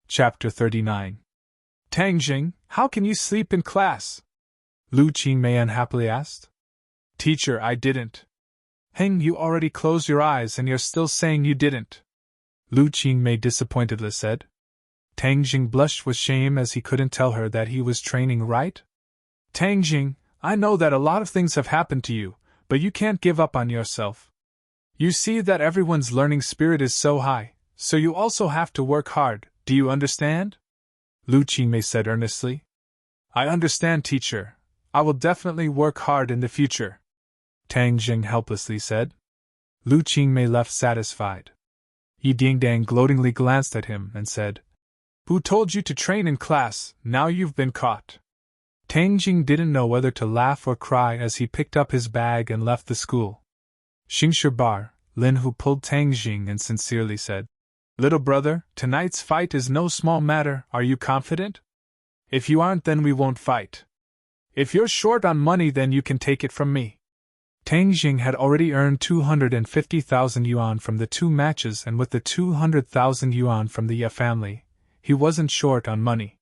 Chapter 39. Tangjing, how can you sleep in class? Lu Qingmei unhappily asked. Teacher, I didn't. Heng, you already closed your eyes and you're still saying you didn't. Lu Qingmei disappointedly said. Tangjing blushed with shame as he couldn't tell her that he was training right. Tangjing, I know that a lot of things have happened to you, but you can't give up on yourself. You see that everyone's learning spirit is so high, so you also have to work hard, do you understand? Lu Qingmei said earnestly. I understand, teacher. I will definitely work hard in the future. Tangjing helplessly said. Lu Qingmei left satisfied. Yi Dingdang gloatingly glanced at him and said, Who told you to train in class? Now you've been caught. Tangjing didn't know whether to laugh or cry as he picked up his bag and left the school. Xingshi Bar, Lin Hu pulled Tangjing and sincerely said, Little brother, tonight's fight is no small matter, are you confident? If you aren't, then we won't fight. If you're short on money, then you can take it from me. Tangjing had already earned 250,000 yuan from the 2 matches, and with the 200,000 yuan from the Ye family, he wasn't short on money.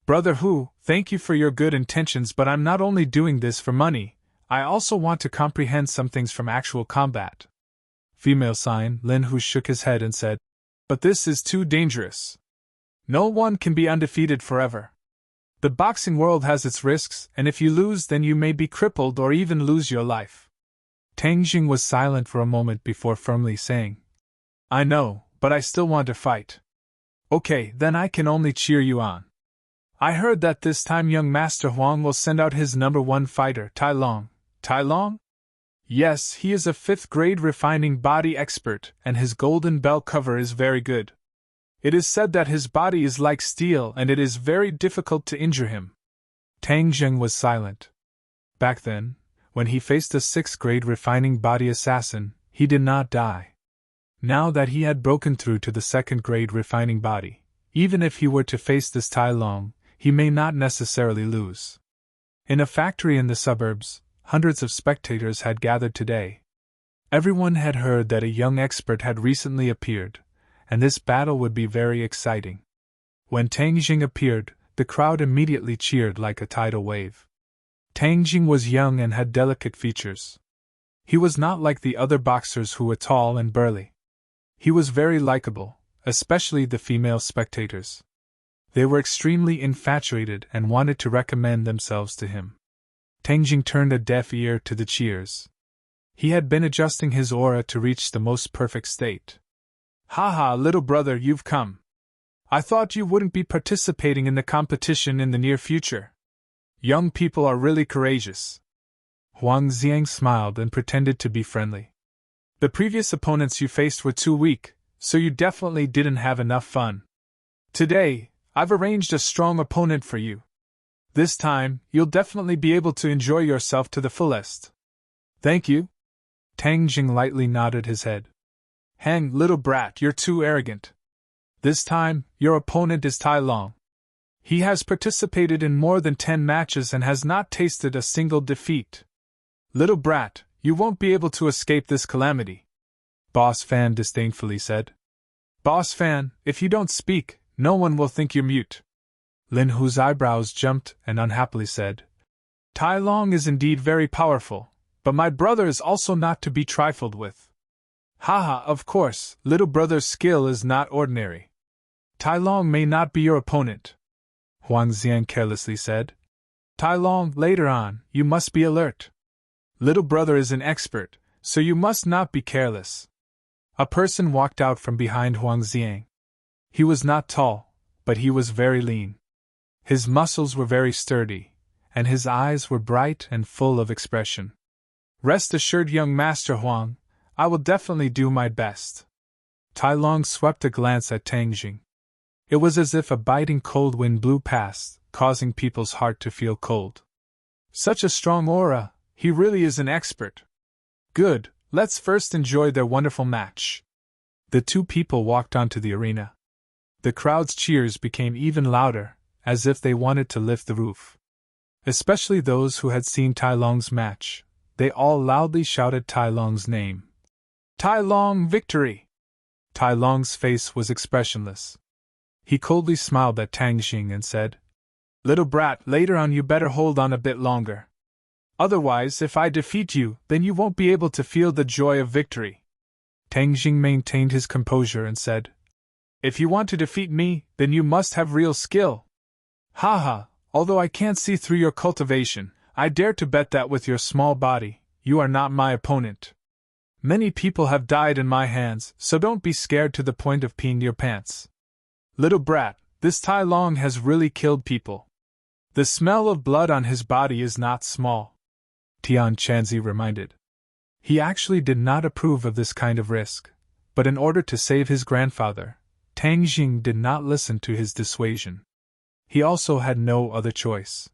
Brother Hu, thank you for your good intentions, but I'm not only doing this for money, I also want to comprehend some things from actual combat. Female sign, Lin Hu shook his head and said, But this is too dangerous. No one can be undefeated forever. The boxing world has its risks, and if you lose, then you may be crippled or even lose your life. Tangjing was silent for a moment before firmly saying, I know, but I still want to fight. Okay, then I can only cheer you on. I heard that this time young Master Huang will send out his #1 fighter, Tai Long. Tai Long? Yes, he is a 5th grade refining body expert, and his golden bell cover is very good. It is said that his body is like steel and it is very difficult to injure him. Tangjing was silent. Back then, when he faced a 6th grade refining body assassin, he did not die. Now that he had broken through to the 2nd grade refining body, even if he were to face this Tai Long, he may not necessarily lose. In a factory in the suburbs, hundreds of spectators had gathered today. Everyone had heard that a young expert had recently appeared, and this battle would be very exciting. When Tangjing appeared, the crowd immediately cheered like a tidal wave. Tangjing was young and had delicate features. He was not like the other boxers who were tall and burly. He was very likable, especially the female spectators. They were extremely infatuated and wanted to recommend themselves to him. Tangjing turned a deaf ear to the cheers. He had been adjusting his aura to reach the most perfect state. Haha, little brother, you've come. I thought you wouldn't be participating in the competition in the near future. Young people are really courageous. Huang Xiang smiled and pretended to be friendly. The previous opponents you faced were too weak, so you definitely didn't have enough fun. Today, I've arranged a strong opponent for you. This time, you'll definitely be able to enjoy yourself to the fullest. Thank you. Tangjing lightly nodded his head. Hang, little brat, you're too arrogant. This time, your opponent is Tai Long. He has participated in more than 10 matches and has not tasted a single defeat. Little brat, you won't be able to escape this calamity. Boss Fan disdainfully said. Boss Fan, if you don't speak, no one will think you're mute. Lin Hu's eyebrows jumped and unhappily said, Tai Long is indeed very powerful, but my brother is also not to be trifled with. Haha, of course, little brother's skill is not ordinary. Tai Long may not be your opponent, Huang Xiang carelessly said. Tai Long, later on, you must be alert. Little brother is an expert, so you must not be careless. A person walked out from behind Huang Xiang. He was not tall, but he was very lean. His muscles were very sturdy, and his eyes were bright and full of expression. Rest assured, young Master Huang, I will definitely do my best. Tai Long swept a glance at Tangjing. It was as if a biting cold wind blew past, causing people's heart to feel cold. Such a strong aura, he really is an expert. Good, let's first enjoy their wonderful match. The two people walked onto the arena. The crowd's cheers became even louder, as if they wanted to lift the roof. Especially those who had seen Tai Long's match, they all loudly shouted Tai Long's name. Tai Long, victory! Tai Long's face was expressionless. He coldly smiled at Tang Jing and said, "Little brat, later on you better hold on a bit longer. Otherwise, if I defeat you, then you won't be able to feel the joy of victory." Tang Jing maintained his composure and said, "If you want to defeat me, then you must have real skill. Haha, although I can't see through your cultivation, I dare to bet that with your small body, you are not my opponent. Many people have died in my hands, so don't be scared to the point of peeing your pants. Little brat, this Tai Long has really killed people. The smell of blood on his body is not small," Tian Chanzi reminded. He actually did not approve of this kind of risk, but in order to save his grandfather, Tang Jing did not listen to his dissuasion. He also had no other choice.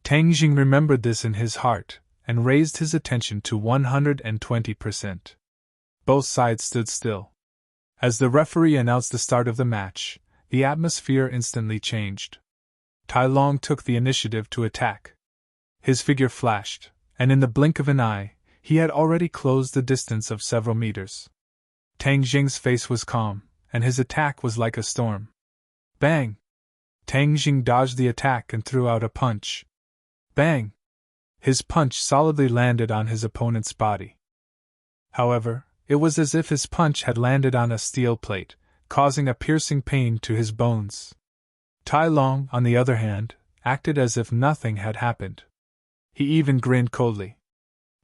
Tang Jing remembered this in his heart, and raised his attention to 120%. Both sides stood still. As the referee announced the start of the match, the atmosphere instantly changed. Tai Long took the initiative to attack. His figure flashed, and in the blink of an eye, he had already closed the distance of several meters. Tang Jing's face was calm, and his attack was like a storm. Bang! Tang Jing dodged the attack and threw out a punch. Bang! His punch solidly landed on his opponent's body. However, it was as if his punch had landed on a steel plate, causing a piercing pain to his bones. Tai Long, on the other hand, acted as if nothing had happened. He even grinned coldly.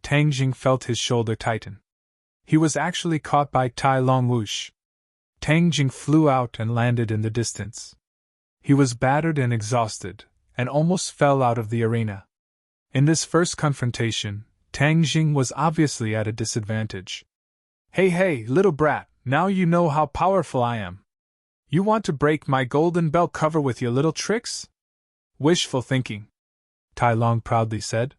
Tang Jing felt his shoulder tighten. He was actually caught by Tai Long whoosh. Tang Jing flew out and landed in the distance. He was battered and exhausted, and almost fell out of the arena. In this first confrontation, Tang Jing was obviously at a disadvantage. Hey, little brat, now you know how powerful I am. You want to break my golden bell cover with your little tricks? Wishful thinking, Tai Long proudly said.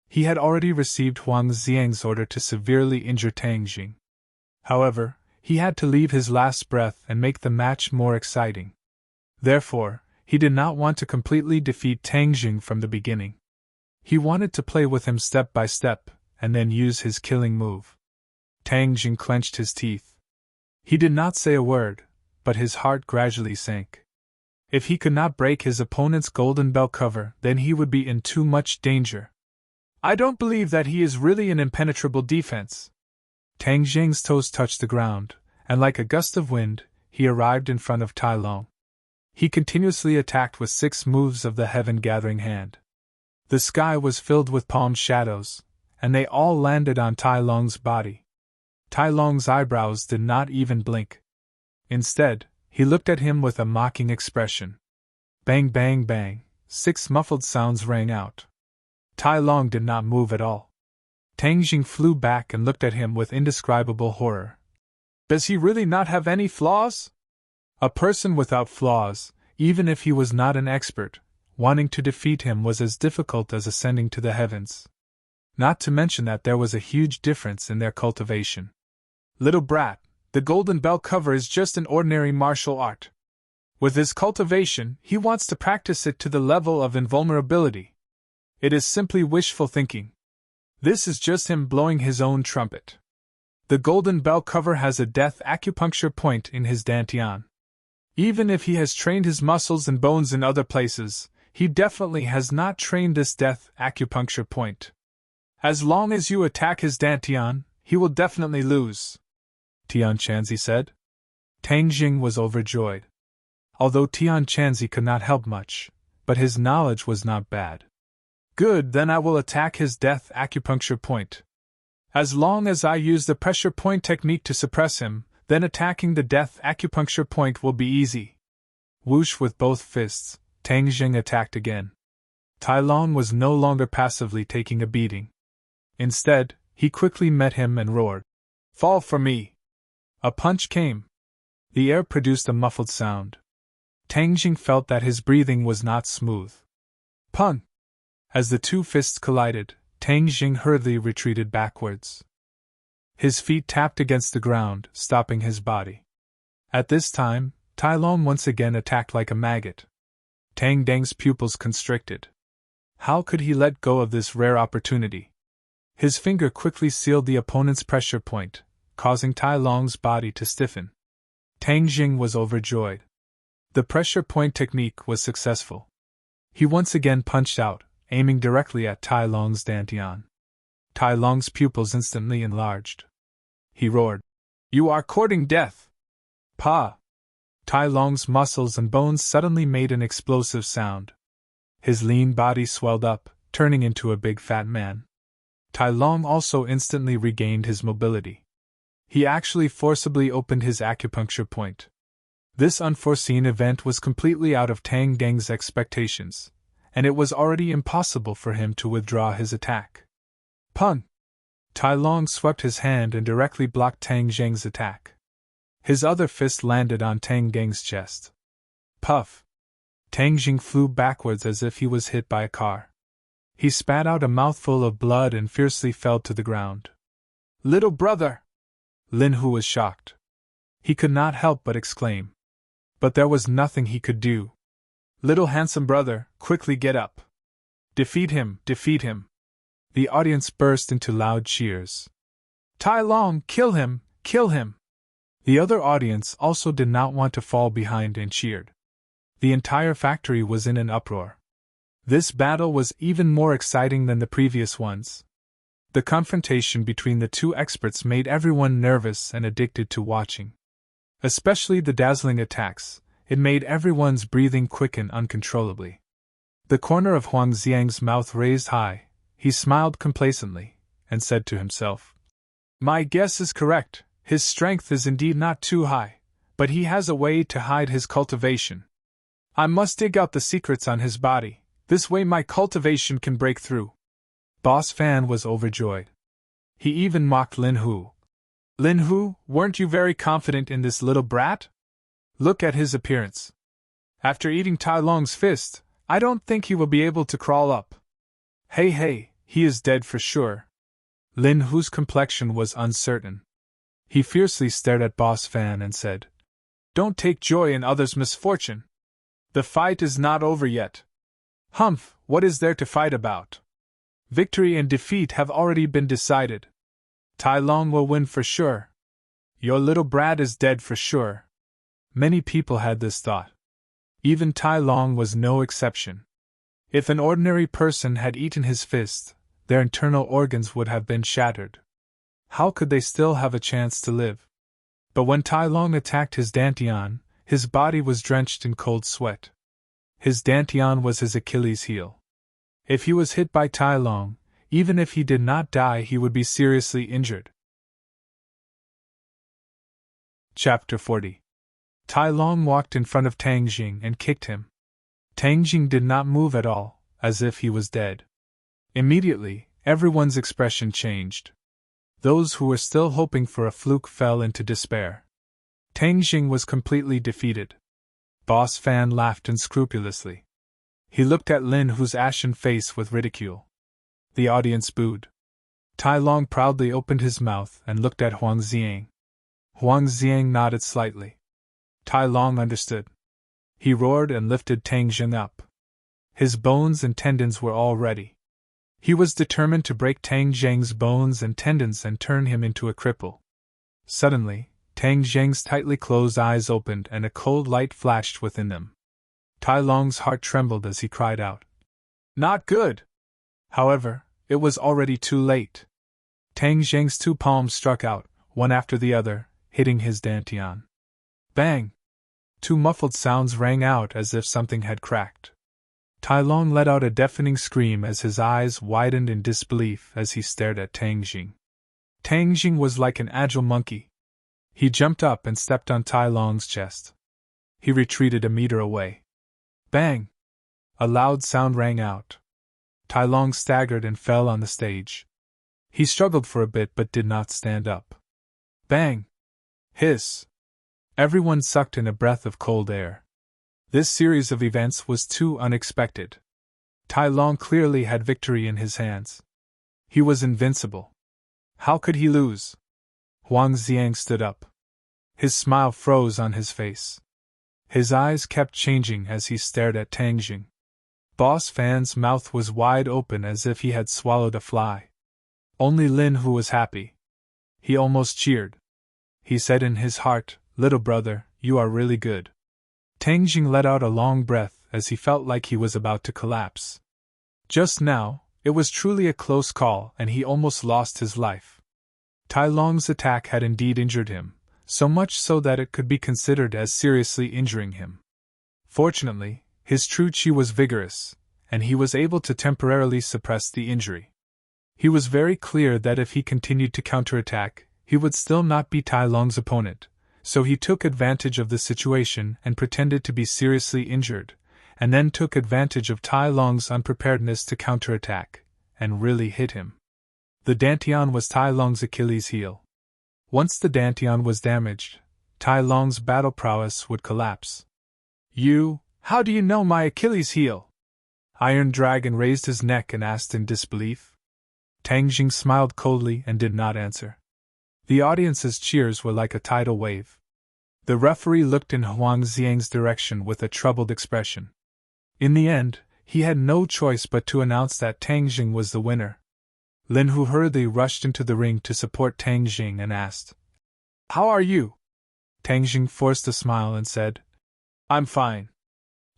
He had already received Huang Xiang's order to severely injure Tang Jing. However, he had to leave his last breath and make the match more exciting. Therefore, he did not want to completely defeat Tang Jing from the beginning. He wanted to play with him step by step, and then use his killing move. Tang Jing clenched his teeth. He did not say a word, but his heart gradually sank. If he could not break his opponent's golden bell cover, then he would be in too much danger. I don't believe that he is really an impenetrable defense. Tang Jing's toes touched the ground, and like a gust of wind, he arrived in front of Tai Long. He continuously attacked with 6 moves of the heaven-gathering hand. The sky was filled with palm shadows, and they all landed on Tai Long's body. Tai Long's eyebrows did not even blink. Instead, he looked at him with a mocking expression. Bang, bang, bang, 6 muffled sounds rang out. Tai Long did not move at all. Tang Jing flew back and looked at him with indescribable horror. Does he really not have any flaws? A person without flaws, even if he was not an expert, wanting to defeat him was as difficult as ascending to the heavens. Not to mention that there was a huge difference in their cultivation. Little brat, the golden bell cover is just an ordinary martial art. With his cultivation, he wants to practice it to the level of invulnerability. It is simply wishful thinking. This is just him blowing his own trumpet. The golden bell cover has a death acupuncture point in his dantian. Even if he has trained his muscles and bones in other places, he definitely has not trained this death acupuncture point. As long as you attack his dantian, he will definitely lose, Tian Chanzi said. Tang Jing was overjoyed. Although Tian Chanzi could not help much, but his knowledge was not bad. Good, then I will attack his death acupuncture point. As long as I use the pressure point technique to suppress him, then attacking the death acupuncture point will be easy. Whoosh with both fists, Tang Jing attacked again. Tai Long was no longer passively taking a beating. Instead, he quickly met him and roared, "Fall for me!" A punch came. The air produced a muffled sound. Tang Jing felt that his breathing was not smooth. Pun! As the 2 fists collided, Tang Jing hurriedly retreated backwards. His feet tapped against the ground, stopping his body. At this time, Tai Long once again attacked like a maggot. Tang Dang's pupils constricted. How could he let go of this rare opportunity? His finger quickly sealed the opponent's pressure point, causing Tai Long's body to stiffen. Tang Jing was overjoyed. The pressure point technique was successful. He once again punched out, aiming directly at Tai Long's dantian. Tai Long's pupils instantly enlarged. He roared, "You are courting death!" Pa! Tai Long's muscles and bones suddenly made an explosive sound. His lean body swelled up, turning into a big fat man. Tai Long also instantly regained his mobility. He actually forcibly opened his acupuncture point. This unforeseen event was completely out of Tang Geng's expectations, and it was already impossible for him to withdraw his attack. Pun! Tai Long swept his hand and directly blocked Tang Geng's attack. His other fist landed on Tang Geng's chest. Puff! Tang Jing flew backwards as if he was hit by a car. He spat out a mouthful of blood and fiercely fell to the ground. "Little brother!" Lin Hu was shocked. He could not help but exclaim. But there was nothing he could do. "Little handsome brother, quickly get up! Defeat him, defeat him!" The audience burst into loud cheers. "Tai Long, kill him, kill him!" The other audience also did not want to fall behind and cheered. The entire factory was in an uproar. This battle was even more exciting than the previous ones. The confrontation between the two experts made everyone nervous and addicted to watching. Especially the dazzling attacks, it made everyone's breathing quicken uncontrollably. The corner of Huang Xiang's mouth raised high, he smiled complacently, and said to himself, "My guess is correct, his strength is indeed not too high, but he has a way to hide his cultivation. I must dig out the secrets on his body, this way my cultivation can break through." Boss Fan was overjoyed. He even mocked Lin Hu. "Lin Hu, weren't you very confident in this little brat? Look at his appearance. After eating Tai Long's fist, I don't think he will be able to crawl up. Hey, he is dead for sure." Lin Hu's complexion was uncertain. He fiercely stared at Boss Fan and said, "Don't take joy in others' misfortune. The fight is not over yet." "Humph, what is there to fight about? Victory and defeat have already been decided. Tai Long will win for sure. Your little brat is dead for sure." Many people had this thought. Even Tai Long was no exception. If an ordinary person had eaten his fist, their internal organs would have been shattered. How could they still have a chance to live? But when Tai Long attacked his dantian, his body was drenched in cold sweat. His dantian was his Achilles heel. If he was hit by Tai Long, even if he did not die, he would be seriously injured. Chapter 40. Tai Long walked in front of Tang Jing and kicked him. Tang Jing did not move at all, as if he was dead. Immediately, everyone's expression changed. Those who were still hoping for a fluke fell into despair. Tang Jing was completely defeated. Boss Fan laughed unscrupulously. He looked at Lin Hu's ashen face with ridicule. The audience booed. Tai Long proudly opened his mouth and looked at Huang Xiang. Huang Xiang nodded slightly. Tai Long understood. He roared and lifted Tang Jing up. His bones and tendons were all ready. He was determined to break Tang Jing's bones and tendons and turn him into a cripple. Suddenly, Tang Jing's tightly closed eyes opened and a cold light flashed within them. Tai Long's heart trembled as he cried out, "Not good!" However, it was already too late. Tang Jing's two palms struck out, one after the other, hitting his dantian. Bang! Two muffled sounds rang out as if something had cracked. Tai Long let out a deafening scream as his eyes widened in disbelief as he stared at Tang Jing. Tang Jing was like an agile monkey. He jumped up and stepped on Tai Long's chest. He retreated a meter away. Bang! A loud sound rang out. Tai Long staggered and fell on the stage. He struggled for a bit but did not stand up. Bang! Hiss! Everyone sucked in a breath of cold air. This series of events was too unexpected. Tai Long clearly had victory in his hands. He was invincible. How could he lose? Huang Xiang stood up. His smile froze on his face. His eyes kept changing as he stared at Tang Jing. Boss Fan's mouth was wide open as if he had swallowed a fly. Only Lin Hu was happy. He almost cheered. He said in his heart, "Little brother, you are really good." Tang Jing let out a long breath as he felt like he was about to collapse. Just now, it was truly a close call and he almost lost his life. Tai Long's attack had indeed injured him, so much so that it could be considered as seriously injuring him. Fortunately, his true qi was vigorous, and he was able to temporarily suppress the injury. He was very clear that if he continued to counterattack, he would still not be Tai Long's opponent, so he took advantage of the situation and pretended to be seriously injured, and then took advantage of Tai Long's unpreparedness to counterattack, and really hit him. The Dantian was Tai Long's Achilles heel. Once the Dantian was damaged, Tai Long's battle prowess would collapse. How do you know my Achilles heel? Iron Dragon raised his neck and asked in disbelief. Tang Jing smiled coldly and did not answer. The audience's cheers were like a tidal wave. The referee looked in Huang Xiang's direction with a troubled expression. In the end, he had no choice but to announce that Tang Jing was the winner. Lin Hu hurriedly rushed into the ring to support Tang Jing and asked, "How are you?" Tang Jing forced a smile and said, "I'm fine.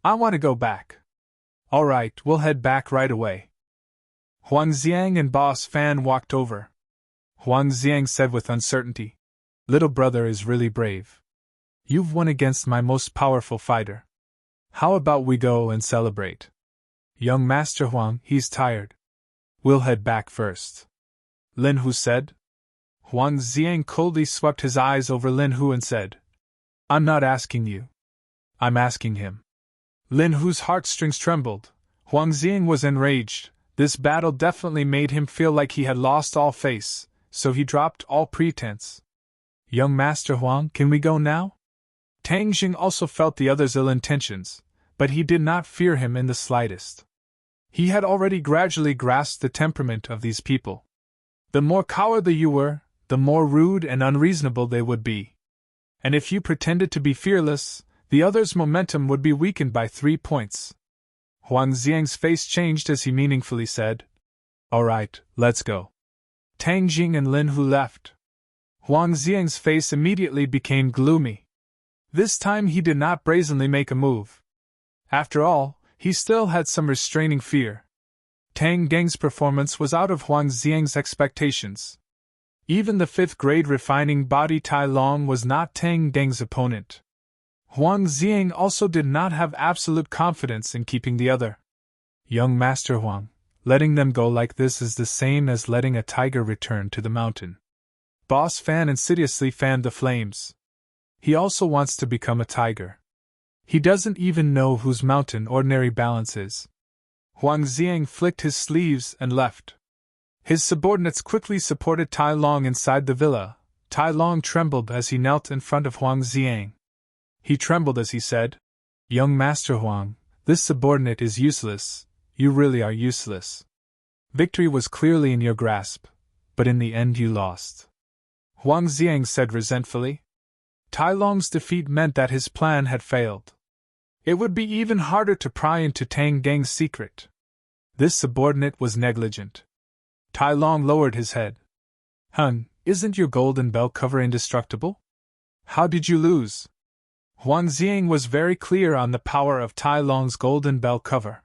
I want to go back." "All right, we'll head back right away." Huang Xiang and Boss Fan walked over. Huang Xiang said with uncertainty, "Little brother is really brave. You've won against my most powerful fighter. How about we go and celebrate? Young Master Huang, he's tired. We'll head back first," Lin Hu said. Huang Xiang coldly swept his eyes over Lin Hu and said, "I'm not asking you. I'm asking him." Lin Hu's heartstrings trembled. Huang Xiang was enraged. This battle definitely made him feel like he had lost all face, so he dropped all pretense. "Young Master Huang, can we go now?" Tang Jing also felt the other's ill intentions, but he did not fear him in the slightest. He had already gradually grasped the temperament of these people. The more cowardly you were, the more rude and unreasonable they would be. And if you pretended to be fearless, the other's momentum would be weakened by 3 points. Huang Xiang's face changed as he meaningfully said, "All right, let's go." Tang Jing and Lin Hu left. Huang Xiang's face immediately became gloomy. This time he did not brazenly make a move. After all, he still had some restraining fear. Tang Geng's performance was out of Huang Xiang's expectations. Even the 5th grade refining body Tai Long was not Tang Geng's opponent. Huang Xiang also did not have absolute confidence in keeping the other. "Young Master Huang, letting them go like this is the same as letting a tiger return to the mountain." Boss Fan insidiously fanned the flames. He also wants to become a tiger. He doesn't even know whose mountain ordinary balance is. Huang Xiang flicked his sleeves and left. His subordinates quickly supported Tai Long inside the villa. Tai Long trembled as he knelt in front of Huang Xiang. He trembled as he said, "Young Master Huang, this subordinate is useless. You really are useless. Victory was clearly in your grasp, but in the end you lost." Huang Xiang said resentfully. Tai Long's defeat meant that his plan had failed. It would be even harder to pry into Tang Geng's secret. This subordinate was negligent. Tai Long lowered his head. Isn't your golden bell cover indestructible? How did you lose?" Huang Xiang was very clear on the power of Tai Long's golden bell cover.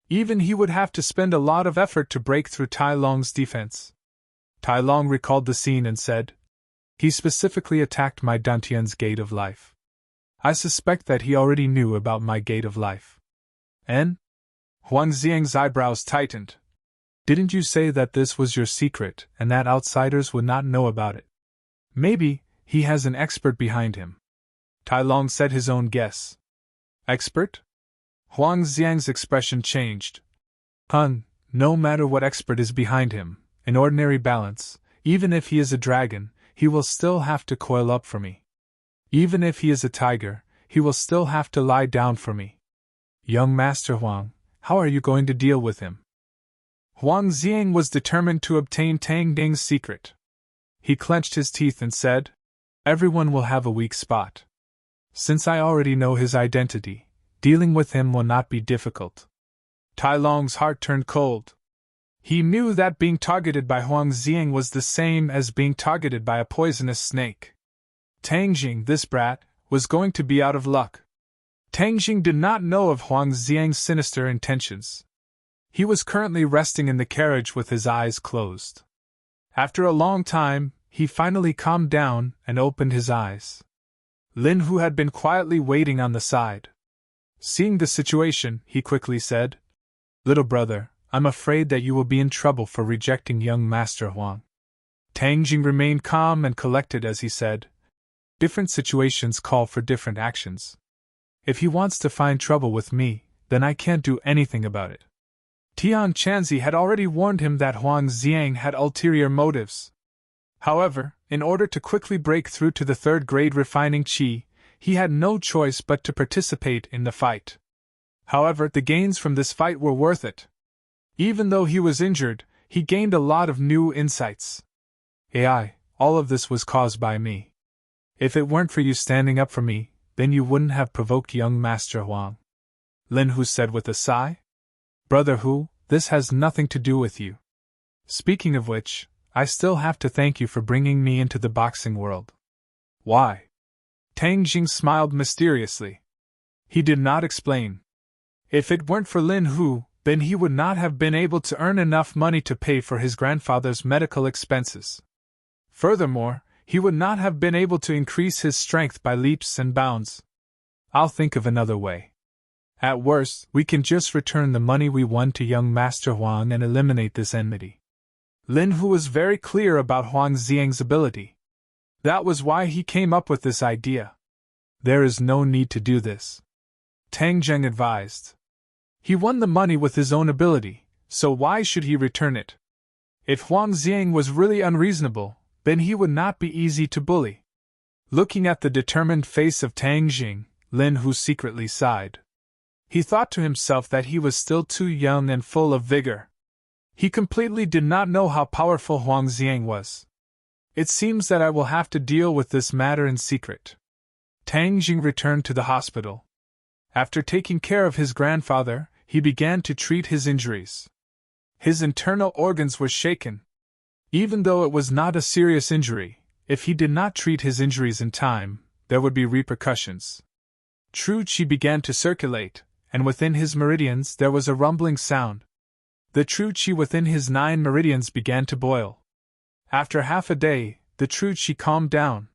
Even he would have to spend a lot of effort to break through Tai Long's defense. Tai Long recalled the scene and said, "He specifically attacked my Dantian's gate of life. I suspect that he already knew about my gate of life." "And?" Huang Xiang's eyebrows tightened. "Didn't you say that this was your secret and that outsiders would not know about it? Maybe he has an expert behind him." Tai Long said his own guess. "Expert?" Huang Xiang's expression changed. No matter what expert is behind him, in ordinary balance, even if he is a dragon, he will still have to coil up for me. Even if he is a tiger, he will still have to lie down for me. Young Master Huang, how are you going to deal with him?" Huang Xiang was determined to obtain Tang Geng's secret. He clenched his teeth and said, "Everyone will have a weak spot. Since I already know his identity, dealing with him will not be difficult." Tai Long's heart turned cold. He knew that being targeted by Huang Xiang was the same as being targeted by a poisonous snake. Tang Jing, this brat, was going to be out of luck. Tang Jing did not know of Huang Xiang's sinister intentions. He was currently resting in the carriage with his eyes closed. After a long time, he finally calmed down and opened his eyes. Lin Hu had been quietly waiting on the side. Seeing the situation, he quickly said, "Little brother, I'm afraid that you will be in trouble for rejecting young Master Huang." Tang Jing remained calm and collected as he said, "Different situations call for different actions. If he wants to find trouble with me, then I can't do anything about it." Tian Chanzi had already warned him that Huang Xiang had ulterior motives. However, in order to quickly break through to the third-grade refining qi, he had no choice but to participate in the fight. However, the gains from this fight were worth it. Even though he was injured, he gained a lot of new insights. All of this was caused by me. If it weren't for you standing up for me, then you wouldn't have provoked young Master Huang," Lin Hu said with a sigh. "Brother Hu, this has nothing to do with you. Speaking of which, I still have to thank you for bringing me into the boxing world." "Why?" Tang Jing smiled mysteriously. He did not explain. If it weren't for Lin Hu, then he would not have been able to earn enough money to pay for his grandfather's medical expenses. Furthermore, he would not have been able to increase his strength by leaps and bounds. "I'll think of another way. At worst, we can just return the money we won to young Master Huang and eliminate this enmity." Lin Hu was very clear about Huang Xiang's ability. That was why he came up with this idea. "There is no need to do this," Tang Jing advised. "He won the money with his own ability, so why should he return it? If Huang Xiang was really unreasonable, then he would not be easy to bully." Looking at the determined face of Tang Jing, Lin Hu secretly sighed. He thought to himself that he was still too young and full of vigor. He completely did not know how powerful Huang Xiang was. "It seems that I will have to deal with this matter in secret." Tang Jing returned to the hospital. After taking care of his grandfather, he began to treat his injuries. His internal organs were shaken. Even though it was not a serious injury, if he did not treat his injuries in time, there would be repercussions. True qi began to circulate, and within his meridians there was a rumbling sound. The true qi within his 9 meridians began to boil. After half a day, the true qi calmed down.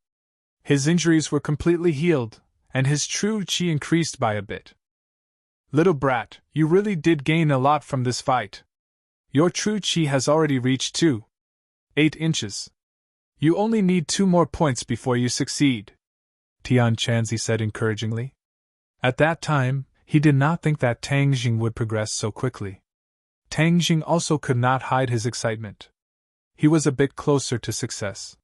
His injuries were completely healed, and his true qi increased by a bit. "Little brat, you really did gain a lot from this fight. Your true qi has already reached 2.8 inches. You only need 2 more points before you succeed," Tian Chanzi said encouragingly. At that time, he did not think that Tang Jing would progress so quickly. Tang Jing also could not hide his excitement. He was a bit closer to success.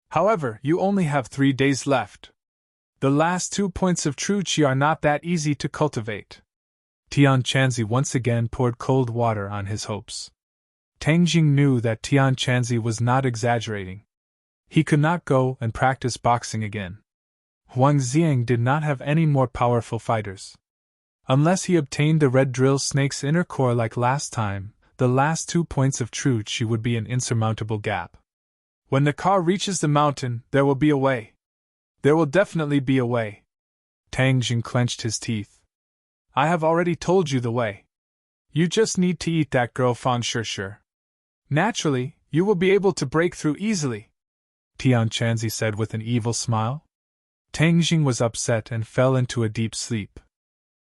"However, you only have 3 days left. The last 2 points of true qi are not that easy to cultivate." Tian Chanzi once again poured cold water on his hopes. Tang Jing knew that Tian Chanzi was not exaggerating. He could not go and practice boxing again. Huang Xiang did not have any more powerful fighters. Unless he obtained the red drill snake's inner core like last time, the last 2 points of true qi would be an insurmountable gap. "When the car reaches the mountain, there will be a way. There will definitely be a way." Tang Jing clenched his teeth. "I have already told you the way. You just need to eat that girl Fang Shishir. Naturally, you will be able to break through easily," Tian Chanzi said with an evil smile. Tang Jing was upset and fell into a deep sleep.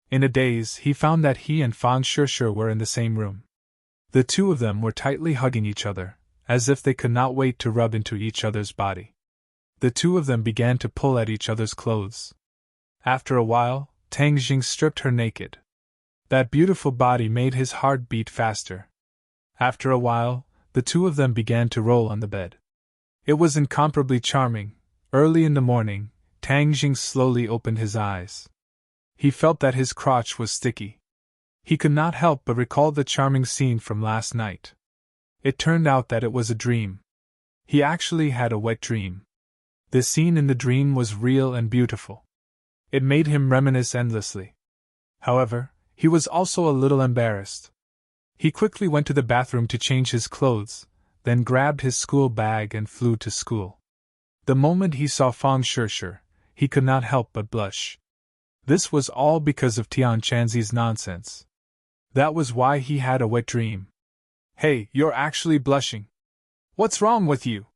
In a daze, he found that he and Fang Shishir were in the same room. The two of them were tightly hugging each other, as if they could not wait to rub into each other's body. The two of them began to pull at each other's clothes. After a while, Tang Jing stripped her naked. That beautiful body made his heart beat faster. After a while, the two of them began to roll on the bed. It was incomparably charming. Early in the morning, Tang Jing slowly opened his eyes. He felt that his crotch was sticky. He could not help but recall the charming scene from last night. It turned out that it was a dream. He actually had a wet dream. The scene in the dream was real and beautiful. It made him reminisce endlessly. However, he was also a little embarrassed. He quickly went to the bathroom to change his clothes, then grabbed his school bag and flew to school. The moment he saw Fang Shishir, he could not help but blush. This was all because of Tian Chanzi's nonsense. That was why he had a wet dream. Hey, you're actually blushing. What's wrong with you?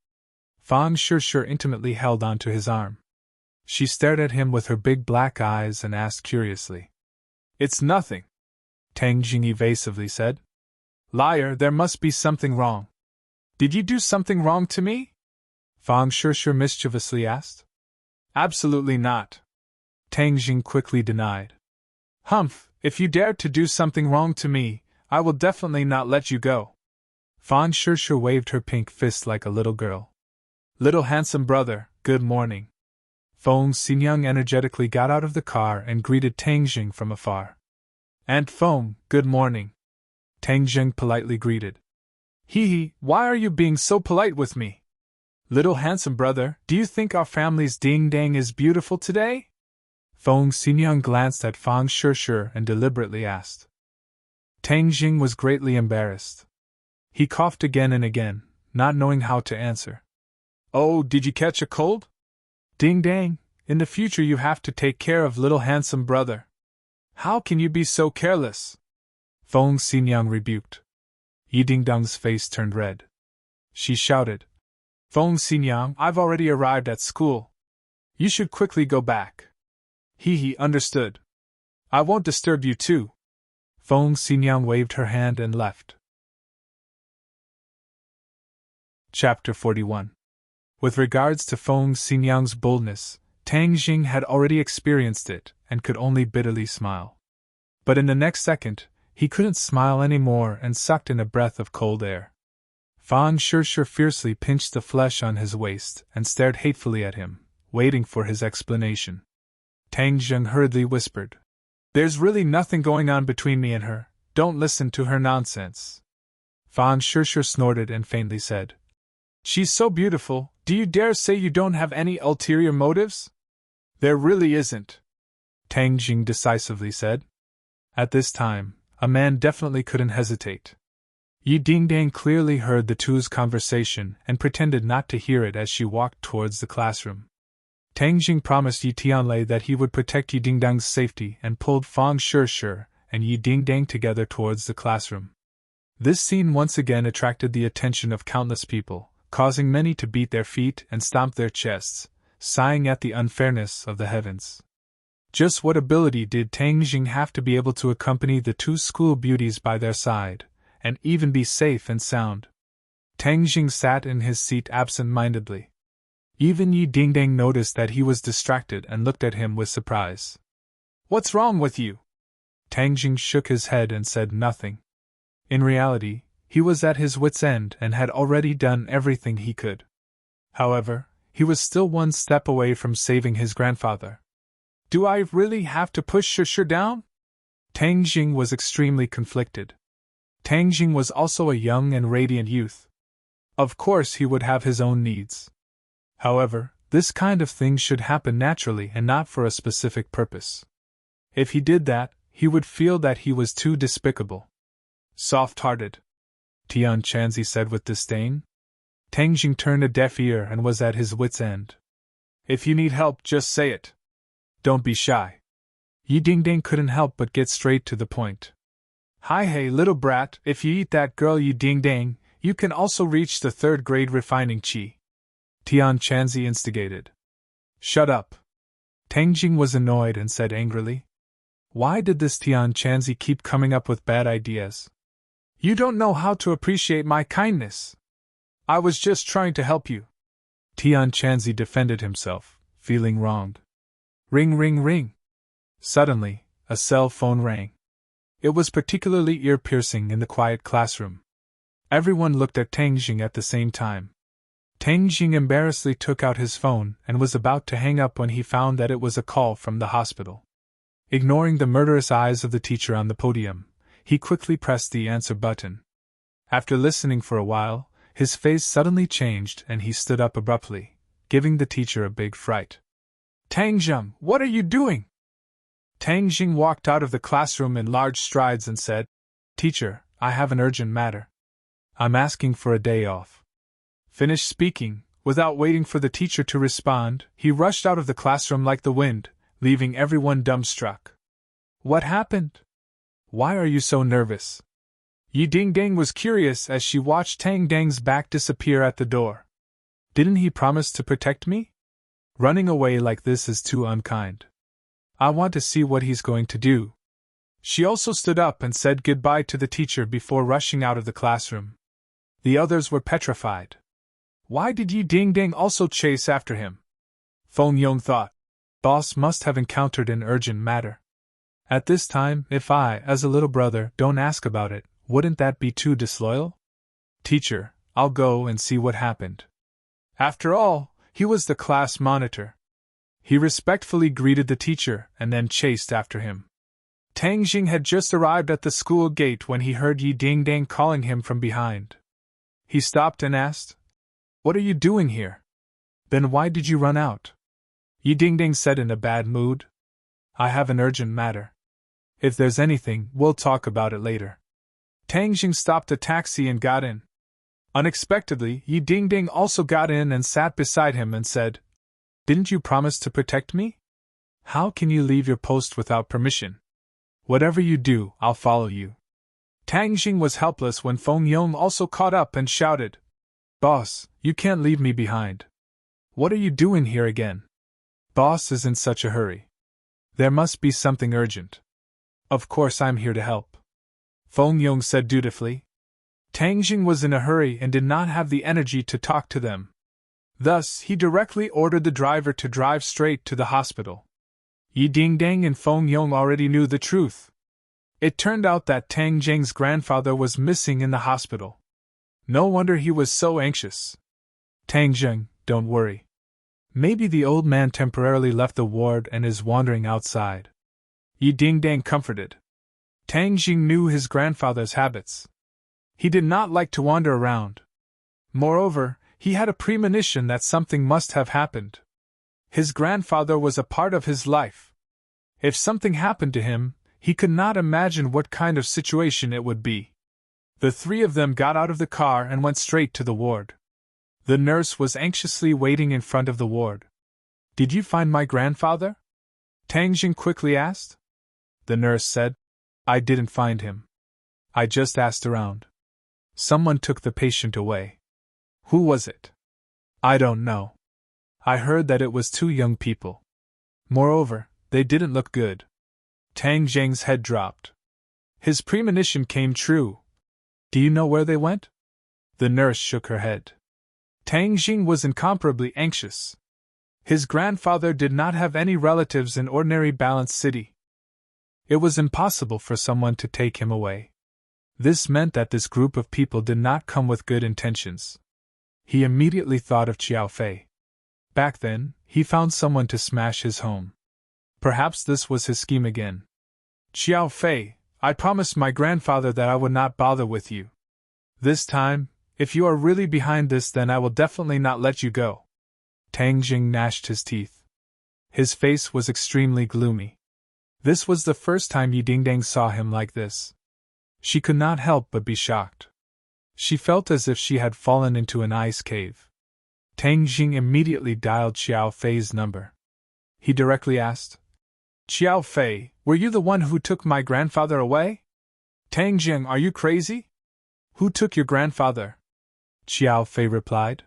Fang Shishir intimately held onto his arm. She stared at him with her big black eyes and asked curiously. It's nothing, Tang Jing evasively said. Liar, there must be something wrong. Did you do something wrong to me? Fang Shishir mischievously asked. Absolutely not, Tang Jing quickly denied. Humph, if you dare to do something wrong to me, I will definitely not let you go. Fang Shishir waved her pink fist like a little girl. Little handsome brother, good morning. Feng Xinyang energetically got out of the car and greeted Tang Jing from afar. Aunt Feng, good morning. Tang Jing politely greeted. Hee, why are you being so polite with me? Little handsome brother, do you think our family's ding-dang is beautiful today? Feng Xinyang glanced at Fang Shishir and deliberately asked. Tang Jing was greatly embarrassed. He coughed again and again, not knowing how to answer. Oh, did you catch a cold? Ding-dang, in the future you have to take care of little handsome brother. How can you be so careless? Feng Xinyang rebuked. Yi Ding-dang's face turned red. She shouted. Feng Xinyang, I've already arrived at school. You should quickly go back. He understood. I won't disturb you too. Feng Xinyang waved her hand and left. Chapter 41. With regards to Feng Xinyang's boldness, Tang Jing had already experienced it and could only bitterly smile. But in the next second, he couldn't smile anymore and sucked in a breath of cold air. Fang Shishir fiercely pinched the flesh on his waist and stared hatefully at him, waiting for his explanation. Tang Jing hurriedly whispered, There's really nothing going on between me and her, don't listen to her nonsense. Fang Shishir snorted and faintly said, She's so beautiful, do you dare say you don't have any ulterior motives? There really isn't, Tang Jing decisively said. At this time, a man definitely couldn't hesitate. Yi Ding-dang clearly heard the two's conversation and pretended not to hear it as she walked towards the classroom. Tang Jing promised Yi Tianlei that he would protect Yi Ding-dang's safety and pulled Fang Shishir and Yi Ding-dang together towards the classroom. This scene once again attracted the attention of countless people, causing many to beat their feet and stomp their chests, sighing at the unfairness of the heavens. Just what ability did Tang Jing have to be able to accompany the two school beauties by their side, and even be safe and sound? Tang Jing sat in his seat absent-mindedly. Even Yi Ding-dang noticed that he was distracted and looked at him with surprise. What's wrong with you? Tang Jing shook his head and said nothing. In reality, he was at his wit's end and had already done everything he could. However, he was still one step away from saving his grandfather. Do I really have to push Shishir down? Tang Jing was extremely conflicted. Tang Jing was also a young and radiant youth. Of course he would have his own needs. However, this kind of thing should happen naturally and not for a specific purpose. If he did that, he would feel that he was too despicable. Soft-hearted, Tian Chanzi said with disdain. Tang Jing turned a deaf ear and was at his wit's end. If you need help, just say it. Don't be shy. Yi Ding-dang couldn't help but get straight to the point. Hi hey little brat, if you eat that girl Yi Ding-dang, you can also reach the 3rd grade refining chi. Tian Chanzi instigated. Shut up. Tang Jing was annoyed and said angrily. Why did this Tian Chanzi keep coming up with bad ideas? You don't know how to appreciate my kindness. I was just trying to help you. Tian Chanzi defended himself, feeling wronged. Ring ring ring. Suddenly, a cell phone rang. It was particularly ear-piercing in the quiet classroom. Everyone looked at Tang Jing at the same time. Tang Jing embarrassedly took out his phone and was about to hang up when he found that it was a call from the hospital. Ignoring the murderous eyes of the teacher on the podium, he quickly pressed the answer button. After listening for a while, his face suddenly changed and he stood up abruptly, giving the teacher a big fright. Tang Jing, what are you doing? Tang Jing walked out of the classroom in large strides and said, Teacher, I have an urgent matter. I'm asking for a day off. Finished speaking, without waiting for the teacher to respond, he rushed out of the classroom like the wind, leaving everyone dumbstruck. What happened? Why are you so nervous? Yi Dingdang was curious as she watched Tang Dang's back disappear at the door. Didn't he promise to protect me? Running away like this is too unkind. I want to see what he's going to do. She also stood up and said goodbye to the teacher before rushing out of the classroom. The others were petrified. Why did Yi Dingdang also chase after him? Feng Yong thought. Boss must have encountered an urgent matter. At this time, if I, as a little brother, don't ask about it, wouldn't that be too disloyal? Teacher, I'll go and see what happened. After all, he was the class monitor. He respectfully greeted the teacher and then chased after him. Tang Jing had just arrived at the school gate when he heard Yi Dingdang calling him from behind. He stopped and asked, "What are you doing here? Then why did you run out?" Yi Dingdang said in a bad mood, "I have an urgent matter. If there's anything, we'll talk about it later." Tang Jing stopped a taxi and got in. Unexpectedly, Yi Dingdang also got in and sat beside him and said, "Didn't you promise to protect me? How can you leave your post without permission? Whatever you do, I'll follow you." Tang Jing was helpless when Feng Yong also caught up and shouted, "Boss, you can't leave me behind. What are you doing here again? Boss is in such a hurry. There must be something urgent." "Of course I'm here to help," Feng Yong said dutifully. Tang Jing was in a hurry and did not have the energy to talk to them. Thus, he directly ordered the driver to drive straight to the hospital. Yi Dingdang and Feng Yong already knew the truth. It turned out that Tang Jing's grandfather was missing in the hospital. No wonder he was so anxious. "Tang Jing, don't worry. Maybe the old man temporarily left the ward and is wandering outside," Yi Dingdang comforted. Tang Jing knew his grandfather's habits. He did not like to wander around. Moreover, he had a premonition that something must have happened. His grandfather was a part of his life. If something happened to him, he could not imagine what kind of situation it would be. The three of them got out of the car and went straight to the ward. The nurse was anxiously waiting in front of the ward. "Did you find my grandfather?" Tang Jing quickly asked. The nurse said, "I didn't find him. I just asked around. Someone took the patient away." "Who was it?" "I don't know. I heard that it was two young people. Moreover, they didn't look good." Tang Jing's head dropped. His premonition came true. "Do you know where they went?" The nurse shook her head. Tang Jing was incomparably anxious. His grandfather did not have any relatives in ordinary Balanced City. It was impossible for someone to take him away. This meant that this group of people did not come with good intentions. He immediately thought of Xiao Fei. Back then, he found someone to smash his home. Perhaps this was his scheme again. "Xiao Fei, I promised my grandfather that I would not bother with you. This time, if you are really behind this, then I will definitely not let you go." Tang Jing gnashed his teeth. His face was extremely gloomy. This was the first time Yi Dingdang saw him like this. She could not help but be shocked. She felt as if she had fallen into an ice cave. Tang Jing immediately dialed Xiao Fei's number. He directly asked, "Xiao Fei, were you the one who took my grandfather away?" "Tang Jing, are you crazy? Who took your grandfather?" Xiao Fei replied.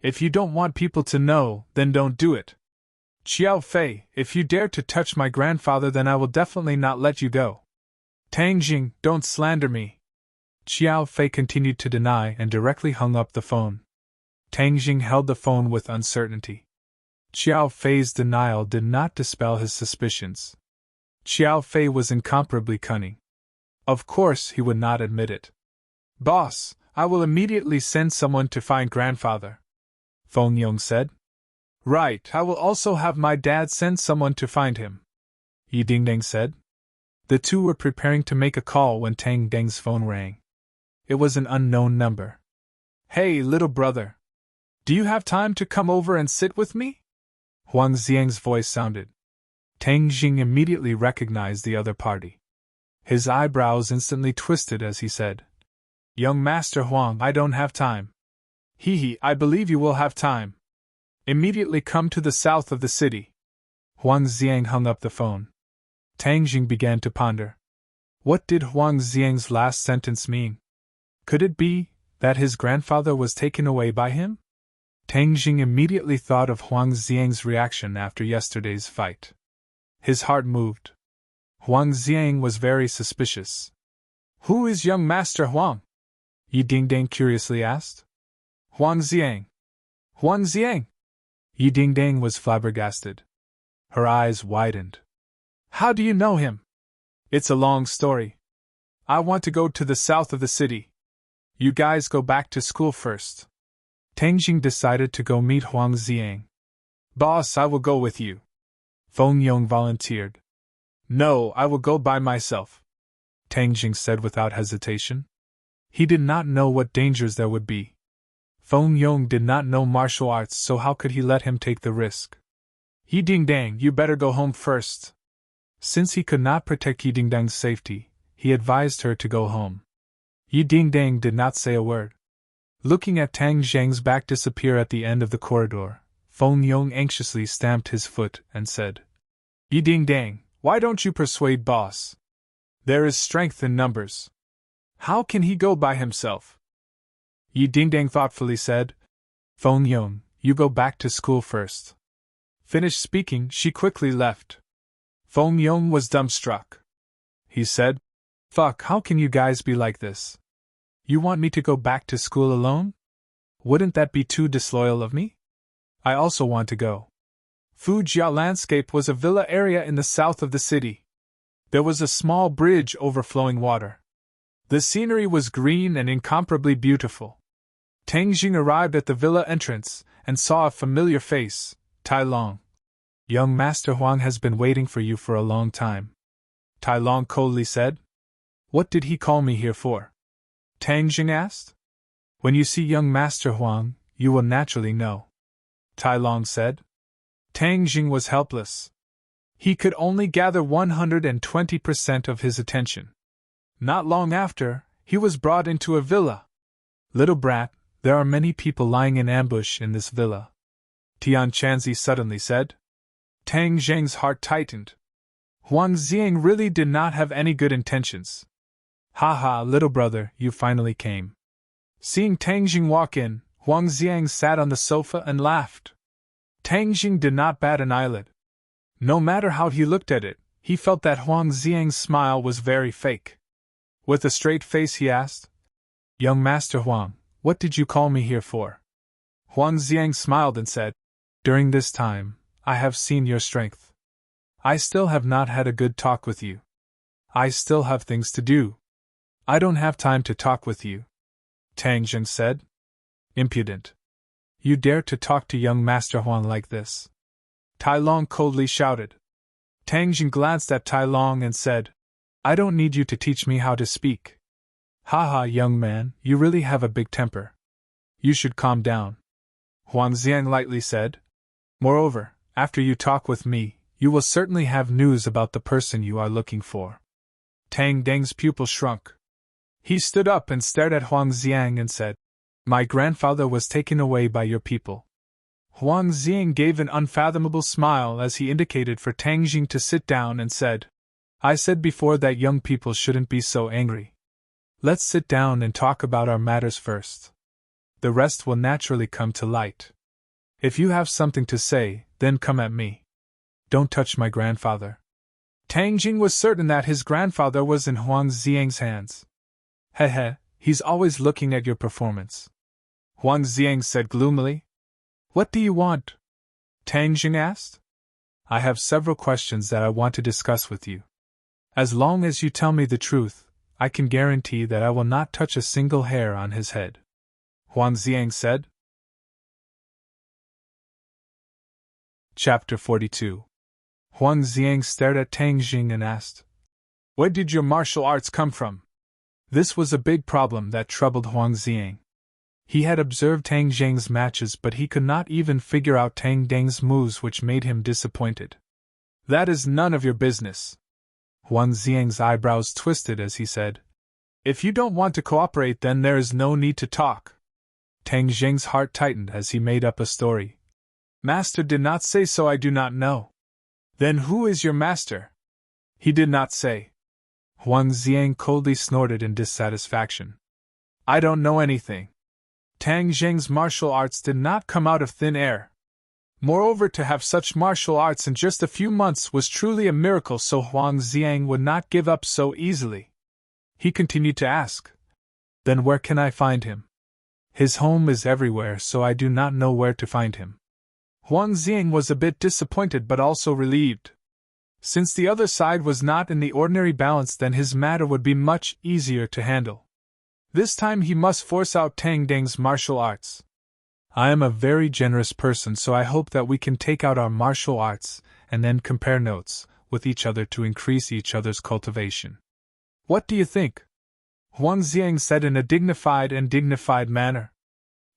"If you don't want people to know, then don't do it. Xiao Fei, if you dare to touch my grandfather, then I will definitely not let you go." "Tang Jing, don't slander me." Xiao Fei continued to deny and directly hung up the phone. Tang Jing held the phone with uncertainty. Xiao Fei's denial did not dispel his suspicions. Xiao Fei was incomparably cunning. Of course, he would not admit it. "Boss, I will immediately send someone to find grandfather," Feng Yong said. "Right, I will also have my dad send someone to find him," Yi Dingdang said. The two were preparing to make a call when Tang Deng's phone rang. It was an unknown number. "Hey, little brother. Do you have time to come over and sit with me?" Huang Xiang's voice sounded. Tang Jing immediately recognized the other party. His eyebrows instantly twisted as he said, "Young Master Huang, I don't have time." "Hee, I believe you will have time. Immediately come to the south of the city." Huang Xiang hung up the phone. Tang Jing began to ponder. What did Huang Xiang's last sentence mean? Could it be that his grandfather was taken away by him? Tang Jing immediately thought of Huang Xiang's reaction after yesterday's fight. His heart moved. Huang Xiang was very suspicious. Who is young Master Huang? Yi Dingdang curiously asked. Huang Xiang. Huang Xiang? Yi Dingdang was flabbergasted. Her eyes widened. How do you know him? It's a long story. I want to go to the south of the city. You guys go back to school first. Tang Jing decided to go meet Huang Xiang. Boss, I will go with you. Feng Yong volunteered. No, I will go by myself, Tang Jing said without hesitation. He did not know what dangers there would be. Feng Yong did not know martial arts, so how could he let him take the risk? Yi Dingdang, you better go home first. Since he could not protect Yi Dingdang's safety, he advised her to go home. Yi Dingdang did not say a word. Looking at Tang Zhang's back disappear at the end of the corridor, Feng Yong anxiously stamped his foot and said, Yi Dingdang, why don't you persuade boss? There is strength in numbers. How can he go by himself? Yi Dingdang thoughtfully said, Feng Yong, you go back to school first. Finished speaking, she quickly left. Feng Yong was dumbstruck. He said, Fuck, how can you guys be like this? You want me to go back to school alone? Wouldn't that be too disloyal of me? I also want to go. Fujia Landscape was a villa area in the south of the city. There was a small bridge overflowing water. The scenery was green and incomparably beautiful. Tang Jing arrived at the villa entrance and saw a familiar face, Tai Long. Young Master Huang has been waiting for you for a long time, Tai Long coldly said. What did he call me here for? Tang Jing asked. When you see young Master Huang, you will naturally know, Tai Long said. Tang Jing was helpless. He could only gather 120% of his attention. Not long after, he was brought into a villa. Little brat, there are many people lying in ambush in this villa, Tian Chanzi suddenly said. Tang Zhang's heart tightened. Huang Xiang really did not have any good intentions. Ha ha, little brother, you finally came. Seeing Tang Jing walk in, Huang Xiang sat on the sofa and laughed. Tang Jing did not bat an eyelid. No matter how he looked at it, he felt that Huang Xiang's smile was very fake. With a straight face he asked, Young Master Huang, what did you call me here for? Huang Xiang smiled and said, During this time, I have seen your strength. I still have not had a good talk with you. I still have things to do. I don't have time to talk with you, Tang Jing said. Impudent. You dare to talk to young Master Huang like this? Tai Long coldly shouted. Tang Jing glanced at Tai Long and said, I don't need you to teach me how to speak. Ha ha, young man, you really have a big temper. You should calm down, Huang Xiang lightly said. Moreover, after you talk with me, you will certainly have news about the person you are looking for. Tang Deng's pupil shrunk. He stood up and stared at Huang Xiang and said, My grandfather was taken away by your people. Huang Xiang gave an unfathomable smile as he indicated for Tang Jing to sit down and said, I said before that young people shouldn't be so angry. Let's sit down and talk about our matters first. The rest will naturally come to light. If you have something to say, then come at me. Don't touch my grandfather. Tang Jing was certain that his grandfather was in Huang Xiang's hands. Heh, he's always looking at your performance, Huang Xiang said gloomily. What do you want? Tang Jing asked. I have several questions that I want to discuss with you. As long as you tell me the truth, I can guarantee that I will not touch a single hair on his head, Huang Xiang said. Chapter 42. Huang Xiang stared at Tang Jing and asked, Where did your martial arts come from? This was a big problem that troubled Huang Xiang. He had observed Tang Zhang's matches, but he could not even figure out Tang Deng's moves, which made him disappointed. That is none of your business. Huang Xiang's eyebrows twisted as he said, If you don't want to cooperate, then there is no need to talk. Tang Zhang's heart tightened as he made up a story. Master did not say so, I do not know. Then who is your master? He did not say. Huang Xiang coldly snorted in dissatisfaction. I don't know anything. Tang Zheng's martial arts did not come out of thin air. Moreover, to have such martial arts in just a few months was truly a miracle, so Huang Xiang would not give up so easily. He continued to ask, Then where can I find him? His home is everywhere, so I do not know where to find him. Huang Xiang was a bit disappointed but also relieved. Since the other side was not in the ordinary balance, then his matter would be much easier to handle. This time he must force out Tang Deng's martial arts. I am a very generous person, so I hope that we can take out our martial arts and then compare notes with each other to increase each other's cultivation. What do you think? Huang Xiang said in a dignified manner.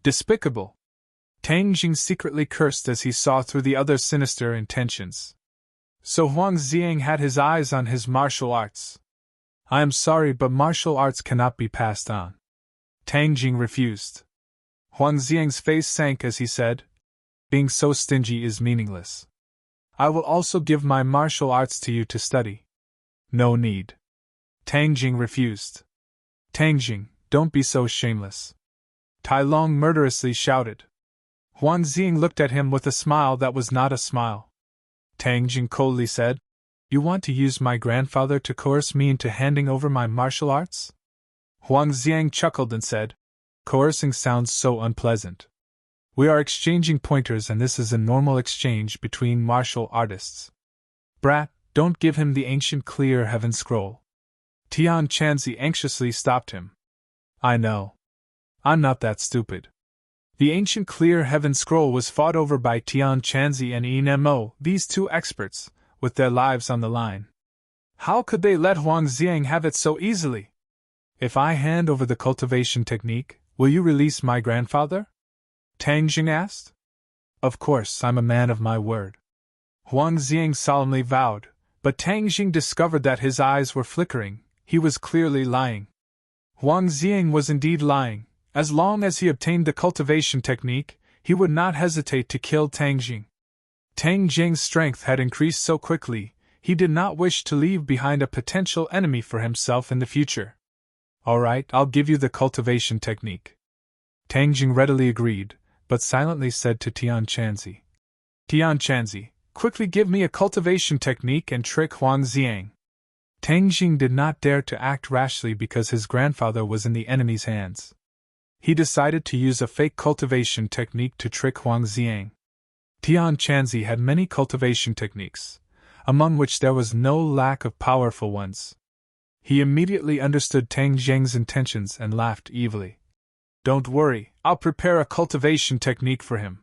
Despicable. Tang Jing secretly cursed as he saw through the other's sinister intentions. So Huang Xiang had his eyes on his martial arts. I am sorry, but martial arts cannot be passed on. Tang Jing refused. Huang Xiang's face sank as he said, Being so stingy is meaningless. I will also give my martial arts to you to study. No need. Tang Jing refused. Tang Jing, don't be so shameless. Tai Long murderously shouted. Huang Xiang looked at him with a smile that was not a smile. Tang Jing coldly said, You want to use my grandfather to coerce me into handing over my martial arts? Huang Xiang chuckled and said, Coercing sounds so unpleasant. We are exchanging pointers, and this is a normal exchange between martial artists. Brat, don't give him the ancient clear heaven scroll. Tian Chanzi anxiously stopped him. I know. I'm not that stupid. The ancient clear heaven scroll was fought over by Tian Chanzi and Yin Mo, these two experts, with their lives on the line. How could they let Huang Xiang have it so easily? If I hand over the cultivation technique, will you release my grandfather? Tang Jing asked. Of course, I'm a man of my word. Huang Xiang solemnly vowed, but Tang Jing discovered that his eyes were flickering. He was clearly lying. Huang Xiang was indeed lying. As long as he obtained the cultivation technique, he would not hesitate to kill Tang Jing. Tang Jing's strength had increased so quickly, he did not wish to leave behind a potential enemy for himself in the future. All right, I'll give you the cultivation technique. Tang Jing readily agreed, but silently said to Tian Chanzi, Tian Chanzi, quickly give me a cultivation technique and trick Huang Xiang. Tang Jing did not dare to act rashly because his grandfather was in the enemy's hands. He decided to use a fake cultivation technique to trick Huang Xiang. Tian Chanzi had many cultivation techniques, among which there was no lack of powerful ones. He immediately understood Tang Jing's intentions and laughed evilly. Don't worry, I'll prepare a cultivation technique for him.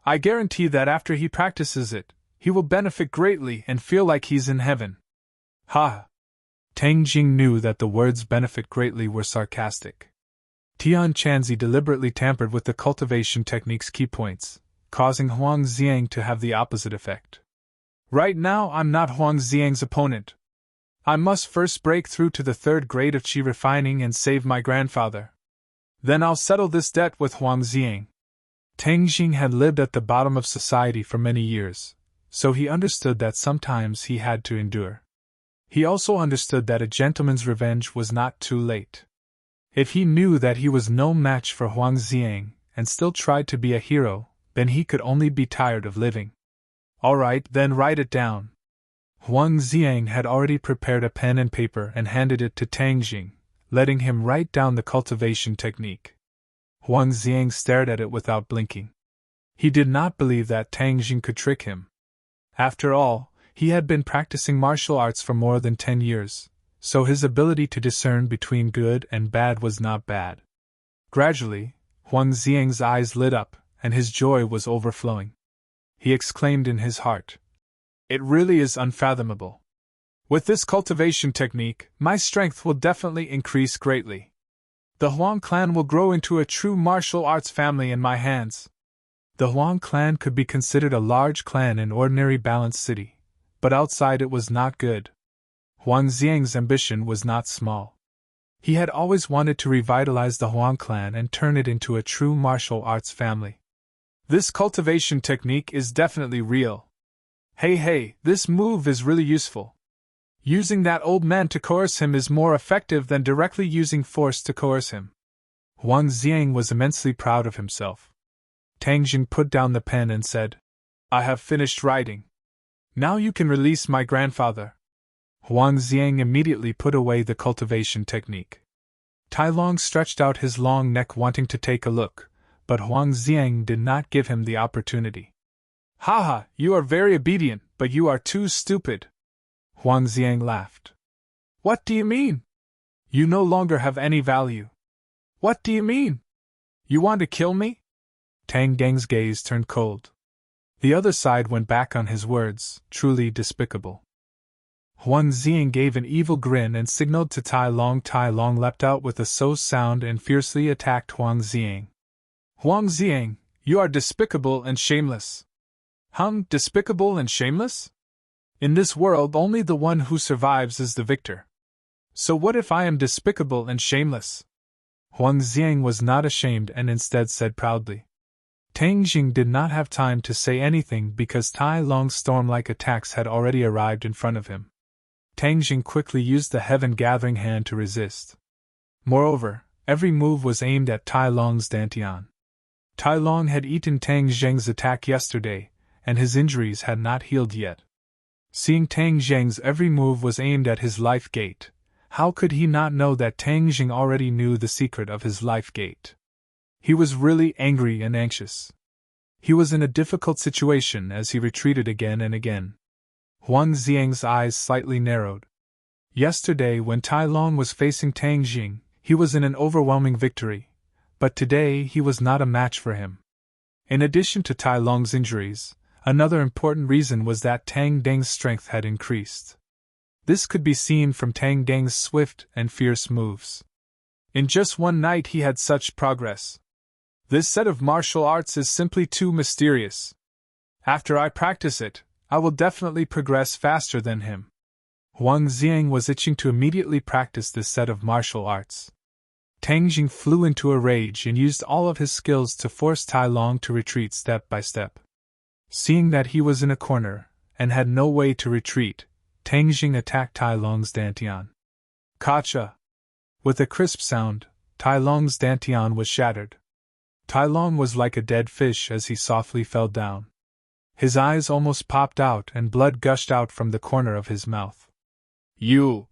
I guarantee that after he practices it, he will benefit greatly and feel like he's in heaven. Ha! Tang Jing knew that the words benefit greatly were sarcastic. Tian Chanzi deliberately tampered with the cultivation technique's key points, causing Huang Xiang to have the opposite effect. Right now I'm not Huang Xiang's opponent. I must first break through to the 3rd grade of qi refining and save my grandfather. Then I'll settle this debt with Huang Xiang. Tang Jing had lived at the bottom of society for many years, so he understood that sometimes he had to endure. He also understood that a gentleman's revenge was not too late. If he knew that he was no match for Huang Xiang and still tried to be a hero, then he could only be tired of living. All right, then write it down. Huang Xiang had already prepared a pen and paper and handed it to Tang Jing, letting him write down the cultivation technique. Huang Xiang stared at it without blinking. He did not believe that Tang Jing could trick him. After all, he had been practicing martial arts for more than 10 years, so his ability to discern between good and bad was not bad. Gradually, Huang Xiang's eyes lit up, and his joy was overflowing. He exclaimed in his heart, It really is unfathomable. With this cultivation technique, my strength will definitely increase greatly. The Huang clan will grow into a true martial arts family in my hands. The Huang clan could be considered a large clan in ordinary balanced city, but outside it was not good. Huang Xiang's ambition was not small. He had always wanted to revitalize the Huang clan and turn it into a true martial arts family. This cultivation technique is definitely real. Hey, this move is really useful. Using that old man to coerce him is more effective than directly using force to coerce him. Huang Xiang was immensely proud of himself. Tang Jing put down the pen and said, I have finished writing. Now you can release my grandfather. Huang Xiang immediately put away the cultivation technique. Tai Long stretched out his long neck wanting to take a look, but Huang Xiang did not give him the opportunity. Haha, you are very obedient, but you are too stupid. Huang Xiang laughed. What do you mean? You no longer have any value. What do you mean? You want to kill me? Tang Geng's gaze turned cold. The other side went back on his words, truly despicable. Huang Xiang gave an evil grin and signaled to Tai Long. Tai Long leapt out with a so sound and fiercely attacked Huang Xiang. Huang Xiang, you are despicable and shameless. Despicable and shameless? In this world only the one who survives is the victor. So what if I am despicable and shameless? Huang Xiang was not ashamed and instead said proudly. Tang Jing did not have time to say anything because Tai Long's storm-like attacks had already arrived in front of him. Tang Jing quickly used the heaven-gathering hand to resist. Moreover, every move was aimed at Tai Long's dantian. Tai Long had eaten Tang Jing's attack yesterday, and his injuries had not healed yet. Seeing Tang Jing's every move was aimed at his life gate, how could he not know that Tang Jing already knew the secret of his life gate? He was really angry and anxious. He was in a difficult situation as he retreated again and again. Huang Xiang's eyes slightly narrowed. Yesterday, when Tai Long was facing Tang Jing, he was in an overwhelming victory, but today he was not a match for him. In addition to Tai Long's injuries, another important reason was that Tang Deng's strength had increased. This could be seen from Tang Deng's swift and fierce moves. In just one night he had such progress. This set of martial arts is simply too mysterious. After I practice it, I will definitely progress faster than him. Huang Xiang was itching to immediately practice this set of martial arts. Tang Jing flew into a rage and used all of his skills to force Tai Long to retreat step by step. Seeing that he was in a corner, and had no way to retreat, Tang Jing attacked Tai Long's dantian. Kacha! With a crisp sound, Tai Long's dantian was shattered. Tai Long was like a dead fish as he softly fell down. His eyes almost popped out and blood gushed out from the corner of his mouth. You!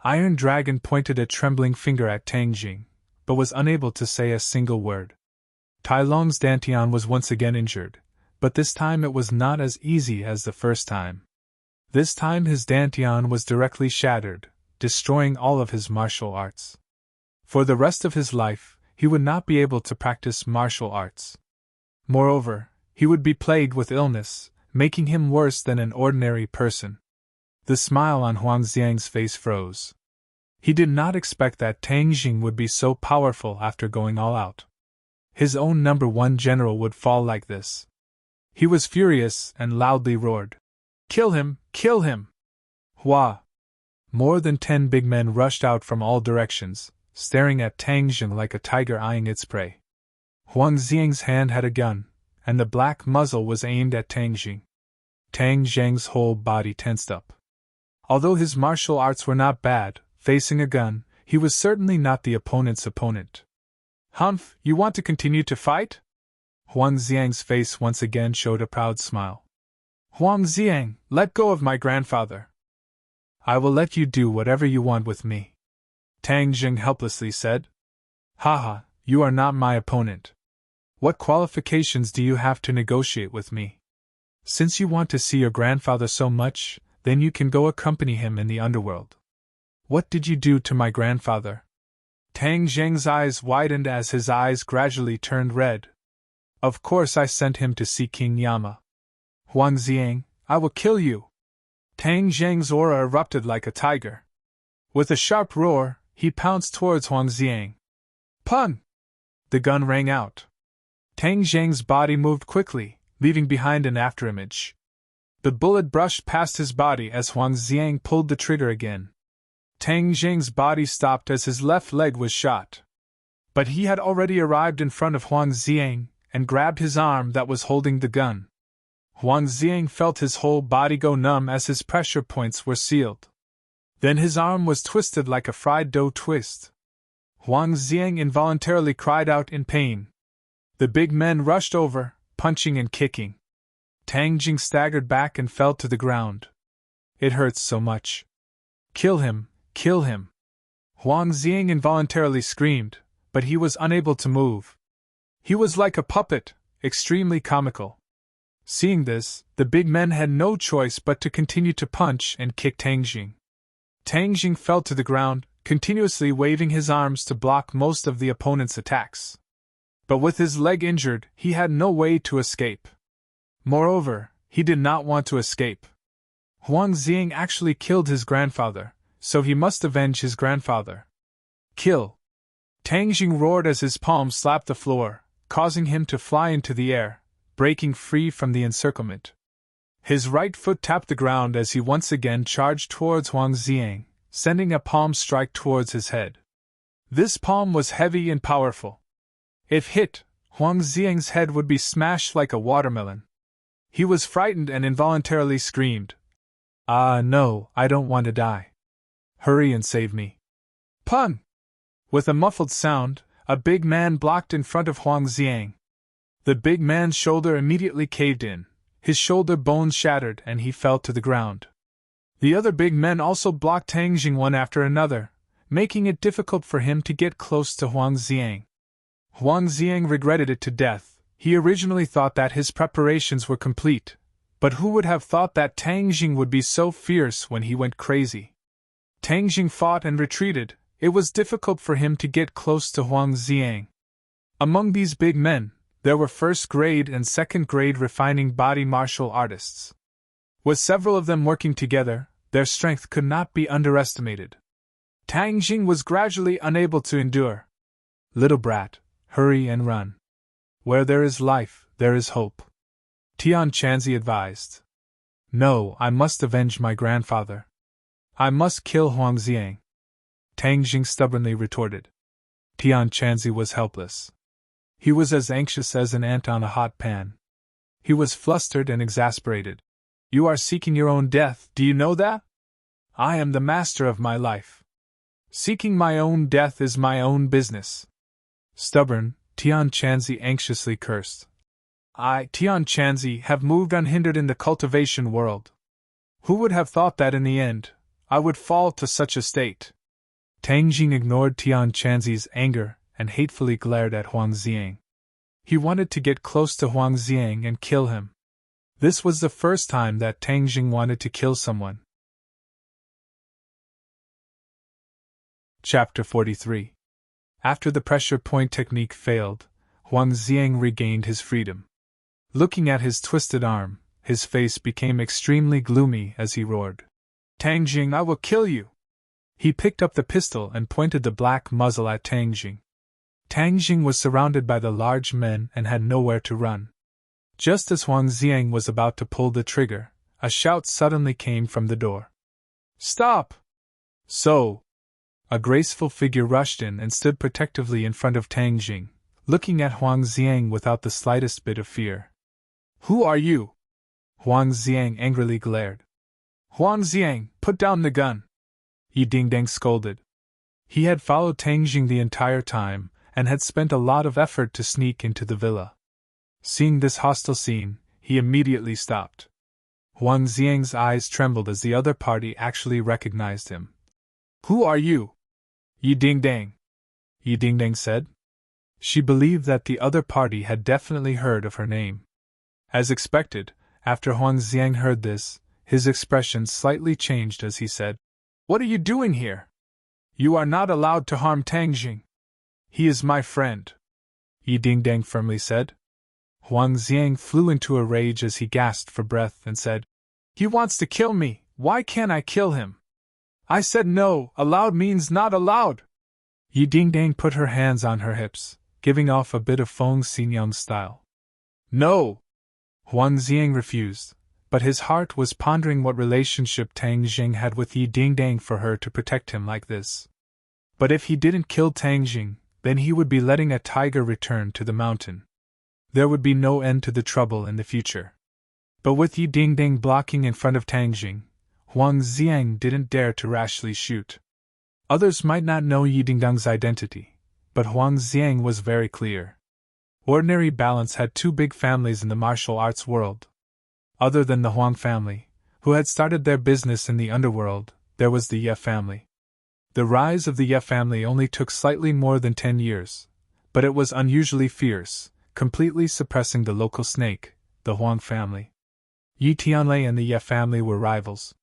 Iron Dragon pointed a trembling finger at Tang Jing, but was unable to say a single word. Tai Long's dantian was once again injured, but this time it was not as easy as the first time. This time his dantian was directly shattered, destroying all of his martial arts. For the rest of his life, he would not be able to practice martial arts. Moreover, he would be plagued with illness, making him worse than an ordinary person. The smile on Huang Xiang's face froze. He did not expect that Tang Jing would be so powerful after going all out. His own #1 general would fall like this. He was furious and loudly roared, Kill him! Kill him! Hua! More than 10 big men rushed out from all directions, staring at Tang Jing like a tiger eyeing its prey. Huang Xiang's hand had a gun, and the black muzzle was aimed at Tang Jing. Tang Jing's whole body tensed up. Although his martial arts were not bad, facing a gun, he was certainly not the opponent's opponent. Humph, you want to continue to fight? Huang Xiang's face once again showed a proud smile. Huang Xiang, let go of my grandfather. I will let you do whatever you want with me. Tang Jing helplessly said. Haha, you are not my opponent. What qualifications do you have to negotiate with me? Since you want to see your grandfather so much, then you can go accompany him in the underworld. What did you do to my grandfather? Tang Jing's eyes widened as his eyes gradually turned red. Of course I sent him to see King Yama. Huang Xiang, I will kill you. Tang Jing's aura erupted like a tiger. With a sharp roar, he pounced towards Huang Xiang. Pun! The gun rang out. Tang Jing's body moved quickly, leaving behind an afterimage. The bullet brushed past his body as Huang Xiang pulled the trigger again. Tang Jing's body stopped as his left leg was shot. But he had already arrived in front of Huang Xiang and grabbed his arm that was holding the gun. Huang Xiang felt his whole body go numb as his pressure points were sealed. Then his arm was twisted like a fried dough twist. Huang Xiang involuntarily cried out in pain. The big men rushed over, punching and kicking. Tang Jing staggered back and fell to the ground. It hurts so much. Kill him, kill him. Huang Xiang involuntarily screamed, but he was unable to move. He was like a puppet, extremely comical. Seeing this, the big men had no choice but to continue to punch and kick Tang Jing. Tang Jing fell to the ground, continuously waving his arms to block most of the opponent's attacks. But with his leg injured, he had no way to escape. Moreover, he did not want to escape. Huang Xiang actually killed his grandfather, so he must avenge his grandfather. Kill! Tang Jing roared as his palms slapped the floor, causing him to fly into the air, breaking free from the encirclement. His right foot tapped the ground as he once again charged towards Huang Xiang, sending a palm strike towards his head. This palm was heavy and powerful. If hit, Huang Xiang's head would be smashed like a watermelon. He was frightened and involuntarily screamed, "Ah, no, I don't want to die. Hurry and save me." Pun! With a muffled sound, a big man blocked in front of Huang Xiang. The big man's shoulder immediately caved in, his shoulder bones shattered and he fell to the ground. The other big men also blocked Tang Jing one after another, making it difficult for him to get close to Huang Xiang. Huang Xiang regretted it to death. He originally thought that his preparations were complete, but who would have thought that Tang Jing would be so fierce when he went crazy? Tang Jing fought and retreated. It was difficult for him to get close to Huang Xiang. Among these big men, there were first-grade and second-grade refining body martial artists. With several of them working together, their strength could not be underestimated. Tang Jing was gradually unable to endure. "Little brat, hurry and run. Where there is life, there is hope," Tian Chanzi advised. "No, I must avenge my grandfather. I must kill Huang Xiang," Tang Jing stubbornly retorted. Tian Chanzi was helpless. He was as anxious as an ant on a hot pan. He was flustered and exasperated. "You are seeking your own death, do you know that? I am the master of my life. Seeking my own death is my own business." Stubborn, Tian Chanzi anxiously cursed. "I, Tian Chanzi, have moved unhindered in the cultivation world. Who would have thought that in the end, I would fall to such a state?" Tang Jing ignored Tian Chanzi's anger and hatefully glared at Huang Xiang. He wanted to get close to Huang Xiang and kill him. This was the first time that Tang Jing wanted to kill someone. Chapter 43. After the pressure point technique failed, Huang Xiang regained his freedom. Looking at his twisted arm, his face became extremely gloomy as he roared, "Tang Jing, I will kill you!" He picked up the pistol and pointed the black muzzle at Tang Jing. Tang Jing was surrounded by the large men and had nowhere to run. Just as Huang Xiang was about to pull the trigger, a shout suddenly came from the door. "Stop!" "So!" A graceful figure rushed in and stood protectively in front of Tang Jing, looking at Huang Xiang without the slightest bit of fear. "Who are you?" Huang Xiang angrily glared. "Huang Xiang, put down the gun!" Yi Dingdang scolded. He had followed Tang Jing the entire time, and had spent a lot of effort to sneak into the villa. Seeing this hostile scene, he immediately stopped. Huang Xiang's eyes trembled as the other party actually recognized him. "Who are you?" "Yi Dingdang," Yi Dingdang said. She believed that the other party had definitely heard of her name. As expected, after Huang Xiang heard this, his expression slightly changed as he said, "What are you doing here? You are not allowed to harm Tang Jing. He is my friend," Yi Dingdang firmly said. Huang Xiang flew into a rage as he gasped for breath and said, "He wants to kill me, why can't I kill him? I said no, allowed means not allowed." Yi Dingdang put her hands on her hips, giving off a bit of Feng Xinyang style. "No!" Huang Xiang refused, but his heart was pondering what relationship Tang Jing had with Yi Dingdang for her to protect him like this. But if he didn't kill Tang Jing, then he would be letting a tiger return to the mountain. There would be no end to the trouble in the future. But with Yi Dingding blocking in front of Tang Jing, Huang Xiang didn't dare to rashly shoot. Others might not know Yi Dingding's identity, but Huang Xiang was very clear. Ordinary Balance had two big families in the martial arts world. Other than the Huang family, who had started their business in the underworld, there was the Ye family. The rise of the Ye family only took slightly more than 10 years, but it was unusually fierce, completely suppressing the local snake, the Huang family. Yi Tianlei and the Ye family were rivals.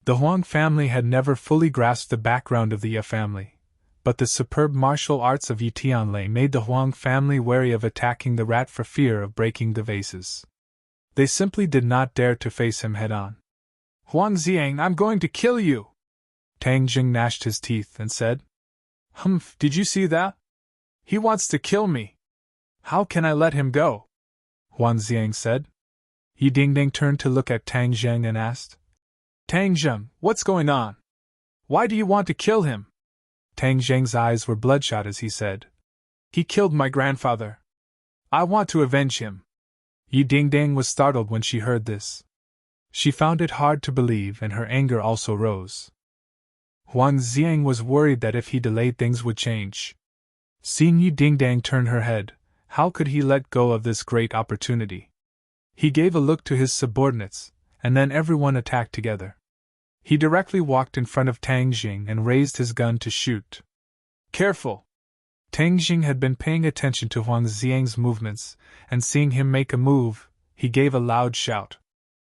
The Huang family had never fully grasped the background of the Ye family, but the superb martial arts of Yi Tianlei made the Huang family wary of attacking the rat for fear of breaking the vases. They simply did not dare to face him head-on. "Huang Xiang, I'm going to kill you!" Tang Jing gnashed his teeth and said. "Humph, did you see that? He wants to kill me. How can I let him go?" Huang Xiang said. Yi Dingding turned to look at Tang Zheng and asked, "Tang Zheng, what's going on? Why do you want to kill him?" Tang Zheng's eyes were bloodshot as he said, "He killed my grandfather. I want to avenge him." Yi Dingding was startled when she heard this. She found it hard to believe, and her anger also rose. Huang Xiang was worried that if he delayed things would change. Seeing Yi Dingding turn her head, how could he let go of this great opportunity? He gave a look to his subordinates, and then everyone attacked together. He directly walked in front of Tang Jing and raised his gun to shoot. "Careful!" Tang Jing had been paying attention to Huang Xiang's movements, and seeing him make a move, he gave a loud shout.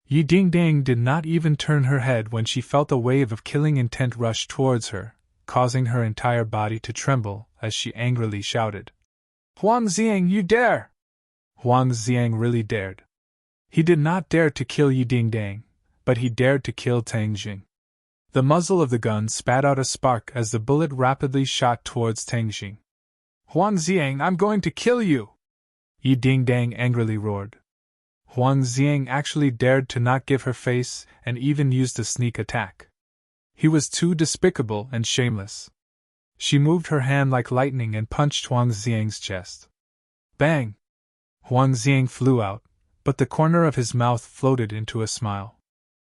Yi Dingding did not even turn her head when she felt a wave of killing intent rush towards her, causing her entire body to tremble as she angrily shouted, "Huang Xiang, you dare!" Huang Xiang really dared. He did not dare to kill Yi Dingding, but he dared to kill Tang Jing. The muzzle of the gun spat out a spark as the bullet rapidly shot towards Tang Jing. "Huang Xiang, I'm going to kill you!" Yi Dingding angrily roared. Huang Xiang actually dared to not give her face and even used a sneak attack. He was too despicable and shameless. She moved her hand like lightning and punched Huang Xiang's chest. Bang! Huang Xiang flew out, but the corner of his mouth floated into a smile.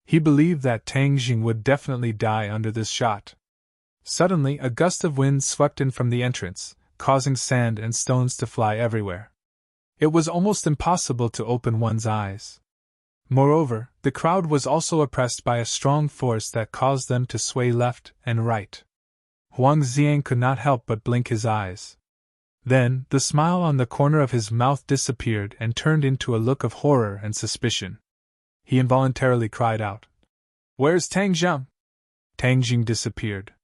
He believed that Tang Jing would definitely die under this shot. Suddenly, a gust of wind swept in from the entrance, causing sand and stones to fly everywhere. It was almost impossible to open one's eyes. Moreover, the crowd was also oppressed by a strong force that caused them to sway left and right. Huang Xiang could not help but blink his eyes. Then, the smile on the corner of his mouth disappeared and turned into a look of horror and suspicion. He involuntarily cried out, "Where's Tang Zheng?" Tang Jing disappeared.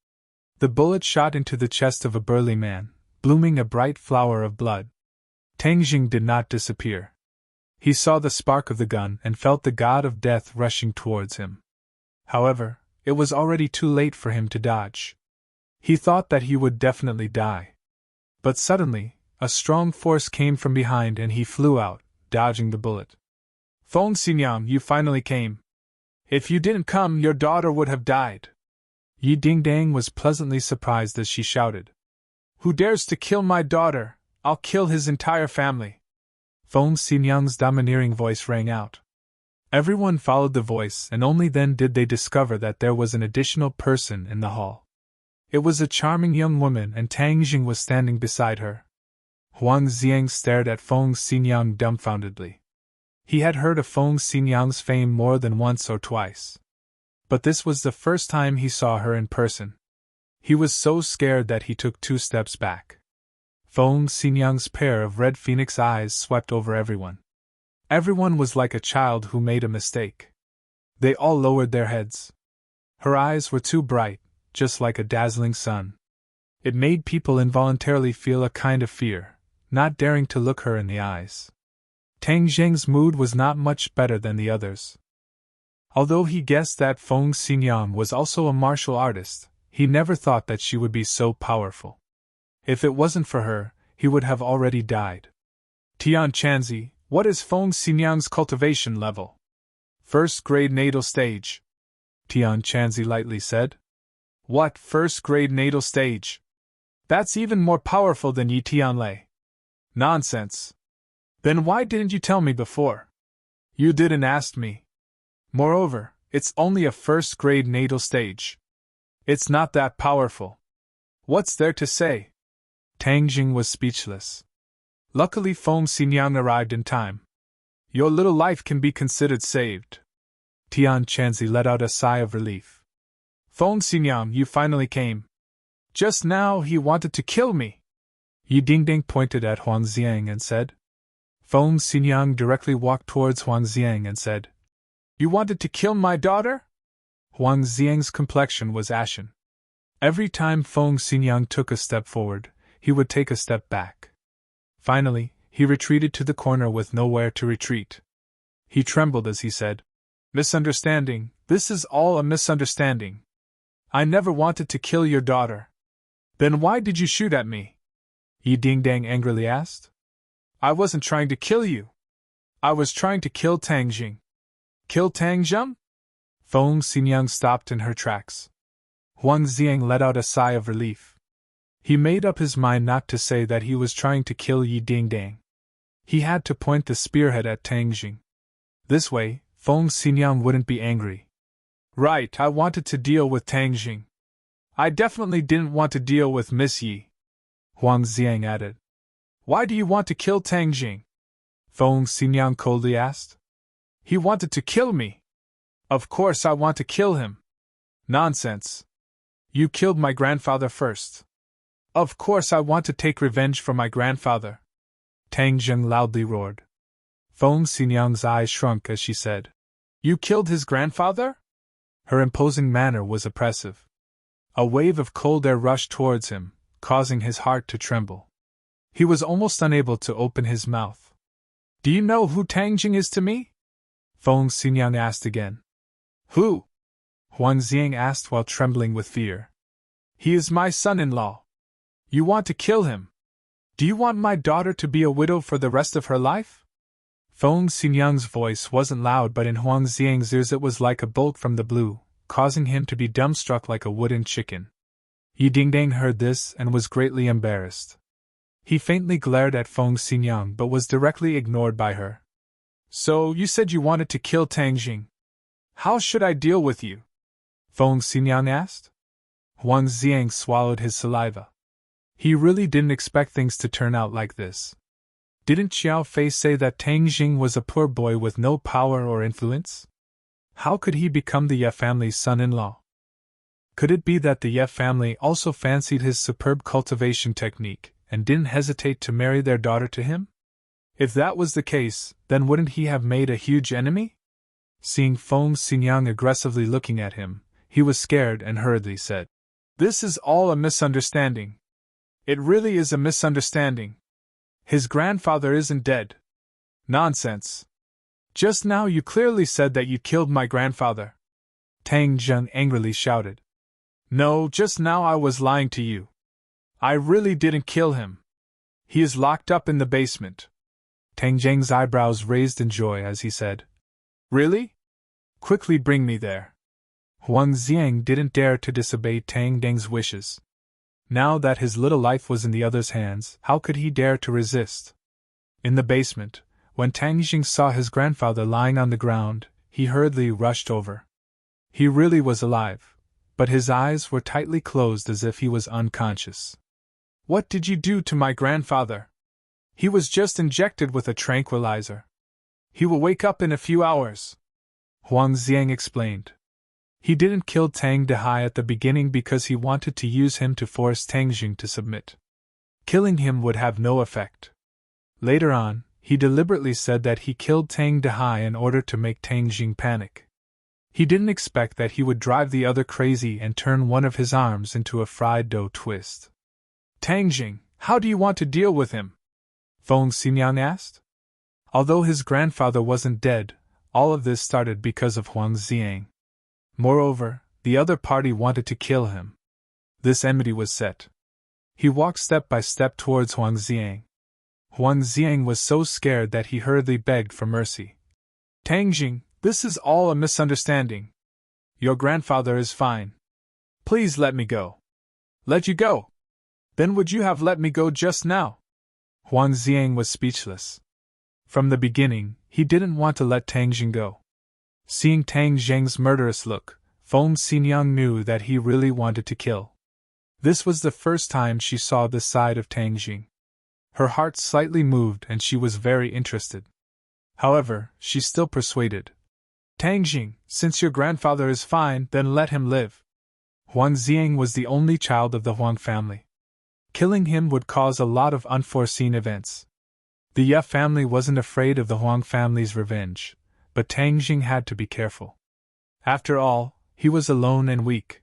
The bullet shot into the chest of a burly man, blooming a bright flower of blood. Tang Jing did not disappear. He saw the spark of the gun and felt the god of death rushing towards him. However, it was already too late for him to dodge. He thought that he would definitely die. But suddenly, a strong force came from behind and he flew out, dodging the bullet. "Feng Xinyang, you finally came. If you didn't come, your daughter would have died." Yi Dingding was pleasantly surprised as she shouted, "Who dares to kill my daughter? I'll kill his entire family." Feng Xinyang's domineering voice rang out. Everyone followed the voice, and only then did they discover that there was an additional person in the hall. It was a charming young woman, and Tang Jing was standing beside her. Huang Xiang stared at Feng Xinyang dumbfoundedly. He had heard of Feng Xinyang's fame more than once or twice. But this was the first time he saw her in person. He was so scared that he took 2 steps back. Feng Xinyang's pair of red phoenix eyes swept over everyone. Everyone was like a child who made a mistake. They all lowered their heads. Her eyes were too bright, just like a dazzling sun. It made people involuntarily feel a kind of fear, not daring to look her in the eyes. Tang Zheng's mood was not much better than the others. Although he guessed that Feng Xinyang was also a martial artist, he never thought that she would be so powerful. If it wasn't for her, he would have already died. "Tian Chanzi, what is Feng Xinyang's cultivation level?" "First grade natal stage," Tian Chanzi lightly said. "What, first grade natal stage? That's even more powerful than Yi Tianlei." "Nonsense. Then why didn't you tell me before?" You didn't ask me. Moreover, it's only a first-grade natal stage. It's not that powerful. What's there to say? Tang Jing was speechless. Luckily Feng Xinyang arrived in time. Your little life can be considered saved. Tian Chanzi let out a sigh of relief. Feng Xinyang, you finally came. Just now he wanted to kill me. Yi Dingding pointed at Huang Xiang and said. Feng Xinyang directly walked towards Huang Xiang and said, You wanted to kill my daughter? Huang Xiang's complexion was ashen. Every time Feng Xinyang took a step forward, he would take a step back. Finally, he retreated to the corner with nowhere to retreat. He trembled as he said, Misunderstanding, this is all a misunderstanding. I never wanted to kill your daughter. Then why did you shoot at me? Yi Dingdang angrily asked. I wasn't trying to kill you. I was trying to kill Tang Jing. Kill Tang Zheng? Feng Xinyang stopped in her tracks. Huang Xiang let out a sigh of relief. He made up his mind not to say that he was trying to kill Yi Dingdang. He had to point the spearhead at Tang Jing. This way, Feng Xinyang wouldn't be angry. Right, I wanted to deal with Tang Jing. I definitely didn't want to deal with Miss Yi. Huang Xiang added. Why do you want to kill Tang Jing? Feng Xinyang coldly asked. He wanted to kill me. Of course I want to kill him. Nonsense. You killed my grandfather first. Of course I want to take revenge for my grandfather. Tang Jing loudly roared. Feng Xinyang's eyes shrunk as she said, You killed his grandfather? Her imposing manner was oppressive. A wave of cold air rushed towards him, causing his heart to tremble. He was almost unable to open his mouth. Do you know who Tang Jing is to me? Feng Xinyang asked again. Who? Huang Xiang asked while trembling with fear. He is my son-in-law. You want to kill him. Do you want my daughter to be a widow for the rest of her life? Feng Xinyang's voice wasn't loud, but in Huang Xiang's ears it was like a bolt from the blue, causing him to be dumbstruck like a wooden chicken. Yi Dingdang heard this and was greatly embarrassed. He faintly glared at Feng Xinyang but was directly ignored by her. So, you said you wanted to kill Tang Jing. How should I deal with you? Feng Xinyang asked. Huang Xiang swallowed his saliva. He really didn't expect things to turn out like this. Didn't Xiao Fei say that Tang Jing was a poor boy with no power or influence? How could he become the Ye family's son-in-law? Could it be that the Ye family also fancied his superb cultivation technique and didn't hesitate to marry their daughter to him? If that was the case, then wouldn't he have made a huge enemy? Seeing Feng Xinyang aggressively looking at him, he was scared and hurriedly said, This is all a misunderstanding. It really is a misunderstanding. His grandfather isn't dead. Nonsense. Just now you clearly said that you killed my grandfather. Tang Zheng angrily shouted. No, just now I was lying to you. I really didn't kill him. He is locked up in the basement. Tang Zheng's eyebrows raised in joy as he said, Really? Quickly bring me there. Huang Xiang didn't dare to disobey Tang Deng's wishes. Now that his little life was in the other's hands, how could he dare to resist? In the basement, when Tang Jing saw his grandfather lying on the ground, he hurriedly rushed over. He really was alive, but his eyes were tightly closed as if he was unconscious. What did you do to my grandfather? He was just injected with a tranquilizer. He will wake up in a few hours. Huang Xiang explained. He didn't kill Tang Dehai at the beginning because he wanted to use him to force Tang Jing to submit. Killing him would have no effect. Later on, he deliberately said that he killed Tang Dehai in order to make Tang Jing panic. He didn't expect that he would drive the other crazy and turn one of his arms into a fried dough twist. Tang Jing, how do you want to deal with him? Feng Xinyang asked. Although his grandfather wasn't dead, all of this started because of Huang Xiang. Moreover, the other party wanted to kill him. This enmity was set. He walked step by step towards Huang Xiang. Huang Xiang was so scared that he hurriedly begged for mercy. Tang Jing, this is all a misunderstanding. Your grandfather is fine. Please let me go. Let you go? Then would you have let me go just now? Huang Xiang was speechless. From the beginning, he didn't want to let Tang Jing go. Seeing Tang Jing's murderous look, Feng Xingyang knew that he really wanted to kill. This was the first time she saw this side of Tang Jing. Her heart slightly moved and she was very interested. However, she still persuaded. Tang Jing, since your grandfather is fine, then let him live. Huang Xiang was the only child of the Huang family. Killing him would cause a lot of unforeseen events. The Ye family wasn't afraid of the Huang family's revenge, but Tang Jing had to be careful. After all, he was alone and weak.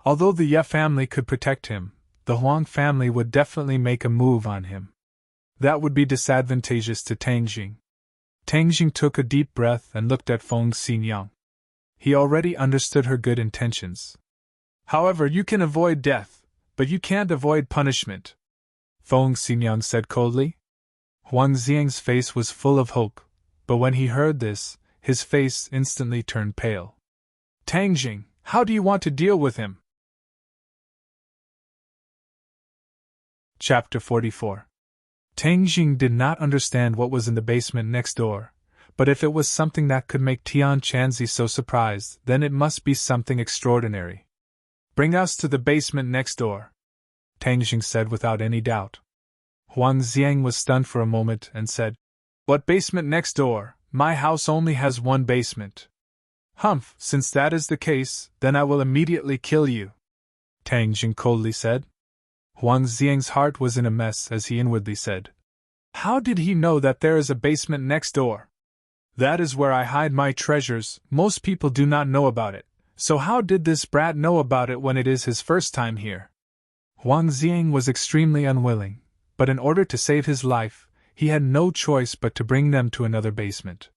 Although the Ye family could protect him, the Huang family would definitely make a move on him. That would be disadvantageous to Tang Jing. Tang Jing took a deep breath and looked at Feng Xingyang. He already understood her good intentions. However, you can avoid death, but you can't avoid punishment, Feng Xingyang said coldly. Huang Xiang's face was full of hope, but when he heard this, his face instantly turned pale. Tang Jing, how do you want to deal with him? Chapter 44. Tang Jing did not understand what was in the basement next door, but if it was something that could make Tian Chanzi so surprised, then it must be something extraordinary. Bring us to the basement next door, Tang Jing said without any doubt. Huang Xiang was stunned for a moment and said, What basement next door? My house only has one basement. Humph, since that is the case, then I will immediately kill you, Tang Jing coldly said. Huang Xiang's heart was in a mess as he inwardly said, How did he know that there is a basement next door? That is where I hide my treasures, most people do not know about it, so how did this brat know about it when it is his first time here? Huang Xiang was extremely unwilling, but in order to save his life, he had no choice but to bring them to another basement.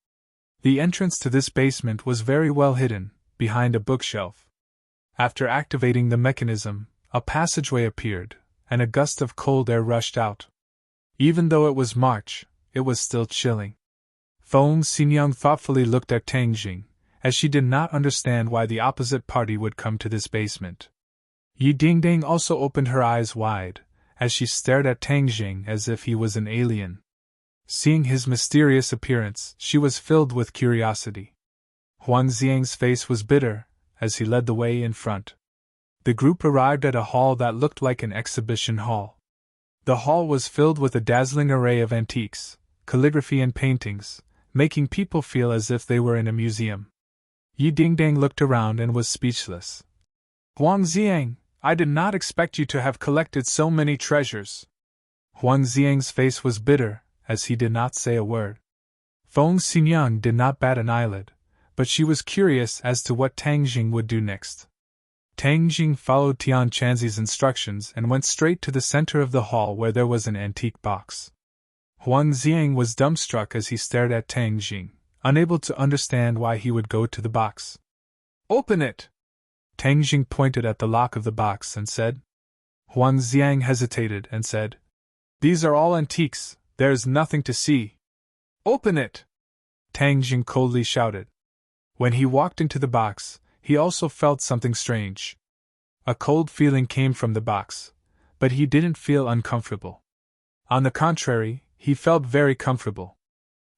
The entrance to this basement was very well hidden, behind a bookshelf. After activating the mechanism, a passageway appeared, and a gust of cold air rushed out. Even though it was March, it was still chilling. Feng Xingyang thoughtfully looked at Tang Jing, as she did not understand why the opposite party would come to this basement. Yi Dingding also opened her eyes wide, as she stared at Tang Jing as if he was an alien. Seeing his mysterious appearance, she was filled with curiosity. Huang Xiang's face was bitter, as he led the way in front. The group arrived at a hall that looked like an exhibition hall. The hall was filled with a dazzling array of antiques, calligraphy and paintings, making people feel as if they were in a museum. Yi Dingdang looked around and was speechless. Huang Xiang, I did not expect you to have collected so many treasures. Huang Xiang's face was bitter, as he did not say a word. Feng Xingyang did not bat an eyelid, but she was curious as to what Tang Jing would do next. Tang Jing followed Tian Chanzi's instructions and went straight to the center of the hall where there was an antique box. Huang Xiang was dumbstruck as he stared at Tang Jing, unable to understand why he would go to the box. Open it! Tang Jing pointed at the lock of the box and said. Huang Xiang hesitated and said, These are all antiques, there is nothing to see. Open it! Tang Jing coldly shouted. When he walked into the box, he also felt something strange. A cold feeling came from the box, but he didn't feel uncomfortable. On the contrary, he felt very comfortable.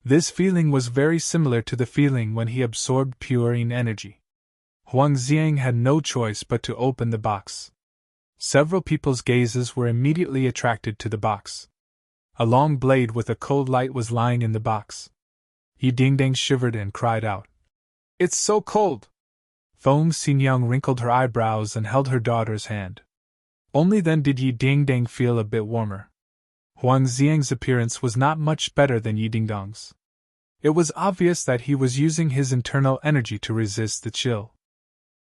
This feeling was very similar to the feeling when he absorbed purine energy. Huang Xiang had no choice but to open the box. Several people's gazes were immediately attracted to the box. A long blade with a cold light was lying in the box. Yi Dingdang shivered and cried out, It's so cold! Feng Xingyang wrinkled her eyebrows and held her daughter's hand. Only then did Yi Dingdang feel a bit warmer. Huang Xiang's appearance was not much better than Yi Dingdang's. It was obvious that he was using his internal energy to resist the chill.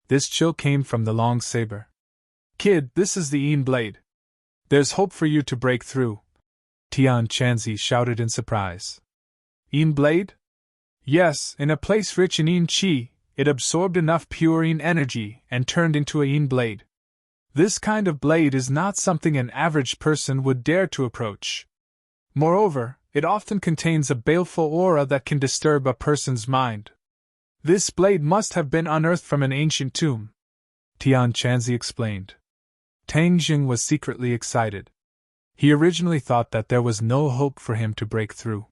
This chill came from the long saber. Kid, this is the Yin blade. There's hope for you to break through, Tian Chanzi shouted in surprise. Yin blade? Yes, in a place rich in Yin Qi, it absorbed enough pure Yin energy and turned into a Yin blade. This kind of blade is not something an average person would dare to approach. Moreover, it often contains a baleful aura that can disturb a person's mind. This blade must have been unearthed from an ancient tomb, Tian Chanzi explained. Tang Jing was secretly excited. He originally thought that there was no hope for him to break through.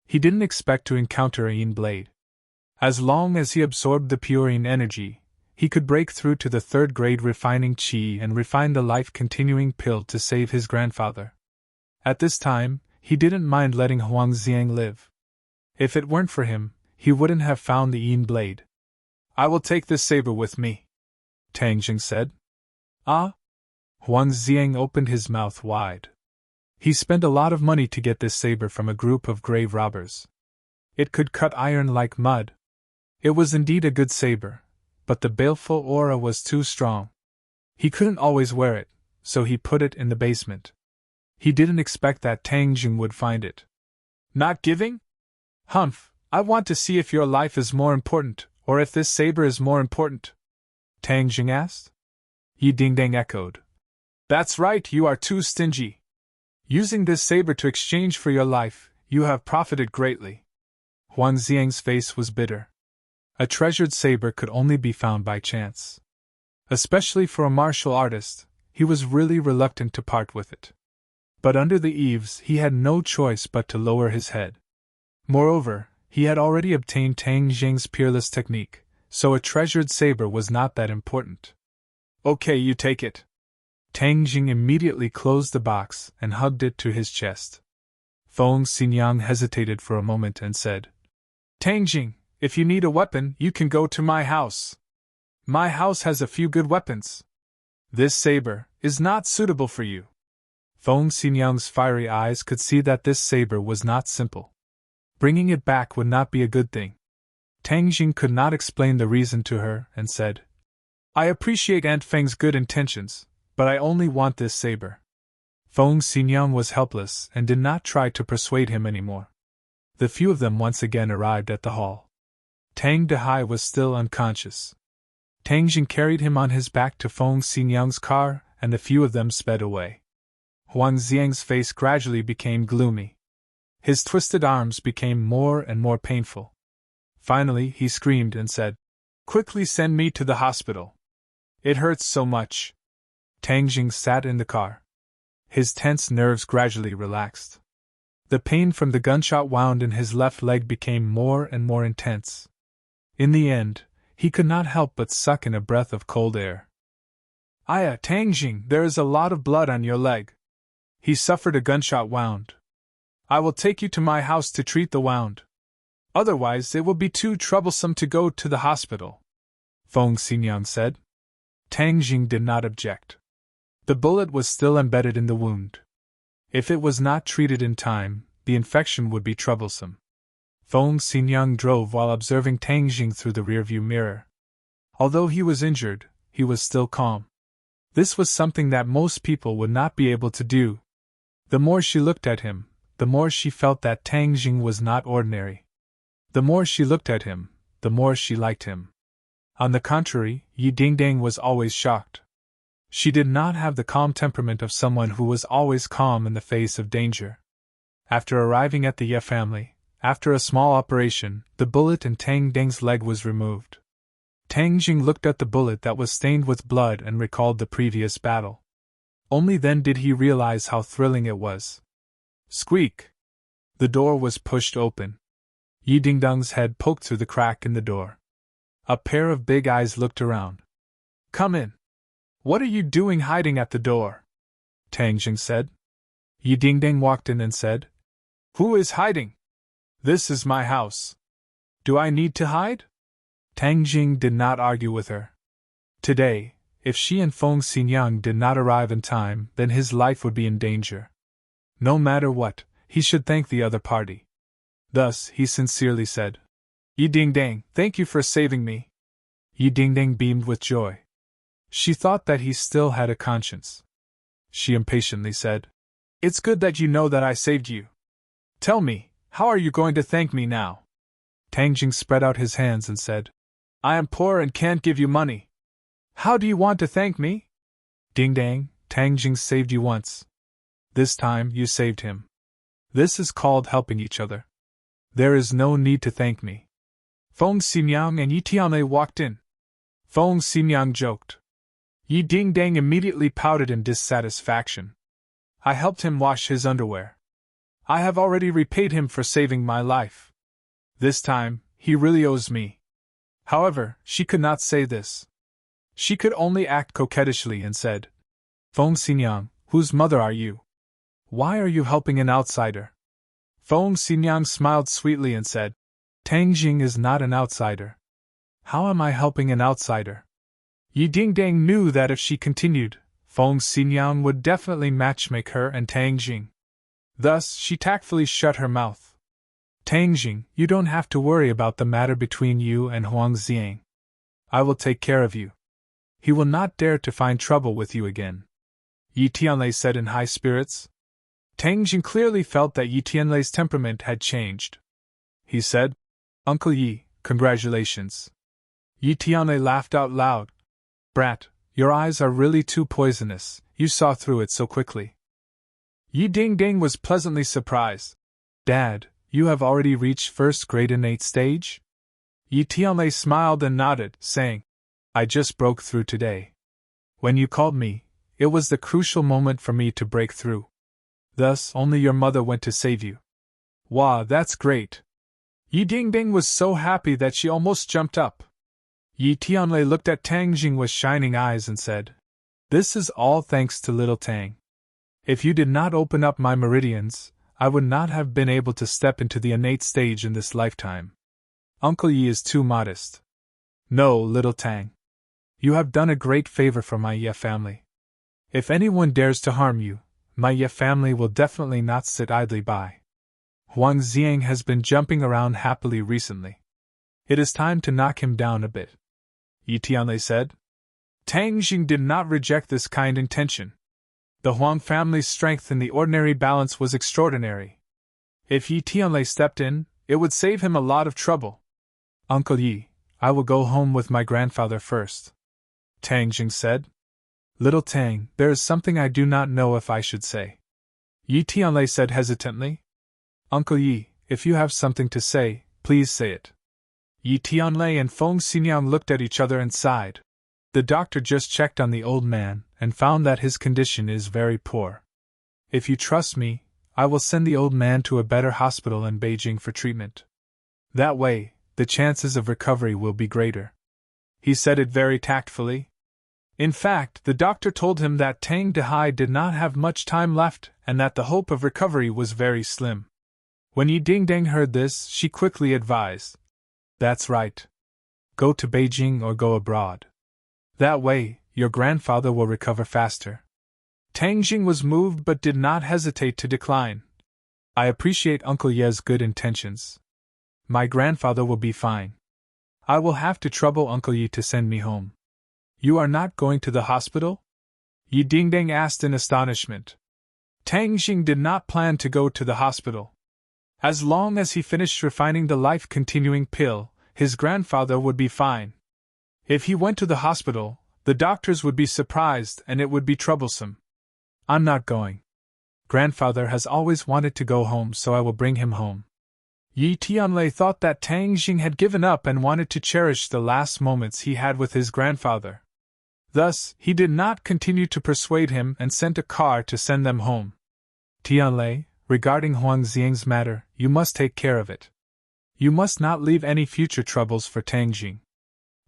He didn't expect to encounter a yin blade. As long as he absorbed the pure yin energy, he could break through to the third-grade refining qi and refine the life-continuing pill to save his grandfather. At this time, he didn't mind letting Huang Xiang live. If it weren't for him, he wouldn't have found the yin blade. "I will take this saber with me," Tang Jing said. "Ah?" Huang Xiang opened his mouth wide. He spent a lot of money to get this saber from a group of grave robbers. It could cut iron like mud. It was indeed a good saber, but the baleful aura was too strong. He couldn't always wear it, so he put it in the basement. He didn't expect that Tang Jing would find it. "Not giving? Humph, I want to see if your life is more important, or if this saber is more important," Tang Jing asked. Yi Dingdang echoed. "That's right, you are too stingy. Using this saber to exchange for your life, you have profited greatly." Huang Xiang's face was bitter. A treasured saber could only be found by chance. Especially for a martial artist, he was really reluctant to part with it. But under the eaves, he had no choice but to lower his head. Moreover, he had already obtained Tang Jing's peerless technique, so a treasured saber was not that important. "Okay, you take it." Tang Jing immediately closed the box and hugged it to his chest. Feng Xinyang hesitated for a moment and said, "Tang Jing, if you need a weapon, you can go to my house. My house has a few good weapons. This saber is not suitable for you." Feng Xinyang's fiery eyes could see that this saber was not simple. Bringing it back would not be a good thing. Tang Jing could not explain the reason to her and said, "I appreciate Aunt Feng's good intentions, but I only want this saber." Feng Xinyang was helpless and did not try to persuade him anymore. The few of them once again arrived at the hall. Tang Dehai was still unconscious. Tang Jing carried him on his back to Feng Xinyang's car, and the few of them sped away. Huang Xiang's face gradually became gloomy. His twisted arms became more and more painful. Finally, he screamed and said, "Quickly send me to the hospital. It hurts so much." Tang Jing sat in the car. His tense nerves gradually relaxed. The pain from the gunshot wound in his left leg became more and more intense. In the end, he could not help but suck in a breath of cold air. "Aya, Tang Jing, there is a lot of blood on your leg. He suffered a gunshot wound. I will take you to my house to treat the wound. Otherwise, it will be too troublesome to go to the hospital," Feng Xinyang said. Tang Jing did not object. The bullet was still embedded in the wound. If it was not treated in time, the infection would be troublesome. Feng Xinyang drove while observing Tang Jing through the rearview mirror. Although he was injured, he was still calm. This was something that most people would not be able to do. The more she looked at him, the more she felt that Tang Jing was not ordinary. The more she looked at him, the more she liked him. On the contrary, Yi Dingdang was always shocked. She did not have the calm temperament of someone who was always calm in the face of danger. After arriving at the Ye family, after a small operation, the bullet in Tang Ding's leg was removed. Tang Jing looked at the bullet that was stained with blood and recalled the previous battle. Only then did he realize how thrilling it was. Squeak! The door was pushed open. Yi Dingdang's head poked through the crack in the door. A pair of big eyes looked around. "Come in." "What are you doing hiding at the door?" Tang Jing said. Yi Dingdang walked in and said, "Who is hiding? This is my house. Do I need to hide?" Tang Jing did not argue with her. Today, if she and Feng Xinyang did not arrive in time, then his life would be in danger. No matter what, he should thank the other party. Thus, he sincerely said, "Yi Dingdang, thank you for saving me." Yi Dingdang beamed with joy. She thought that he still had a conscience. She impatiently said, "It's good that you know that I saved you. Tell me, how are you going to thank me now?" Tang Jing spread out his hands and said, "I am poor and can't give you money. How do you want to thank me?" "Dingdang, Tang Jing saved you once. This time you saved him. This is called helping each other. There is no need to thank me." Feng Xinyang and Yi Tianlei walked in. Feng Xinyang joked. Yi Dingdang immediately pouted in dissatisfaction. "I helped him wash his underwear. I have already repaid him for saving my life. This time, he really owes me. However, she could not say this. She could only act coquettishly and said, Feng Xinyang, whose mother are you? Why are you helping an outsider? Feng Xinyang smiled sweetly and said, Tang Jing is not an outsider. How am I helping an outsider? Yi Dingdang knew that if she continued, Feng Xinyang would definitely matchmake her and Tang Jing. Thus, she tactfully shut her mouth. Tang Jing, you don't have to worry about the matter between you and Huang Xiang. I will take care of you. He will not dare to find trouble with you again. Yi Tianlei said in high spirits. Tang Jing clearly felt that Yi Tianlei's temperament had changed. He said, Uncle Yi, congratulations. Yi Tianlei laughed out loud. Brat, your eyes are really too poisonous, you saw through it so quickly. Yi Dingdang was pleasantly surprised. Dad, you have already reached first grade innate stage? Yi Tianlei smiled and nodded, saying, I just broke through today. When you called me, it was the crucial moment for me to break through. Thus, only your mother went to save you. Wow, that's great. Yi Dingdang was so happy that she almost jumped up. Yi Tianlei looked at Tang Jing with shining eyes and said, This is all thanks to little Tang. If you did not open up my meridians, I would not have been able to step into the innate stage in this lifetime. Uncle Yi is too modest. No, little Tang. You have done a great favor for my Ye family. If anyone dares to harm you, my Ye family will definitely not sit idly by. Huang Xiang has been jumping around happily recently. It is time to knock him down a bit. Yi Tianlei said. Tang Jing did not reject this kind intention. The Huang family's strength in the ordinary balance was extraordinary. If Yi Tianlei stepped in, it would save him a lot of trouble. Uncle Yi, I will go home with my grandfather first. Tang Jing said. Little Tang, there is something I do not know if I should say. Yi Tianlei said hesitantly. Uncle Yi, if you have something to say, please say it. Yi Tianlei and Feng Xinyang looked at each other and sighed. The doctor just checked on the old man and found that his condition is very poor. If you trust me, I will send the old man to a better hospital in Beijing for treatment. That way, the chances of recovery will be greater. He said it very tactfully. In fact, the doctor told him that Tang Dehai did not have much time left and that the hope of recovery was very slim. When Yi Dingdang heard this, she quickly advised, That's right. Go to Beijing or go abroad. That way, your grandfather will recover faster. Tang Jing was moved but did not hesitate to decline. I appreciate Uncle Ye's good intentions. My grandfather will be fine. I will have to trouble Uncle Yi to send me home. You are not going to the hospital? Yi Dingdang asked in astonishment. Tang Jing did not plan to go to the hospital. As long as he finished refining the life-continuing pill, his grandfather would be fine. If he went to the hospital, the doctors would be surprised and it would be troublesome. I'm not going. Grandfather has always wanted to go home, so I will bring him home. Yi Tianlei thought that Tang Jing had given up and wanted to cherish the last moments he had with his grandfather. Thus, he did not continue to persuade him and sent a car to send them home. Tianlei, regarding Huang Xiang's matter, you must take care of it. You must not leave any future troubles for Tang Jing.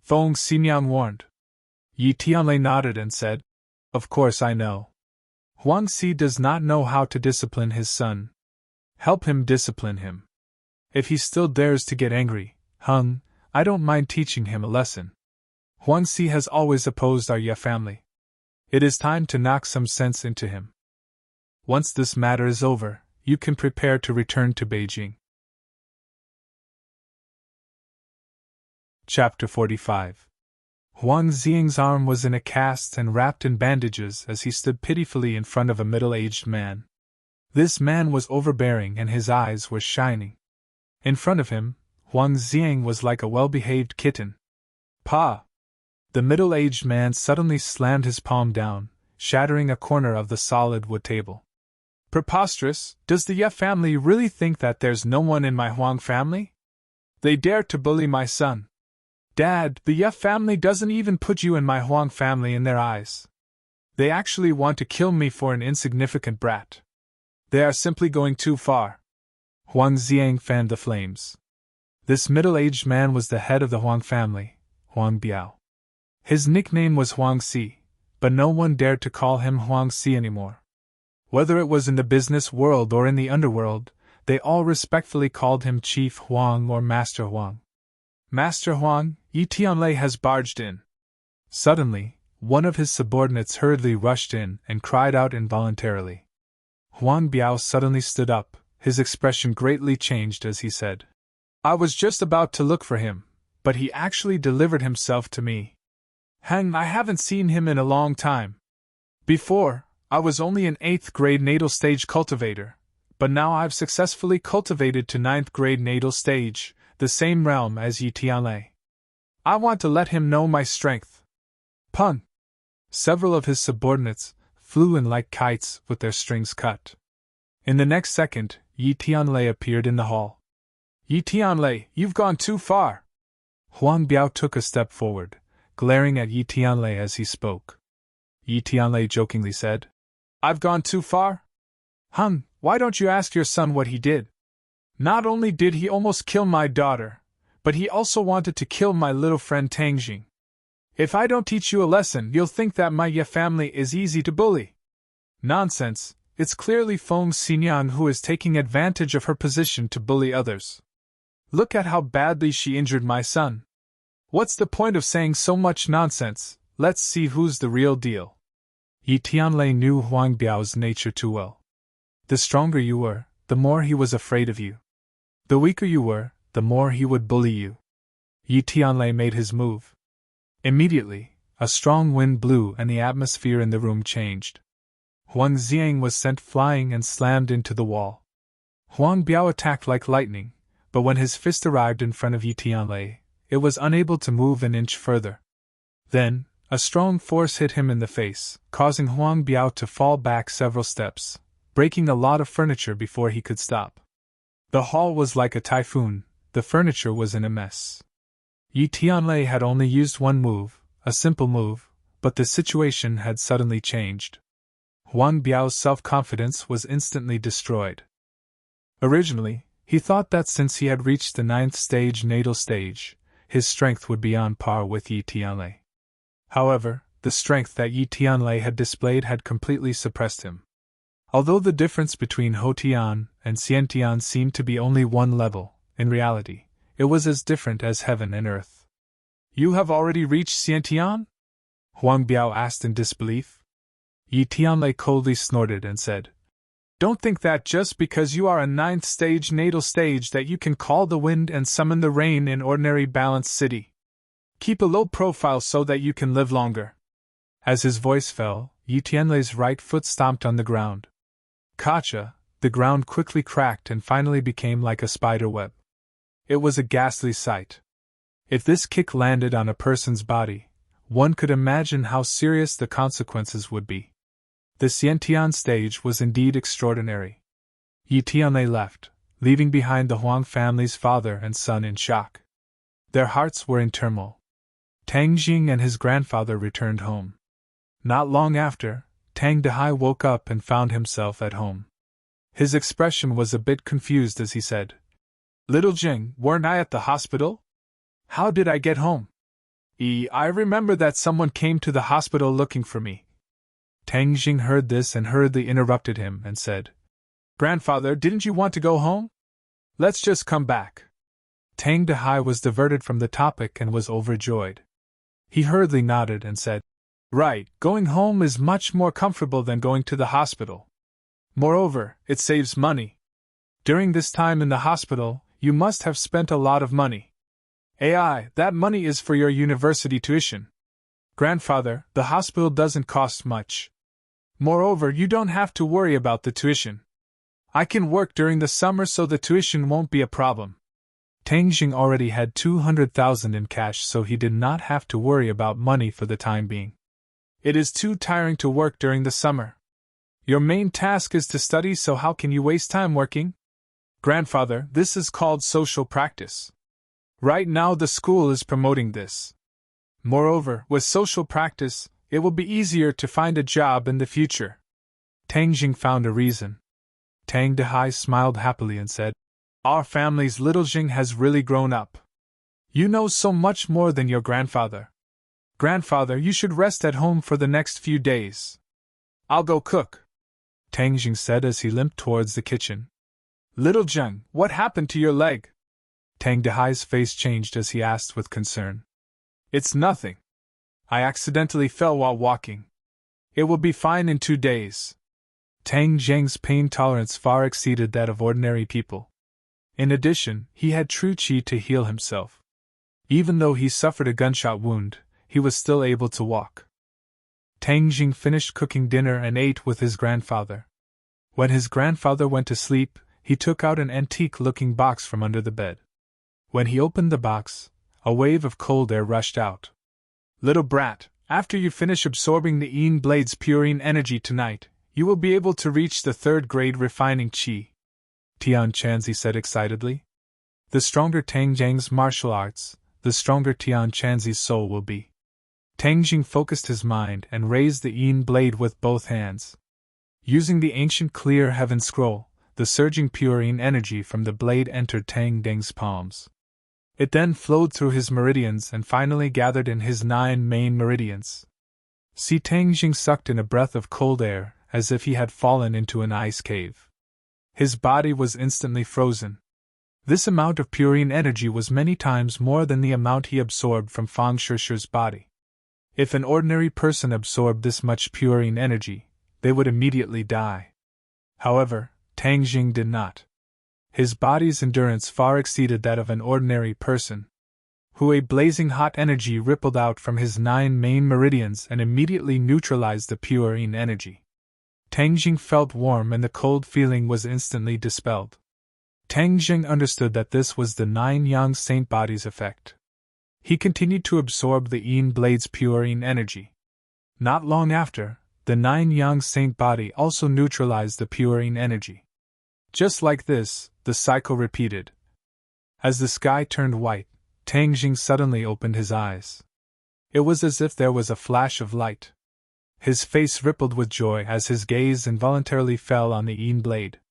Feng Xinyang warned. Yi Tianlei nodded and said, Of course I know. Huang Xi does not know how to discipline his son. Help him discipline him. If he still dares to get angry, I don't mind teaching him a lesson. Huang Xi has always opposed our Ye family. It is time to knock some sense into him. Once this matter is over, you can prepare to return to Beijing. Chapter 45. Huang Xiang's arm was in a cast and wrapped in bandages as he stood pitifully in front of a middle-aged man. This man was overbearing and his eyes were shining. In front of him, Huang Xiang was like a well-behaved kitten. Pa! The middle-aged man suddenly slammed his palm down, shattering a corner of the solid wood table. Preposterous! Does the Ye family really think that there's no one in my Huang family? They dare to bully my son. Dad, the Ye family doesn't even put you and my Huang family in their eyes. They actually want to kill me for an insignificant brat. They are simply going too far. Huang Xiang fanned the flames. This middle-aged man was the head of the Huang family, Huang Biao. His nickname was Huang Si, but no one dared to call him Huang Si anymore. Whether it was in the business world or in the underworld, they all respectfully called him Chief Huang or Master Huang. Master Huang, Yi Tianlei has barged in. Suddenly, one of his subordinates hurriedly rushed in and cried out involuntarily. Huang Biao suddenly stood up, his expression greatly changed as he said, I was just about to look for him, but he actually delivered himself to me. Hang, I haven't seen him in a long time. Before, I was only an 8th grade natal stage cultivator, but now I've successfully cultivated to 9th grade natal stage, the same realm as Yi Tianlei. I want to let him know my strength. Pun. Several of his subordinates flew in like kites with their strings cut. In the next second, Yi Tianlei appeared in the hall. Yi Tianlei, you've gone too far. Huang Biao took a step forward, glaring at Yi Tianlei as he spoke. Yi Tianlei jokingly said, I've gone too far? Why don't you ask your son what he did? Not only did he almost kill my daughter, but he also wanted to kill my little friend Tangjing. If I don't teach you a lesson, you'll think that my Ye family is easy to bully. Nonsense, it's clearly Feng Xinyan who is taking advantage of her position to bully others. Look at how badly she injured my son. What's the point of saying so much nonsense? Let's see who's the real deal. Yi Tianlei knew Huang Biao's nature too well. The stronger you were, the more he was afraid of you. The weaker you were, the more he would bully you. Yi Tianlei made his move. Immediately, a strong wind blew and the atmosphere in the room changed. Huang Xiang was sent flying and slammed into the wall. Huang Biao attacked like lightning, but when his fist arrived in front of Yi Tianlei, it was unable to move an inch further. Then, a strong force hit him in the face, causing Huang Biao to fall back several steps, breaking a lot of furniture before he could stop. The hall was like a typhoon, the furniture was in a mess. Yi Tianlei had only used one move, a simple move, but the situation had suddenly changed. Huang Biao's self-confidence was instantly destroyed. Originally, he thought that since he had reached the 9th stage natal stage, his strength would be on par with Yi Tianlei. However, the strength that Yi Tianlei had displayed had completely suppressed him. Although the difference between Ho Tian and Xian Tian seemed to be only one level, in reality, it was as different as heaven and earth. You have already reached Xian Tian? Huang Biao asked in disbelief. Yi Tianlei coldly snorted and said, Don't think that just because you are a 9th stage natal stage that you can call the wind and summon the rain in ordinary balanced city. Keep a low profile so that you can live longer. As his voice fell, Yi Tianlei's right foot stomped on the ground. Kacha, the ground quickly cracked and finally became like a spider web. It was a ghastly sight. If this kick landed on a person's body, one could imagine how serious the consequences would be. The Xiantian stage was indeed extraordinary. Yi Tianlei left, leaving behind the Huang family's father and son in shock. Their hearts were in turmoil. Tang Jing and his grandfather returned home. Not long after, Tang Dehai woke up and found himself at home. His expression was a bit confused as he said, Little Jing, weren't I at the hospital? How did I get home? I remember that someone came to the hospital looking for me. Tang Jing heard this and hurriedly interrupted him and said, Grandfather, didn't you want to go home? Let's just come back. Tang Dehai was diverted from the topic and was overjoyed. He hurriedly nodded and said, Right, going home is much more comfortable than going to the hospital. Moreover, it saves money. During this time in the hospital, you must have spent a lot of money. That money is for your university tuition. Grandfather, the hospital doesn't cost much. Moreover, you don't have to worry about the tuition. I can work during the summer so the tuition won't be a problem. Tang Jing already had 200,000 in cash, so he did not have to worry about money for the time being. It is too tiring to work during the summer. Your main task is to study, so how can you waste time working? Grandfather, this is called social practice. Right now the school is promoting this. Moreover, with social practice, it will be easier to find a job in the future. Tang Jing found a reason. Tang Dehai smiled happily and said, "Our family's little Jing has really grown up. You know so much more than your grandfather. Grandfather, you should rest at home for the next few days. I'll go cook," Tang Jing said as he limped towards the kitchen. "Little Jing, what happened to your leg?" Tang Dehai's face changed as he asked with concern. "It's nothing. I accidentally fell while walking. It will be fine in 2 days." Tang Jing's pain tolerance far exceeded that of ordinary people. In addition, he had true qi to heal himself. Even though he suffered a gunshot wound, he was still able to walk. Tang Jing finished cooking dinner and ate with his grandfather. When his grandfather went to sleep, he took out an antique-looking box from under the bed. When he opened the box, a wave of cold air rushed out. "Little brat, after you finish absorbing the Yin Blade's purine energy tonight, you will be able to reach the 3rd grade refining qi," Tian Chanzi said excitedly. "The stronger Tang Jing's martial arts, the stronger Tian Chanzi's soul will be." Tang Jing focused his mind and raised the Yin Blade with both hands. Using the ancient clear heaven scroll, the surging purine energy from the blade entered Tang Ding's palms. It then flowed through his meridians and finally gathered in his 9 main meridians. Tang Jing sucked in a breath of cold air, as if he had fallen into an ice cave. His body was instantly frozen. This amount of purine energy was many times more than the amount he absorbed from Fang Shishi's body. If an ordinary person absorbed this much purine energy, they would immediately die. However, Tang Jing did not. His body's endurance far exceeded that of an ordinary person. A blazing hot energy rippled out from his 9 main meridians and immediately neutralized the purine energy. Tang Jing felt warm and the cold feeling was instantly dispelled. Tang Jing understood that this was the 9 young saint body's effect. He continued to absorb the Yin Blade's purine energy. Not long after, the 9 young saint body also neutralized the purine energy. Just like this, the cycle repeated. As the sky turned white, Tang Jing suddenly opened his eyes. It was as if there was a flash of light. His face rippled with joy as his gaze involuntarily fell on the Yin Blade.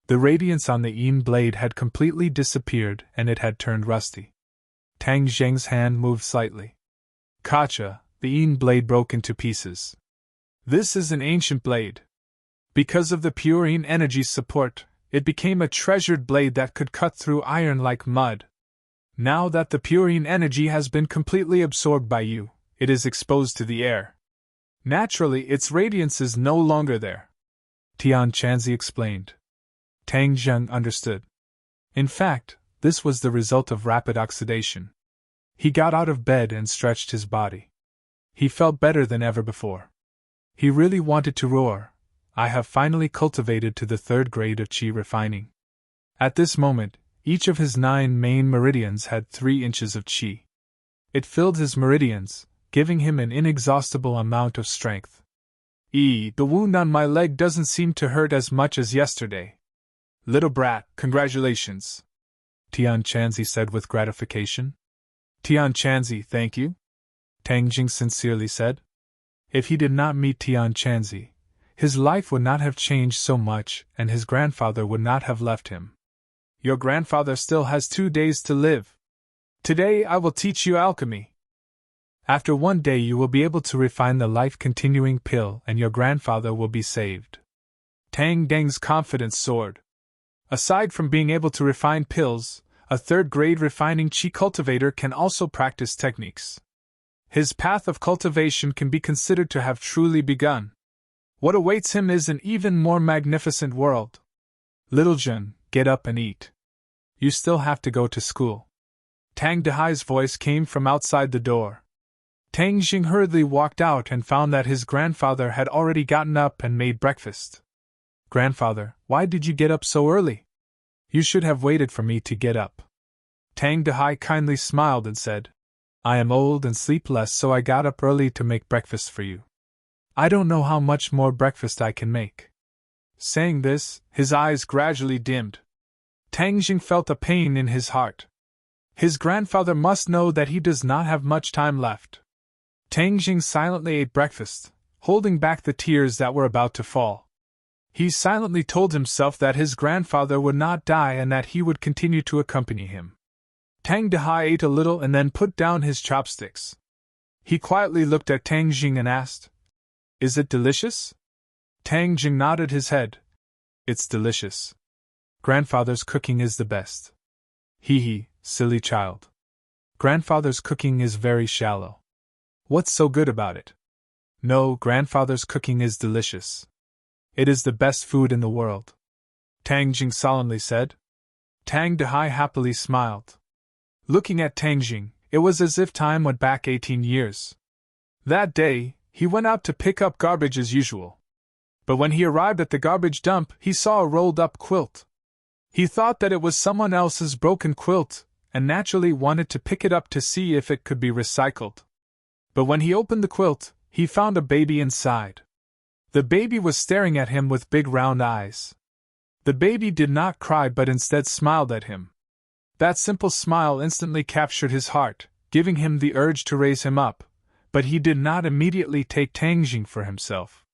The radiance on the Yin Blade had completely disappeared and it had turned rusty. Tang Jing's hand moved slightly. "Kacha," the Yin Blade broke into pieces. "This is an ancient blade. Because of the purine energy's support, it became a treasured blade that could cut through iron like mud. Now that the purine energy has been completely absorbed by you, it is exposed to the air. Naturally, its radiance is no longer there," Tian Chanzi explained. Tang Jing understood. In fact, this was the result of rapid oxidation. He got out of bed and stretched his body. He felt better than ever before. He really wanted to roar, "I have finally cultivated to the 3rd grade of qi refining." At this moment, each of his 9 main meridians had 3 inches of qi. It filled his meridians, giving him an inexhaustible amount of strength. The wound on my leg doesn't seem to hurt as much as yesterday. Little brat, congratulations," Tian Chanzi said with gratification. "Tian Chanzi, thank you," Tang Jing sincerely said. If he did not meet Tian Chanzi, his life would not have changed so much and his grandfather would not have left him. "Your grandfather still has 2 days to live. Today I will teach you alchemy. After 1 day you will be able to refine the life-continuing pill and your grandfather will be saved." Tang Deng's confidence soared. Aside from being able to refine pills, a 3rd grade refining qi cultivator can also practice techniques. His path of cultivation can be considered to have truly begun. What awaits him is an even more magnificent world. "Little Jun, get up and eat. You still have to go to school." Tang Dehai's voice came from outside the door. Tang Jing hurriedly walked out and found that his grandfather had already gotten up and made breakfast. "Grandfather, why did you get up so early? You should have waited for me to get up." Tang Dehai kindly smiled and said, "I am old and sleep less, so I got up early to make breakfast for you. I don't know how much more breakfast I can make." Saying this, his eyes gradually dimmed. Tang Jing felt a pain in his heart. His grandfather must know that he does not have much time left. Tang Jing silently ate breakfast, holding back the tears that were about to fall. He silently told himself that his grandfather would not die and that he would continue to accompany him. Tang Dehai ate a little and then put down his chopsticks. He quietly looked at Tang Jing and asked, "Is it delicious?" Tang Jing nodded his head. "It's delicious. Grandfather's cooking is the best." Hee, silly child. Grandfather's cooking is very shallow. What's so good about it? No, grandfather's cooking is delicious. It is the best food in the world, Tang Jing solemnly said. Tang Dehai happily smiled. Looking at Tang Jing, it was as if time went back 18 years. That day, he went out to pick up garbage as usual. But when he arrived at the garbage dump, he saw a rolled-up quilt. He thought that it was someone else's broken quilt, and naturally wanted to pick it up to see if it could be recycled. But when he opened the quilt, he found a baby inside. The baby was staring at him with big round eyes. The baby did not cry but instead smiled at him. That simple smile instantly captured his heart, giving him the urge to raise him up, but he did not immediately take Tang Jing for himself.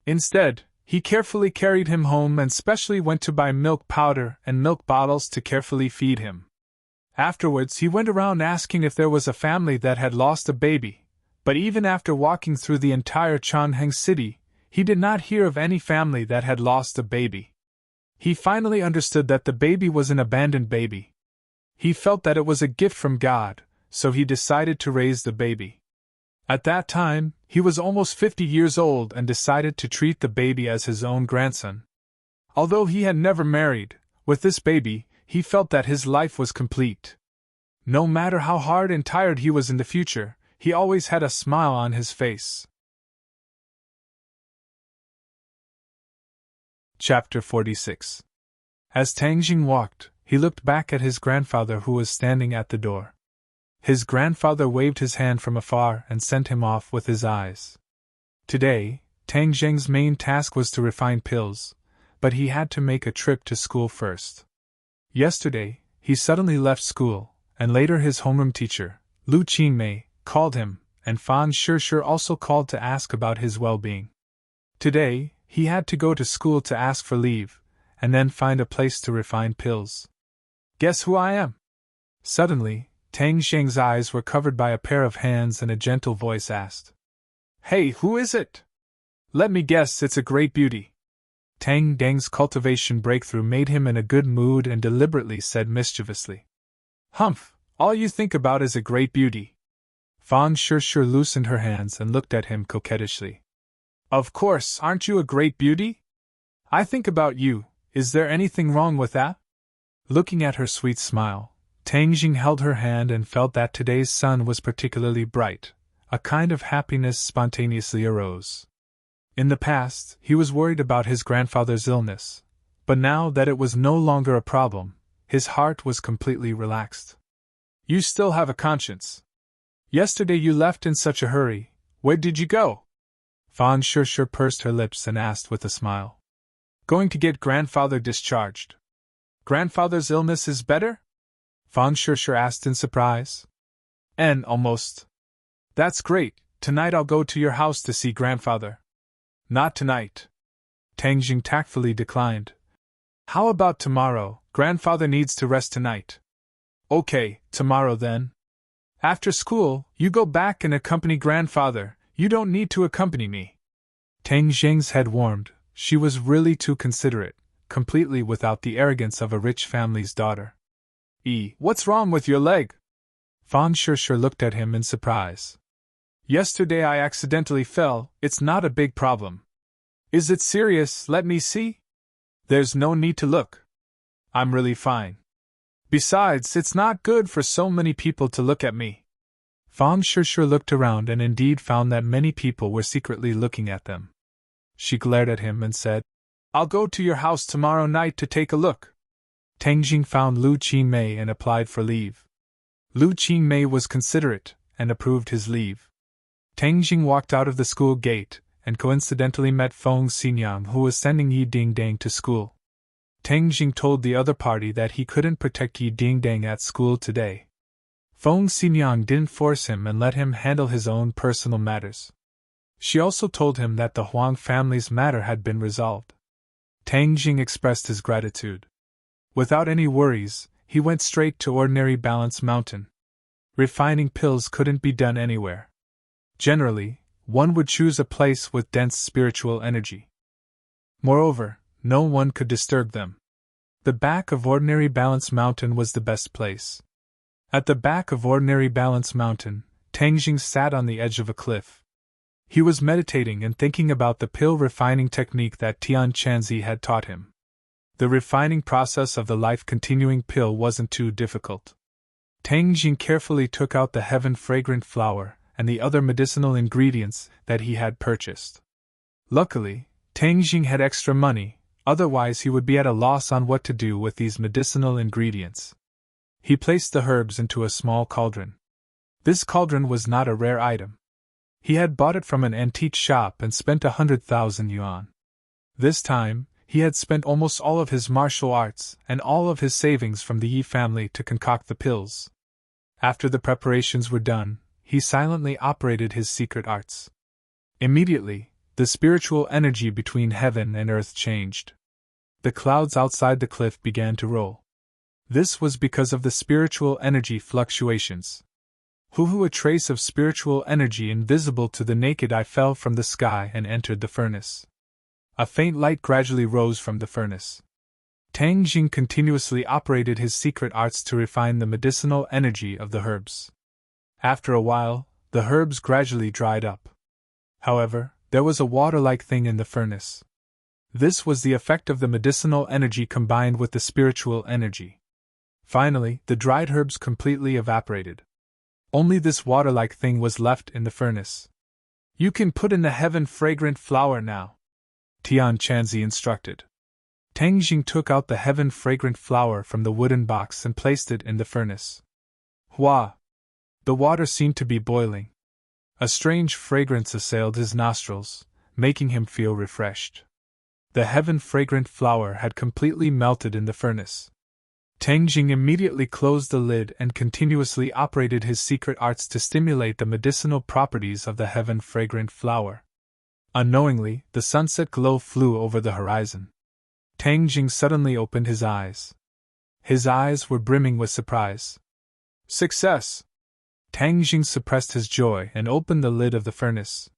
Instead, he carefully carried him home and specially went to buy milk powder and milk bottles to carefully feed him. Afterwards, he went around asking if there was a family that had lost a baby, but even after walking through the entire Chongqing city, he did not hear of any family that had lost a baby. He finally understood that the baby was an abandoned baby. He felt that it was a gift from God, so he decided to raise the baby. At that time, he was almost 50 years old and decided to treat the baby as his own grandson. Although he had never married, with this baby, he felt that his life was complete. No matter how hard and tired he was in the future, he always had a smile on his face. Chapter 46. As Tang Jing walked, he looked back at his grandfather who was standing at the door. His grandfather waved his hand from afar and sent him off with his eyes. Today, Tang Jing's main task was to refine pills, but he had to make a trip to school first. Yesterday, he suddenly left school, and later his homeroom teacher, Lu Qingmei, called him, and Fan Shishir also called to ask about his well-being. Today, he had to go to school to ask for leave, and then find a place to refine pills. "Guess who I am?" Suddenly, Tang Jing's eyes were covered by a pair of hands and a gentle voice asked. "Hey, who is it?" "Let me guess, it's a great beauty." Tang Deng's cultivation breakthrough made him in a good mood and deliberately said mischievously, "Humph, all you think about is a great beauty." Fan Shishir loosened her hands and looked at him coquettishly. "Of course, aren't you a great beauty? I think about you, is there anything wrong with that?" Looking at her sweet smile, Tang Jing held her hand and felt that today's sun was particularly bright. A kind of happiness spontaneously arose. In the past, he was worried about his grandfather's illness, but now that it was no longer a problem, his heart was completely relaxed. "You still have a conscience. Yesterday you left in such a hurry. Where did you go?" Fan Shishir pursed her lips and asked with a smile. "Going to get grandfather discharged." "Grandfather's illness is better?" Fan Shishir asked in surprise. Almost. "That's great. Tonight I'll go to your house to see grandfather." "Not tonight." Tang Jing tactfully declined. "How about tomorrow? Grandfather needs to rest tonight." "Okay, tomorrow then. After school, you go back and accompany grandfather. You don't need to accompany me." Tang Jing's head warmed. She was really too considerate, completely without the arrogance of a rich family's daughter. What's wrong with your leg?" Fan Shishir looked at him in surprise. "Yesterday I accidentally fell. It's not a big problem." "Is it serious? Let me see." "There's no need to look. I'm really fine. Besides, it's not good for so many people to look at me." Fan Shishir looked around and indeed found that many people were secretly looking at them. She glared at him and said, "I'll go to your house tomorrow night to take a look." Tang Jing found Lu Qingmei and applied for leave. Lu Qingmei was considerate and approved his leave. Tang Jing walked out of the school gate and coincidentally met Feng Xinyang, who was sending Yi Dingdang to school. Tang Jing told the other party that he couldn't protect Yi Dingdang at school today. Feng Xinyang didn't force him and let him handle his own personal matters. She also told him that the Huang family's matter had been resolved. Tang Jing expressed his gratitude. Without any worries, he went straight to ordinary Balance Mountain. Refining pills couldn't be done anywhere. Generally, one would choose a place with dense spiritual energy. Moreover, no one could disturb them. The back of Ordinary Balance Mountain was the best place. At the back of Ordinary Balance Mountain, Tang Jing sat on the edge of a cliff. He was meditating and thinking about the pill refining technique that Tian Chanzi had taught him. The refining process of the life-continuing pill wasn't too difficult. Tang Jing carefully took out the heaven-fragrant flower and the other medicinal ingredients that he had purchased. Luckily, Tang Jing had extra money, otherwise he would be at a loss on what to do with these medicinal ingredients. He placed the herbs into a small cauldron. This cauldron was not a rare item. He had bought it from an antique shop and spent 100,000 yuan. This time, he had spent almost all of his martial arts and all of his savings from the Yi family to concoct the pills. After the preparations were done, he silently operated his secret arts. Immediately, the spiritual energy between heaven and earth changed. The clouds outside the cliff began to roll. This was because of the spiritual energy fluctuations. A trace of spiritual energy invisible to the naked eye fell from the sky and entered the furnace. A faint light gradually rose from the furnace. Tang Jing continuously operated his secret arts to refine the medicinal energy of the herbs. After a while, the herbs gradually dried up. However, there was a water-like thing in the furnace. This was the effect of the medicinal energy combined with the spiritual energy. Finally, the dried herbs completely evaporated. Only this water-like thing was left in the furnace. "You can put in the heaven-fragrant flower now," Tian Chanzi instructed. Tang Jing took out the heaven-fragrant flower from the wooden box and placed it in the furnace. Hua! The water seemed to be boiling. A strange fragrance assailed his nostrils, making him feel refreshed. The heaven-fragrant flower had completely melted in the furnace. Tang Jing immediately closed the lid and continuously operated his secret arts to stimulate the medicinal properties of the heaven-fragrant flower. Unknowingly, the sunset glow flew over the horizon. Tang Jing suddenly opened his eyes. His eyes were brimming with surprise. Success! Tang Jing suppressed his joy and opened the lid of the furnace.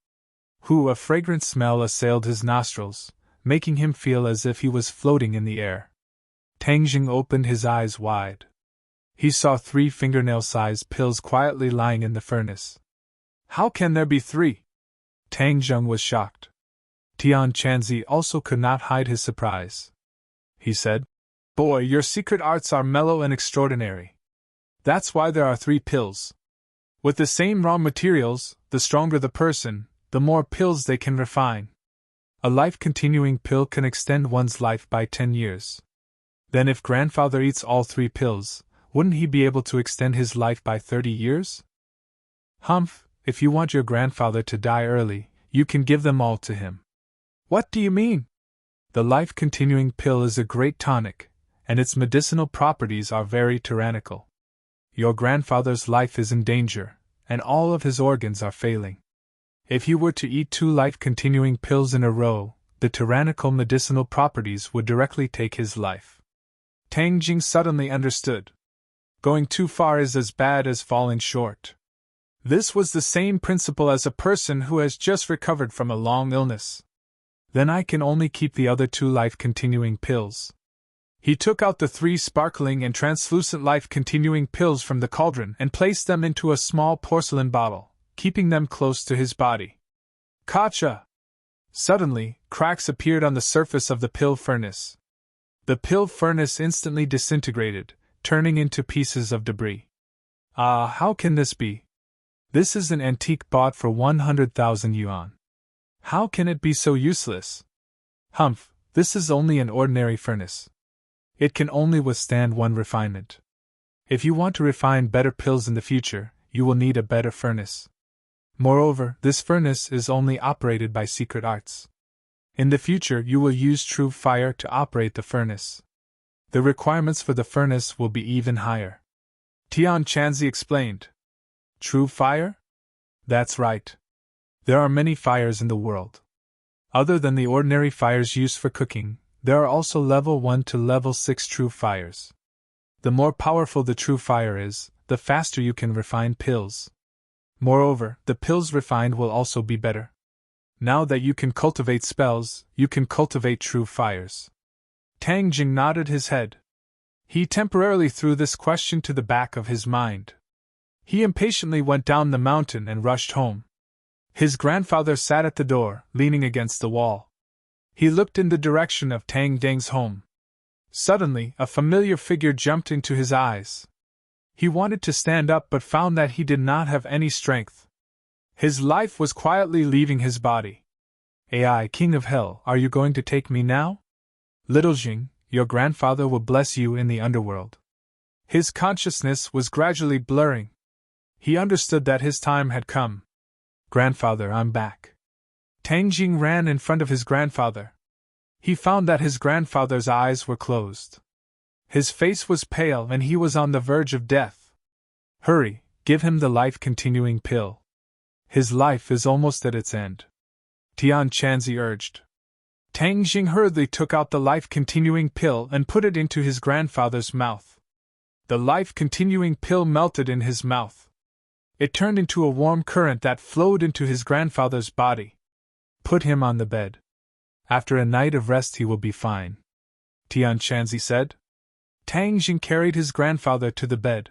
A fragrant smell assailed his nostrils, making him feel as if he was floating in the air. Tang Jing opened his eyes wide. He saw 3 fingernail-sized pills quietly lying in the furnace. How can there be 3? Tang Jing was shocked. Tian Chanzi also could not hide his surprise. He said, "Boy, your secret arts are mellow and extraordinary. That's why there are 3 pills. With the same raw materials, the stronger the person, the more pills they can refine. A life-continuing pill can extend one's life by 10 years. Then if grandfather eats all 3 pills, wouldn't he be able to extend his life by 30 years? If you want your grandfather to die early, you can give them all to him." What do you mean? The life-continuing pill is a great tonic, and its medicinal properties are very tyrannical. Your grandfather's life is in danger, and all of his organs are failing. If you were to eat 2 life-continuing pills in a row, the tyrannical medicinal properties would directly take his life. Tang Jing suddenly understood. Going too far is as bad as falling short. This was the same principle as a person who has just recovered from a long illness. Then I can only keep the other 2 life-continuing pills. He took out the 3 sparkling and translucent life-continuing pills from the cauldron and placed them into a small porcelain bottle, keeping them close to his body. Kacha! Suddenly, cracks appeared on the surface of the pill furnace. The pill furnace instantly disintegrated, turning into pieces of debris. How can this be? This is an antique bought for 100,000 yuan. How can it be so useless? This is only an ordinary furnace. It can only withstand 1 refinement. If you want to refine better pills in the future, you will need a better furnace. Moreover, this furnace is only operated by secret arts. In the future, you will use true fire to operate the furnace. The requirements for the furnace will be even higher. Tian Chanzi explained. True fire? That's right. There are many fires in the world. Other than the ordinary fires used for cooking, There are also level 1 to level 6 true fires. The more powerful the true fire is, the faster you can refine pills. Moreover, the pills refined will also be better. Now that you can cultivate spells, you can cultivate true fires. Tang Jing nodded his head. He temporarily threw this question to the back of his mind. He impatiently went down the mountain and rushed home. His grandfather sat at the door, leaning against the wall. He looked in the direction of Tang Deng's home. Suddenly, a familiar figure jumped into his eyes. He wanted to stand up but found that he did not have any strength. His life was quietly leaving his body. "Ai, King of Hell, are you going to take me now? Little Jing, your grandfather will bless you in the underworld." His consciousness was gradually blurring. He understood that his time had come. "Grandfather, I'm back." Tang Jing ran in front of his grandfather. He found that his grandfather's eyes were closed. His face was pale and he was on the verge of death. "Hurry, give him the life-continuing pill. His life is almost at its end," Tian Chanzi urged. Tang Jing hurriedly took out the life-continuing pill and put it into his grandfather's mouth. The life-continuing pill melted in his mouth. It turned into a warm current that flowed into his grandfather's body. "Put him on the bed. After a night of rest he will be fine," Tian Chanzi said. Tang Jing carried his grandfather to the bed.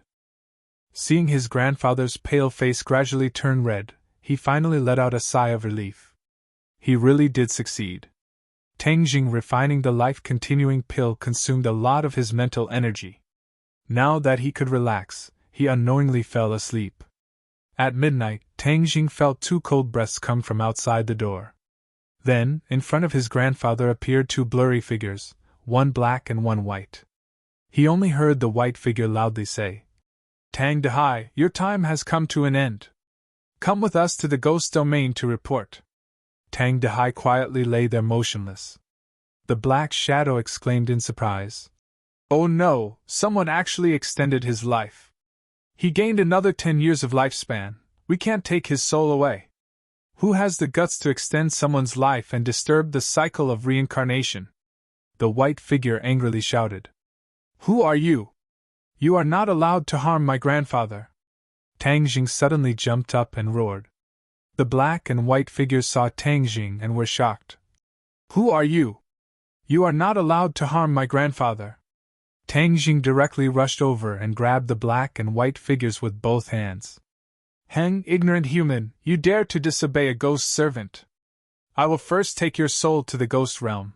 Seeing his grandfather's pale face gradually turn red, he finally let out a sigh of relief. He really did succeed. Tang Jing refining the life-continuing pill consumed a lot of his mental energy. Now that he could relax, he unknowingly fell asleep. At midnight, Tang Jing felt 2 cold breaths come from outside the door. Then, in front of his grandfather appeared 2 blurry figures, one black and one white. He only heard the white figure loudly say, "Tang Dehai, your time has come to an end. Come with us to the ghost domain to report." Tang Dehai quietly lay there motionless. The black shadow exclaimed in surprise, "Oh no, someone actually extended his life. He gained another 10 years of lifespan. We can't take his soul away. Who has the guts to extend someone's life and disturb the cycle of reincarnation?" The white figure angrily shouted. "Who are you? You are not allowed to harm my grandfather." Tang Jing suddenly jumped up and roared. The black and white figures saw Tang Jing and were shocked. "Who are you? You are not allowed to harm my grandfather." Tang Jing directly rushed over and grabbed the black and white figures with both hands. "Heng, ignorant human, you dare to disobey a ghost servant. I will first take your soul to the ghost realm."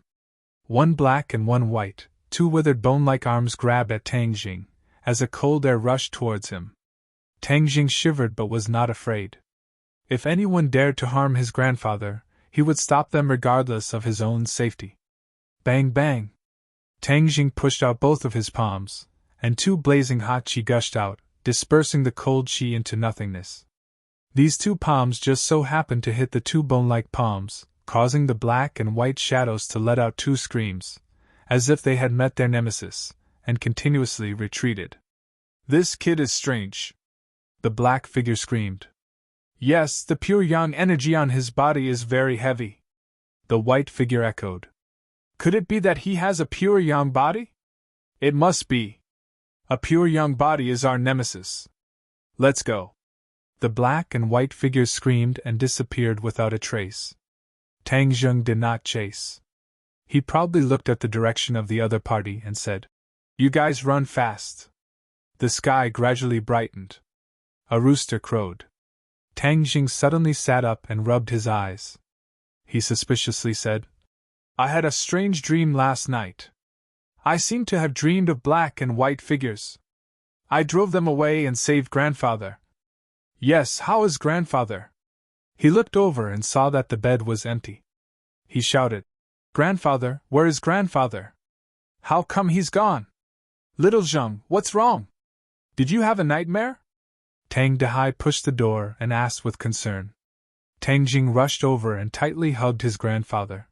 One black and one white, 2 withered bone-like arms grabbed at Tang Jing, as a cold air rushed towards him. Tang Jing shivered but was not afraid. If anyone dared to harm his grandfather, he would stop them regardless of his own safety. Bang bang! Tang Jing pushed out both of his palms, and 2 blazing hot qi gushed out, dispersing the cold qi into nothingness. These 2 palms just so happened to hit the 2 bone-like palms, causing the black and white shadows to let out 2 screams, as if they had met their nemesis, and continuously retreated. "This kid is strange," the black figure screamed. "Yes, the pure yang energy on his body is very heavy," the white figure echoed. "Could it be that he has a pure yang body? It must be. A pure yang body is our nemesis. Let's go." The black and white figures screamed and disappeared without a trace. Tang Jing did not chase. He proudly looked at the direction of the other party and said, "You guys run fast." The sky gradually brightened. A rooster crowed. Tang Jing suddenly sat up and rubbed his eyes. He suspiciously said, "I had a strange dream last night. I seem to have dreamed of black and white figures. I drove them away and saved grandfather." "Yes, how is grandfather?" He looked over and saw that the bed was empty. He shouted, "Grandfather, where is grandfather? How come he's gone? Little Zheng, what's wrong? Did you have a nightmare?" Tang Dehai pushed the door and asked with concern. Tang Jing rushed over and tightly hugged his grandfather.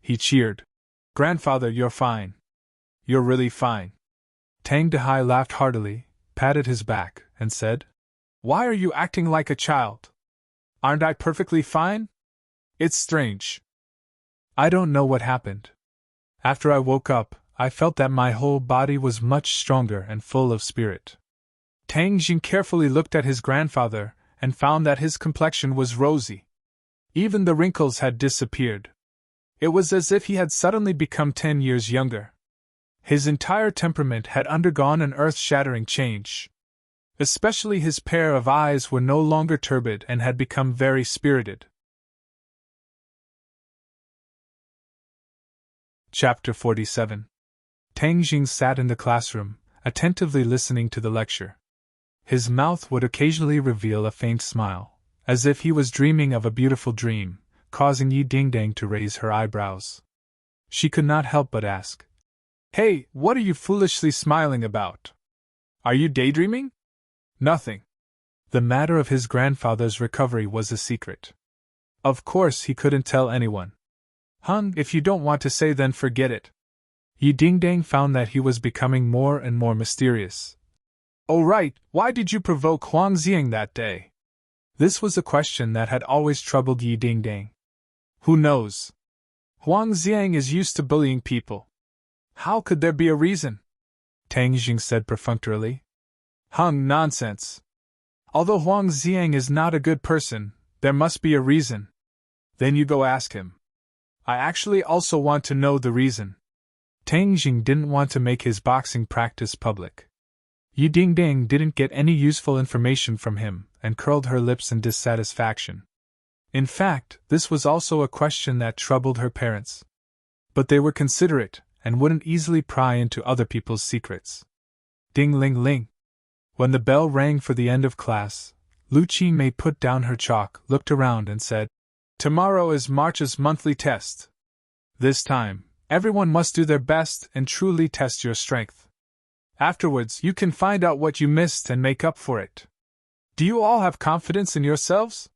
He cheered, "Grandfather, you're fine. You're really fine." Tang Dehai laughed heartily, patted his back, and said, "Why are you acting like a child? Aren't I perfectly fine? It's strange. I don't know what happened." After I woke up, I felt that my whole body was much stronger and full of spirit. Tang Jing carefully looked at his grandfather and found that his complexion was rosy. Even the wrinkles had disappeared. It was as if he had suddenly become 10 years younger. His entire temperament had undergone an earth-shattering change. Especially his pair of eyes were no longer turbid and had become very spirited. Chapter 47. Tang Jing sat in the classroom, attentively listening to the lecture. His mouth would occasionally reveal a faint smile, as if he was dreaming of a beautiful dream, causing Yi Dingdang to raise her eyebrows. She could not help but ask, "Hey, what are you foolishly smiling about? Are you daydreaming?" "Nothing." The matter of his grandfather's recovery was a secret. Of course he couldn't tell anyone. If you don't want to say, then forget it." Yi Dingdang found that he was becoming more and more mysterious. "Oh right, why did you provoke Huang Xiang that day?" This was a question that had always troubled Yi Dingdang. "Who knows? Huang Xiang is used to bullying people. How could there be a reason?" Tang Jing said perfunctorily. Nonsense. Although Huang Xiang is not a good person, there must be a reason." "Then you go ask him." "I actually also want to know the reason." Tang Jing didn't want to make his boxing practice public. Yi Dingdang didn't get any useful information from him, and curled her lips in dissatisfaction. In fact, this was also a question that troubled her parents. But they were considerate, and wouldn't easily pry into other people's secrets. Ding-ling-ling. When the bell rang for the end of class, Lu Qingmei put down her chalk, looked around and said, "Tomorrow is March's monthly test. This time, everyone must do their best and truly test your strength. Afterwards, you can find out what you missed and make up for it. Do you all have confidence in yourselves?"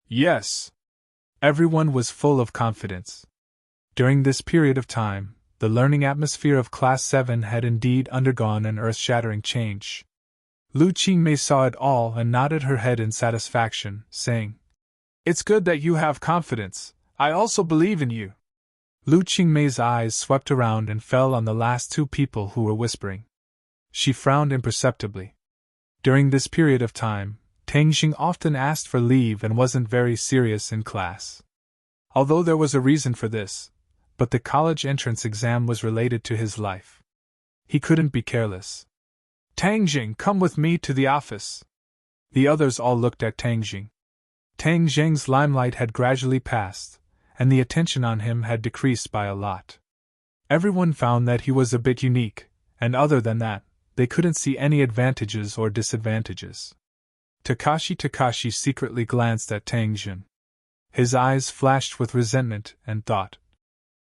"Yes." Everyone was full of confidence. During this period of time, the learning atmosphere of Class 7 had indeed undergone an earth-shattering change. Lu Qingmei saw it all and nodded her head in satisfaction, saying, "It's good that you have confidence. I also believe in you." Lu Qingmei's eyes swept around and fell on the last two people who were whispering. She frowned imperceptibly. During this period of time, Tang Jing often asked for leave and wasn't very serious in class. Although there was a reason for this, but the college entrance exam was related to his life. He couldn't be careless. "Tang Jing, come with me to the office." The others all looked at Tang Jing. Tang Jing's limelight had gradually passed, and the attention on him had decreased by a lot. Everyone found that he was a bit unique, and other than that, they couldn't see any advantages or disadvantages. Takashi secretly glanced at Tang Jing. His eyes flashed with resentment and thought,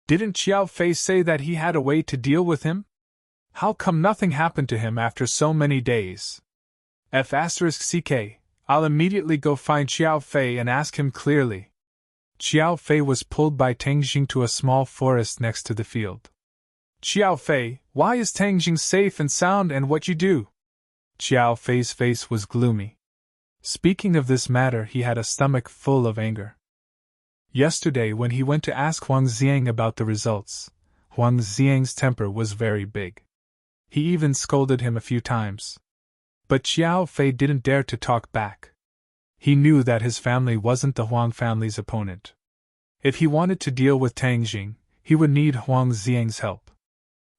"Didn't Xiao Fei say that he had a way to deal with him? How come nothing happened to him after so many days? F***ck, I'll immediately go find Xiao Fei and ask him clearly." Xiao Fei was pulled by Tang Jing to a small forest next to the field. "Xiao Fei, why is Tang Jing safe and sound and what you do?" Xiao Fei's face was gloomy. Speaking of this matter, he had a stomach full of anger. Yesterday when he went to ask Huang Xiang about the results, Huang Xiang's temper was very big. He even scolded him a few times. But Xiao Fei didn't dare to talk back. He knew that his family wasn't the Huang family's opponent. If he wanted to deal with Tang Jing, he would need Huang Xiang's help.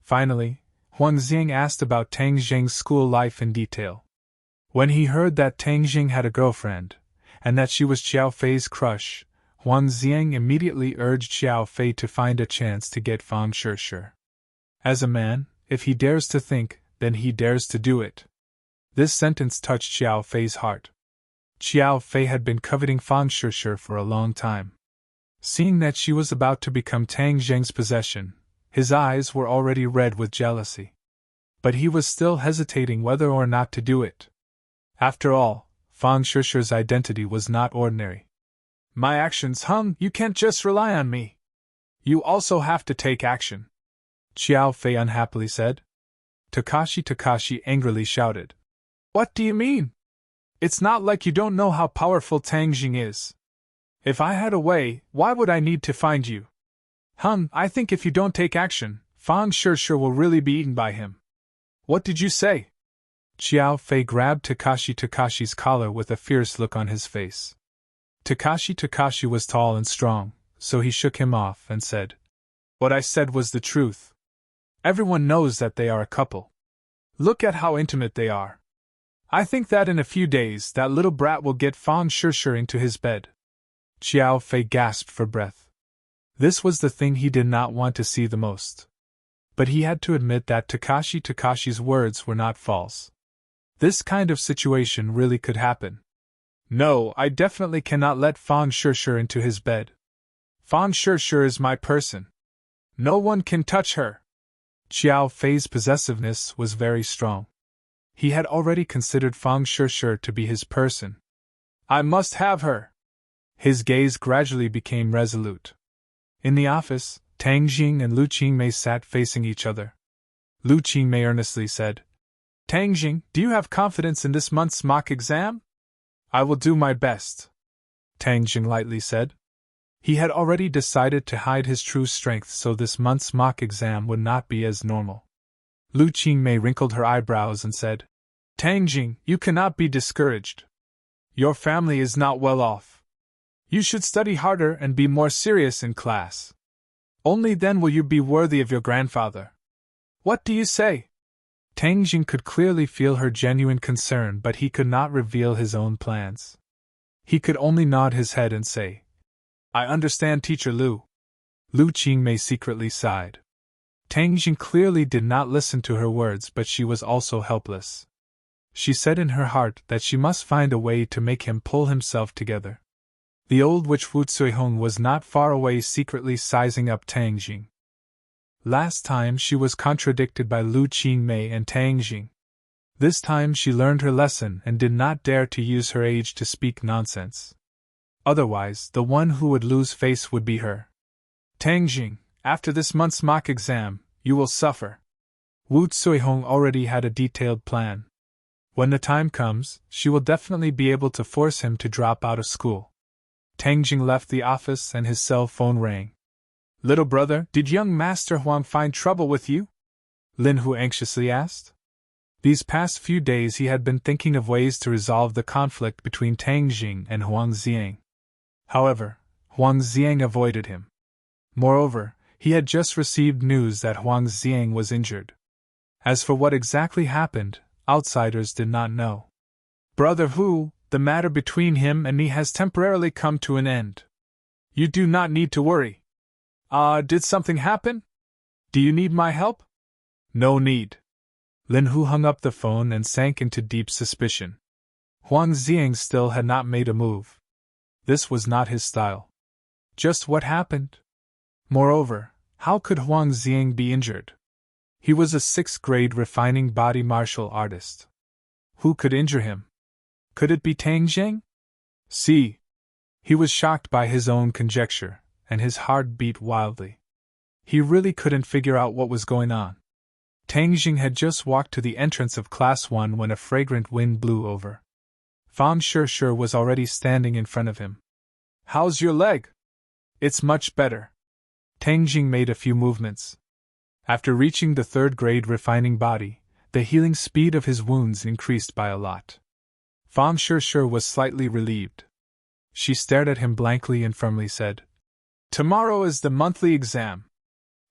Finally, Huang Xiang asked about Tang Jing's school life in detail. When he heard that Tang Jing had a girlfriend, and that she was Xiao Fei's crush, Huang Xiang immediately urged Xiao Fei to find a chance to get Fang Shishir. As a man, if he dares to think, then he dares to do it. This sentence touched Xiao Fei's heart. Xiao Fei had been coveting Fang Shishir for a long time. Seeing that she was about to become Tang Jing's possession, his eyes were already red with jealousy. But he was still hesitating whether or not to do it. After all, Fang Shishir's identity was not ordinary. "My actions, you can't just rely on me. You also have to take action," Xiao Fei unhappily said. Takashi angrily shouted, "What do you mean? It's not like you don't know how powerful Tang Jing is. If I had a way, why would I need to find you? I think if you don't take action, Fang Shishir will really be eaten by him. What did you say? Xiao Fei grabbed Takashi's collar with a fierce look on his face. Takashi was tall and strong, so he shook him off and said, "What I said was the truth. Everyone knows that they are a couple. Look at how intimate they are. I think that in a few days that little brat will get Fang Shishir into his bed." Xiao Fei gasped for breath. This was the thing he did not want to see the most. But he had to admit that Takashi's words were not false. This kind of situation really could happen. No, I definitely cannot let Fang Shishir into his bed. Fang Shishir is my person. No one can touch her. Xiao Fei's possessiveness was very strong. He had already considered Fang Shishir to be his person. I must have her. His gaze gradually became resolute. In the office, Tang Jing and Lu Qingmei sat facing each other. Lu Qingmei earnestly said, "Tang Jing, do you have confidence in this month's mock exam?" "I will do my best," Tang Jing lightly said. He had already decided to hide his true strength so this month's mock exam would not be as normal. Lu Qingmei wrinkled her eyebrows and said, "Tang Jing, you cannot be discouraged. Your family is not well off. You should study harder and be more serious in class. Only then will you be worthy of your grandfather. What do you say?" Tang Jing could clearly feel her genuine concern, but he could not reveal his own plans. He could only nod his head and say, "I understand, Teacher Lu." Lu Qingmei secretly sighed. Tang Jing clearly did not listen to her words, but she was also helpless. She said in her heart that she must find a way to make him pull himself together. The old witch Wu Cuihong was not far away, secretly sizing up Tang Jing. Last time she was contradicted by Lu Qingmei and Tang Jing. This time she learned her lesson and did not dare to use her age to speak nonsense. Otherwise, the one who would lose face would be her. "Tang Jing, after this month's mock exam, you will suffer." Wu Cuihong already had a detailed plan. When the time comes, she will definitely be able to force him to drop out of school. Tang Jing left the office and his cell phone rang. "Little brother, did young Master Huang find trouble with you?" Lin Hu anxiously asked. These past few days he had been thinking of ways to resolve the conflict between Tang Jing and Huang Xiang. However, Huang Xiang avoided him. Moreover, he had just received news that Huang Xiang was injured. As for what exactly happened, outsiders did not know. "Brother Hu, the matter between him and me has temporarily come to an end. You do not need to worry." Did something happen? Do you need my help?" "No need." Lin Hu hung up the phone and sank into deep suspicion. Huang Xiang still had not made a move. This was not his style. Just what happened? Moreover, how could Huang Xiang be injured? He was a 6th-grade refining body martial artist. Who could injure him? Could it be Tang Jing? See. He was shocked by his own conjecture, and his heart beat wildly. He really couldn't figure out what was going on. Tang Jing had just walked to the entrance of Class 1 when a fragrant wind blew over. Fang Shishir was already standing in front of him. "How's your leg?" "It's much better." Tang Jing made a few movements. After reaching the 3rd-grade refining body, the healing speed of his wounds increased by a lot. Fang Shishir was slightly relieved. She stared at him blankly and firmly said, "Tomorrow is the monthly exam.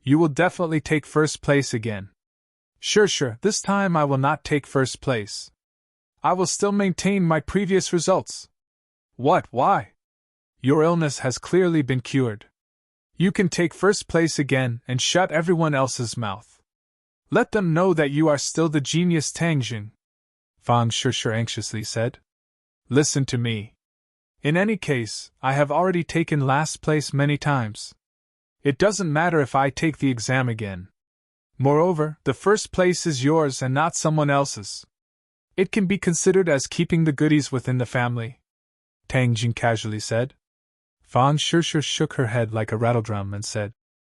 You will definitely take first place again." Sure, this time I will not take first place. I will still maintain my previous results." "What, why?" "Your illness has clearly been cured. You can take first place again and shut everyone else's mouth. Let them know that you are still the genius Tang Jing," Fang Shishir anxiously said. "Listen to me. In any case, I have already taken last place many times. It doesn't matter if I take the exam again. Moreover, the first place is yours and not someone else's. It can be considered as keeping the goodies within the family," Tang Jing casually said. Fang Shishir shook her head like a rattledrum and said,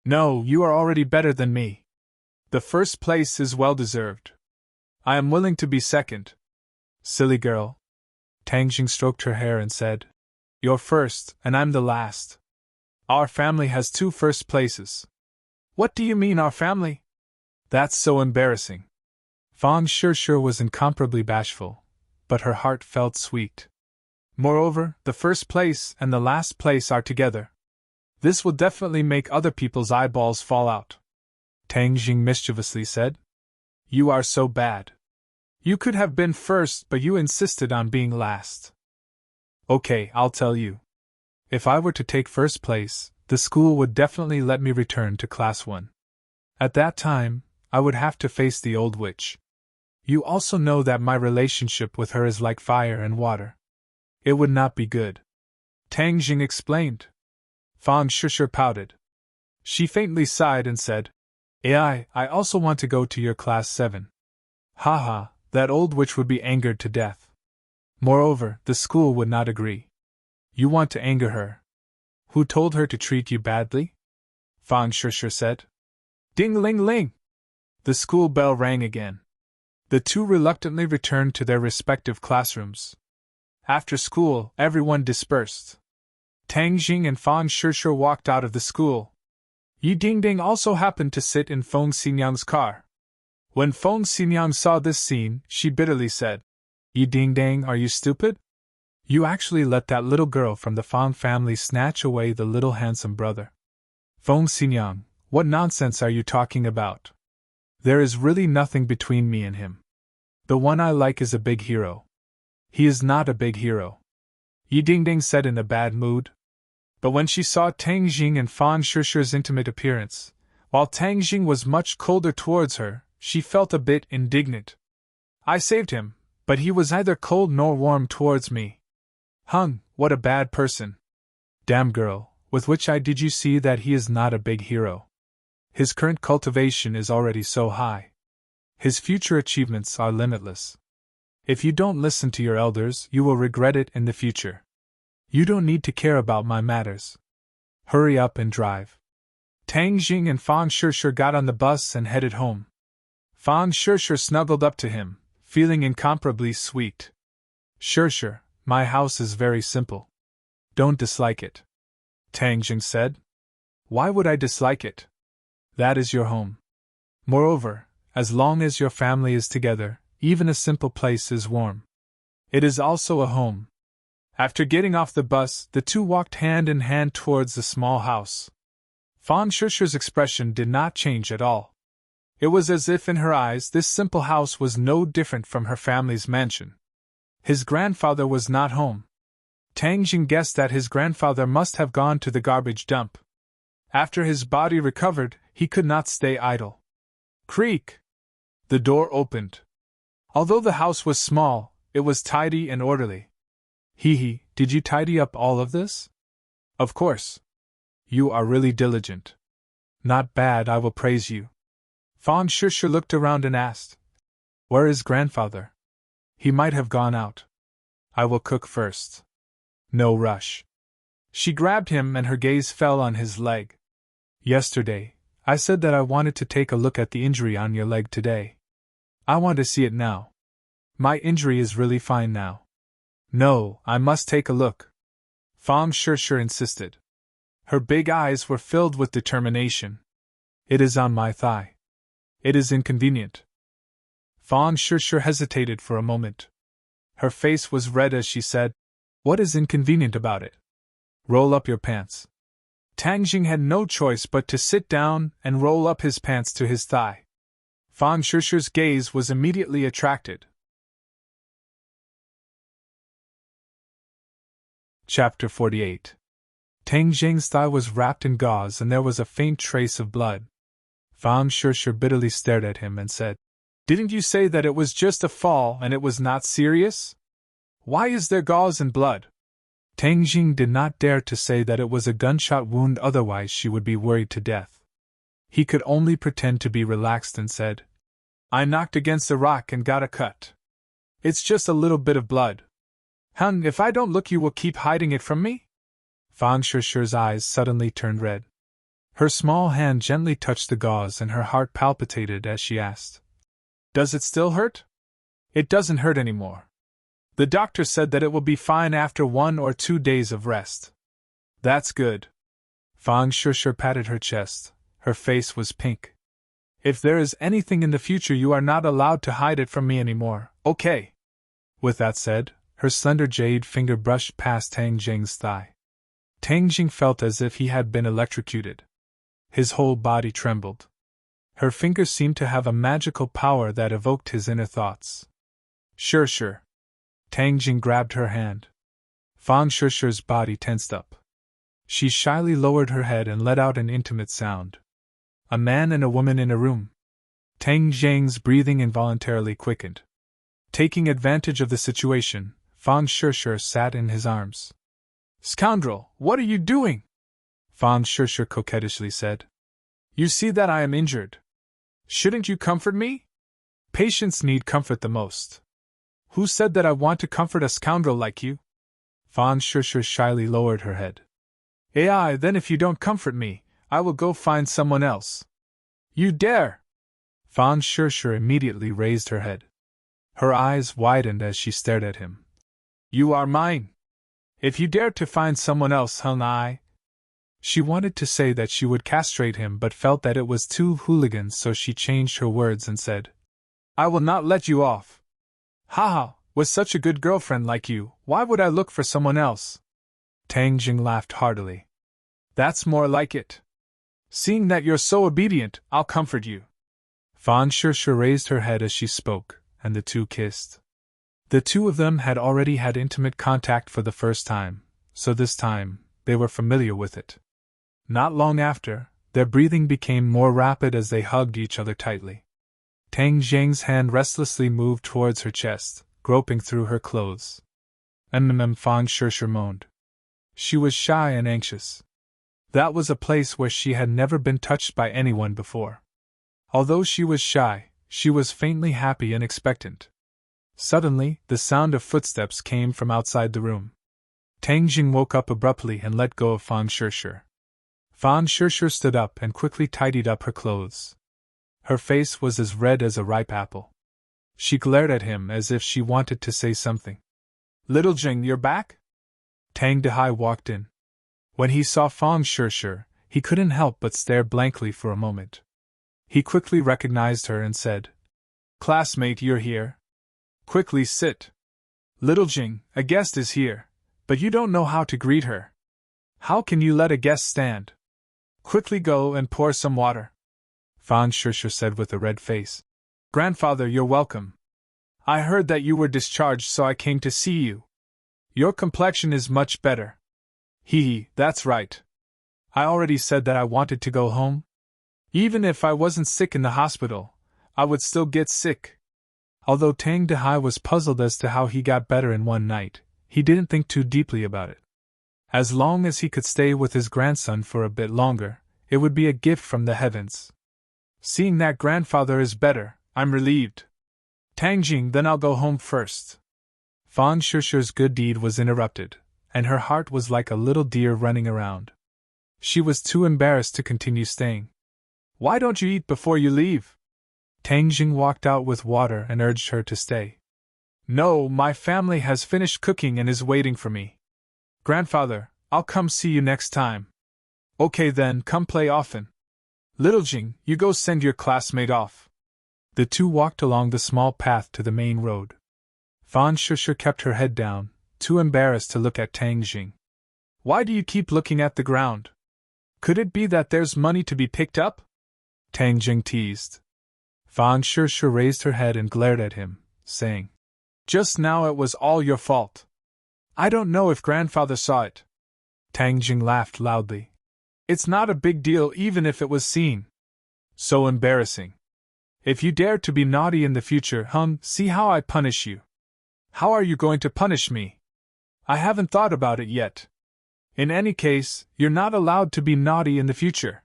"No, you are already better than me. The first place is well deserved. I am willing to be second." "Silly girl." Tang Jing stroked her hair and said, "You're first, and I'm the last. Our family has 2 first places." "What do you mean, our family?" That's so embarrassing. Fang Sure was incomparably bashful, but her heart felt sweet. Moreover, the first place and the last place are together. This will definitely make other people's eyeballs fall out. Tang Jing mischievously said. You are so bad. You could have been first, but you insisted on being last. Okay, I'll tell you. If I were to take first place, the school would definitely let me return to class 1. At that time, I would have to face the old witch. You also know that my relationship with her is like fire and water. It would not be good. Tang Jing explained. Fang Sure pouted. She faintly sighed and said, I also want to go to your class 7. Haha, that old witch would be angered to death. Moreover, the school would not agree. You want to anger her. Who told her to treat you badly? Fang Sure said. Ding-ling-ling! The school bell rang again. The two reluctantly returned to their respective classrooms. After school, everyone dispersed. Tang Jing and Fang Sure walked out of the school. Yi Dingding also happened to sit in Feng Xinyang's car. When Feng Xinyang saw this scene, she bitterly said, Yi Dingding, are you stupid? You actually let that little girl from the Fang family snatch away the little handsome brother. Feng Xinyang, what nonsense are you talking about? There is really nothing between me and him. The one I like is a big hero. He is not a big hero. Yi Dingding said in a bad mood. But when she saw Tang Jing and Fang Shure's intimate appearance, while Tang Jing was much colder towards her, she felt a bit indignant. I saved him, but he was neither cold nor warm towards me. Hung, what a bad person. Damn girl, with which eye did you see that he is not a big hero? His current cultivation is already so high. His future achievements are limitless. If you don't listen to your elders, you will regret it in the future. You don't need to care about my matters. Hurry up and drive. Tang Jing and Fang Sure got on the bus and headed home. Fang Sure snuggled up to him, feeling incomparably sweet. Sure, my house is very simple. Don't dislike it. Tang Jing said. Why would I dislike it? That is your home. Moreover, as long as your family is together, even a simple place is warm. It is also a home. After getting off the bus, the two walked hand in hand towards the small house. Fang Shure's expression did not change at all. It was as if in her eyes this simple house was no different from her family's mansion. His grandfather was not home. Tang Jing guessed that his grandfather must have gone to the garbage dump. After his body recovered, he could not stay idle. Creak! The door opened. Although the house was small, it was tidy and orderly. Hee, did you tidy up all of this? Of course. You are really diligent. Not bad, I will praise you. Fang Shure looked around and asked, Where is grandfather? He might have gone out. I will cook first. No rush. She grabbed him and her gaze fell on his leg. Yesterday, I said that I wanted to take a look at the injury on your leg today. I want to see it now. My injury is really fine now. No, I must take a look. Fang Shure insisted. Her big eyes were filled with determination. It is on my thigh. It is inconvenient. Fang Shure hesitated for a moment. Her face was red as she said, What is inconvenient about it? Roll up your pants. Tang Jing had no choice but to sit down and roll up his pants to his thigh. Fang Shure's gaze was immediately attracted. Chapter 48. Tang Jing's thigh was wrapped in gauze and there was a faint trace of blood. Fang Shure bitterly stared at him and said, Didn't you say that it was just a fall and it was not serious? Why is there gauze and blood? Tang Jing did not dare to say that it was a gunshot wound, otherwise she would be worried to death. He could only pretend to be relaxed and said, I knocked against a rock and got a cut. It's just a little bit of blood. Hun, if I don't look you will keep hiding it from me? Fang Shure's eyes suddenly turned red. Her small hand gently touched the gauze and her heart palpitated as she asked, Does it still hurt? It doesn't hurt anymore. The doctor said that it will be fine after 1 or 2 days of rest. That's good. Fang Shure patted her chest. Her face was pink. If there is anything in the future, you are not allowed to hide it from me anymore, okay? With that said, her slender jade finger brushed past Tang Jing's thigh. Tang Jing felt as if he had been electrocuted. His whole body trembled. Her fingers seemed to have a magical power that evoked his inner thoughts. Sure. Tang Jing grabbed her hand. Fang Shishi's body tensed up. She shyly lowered her head and let out an intimate sound. A man and a woman in a room. Tang Jing's breathing involuntarily quickened. Taking advantage of the situation, Fang Shishi sat in his arms. Scoundrel, what are you doing? Fang Shishi coquettishly said. You see that I am injured. Shouldn't you comfort me? Patients need comfort the most. Who said that I want to comfort a scoundrel like you? Fang Shishi shyly lowered her head. AI, then if you don't comfort me, I will go find someone else. You dare! Fang Shishi immediately raised her head. Her eyes widened as she stared at him. You are mine. If you dare to find someone else, I. She wanted to say that she would castrate him but felt that it was too hooligan, so she changed her words and said, I will not let you off. Haha, with such a good girlfriend like you, why would I look for someone else? Tang Jing laughed heartily. That's more like it. Seeing that you're so obedient, I'll comfort you. Fang Shishi raised her head as she spoke, and the two kissed. The two of them had already had intimate contact for the first time, so this time, they were familiar with it. Not long after, their breathing became more rapid as they hugged each other tightly. Tang Jing's hand restlessly moved towards her chest, groping through her clothes. Fang Shishi moaned. She was shy and anxious. That was a place where she had never been touched by anyone before. Although she was shy, she was faintly happy and expectant. Suddenly, the sound of footsteps came from outside the room. Tang Jing woke up abruptly and let go of Fang Shishi. Fang Shishi stood up and quickly tidied up her clothes. Her face was as red as a ripe apple. She glared at him as if she wanted to say something. Little Jing, you're back? Tang Dehai walked in. When he saw Fang Shishi, he couldn't help but stare blankly for a moment. He quickly recognized her and said, Classmate, you're here? Quickly sit. Little Jing, a guest is here, but you don't know how to greet her. How can you let a guest stand? Quickly go and pour some water. Fang Shishi said with a red face. Grandfather, you're welcome. I heard that you were discharged, so I came to see you. Your complexion is much better. Hee, that's right. I already said that I wanted to go home. Even if I wasn't sick in the hospital, I would still get sick. Although Tang Dehai was puzzled as to how he got better in one night, he didn't think too deeply about it. As long as he could stay with his grandson for a bit longer, it would be a gift from the heavens. Seeing that grandfather is better, I'm relieved. Tang Jing, then I'll go home first. Fang Shishi's good deed was interrupted, and her heart was like a little deer running around. She was too embarrassed to continue staying. Why don't you eat before you leave? Tang Jing walked out with water and urged her to stay. No, my family has finished cooking and is waiting for me. Grandfather, I'll come see you next time. Okay then, come play often. Little Jing, you go send your classmate off. The two walked along the small path to the main road. Fang Shishi kept her head down, too embarrassed to look at Tang Jing. Why do you keep looking at the ground? Could it be that there's money to be picked up? Tang Jing teased. Fang Shishi raised her head and glared at him, saying, Just now it was all your fault. I don't know if grandfather saw it. Tang Jing laughed loudly. It's not a big deal even if it was seen. So embarrassing. If you dare to be naughty in the future, see how I punish you. How are you going to punish me? I haven't thought about it yet. In any case, you're not allowed to be naughty in the future.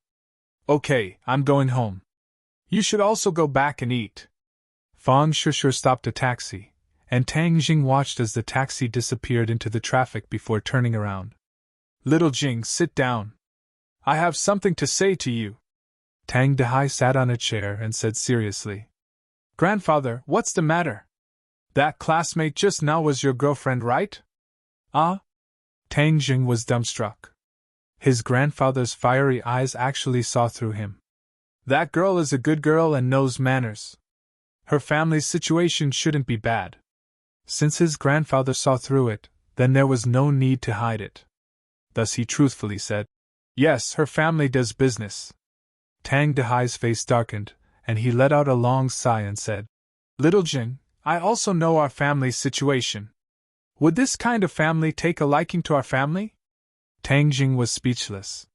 Okay, I'm going home. You should also go back and eat. Fang Shishi stopped a taxi, and Tang Jing watched as the taxi disappeared into the traffic before turning around. Little Jing, sit down. I have something to say to you. Tang Dehai sat on a chair and said seriously. Grandfather, what's the matter? That classmate just now was your girlfriend, right? Ah? Tang Jing was dumbstruck. His grandfather's fiery eyes actually saw through him. That girl is a good girl and knows manners. Her family's situation shouldn't be bad. Since his grandfather saw through it, then there was no need to hide it. Thus he truthfully said, "Yes, her family does business." Tang Dehai's face darkened, and he let out a long sigh and said, "Little Jing, I also know our family's situation. Would this kind of family take a liking to our family?" Tang Jing was speechless.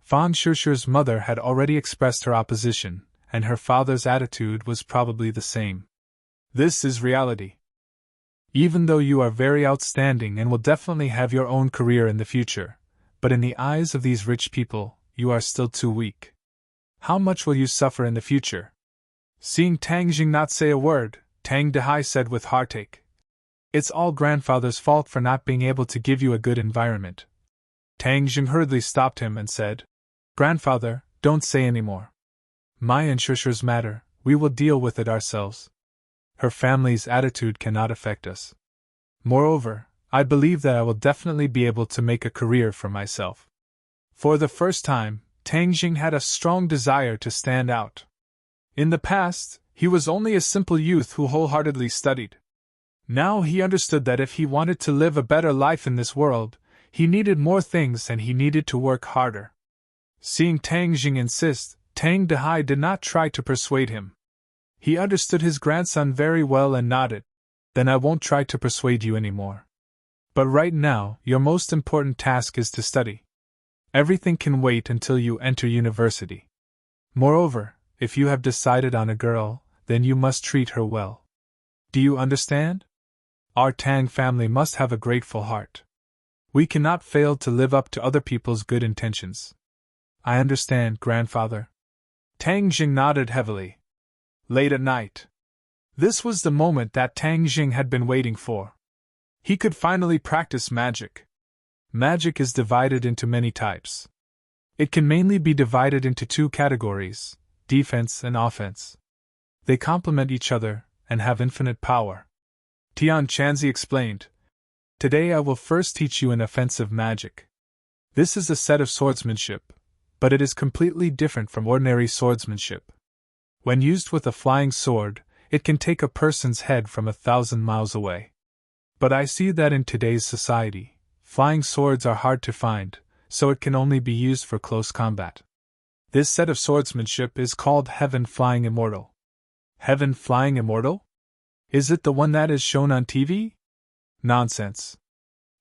Fan Shishi's mother had already expressed her opposition, and her father's attitude was probably the same. This is reality. Even though you are very outstanding and will definitely have your own career in the future, but in the eyes of these rich people, you are still too weak. How much will you suffer in the future? Seeing Tang Jing not say a word, Tang Dehai said with heartache, "It's all grandfather's fault for not being able to give you a good environment." Tang Jing hurriedly stopped him and said, "Grandfather, don't say any more. My and Shusher's matter, we will deal with it ourselves. Her family's attitude cannot affect us. Moreover, I believe that I will definitely be able to make a career for myself." For the first time, Tang Jing had a strong desire to stand out. In the past, he was only a simple youth who wholeheartedly studied. Now he understood that if he wanted to live a better life in this world, he needed more things and he needed to work harder. Seeing Tang Jing insist, Tang Dehai did not try to persuade him. He understood his grandson very well and nodded. "Then I won't try to persuade you anymore. But right now, your most important task is to study. Everything can wait until you enter university. Moreover, if you have decided on a girl, then you must treat her well. Do you understand? Our Tang family must have a grateful heart. We cannot fail to live up to other people's good intentions." "I understand, grandfather." Tang Jing nodded heavily. Late at night. This was the moment that Tang Jing had been waiting for. He could finally practice magic. Magic is divided into many types. It can mainly be divided into two categories, defense and offense. They complement each other and have infinite power. Tian Chanzi explained, "Today I will first teach you an offensive magic. This is a set of swordsmanship, but it is completely different from ordinary swordsmanship. When used with a flying sword, it can take a person's head from 1,000 miles away. But I see that in today's society, flying swords are hard to find, so it can only be used for close combat. This set of swordsmanship is called Heaven Flying Immortal." "Heaven Flying Immortal? Is it the one that is shown on TV?" "Nonsense,"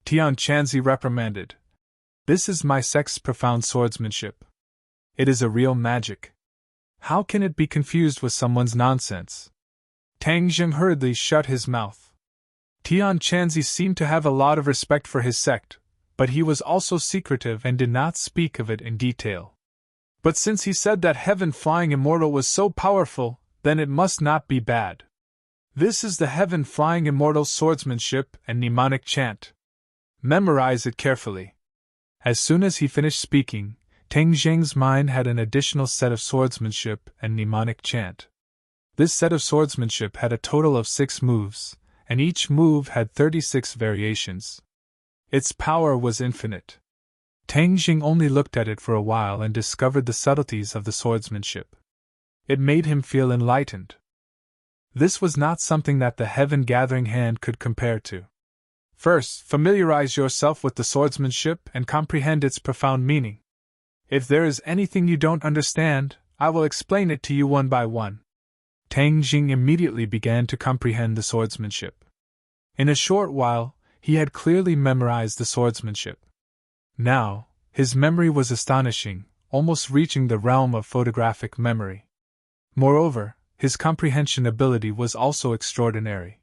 Tian Chanzi reprimanded. "This is my sect's profound swordsmanship. It is a real magic. How can it be confused with someone's nonsense?" Tang Jing hurriedly shut his mouth. Tian Chanzi seemed to have a lot of respect for his sect, but he was also secretive and did not speak of it in detail. But since he said that Heaven Flying Immortal was so powerful, then it must not be bad. This is the Heaven Flying Immortal swordsmanship and mnemonic chant. Memorize it carefully. As soon as he finished speaking, Tang Jing's mind had an additional set of swordsmanship and mnemonic chant. This set of swordsmanship had a total of 6 moves, and each move had 36 variations. Its power was infinite. Tang Jing only looked at it for a while and discovered the subtleties of the swordsmanship. It made him feel enlightened. This was not something that the Heaven Gathering Hand could compare to. First, familiarize yourself with the swordsmanship and comprehend its profound meaning. If there is anything you don't understand, I will explain it to you one by one. Tang Jing immediately began to comprehend the swordsmanship. In a short while, he had clearly memorized the swordsmanship. Now, his memory was astonishing, almost reaching the realm of photographic memory. Moreover, his comprehension ability was also extraordinary.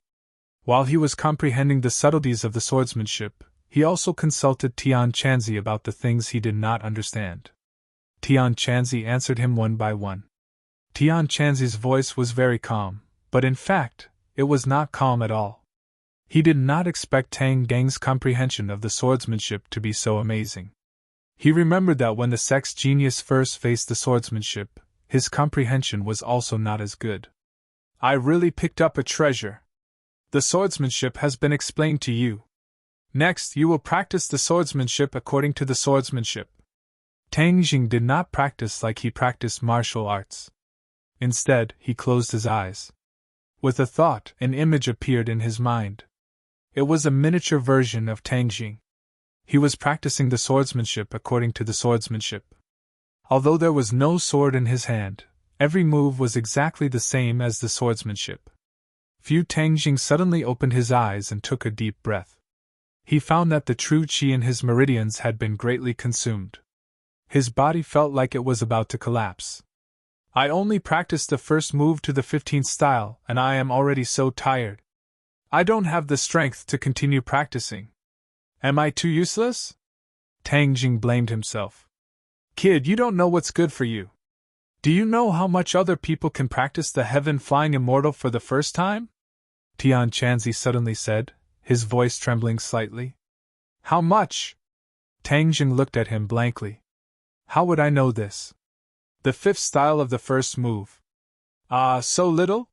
While he was comprehending the subtleties of the swordsmanship, he also consulted Tian Chanzi about the things he did not understand. Tian Chanzi answered him one by one. Tian Chanzi's voice was very calm, but in fact, it was not calm at all. He did not expect Tang Gang's comprehension of the swordsmanship to be so amazing. He remembered that when the sex genius first faced the swordsmanship, his comprehension was also not as good. "I really picked up a treasure. The swordsmanship has been explained to you. Next, you will practice the swordsmanship according to the swordsmanship." Tang Jing did not practice like he practiced martial arts. Instead, he closed his eyes. With a thought, an image appeared in his mind. It was a miniature version of Tang Jing. He was practicing the swordsmanship according to the swordsmanship. Although there was no sword in his hand, every move was exactly the same as the swordsmanship. Tang Jing suddenly opened his eyes and took a deep breath. He found that the true qi in his meridians had been greatly consumed. His body felt like it was about to collapse. I only practiced the first move to the 15th style, and I am already so tired. I don't have the strength to continue practicing. Am I too useless? Tang Jing blamed himself. Kid, you don't know what's good for you. Do you know how much other people can practice the heaven-flying immortal for the first time? Tian Chanzi suddenly said, his voice trembling slightly. How much? Tang Jing looked at him blankly. How would I know this? The 5th style of the first move. Ah, so little?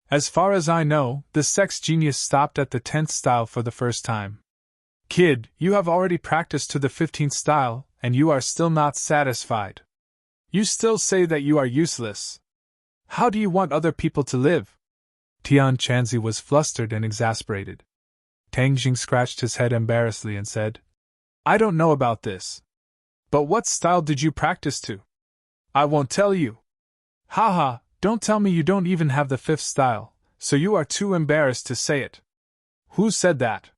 As far as I know, the sex genius stopped at the 10th style for the first time. Kid, you have already practiced to the 15th style, and you are still not satisfied. You still say that you are useless. How do you want other people to live? Tian Chanzi was flustered and exasperated. Tang Jing scratched his head embarrassedly and said, I don't know about this. But what style did you practice to? I won't tell you. Haha, don't tell me you don't even have the 5th style, so you are too embarrassed to say it. Who said that?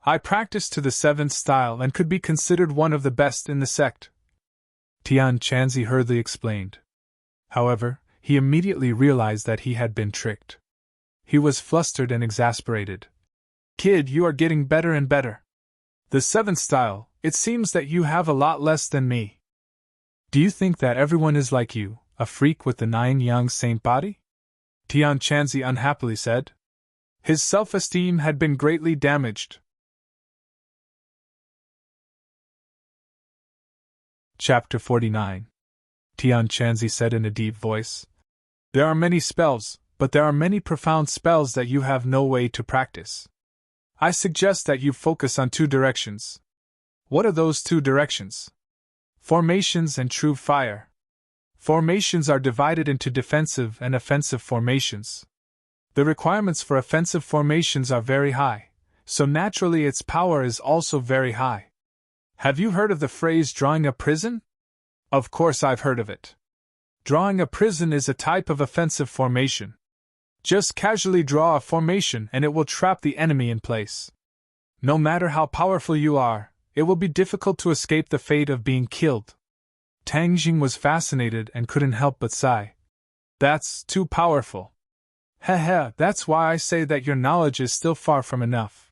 I practiced to the 7th style and could be considered one of the best in the sect. Tian Chanzi hurriedly explained. However, he immediately realized that he had been tricked. He was flustered and exasperated. Kid, you are getting better and better. The 7th style, it seems that you have a lot less than me. Do you think that everyone is like you, a freak with the 9 yang saint body? Tian Chanzi unhappily said. His self-esteem had been greatly damaged. Chapter 49. Tian Chanzi said in a deep voice. There are many spells, but there are many profound spells that you have no way to practice. I suggest that you focus on 2 directions. What are those 2 directions? Formations and true fire. Formations are divided into defensive and offensive formations. The requirements for offensive formations are very high, so naturally its power is also very high. Have you heard of the phrase drawing a prison? Of course I've heard of it. Drawing a prison is a type of offensive formation. Just casually draw a formation and it will trap the enemy in place. No matter how powerful you are, it will be difficult to escape the fate of being killed. Tang Jing was fascinated and couldn't help but sigh. That's too powerful. Heh, that's why I say that your knowledge is still far from enough.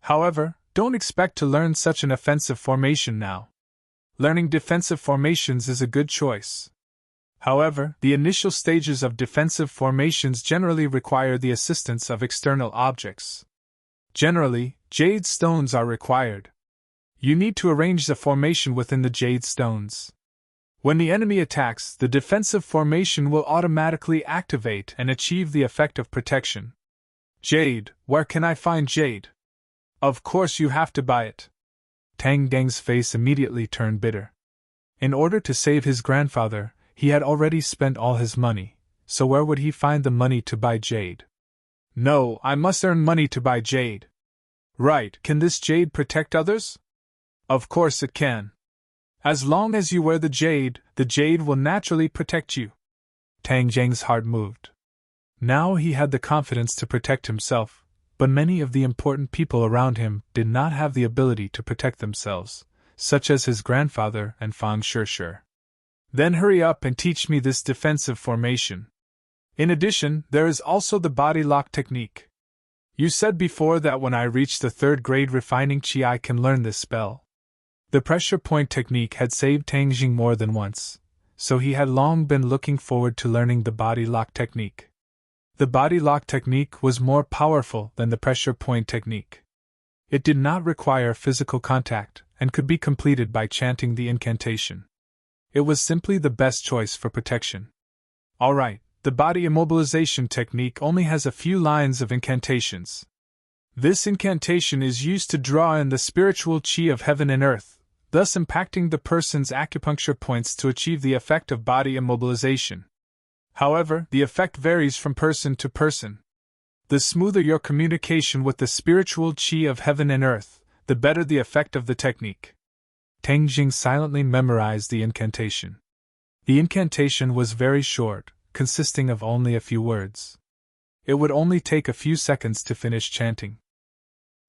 However, don't expect to learn such an offensive formation now. Learning defensive formations is a good choice. However, the initial stages of defensive formations generally require the assistance of external objects. Generally, jade stones are required. You need to arrange the formation within the jade stones. When the enemy attacks, the defensive formation will automatically activate and achieve the effect of protection. Jade, where can I find jade? Of course you have to buy it. Tang Deng's face immediately turned bitter. In order to save his grandfather, he had already spent all his money, so where would he find the money to buy jade? No, I must earn money to buy jade. Right, can this jade protect others? Of course it can. As long as you wear the jade will naturally protect you. Tang Jing's heart moved. Now he had the confidence to protect himself, but many of the important people around him did not have the ability to protect themselves, such as his grandfather and Fang Shishir. Then hurry up and teach me this defensive formation. In addition, there is also the body lock technique. You said before that when I reach the 3rd grade refining chi I can learn this spell. The pressure point technique had saved Tang Jing more than once, so he had long been looking forward to learning the body lock technique. The body lock technique was more powerful than the pressure point technique. It did not require physical contact and could be completed by chanting the incantation. It was simply the best choice for protection. Alright, the body immobilization technique only has a few lines of incantations. This incantation is used to draw in the spiritual chi of heaven and earth, thus impacting the person's acupuncture points to achieve the effect of body immobilization. However, the effect varies from person to person. The smoother your communication with the spiritual chi of heaven and earth, the better the effect of the technique. Tang Jing silently memorized the incantation. The incantation was very short, consisting of only a few words. It would only take a few seconds to finish chanting.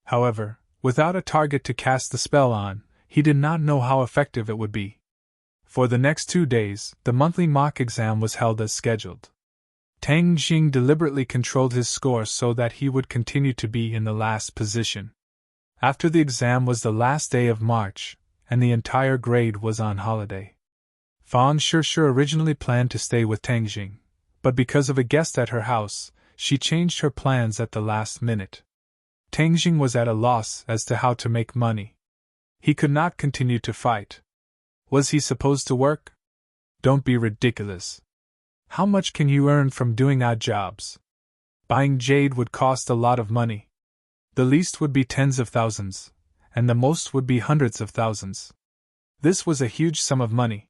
However, without a target to cast the spell on, he did not know how effective it would be. For the next 2 days, the monthly mock exam was held as scheduled. Tang Jing deliberately controlled his score so that he would continue to be in the last position. After the exam was the last day of March, and the entire grade was on holiday. Fan Shishu originally planned to stay with Tang Jing, but because of a guest at her house, she changed her plans at the last minute. Tang Jing was at a loss as to how to make money. He could not continue to fight. Was he supposed to work? Don't be ridiculous. How much can you earn from doing odd jobs? Buying jade would cost a lot of money. The least would be tens of thousands, and the most would be hundreds of thousands. This was a huge sum of money.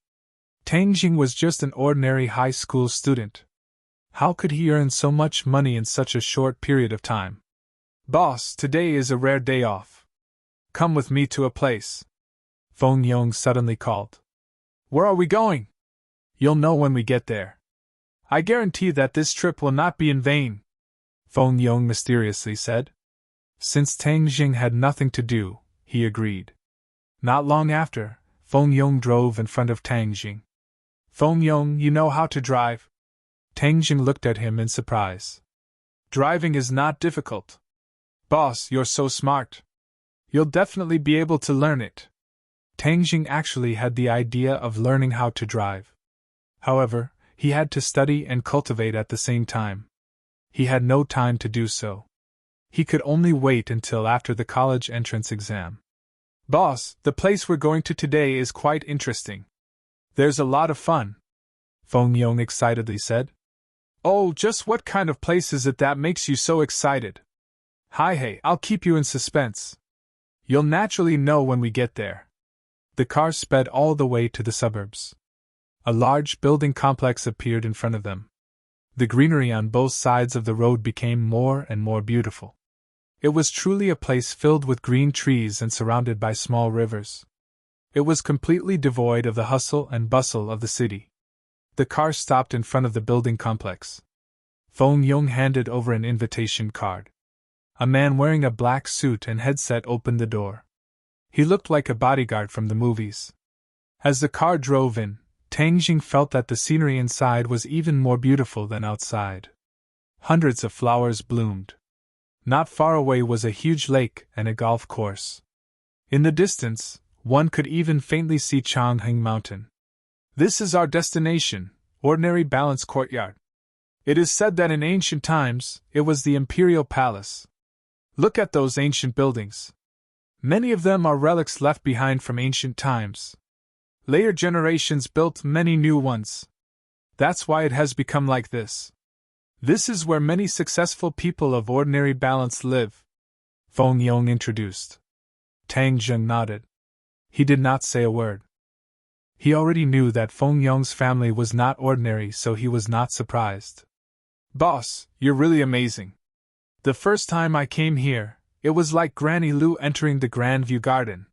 Tang Jing was just an ordinary high school student. How could he earn so much money in such a short period of time? Boss, today is a rare day off. Come with me to a place. Feng Yong suddenly called. Where are we going? You'll know when we get there. I guarantee that this trip will not be in vain, Feng Yong mysteriously said. Since Tang Jing had nothing to do, he agreed. Not long after, Feng Yong drove in front of Tang Jing. Feng Yong, you know how to drive? Tang Jing looked at him in surprise. Driving is not difficult. Boss, you're so smart. You'll definitely be able to learn it. Tang Jing actually had the idea of learning how to drive. However, he had to study and cultivate at the same time. He had no time to do so. He could only wait until after the college entrance exam. Boss, the place we're going to today is quite interesting. There's a lot of fun, Feng Yong excitedly said. Oh, just what kind of place is it that makes you so excited? Hey, I'll keep you in suspense. You'll naturally know when we get there. The car sped all the way to the suburbs. A large building complex appeared in front of them. The greenery on both sides of the road became more and more beautiful. It was truly a place filled with green trees and surrounded by small rivers. It was completely devoid of the hustle and bustle of the city. The car stopped in front of the building complex. Feng Yong handed over an invitation card. A man wearing a black suit and headset opened the door. He looked like a bodyguard from the movies. As the car drove in, Tang Jing felt that the scenery inside was even more beautiful than outside. Hundreds of flowers bloomed. Not far away was a huge lake and a golf course. In the distance, one could even faintly see Changheng Mountain. This is our destination, Ordinary Balance Courtyard. It is said that in ancient times, it was the imperial palace. Look at those ancient buildings. Many of them are relics left behind from ancient times. Later generations built many new ones. That's why it has become like this. This is where many successful people of ordinary balance live, Feng Yong introduced. Tang Jing nodded. He did not say a word. He already knew that Feng Yong's family was not ordinary, so he was not surprised. Boss, you're really amazing. The first time I came here, it was like Granny Lu entering the Grandview Garden.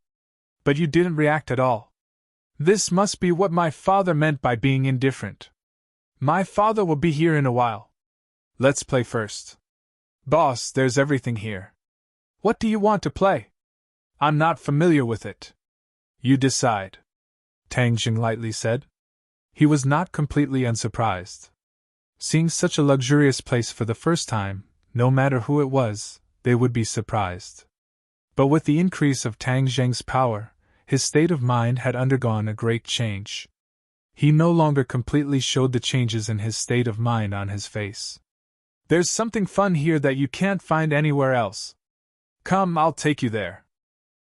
But you didn't react at all. This must be what my father meant by being indifferent. My father will be here in a while. Let's play first. Boss, there's everything here. What do you want to play? I'm not familiar with it. You decide, Tang Jing lightly said. He was not completely unsurprised. Seeing such a luxurious place for the first time, no matter who it was, they would be surprised. But with the increase of Tang Jing's power, his state of mind had undergone a great change. He no longer completely showed the changes in his state of mind on his face. There's something fun here that you can't find anywhere else. Come, I'll take you there.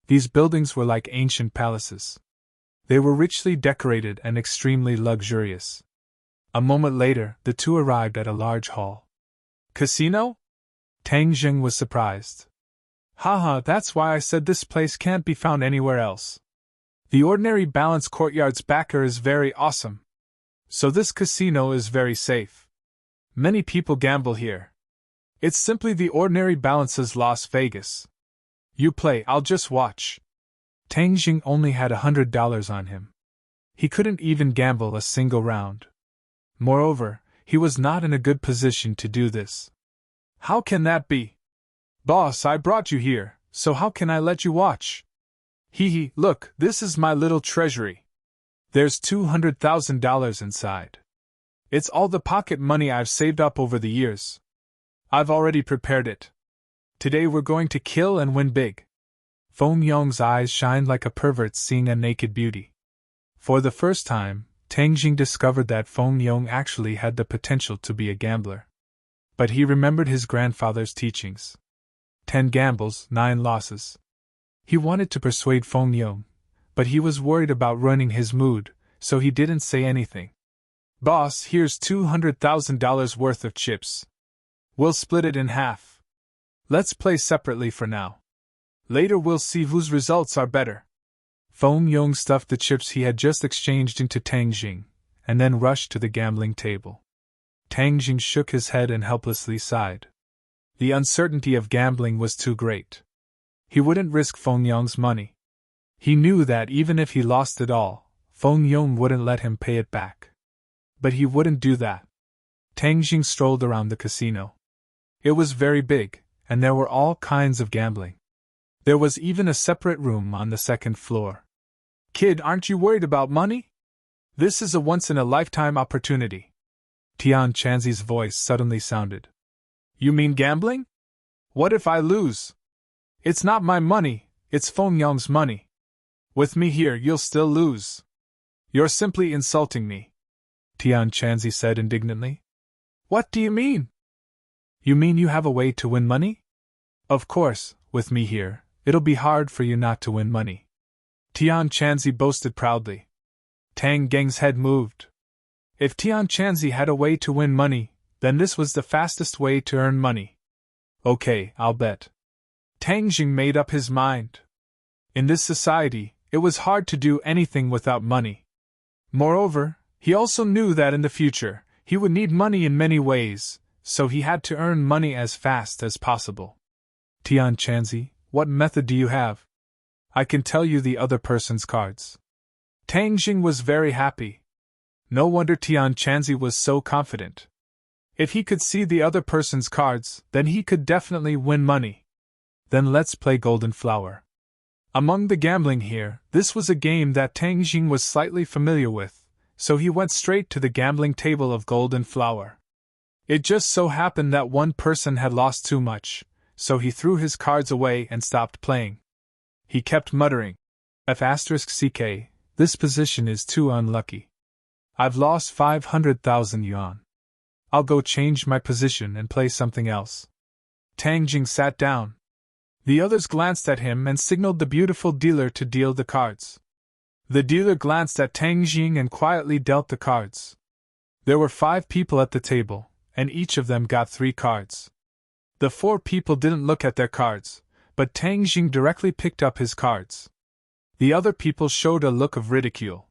These buildings were like ancient palaces. They were richly decorated and extremely luxurious. A moment later, the two arrived at a large hall. Casino? Tang Jing was surprised. Haha, that's why I said this place can't be found anywhere else. The ordinary balance courtyard's backer is very awesome. So this casino is very safe. Many people gamble here. It's simply the ordinary balance's Las Vegas. You play, I'll just watch. Tang Jing only had $100 on him. He couldn't even gamble a single round. Moreover, he was not in a good position to do this. How can that be? Boss, I brought you here, so how can I let you watch? Hee, look, this is my little treasury. There's $200,000 inside. It's all the pocket money I've saved up over the years. I've already prepared it. Today we're going to kill and win big. Feng Yong's eyes shined like a pervert seeing a naked beauty. For the first time, Tang Jing discovered that Feng Yong actually had the potential to be a gambler. But he remembered his grandfather's teachings. 10 gambles, 9 losses. He wanted to persuade Feng Yong, but he was worried about ruining his mood, so he didn't say anything. Boss, here's $200,000 worth of chips. We'll split it in half. Let's play separately for now. Later we'll see whose results are better. Feng Yong stuffed the chips he had just exchanged into Tang Jing, and then rushed to the gambling table. Tang Jing shook his head and helplessly sighed. The uncertainty of gambling was too great. He wouldn't risk Feng Yong's money. He knew that even if he lost it all, Feng Yong wouldn't let him pay it back. But he wouldn't do that. Tang Jing strolled around the casino. It was very big, and there were all kinds of gambling. There was even a separate room on the second floor. Kid, aren't you worried about money? This is a once-in-a-lifetime opportunity. Tian Chanzi's voice suddenly sounded. You mean gambling? What if I lose? It's not my money, it's Feng Yong's money. With me here, you'll still lose. You're simply insulting me, Tian Chanzi said indignantly. What do you mean? You mean you have a way to win money? Of course, with me here, it'll be hard for you not to win money. Tian Chanzi boasted proudly. Tang Geng's head moved. If Tian Chanzi had a way to win money, then this was the fastest way to earn money. Okay, I'll bet. Tang Jing made up his mind. In this society, it was hard to do anything without money. Moreover, he also knew that in the future, he would need money in many ways, so he had to earn money as fast as possible. Tian Chanzi, what method do you have? I can tell you the other person's cards. Tang Jing was very happy. No wonder Tian Chanzi was so confident. If he could see the other person's cards, then he could definitely win money. Then let's play Golden Flower. Among the gambling here, this was a game that Tang Jing was slightly familiar with, so he went straight to the gambling table of Golden Flower. It just so happened that one person had lost too much, so he threw his cards away and stopped playing. He kept muttering, F***ck, this position is too unlucky. I've lost 500,000 yuan. I'll go change my position and play something else. Tang Jing sat down. The others glanced at him and signaled the beautiful dealer to deal the cards. The dealer glanced at Tang Jing and quietly dealt the cards. There were 5 people at the table, and each of them got 3 cards. The 4 people didn't look at their cards, but Tang Jing directly picked up his cards. The other people showed a look of ridicule.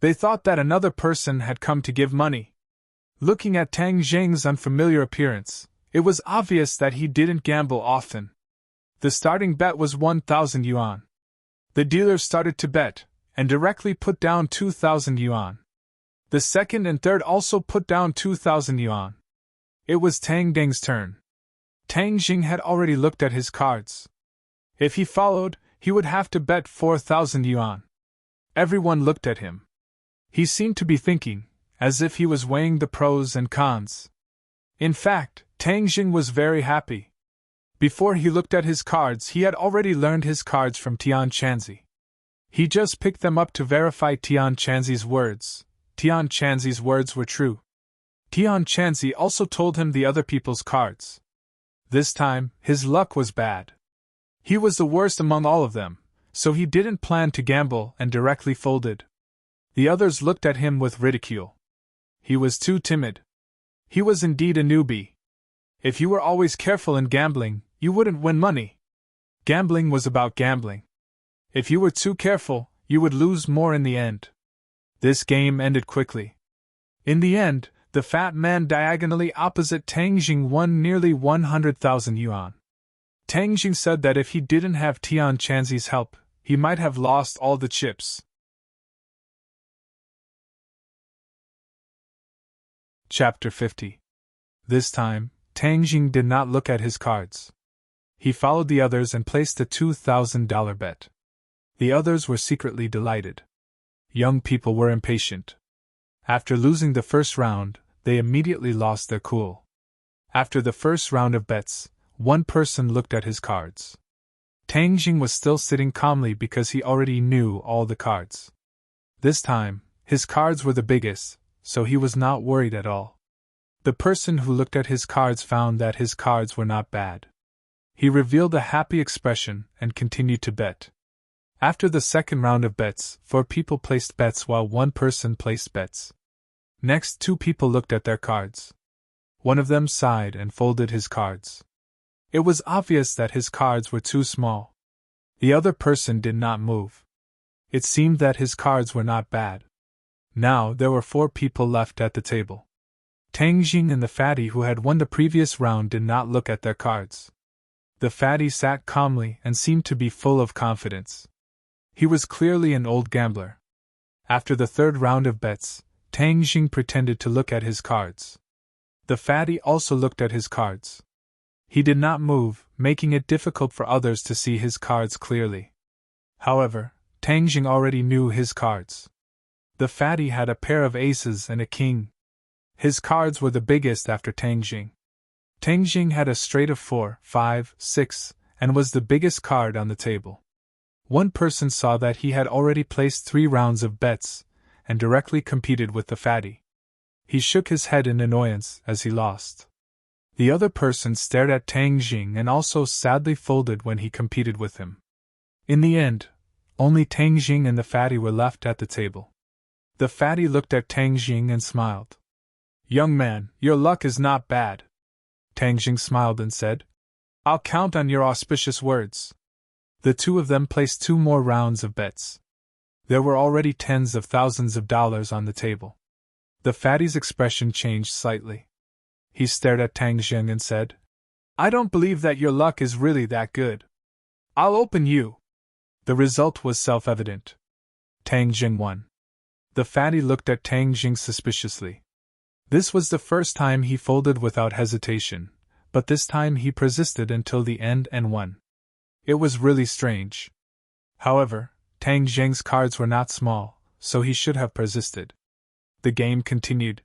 They thought that another person had come to give money. Looking at Tang Jing's unfamiliar appearance, it was obvious that he didn't gamble often. The starting bet was 1,000 yuan. The dealer started to bet, and directly put down 2,000 yuan. The second and third also put down 2,000 yuan. It was Tang Deng's turn. Tang Jing had already looked at his cards. If he followed, he would have to bet 4,000 yuan. Everyone looked at him. He seemed to be thinking, as if he was weighing the pros and cons. In fact, Tang Jing was very happy. Before he looked at his cards, he had already learned his cards from Tian Chanzi. He just picked them up to verify Tian Chanzi's words. Tian Chanzi's words were true. Tian Chanzi also told him the other people's cards. This time, his luck was bad. He was the worst among all of them, so he didn't plan to gamble and directly folded. The others looked at him with ridicule. He was too timid. He was indeed a newbie. If you were always careful in gambling, you wouldn't win money. Gambling was about gambling. If you were too careful, You would lose more in the end. This game ended quickly. In the end, the fat man diagonally opposite Tang Jing won nearly 100,000 yuan. Tang Jing said that if he didn't have Tian Chanzi's help, he might have lost all the chips. Chapter 50. This time, Tang Jing did not look at his cards. He followed the others and placed a $2,000 bet. The others were secretly delighted. Young people were impatient. After losing the first round, they immediately lost their cool. After the first round of bets, one person looked at his cards. Tang Jing was still sitting calmly because he already knew all the cards. This time, his cards were the biggest, so he was not worried at all. The person who looked at his cards found that his cards were not bad. He revealed a happy expression and continued to bet. After the second round of bets, 4 people placed bets while 1 person placed bets. Next, 2 people looked at their cards. One of them sighed and folded his cards. It was obvious that his cards were too small. The other person did not move. It seemed that his cards were not bad. Now there were 4 people left at the table. Tang Jing and the fatty who had won the previous round did not look at their cards. The fatty sat calmly and seemed to be full of confidence. He was clearly an old gambler. After the third round of bets, Tang Jing pretended to look at his cards. The fatty also looked at his cards. He did not move, making it difficult for others to see his cards clearly. However, Tang Jing already knew his cards. The fatty had a pair of aces and a king. His cards were the biggest after Tang Jing. Tang Jing had a straight of 4, 5, 6, and was the biggest card on the table. One person saw that he had already placed 3 rounds of bets, and directly competed with the fatty. He shook his head in annoyance as he lost. The other person stared at Tang Jing and also sadly folded when he competed with him. In the end, only Tang Jing and the fatty were left at the table. The fatty looked at Tang Jing and smiled. "Young man, your luck is not bad." Tang Jing smiled and said, "I'll count on your auspicious words." The 2 of them placed 2 more rounds of bets. There were already tens of thousands of dollars on the table. The fatty's expression changed slightly. He stared at Tang Jing and said, "I don't believe that your luck is really that good. I'll open you." The result was self-evident. Tang Jing won. The fatty looked at Tang Jing suspiciously. This was the first time he folded without hesitation, but this time he persisted until the end and won. It was really strange. However, Tang Jing's cards were not small, so he should have persisted. The game continued.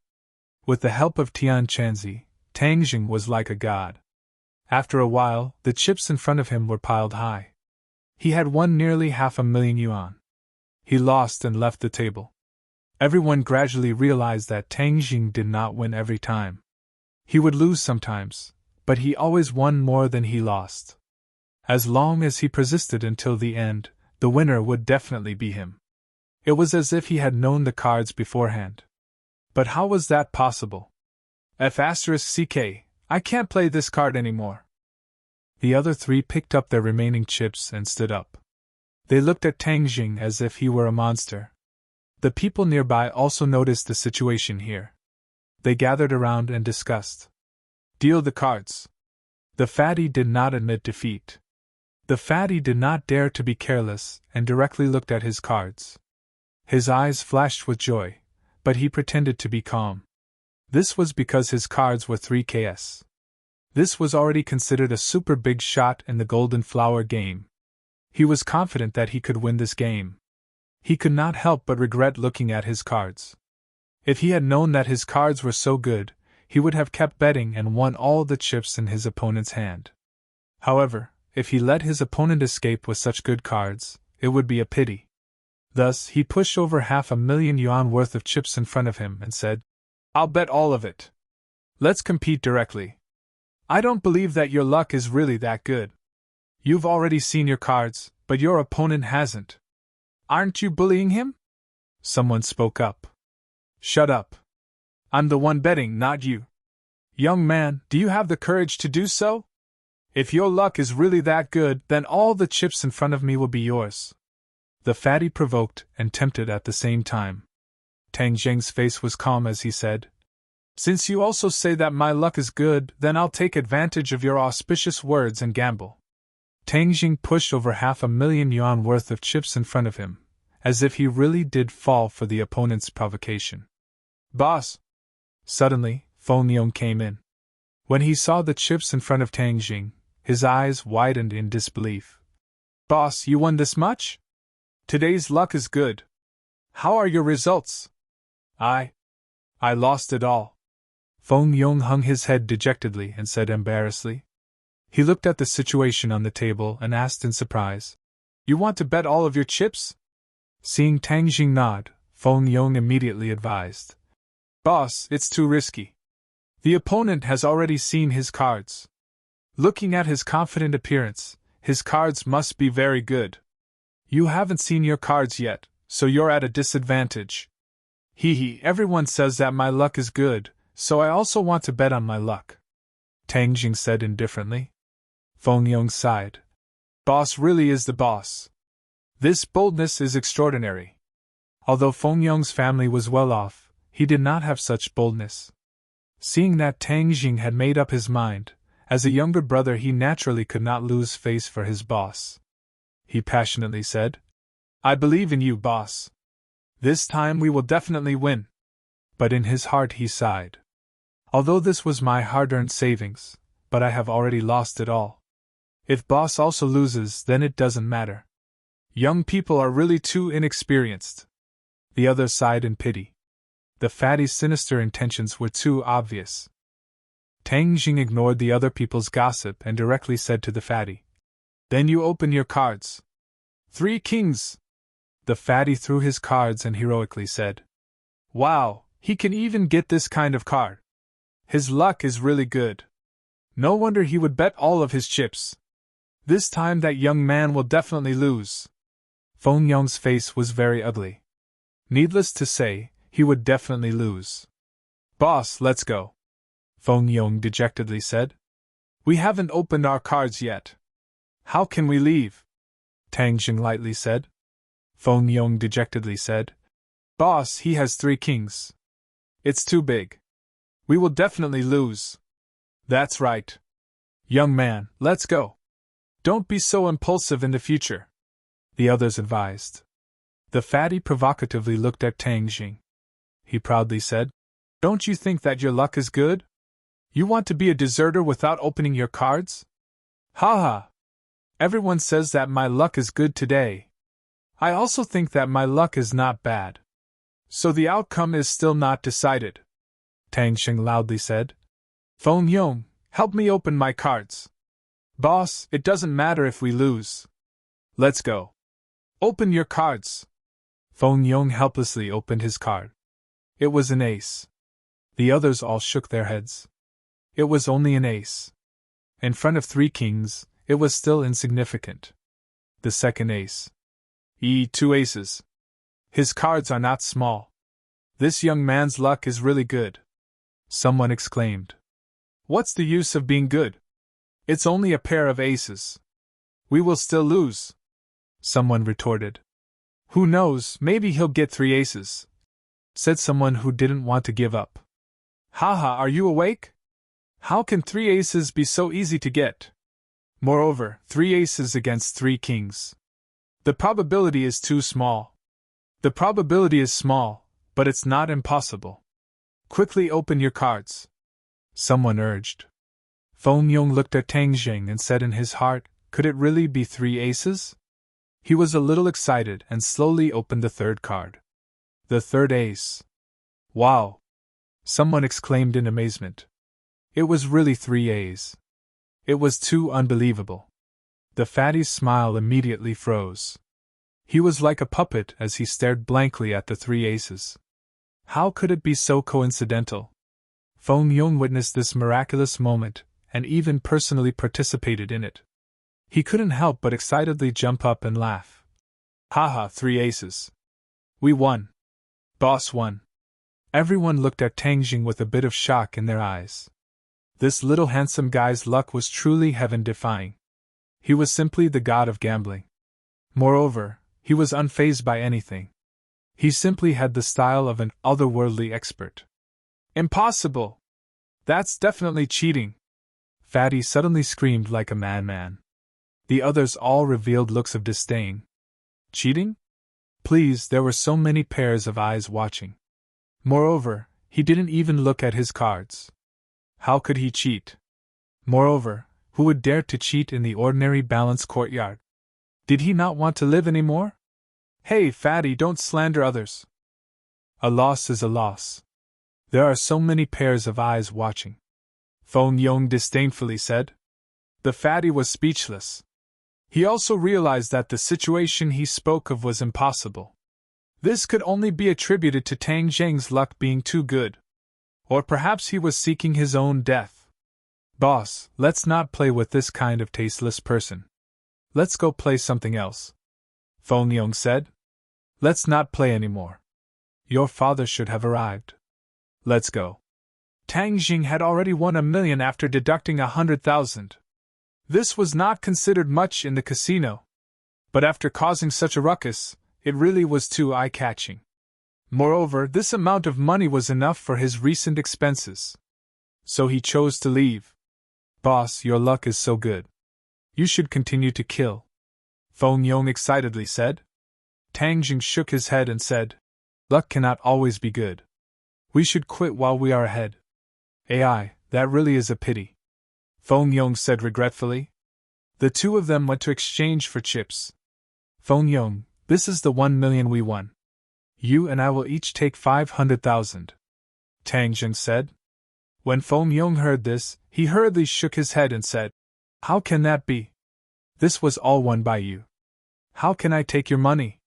With the help of Tian Chanzi, Tang Jing was like a god. After a while, the chips in front of him were piled high. He had won nearly 500,000 yuan. He lost and left the table. Everyone gradually realized that Tang Jing did not win every time. He would lose sometimes, but he always won more than he lost. As long as he persisted until the end, the winner would definitely be him. It was as if he had known the cards beforehand. But how was that possible? F***ck, I can't play this card anymore. The other 3 picked up their remaining chips and stood up. They looked at Tang Jing as if he were a monster. The people nearby also noticed the situation here. They gathered around and discussed. "Deal the cards." The fatty did not admit defeat. The fatty did not dare to be careless and directly looked at his cards. His eyes flashed with joy, but he pretended to be calm. This was because his cards were 3Ks. This was already considered a super big shot in the Golden Flower game. He was confident that he could win this game. He could not help but regret looking at his cards. If he had known that his cards were so good, he would have kept betting and won all the chips in his opponent's hand. However, if he let his opponent escape with such good cards, it would be a pity. Thus, he pushed over 500,000 yuan worth of chips in front of him and said, "I'll bet all of it. Let's compete directly. I don't believe that your luck is really that good. You've already seen your cards, but your opponent hasn't. Aren't you bullying him?" Someone spoke up. "Shut up. I'm the one betting, not you. Young man, do you have the courage to do so? If your luck is really that good, then all the chips in front of me will be yours." The fatty provoked and tempted at the same time. Tang Jing's face was calm as he said, "Since you also say that my luck is good, then I'll take advantage of your auspicious words and gamble." Tang Jing pushed over 500,000 yuan worth of chips in front of him, as if he really did fall for the opponent's provocation. "Boss!" Suddenly, Feng Yong came in. When he saw the chips in front of Tang Jing, his eyes widened in disbelief. "Boss, you won this much? Today's luck is good. How are your results?" I lost it all." Feng Yong hung his head dejectedly and said embarrassedly. He looked at the situation on the table and asked in surprise, "You want to bet all of your chips?" Seeing Tang Jing nod, Feng Yong immediately advised, "Boss, it's too risky. The opponent has already seen his cards. Looking at his confident appearance, his cards must be very good. You haven't seen your cards yet, so you're at a disadvantage. Everyone says that my luck is good, so I also want to bet on my luck," Tang Jing said indifferently. Feng Yong sighed. "Boss really is the boss. This boldness is extraordinary." Although Feng Yong's family was well off, he did not have such boldness. Seeing that Tang Jing had made up his mind, as a younger brother he naturally could not lose face for his boss. He passionately said, "I believe in you, boss. This time we will definitely win." But in his heart he sighed. "Although this was my hard-earned savings, but I have already lost it all. If boss also loses, then it doesn't matter. Young people are really too inexperienced." The other sighed in pity. The fatty's sinister intentions were too obvious. Tang Jing ignored the other people's gossip and directly said to the fatty, "Then you open your cards." "3 kings!" The fatty threw his cards and heroically said, "Wow, he can even get this kind of card. His luck is really good. No wonder he would bet all of his chips. This time that young man will definitely lose." Feng Yong's face was very ugly. Needless to say, he would definitely lose. "Boss, let's go," Feng Yong dejectedly said. "We haven't opened our cards yet." "How can we leave?" Tang Jing lightly said. Feng Yong dejectedly said, "Boss, he has 3 kings. It's too big. We will definitely lose." "That's right. Young man, let's go. Don't be so impulsive in the future," the others advised. The fatty provocatively looked at Tang Jing. He proudly said, "Don't you think that your luck is good? You want to be a deserter without opening your cards? Ha ha! Everyone says that my luck is good today. I also think that my luck is not bad. So the outcome is still not decided," Tang Jing loudly said. "Feng Yong, help me open my cards." "Boss, it doesn't matter if we lose. Let's go. Open your cards." Feng Yong helplessly opened his card. It was an ace. The others all shook their heads. It was only an ace. In front of 3 kings, it was still insignificant. The second ace. 2 aces. His cards are not small. This young man's luck is really good. Someone exclaimed. "What's the use of being good? It's only a pair of aces. We will still lose," someone retorted. "Who knows, maybe he'll get 3 aces," said someone who didn't want to give up. "Haha, are you awake? How can 3 aces be so easy to get? Moreover, 3 aces against 3 kings. The probability is too small." "The probability is small, but it's not impossible. Quickly open your cards," someone urged. Feng Yong looked at Tang Jing and said in his heart, could it really be 3 aces? He was a little excited and slowly opened the third card. The third ace. "Wow!" someone exclaimed in amazement. It was really 3 A's. It was too unbelievable. The fatty's smile immediately froze. He was like a puppet as he stared blankly at the 3 aces. How could it be so coincidental? Feng Yong witnessed this miraculous moment, and even personally participated in it. He couldn't help but excitedly jump up and laugh. "Haha, 3 aces. We won. Boss won." Everyone looked at Tang Jing with a bit of shock in their eyes. This little handsome guy's luck was truly heaven-defying. He was simply the god of gambling. Moreover, he was unfazed by anything. He simply had the style of an otherworldly expert. Impossible! That's definitely cheating! Fatty suddenly screamed like a madman. The others all revealed looks of disdain. Cheating? Please, there were so many pairs of eyes watching. Moreover, he didn't even look at his cards. How could he cheat? Moreover, who would dare to cheat in the ordinary balanced courtyard? Did he not want to live any more? Hey, Fatty, don't slander others. A loss is a loss. There are so many pairs of eyes watching. Feng Yong disdainfully said. The Fatty was speechless. He also realized that the situation he spoke of was impossible. This could only be attributed to Tang Zheng's luck being too good. Or perhaps he was seeking his own death. Boss, let's not play with this kind of tasteless person. Let's go play something else. Feng Yong said. Let's not play anymore. Your father should have arrived. Let's go. Tang Jing had already won 1 million after deducting 100,000. This was not considered much in the casino. But after causing such a ruckus, it really was too eye-catching. Moreover, this amount of money was enough for his recent expenses. So he chose to leave. Boss, your luck is so good. You should continue to kill. Feng Yong excitedly said. Tang Jing shook his head and said, Luck cannot always be good. We should quit while we are ahead. AI, that really is a pity. Feng Yong said regretfully. The two of them went to exchange for chips. Feng Yong, this is the 1 million we won. You and I will each take 500,000. Tang Jing said. When Feng Yong heard this, he hurriedly shook his head and said, How can that be? This was all won by you. How can I take your money?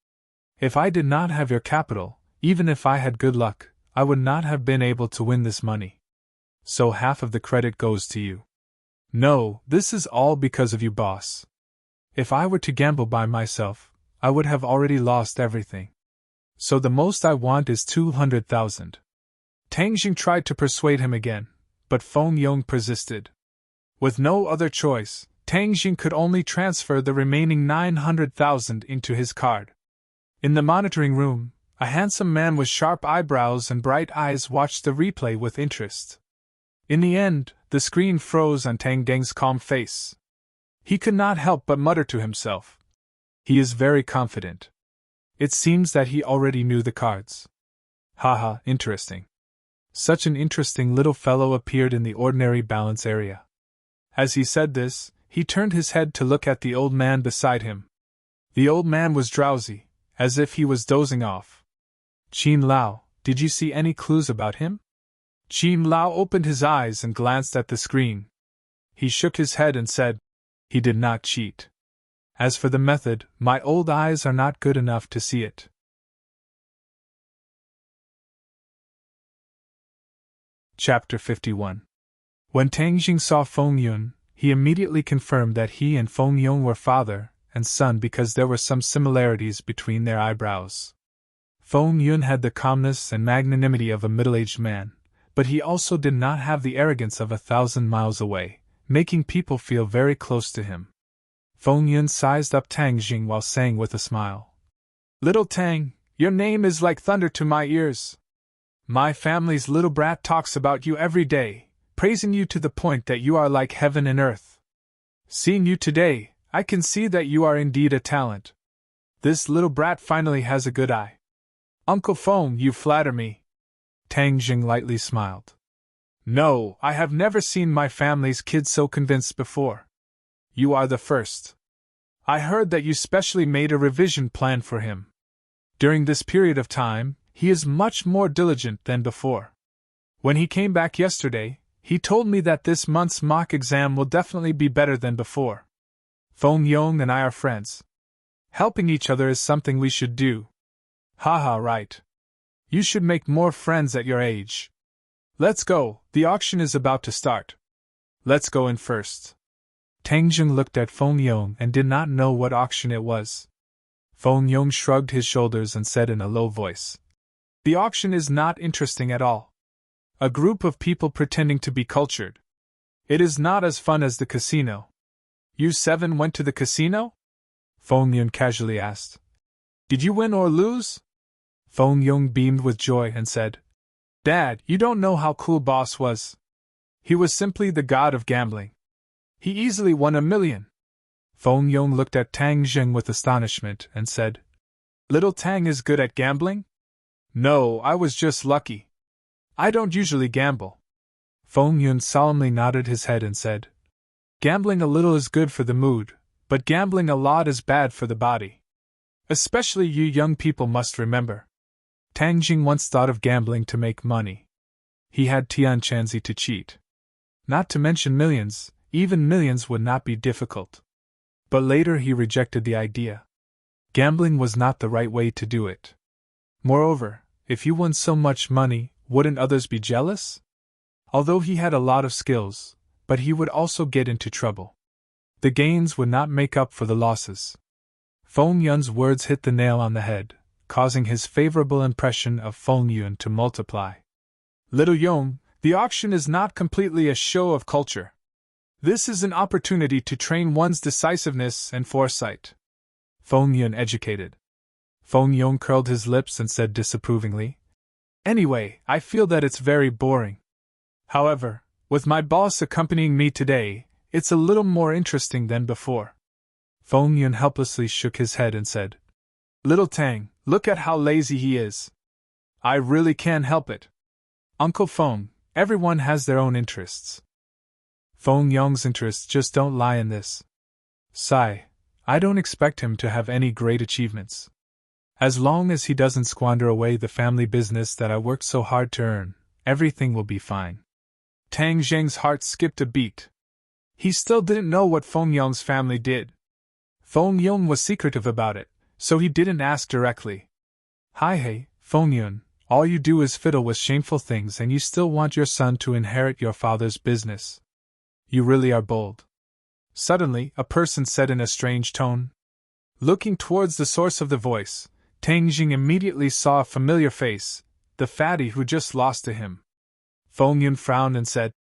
If I did not have your capital, even if I had good luck, I would not have been able to win this money. So half of the credit goes to you. No, this is all because of you, boss. If I were to gamble by myself, I would have already lost everything. So the most I want is 200,000. Tang Jing tried to persuade him again, but Feng Yong persisted. With no other choice, Tang Jing could only transfer the remaining 900,000 into his card. In the monitoring room, a handsome man with sharp eyebrows and bright eyes watched the replay with interest. In the end, the screen froze on Tang Deng's calm face. He could not help but mutter to himself. He is very confident. It seems that he already knew the cards. Haha, interesting. Such an interesting little fellow appeared in the ordinary balance area. As he said this, he turned his head to look at the old man beside him. The old man was drowsy, as if he was dozing off. Qin Lao, did you see any clues about him? Qin Lao opened his eyes and glanced at the screen. He shook his head and said, He did not cheat. As for the method, my old eyes are not good enough to see it. Chapter 51. When Tang Jing saw Feng Yun, he immediately confirmed that he and Feng Yong were father and son because there were some similarities between their eyebrows. Feng Yun had the calmness and magnanimity of a middle-aged man, but he also did not have the arrogance of 1,000 miles away, making people feel very close to him. Feng Yun sized up Tang Jing while saying with a smile, Little Tang, your name is like thunder to my ears. My family's little brat talks about you every day, praising you to the point that you are like heaven and earth. Seeing you today, I can see that you are indeed a talent. This little brat finally has a good eye. Uncle Feng, you flatter me. Tang Jing lightly smiled. No, I have never seen my family's kid so convinced before. You are the first. I heard that you specially made a revision plan for him. During this period of time, he is much more diligent than before. When he came back yesterday, he told me that this month's mock exam will definitely be better than before. Feng Yong and I are friends. Helping each other is something we should do. Haha, right. You should make more friends at your age. Let's go, the auction is about to start. Let's go in first. Tang Jing looked at Feng Yong and did not know what auction it was. Feng Yong shrugged his shoulders and said in a low voice, The auction is not interesting at all. A group of people pretending to be cultured. It is not as fun as the casino. You 7 went to the casino? Feng Yun casually asked. Did you win or lose? Feng Yong beamed with joy and said, Dad, you don't know how cool Boss was. He was simply the god of gambling. He easily won $1 million. Feng Yong looked at Tang Jing with astonishment and said, Little Tang is good at gambling? No, I was just lucky. I don't usually gamble. Feng Yun solemnly nodded his head and said, Gambling a little is good for the mood, but gambling a lot is bad for the body. Especially you young people must remember. Tang Jing once thought of gambling to make money. He had Tian Chanzi to cheat. Not to mention millions, even millions would not be difficult. But later he rejected the idea. Gambling was not the right way to do it. Moreover, if you won so much money, wouldn't others be jealous? Although he had a lot of skills, but he would also get into trouble. The gains would not make up for the losses. Feng Yun's words hit the nail on the head, causing his favorable impression of Feng Yun to multiply. Little Yong, the auction is not completely a show of culture. This is an opportunity to train one's decisiveness and foresight. Feng Yun educated. Feng Yong curled his lips and said disapprovingly, Anyway, I feel that it's very boring. However, with my boss accompanying me today, it's a little more interesting than before. Feng Yun helplessly shook his head and said, Little Tang, look at how lazy he is. I really can't help it. Uncle Feng, everyone has their own interests. Feng Yong's interests just don't lie in this. Sigh, I don't expect him to have any great achievements. As long as he doesn't squander away the family business that I worked so hard to earn, everything will be fine. Tang Zheng's heart skipped a beat. He still didn't know what Feng Yong's family did. Feng Yong was secretive about it, so he didn't ask directly. Hey, Feng Yun, all you do is fiddle with shameful things and you still want your son to inherit your father's business. You really are bold. Suddenly, a person said in a strange tone. Looking towards the source of the voice, Tang Jing immediately saw a familiar face, the fatty who just lost to him. Feng Yun frowned and said,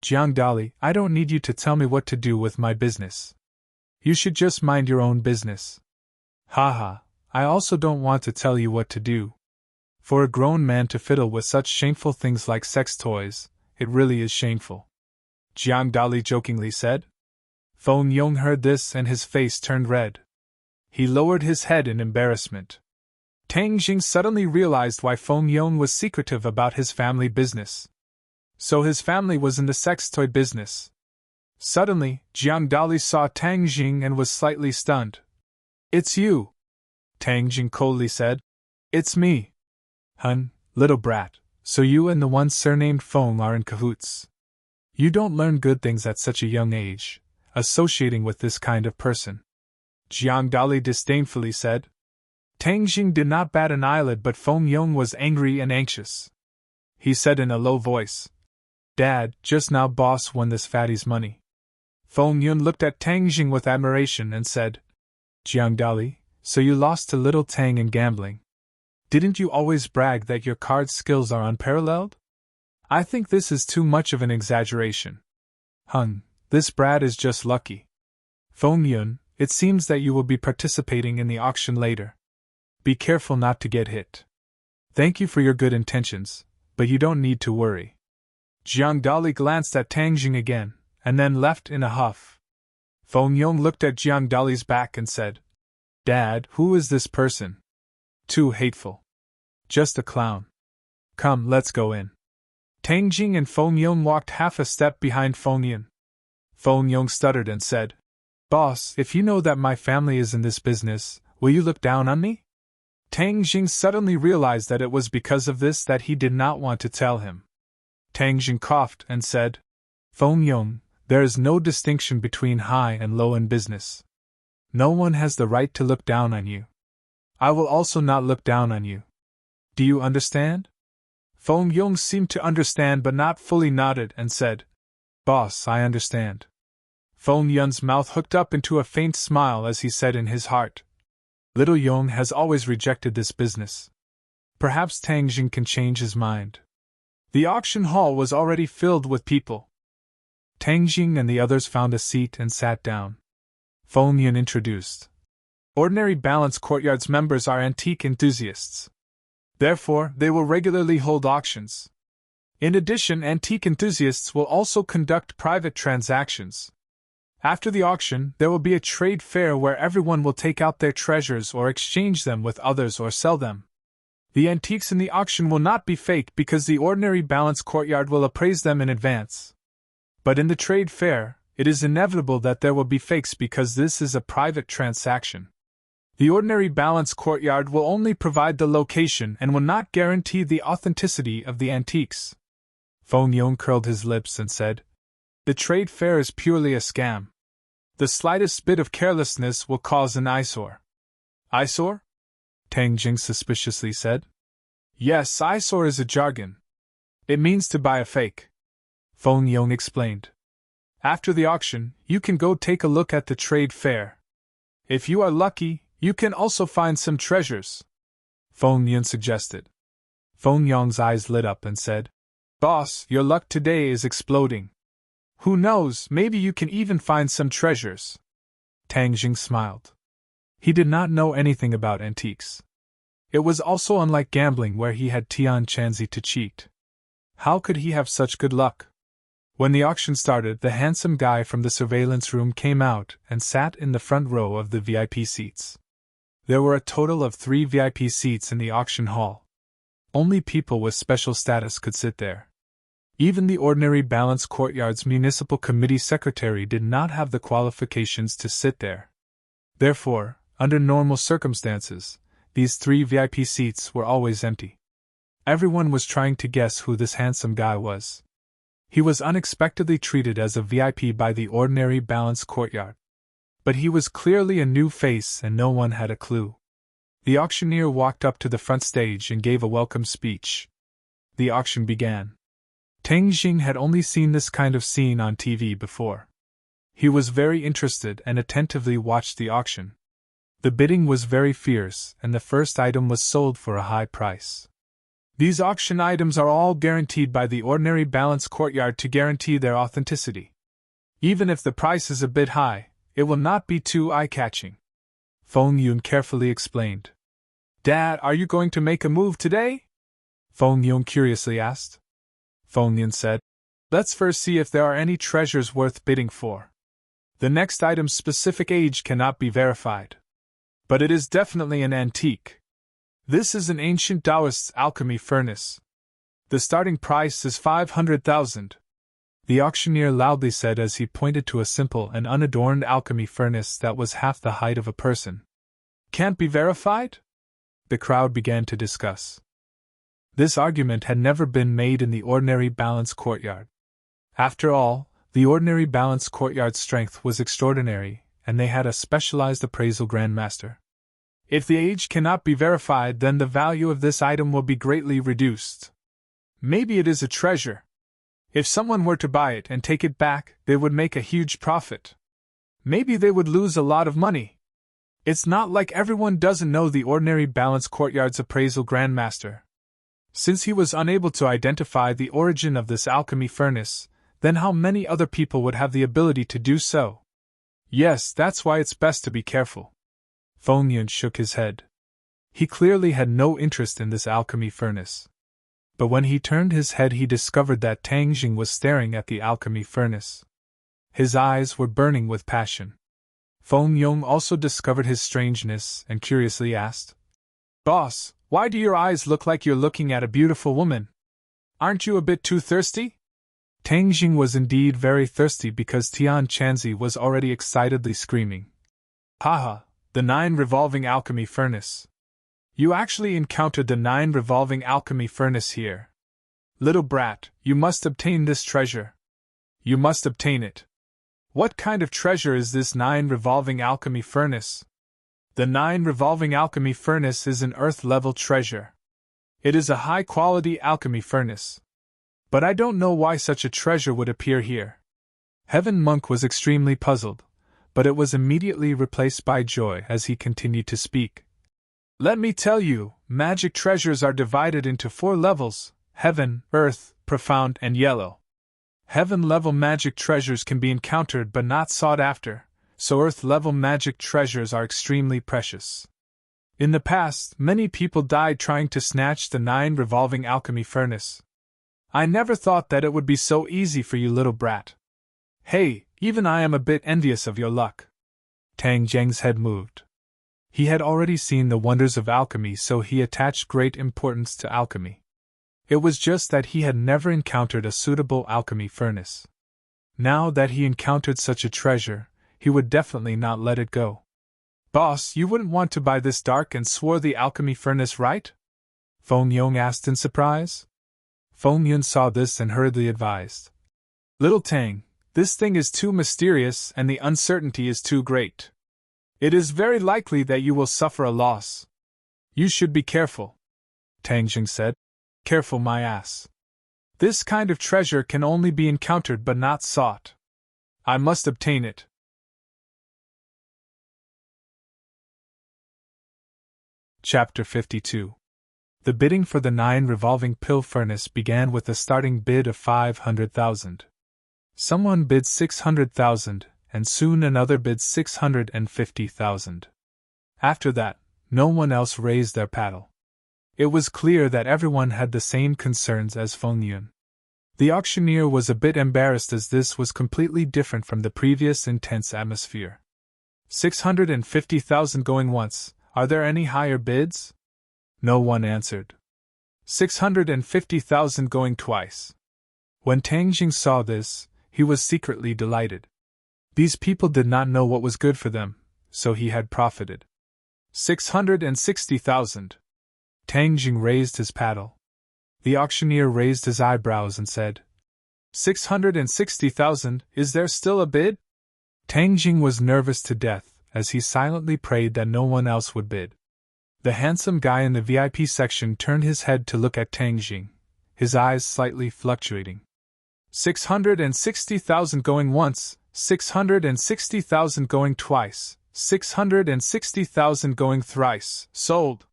Jiang Dali, I don't need you to tell me what to do with my business. You should just mind your own business. Haha, I also don't want to tell you what to do. For a grown man to fiddle with such shameful things like sex toys, it really is shameful. Jiang Dali jokingly said. Feng Yong heard this and his face turned red. He lowered his head in embarrassment. Tang Jing suddenly realized why Feng Yong was secretive about his family business. So his family was in the sex toy business. Suddenly, Jiang Dali saw Tang Jing and was slightly stunned. It's you! Tang Jing coldly said. It's me. Hun, little brat, so you and the one surnamed Feng are in cahoots. You don't learn good things at such a young age, associating with this kind of person. Jiang Dali disdainfully said. Tang Jing did not bat an eyelid, but Feng Yong was angry and anxious. He said in a low voice, Dad, just now boss won this fatty's money. Feng Yun looked at Tang Jing with admiration and said, Jiang Dali, so you lost to little Tang in gambling. Didn't you always brag that your card skills are unparalleled? I think this is too much of an exaggeration. This brat is just lucky. Feng Yun, it seems that you will be participating in the auction later. Be careful not to get hit. Thank you for your good intentions, but you don't need to worry. Jiang Dali glanced at Tang Jing again, and then left in a huff. Feng Yong looked at Jiang Dali's back and said, Dad, who is this person? Too hateful. Just a clown. Come, let's go in. Tang Jing and Feng Yong walked half a step behind Feng Yun. Feng Yong stuttered and said, Boss, if you know that my family is in this business, will you look down on me? Tang Jing suddenly realized that it was because of this that he did not want to tell him. Tang Jing coughed and said, Feng Yong, there is no distinction between high and low in business. No one has the right to look down on you. I will also not look down on you. Do you understand? Feng Yong seemed to understand but not fully nodded and said, Boss, I understand. Feng Yun's mouth hooked up into a faint smile as he said in his heart, Little Yong has always rejected this business. Perhaps Tang Jing can change his mind. The auction hall was already filled with people. Tang Jing and the others found a seat and sat down. Feng Yun introduced. Ordinary Balance Courtyard's members are antique enthusiasts. Therefore, they will regularly hold auctions. In addition, antique enthusiasts will also conduct private transactions. After the auction, there will be a trade fair where everyone will take out their treasures or exchange them with others or sell them. The antiques in the auction will not be fake because the Ordinary Balance Courtyard will appraise them in advance. But in the trade fair, it is inevitable that there will be fakes because this is a private transaction. The Ordinary Balance Courtyard will only provide the location and will not guarantee the authenticity of the antiques. Feng Yong curled his lips and said, "The trade fair is purely a scam. The slightest bit of carelessness will cause an eyesore." "Eyesore?" Tang Jing suspiciously said. "Yes, eyesore is a jargon. It means to buy a fake," Feng Yong explained. "After the auction, you can go take a look at the trade fair. If you are lucky, you can also find some treasures," Feng Yun suggested. Feng Yong's eyes lit up and said, "Boss, your luck today is exploding. Who knows, maybe you can even find some treasures." Tang Jing smiled. He did not know anything about antiques. It was also unlike gambling where he had Tian Chanzi to cheat. How could he have such good luck? When the auction started, the handsome guy from the surveillance room came out and sat in the front row of the VIP seats. There were a total of 3 VIP seats in the auction hall. Only people with special status could sit there. Even the Ordinary Balance Courtyard's municipal committee secretary did not have the qualifications to sit there. Therefore, under normal circumstances, these 3 VIP seats were always empty. Everyone was trying to guess who this handsome guy was. He was unexpectedly treated as a VIP by the Ordinary Balance Courtyard. But he was clearly a new face and no one had a clue. The auctioneer walked up to the front stage and gave a welcome speech. The auction began. Tang Jing had only seen this kind of scene on TV before. He was very interested and attentively watched the auction. The bidding was very fierce and the first item was sold for a high price. These auction items are all guaranteed by the Ordinary Balance Courtyard to guarantee their authenticity. Even if the price is a bit high, it will not be too eye-catching, Feng Yun carefully explained. "Dad, are you going to make a move today?" Feng Yun curiously asked. Feng Yun said, "Let's first see if there are any treasures worth bidding for. The next item's specific age cannot be verified. But it is definitely an antique. This is an ancient Taoist alchemy furnace. The starting price is 500,000. The auctioneer loudly said as he pointed to a simple and unadorned alchemy furnace that was half the height of a person. "Can't be verified?" The crowd began to discuss. This argument had never been made in the Ordinary Balance Courtyard. After all, the Ordinary Balance Courtyard's strength was extraordinary, and they had a specialized appraisal grandmaster. If the age cannot be verified, then the value of this item will be greatly reduced. Maybe it is a treasure. If someone were to buy it and take it back, they would make a huge profit. Maybe they would lose a lot of money. It's not like everyone doesn't know the Ordinary Balance Courtyard's appraisal grandmaster. Since he was unable to identify the origin of this alchemy furnace, then how many other people would have the ability to do so? Yes, that's why it's best to be careful. Feng Yun shook his head. He clearly had no interest in this alchemy furnace. But when he turned his head, he discovered that Tang Jing was staring at the alchemy furnace. His eyes were burning with passion. Feng Yong also discovered his strangeness and curiously asked, "Boss, why do your eyes look like you're looking at a beautiful woman? Aren't you a bit too thirsty?" Tang Jing was indeed very thirsty because Tian Chanzi was already excitedly screaming. "Haha, the 9 revolving alchemy furnace. You actually encountered the 9 revolving alchemy furnace here. Little brat, you must obtain this treasure. You must obtain it. What kind of treasure is this 9 revolving alchemy furnace?" The 9 revolving alchemy furnace is an earth-level treasure. It is a high-quality alchemy furnace. But I don't know why such a treasure would appear here. Heaven Monk was extremely puzzled, but it was immediately replaced by joy as he continued to speak. "Let me tell you, magic treasures are divided into 4 levels: heaven, earth, profound, and yellow. Heaven-level magic treasures can be encountered but not sought after, so Earth-level magic treasures are extremely precious. In the past, many people died trying to snatch the 9 revolving alchemy furnace. I never thought that it would be so easy for you, little brat. Hey, even I am a bit envious of your luck. Tang Jing's head moved. He had already seen the wonders of alchemy, so he attached great importance to alchemy. It was just that he had never encountered a suitable alchemy furnace. Now that he encountered such a treasure, he would definitely not let it go. Boss, you wouldn't want to buy this dark and swarthy alchemy furnace, right? Feng Yong asked in surprise. Feng Yun saw this and hurriedly advised. Little Tang, this thing is too mysterious and the uncertainty is too great. It is very likely that you will suffer a loss. You should be careful. Tang Jing said. Careful my ass. This kind of treasure can only be encountered but not sought. I must obtain it. Chapter 52. The bidding for the 9 revolving pill furnace began with a starting bid of 500,000. Someone bid 600,000, and soon another bid 650,000. After that, no one else raised their paddle. It was clear that everyone had the same concerns as Feng Yun. The auctioneer was a bit embarrassed as this was completely different from the previous intense atmosphere. 650,000 going once. Are there any higher bids? No one answered. 650,000 going twice. When Tang Jing saw this, he was secretly delighted. These people did not know what was good for them, so he had profited. 660,000. Tang Jing raised his paddle. The auctioneer raised his eyebrows and said, 660,000, is there still a bid? Tang Jing was nervous to death, as he silently prayed that no one else would bid. The handsome guy in the VIP section turned his head to look at Tang Jing, his eyes slightly fluctuating. 660,000 going once, 660,000 going twice, 660,000 going thrice, sold.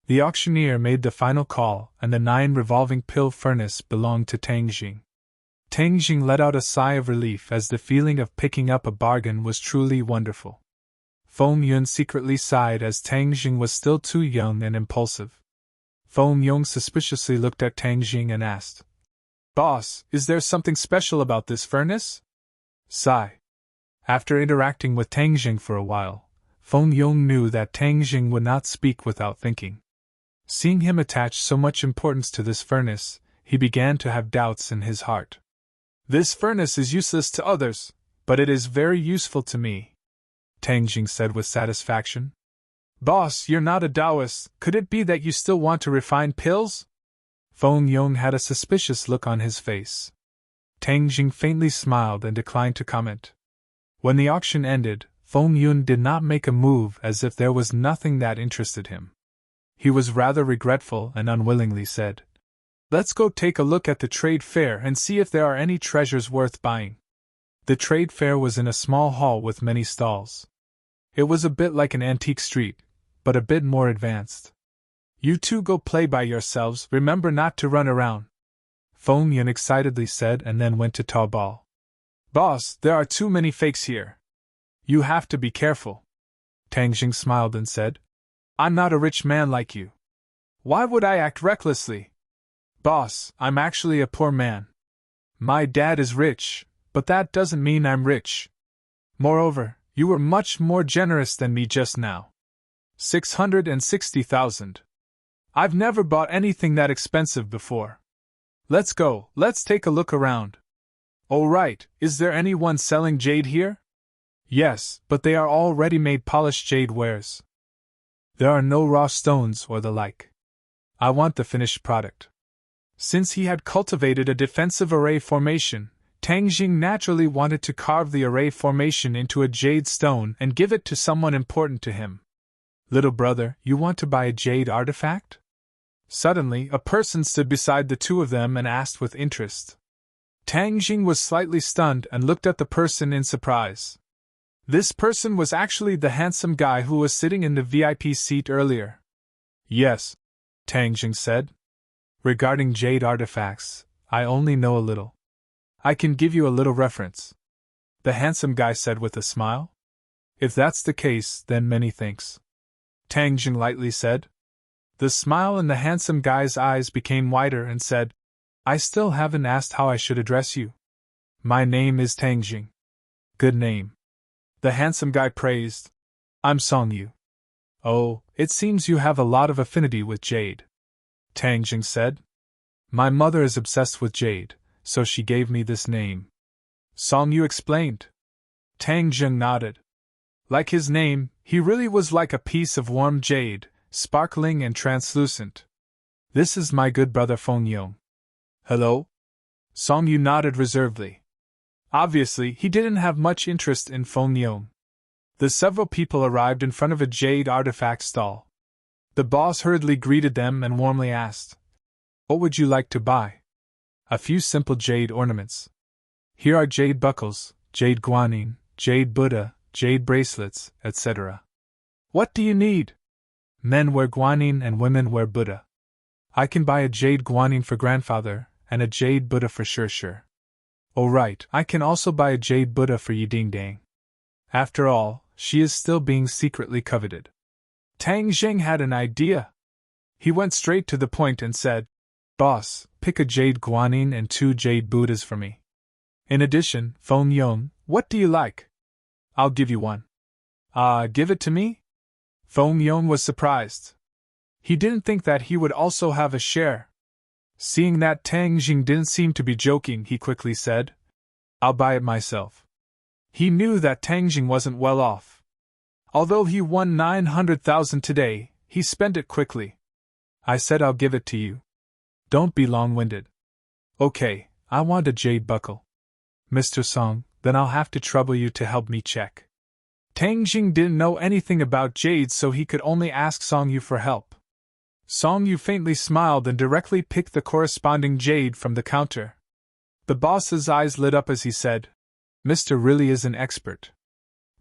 The auctioneer made the final call, and the 9 revolving pill furnace belonged to Tang Jing. Tang Jing let out a sigh of relief as the feeling of picking up a bargain was truly wonderful. Feng Yun secretly sighed as Tang Jing was still too young and impulsive. Feng Yong suspiciously looked at Tang Jing and asked, Boss, is there something special about this furnace? Sigh. After interacting with Tang Jing for a while, Feng Yong knew that Tang Jing would not speak without thinking. Seeing him attach so much importance to this furnace, he began to have doubts in his heart. This furnace is useless to others, but it is very useful to me, Tang Jing said with satisfaction. Boss, you're not a Taoist, could it be that you still want to refine pills? Feng Yong had a suspicious look on his face. Tang Jing faintly smiled and declined to comment. When the auction ended, Feng Yun did not make a move as if there was nothing that interested him. He was rather regretful and unwillingly said, Let's go take a look at the trade fair and see if there are any treasures worth buying. The trade fair was in a small hall with many stalls. It was a bit like an antique street, but a bit more advanced. You two go play by yourselves, remember not to run around, Feng Yun excitedly said and then went to Taobao. Boss, there are too many fakes here. You have to be careful. Tang Jing smiled and said, I'm not a rich man like you. Why would I act recklessly? Boss, I'm actually a poor man. My dad is rich, but that doesn't mean I'm rich. Moreover, you were much more generous than me just now. 660,000. I've never bought anything that expensive before. Let's go, let's take a look around. Oh right, is there anyone selling jade here? Yes, but they are all ready-made polished jade wares. There are no raw stones or the like. I want the finished product. Since he had cultivated a defensive array formation, Tang Jing naturally wanted to carve the array formation into a jade stone and give it to someone important to him. Little brother, you want to buy a jade artifact? Suddenly, a person stood beside the two of them and asked with interest. Tang Jing was slightly stunned and looked at the person in surprise. This person was actually the handsome guy who was sitting in the VIP seat earlier. Yes, Tang Jing said. Regarding jade artifacts, I only know a little. I can give you a little reference, the handsome guy said with a smile. If that's the case, then many thanks, Tang Jing lightly said. The smile in the handsome guy's eyes became wider and said, I still haven't asked how I should address you. My name is Tang Jing. Good name. The handsome guy praised. I'm Song Yu. Oh, it seems you have a lot of affinity with jade, Tang Jing said. My mother is obsessed with jade, so she gave me this name, Song Yu explained. Tang Jing nodded. Like his name, he really was like a piece of warm jade, sparkling and translucent. This is my good brother Feng Yong. Hello? Song Yu nodded reservedly. Obviously, he didn't have much interest in Feng Yong. The several people arrived in front of a jade artifact stall. The boss hurriedly greeted them and warmly asked, What would you like to buy? A few simple jade ornaments. Here are jade buckles, jade guanyin, jade Buddha, jade bracelets, etc. What do you need? Men wear guanyin and women wear Buddha. I can buy a jade guanyin for grandfather, and a jade Buddha for sure. Oh right, I can also buy a jade Buddha for Yi Ding Dang. After all, she is still being secretly coveted. Tang Jing had an idea. He went straight to the point and said, Boss, pick a jade guanyin and 2 jade Buddhas for me. In addition, Feng Yong, what do you like? I'll give you one. Give it to me? Feng Yong was surprised. He didn't think that he would also have a share. Seeing that Tang Jing didn't seem to be joking, he quickly said, I'll buy it myself. He knew that Tang Jing wasn't well off. Although he won 900,000 today, he spent it quickly. I said I'll give it to you. Don't be long-winded. Okay, I want a jade buckle. Mr. Song, then I'll have to trouble you to help me check. Tang Jing didn't know anything about jade, so he could only ask Song Yu for help. Song Yu faintly smiled and directly picked the corresponding jade from the counter. The boss's eyes lit up as he said, Mr. really is an expert.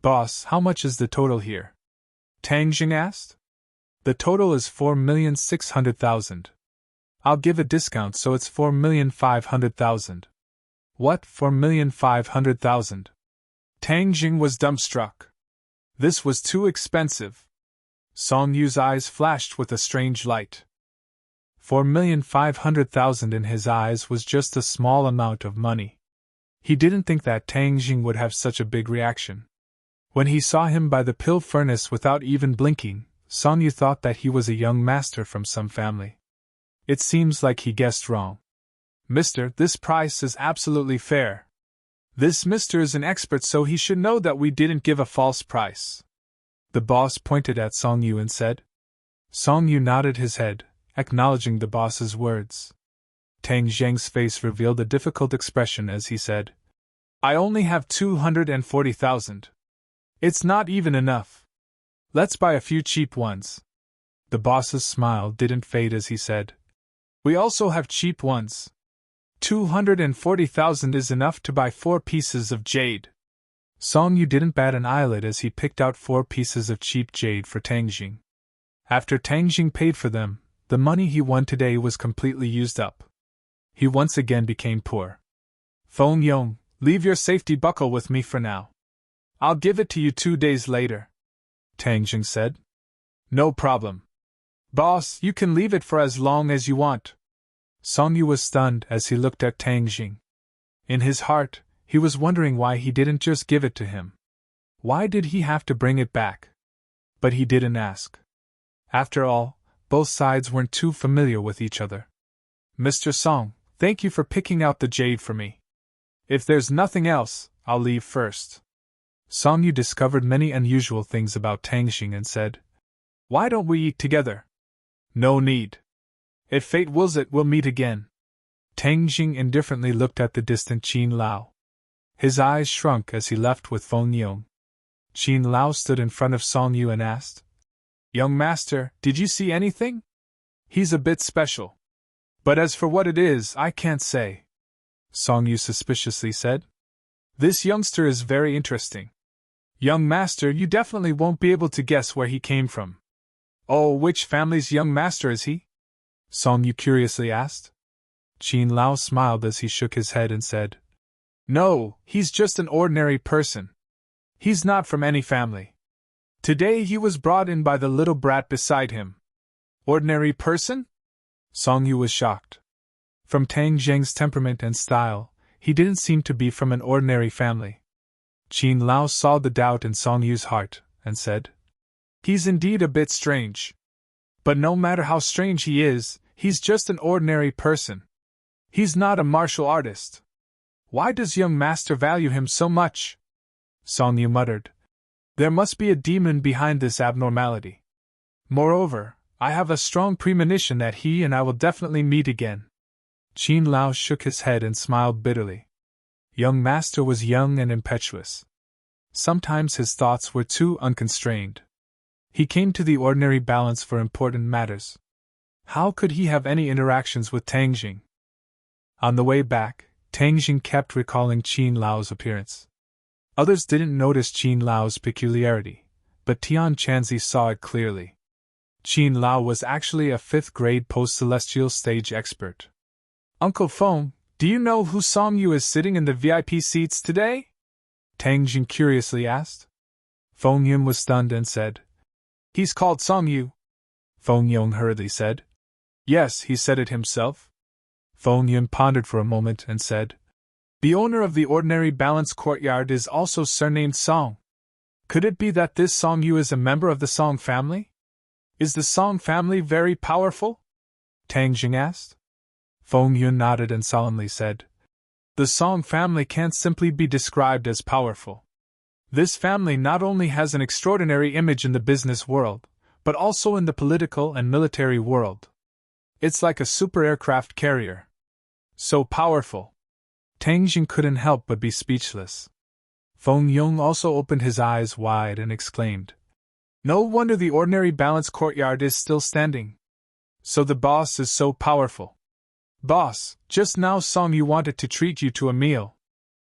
Boss, how much is the total here? Tang Jing asked. The total is 4,600,000. I'll give a discount so it's 4,500,000. What, 4,500,000? Tang Jing was dumbstruck. This was too expensive. Song Yu's eyes flashed with a strange light. 4,500,000 in his eyes was just a small amount of money. He didn't think that Tang Jing would have such a big reaction. When he saw him by the pill furnace without even blinking, Song Yu thought that he was a young master from some family. It seems like he guessed wrong. Mister, this price is absolutely fair. This mister is an expert, so he should know that we didn't give a false price. The boss pointed at Song Yu and said. Song Yu nodded his head, acknowledging the boss's words. Tang Jing's face revealed a difficult expression as he said, I only have 240,000. It's not even enough. Let's buy a few cheap ones. The boss's smile didn't fade as he said, We also have cheap ones. 240,000 is enough to buy 4 pieces of jade. Song Yu didn't bat an eyelid as he picked out 4 pieces of cheap jade for Tang Jing. After Tang Jing paid for them, the money he won today was completely used up. He once again became poor. Feng Yong, leave your safety buckle with me for now. I'll give it to you 2 days later, Tang Jing said. No problem. Boss, you can leave it for as long as you want. Song Yu was stunned as he looked at Tang Jing. In his heart, he was wondering why he didn't just give it to him. Why did he have to bring it back? But he didn't ask. After all, both sides weren't too familiar with each other. Mr. Song, thank you for picking out the jade for me. If there's nothing else, I'll leave first. Song Yu discovered many unusual things about Tang Jing and said, Why don't we eat together? No need. If fate wills it, we'll meet again. Tang Jing indifferently looked at the distant Qin Lao. His eyes shrunk as he left with Feng Yong. Qin Lao stood in front of Song Yu and asked, Young master, did you see anything? He's a bit special. But as for what it is, I can't say. Song Yu suspiciously said. This youngster is very interesting. Young master, you definitely won't be able to guess where he came from. Oh, which family's young master is he? Song Yu curiously asked. Qin Lao smiled as he shook his head and said, No, he's just an ordinary person. He's not from any family. Today he was brought in by the little brat beside him. Ordinary person? Song Yu was shocked. From Tang Zheng's temperament and style, he didn't seem to be from an ordinary family. Qin Lao saw the doubt in Song Yu's heart, and said, "He's indeed a bit strange. But no matter how strange he is, he's just an ordinary person. He's not a martial artist. Why does young master value him so much?" Song Yu muttered, "There must be a demon behind this abnormality. Moreover, I have a strong premonition that he and I will definitely meet again." Qin Lao shook his head and smiled bitterly. Young master was young and impetuous. Sometimes his thoughts were too unconstrained. He came to the ordinary balance for important matters. How could he have any interactions with Tang Jing? On the way back, Tang Jing kept recalling Qin Lao's appearance. Others didn't notice Qin Lao's peculiarity, but Tian Chanzi saw it clearly. Qin Lao was actually a 5th grade post-celestial stage expert. "Uncle Feng, do you know who Song Yu is sitting in the VIP seats today?" Tang Jing curiously asked. Feng Yun was stunned and said, "He's called Song Yu." Feng Yong hurriedly said, "Yes, he said it himself." Feng Yun pondered for a moment and said, "The owner of the ordinary balance courtyard is also surnamed Song. Could it be that this Song Yu is a member of the Song family? Is the Song family very powerful?" Tang Jing asked. Feng Yun nodded and solemnly said, "The Song family can't simply be described as powerful. This family not only has an extraordinary image in the business world, but also in the political and military world. It's like a super aircraft carrier. So powerful." Tang Jing couldn't help but be speechless. Feng Yong also opened his eyes wide and exclaimed, "No wonder the ordinary balance courtyard is still standing. So the boss is so powerful. Boss, just now Song Yu wanted to treat you to a meal.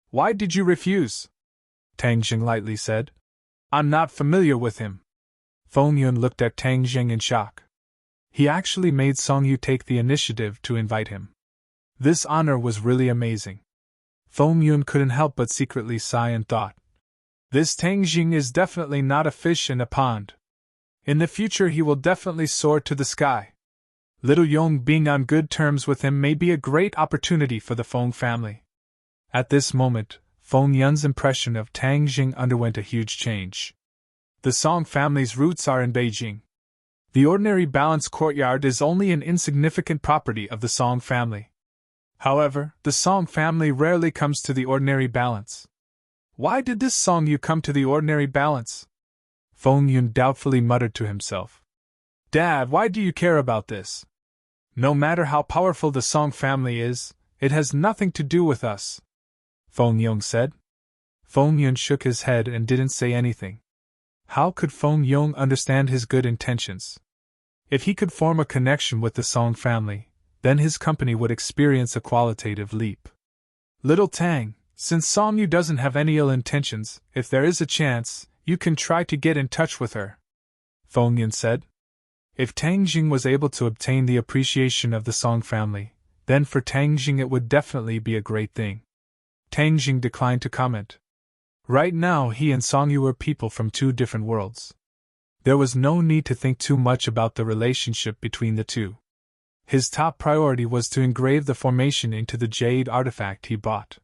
Why did you refuse?" Tang Jing lightly said, "I'm not familiar with him." Feng Yun looked at Tang Jing in shock. He actually made Song Yu take the initiative to invite him. This honor was really amazing. Feng Yun couldn't help but secretly sigh and thought, "This Tang Jing is definitely not a fish in a pond. In the future he will definitely soar to the sky. Little Yong being on good terms with him may be a great opportunity for the Feng family." At this moment, Feng Yun's impression of Tang Jing underwent a huge change. The Song family's roots are in Beijing. The ordinary balance courtyard is only an insignificant property of the Song family. However, the Song family rarely comes to the ordinary balance. Why did this Song Yu come to the ordinary balance? Feng Yun doubtfully muttered to himself. "Dad, why do you care about this? No matter how powerful the Song family is, it has nothing to do with us," Feng Yong said. Feng Yun shook his head and didn't say anything. How could Feng Yong understand his good intentions? If he could form a connection with the Song family, then his company would experience a qualitative leap. "Little Tang, since Song Yu doesn't have any ill intentions, if there is a chance, you can try to get in touch with her," Feng Yun said. If Tang Jing was able to obtain the appreciation of the Song family, then for Tang Jing it would definitely be a great thing. Tang Jing declined to comment. Right now he and Song Yu were people from 2 different worlds. There was no need to think too much about the relationship between the two. His top priority was to engrave the formation into the jade artifact he bought.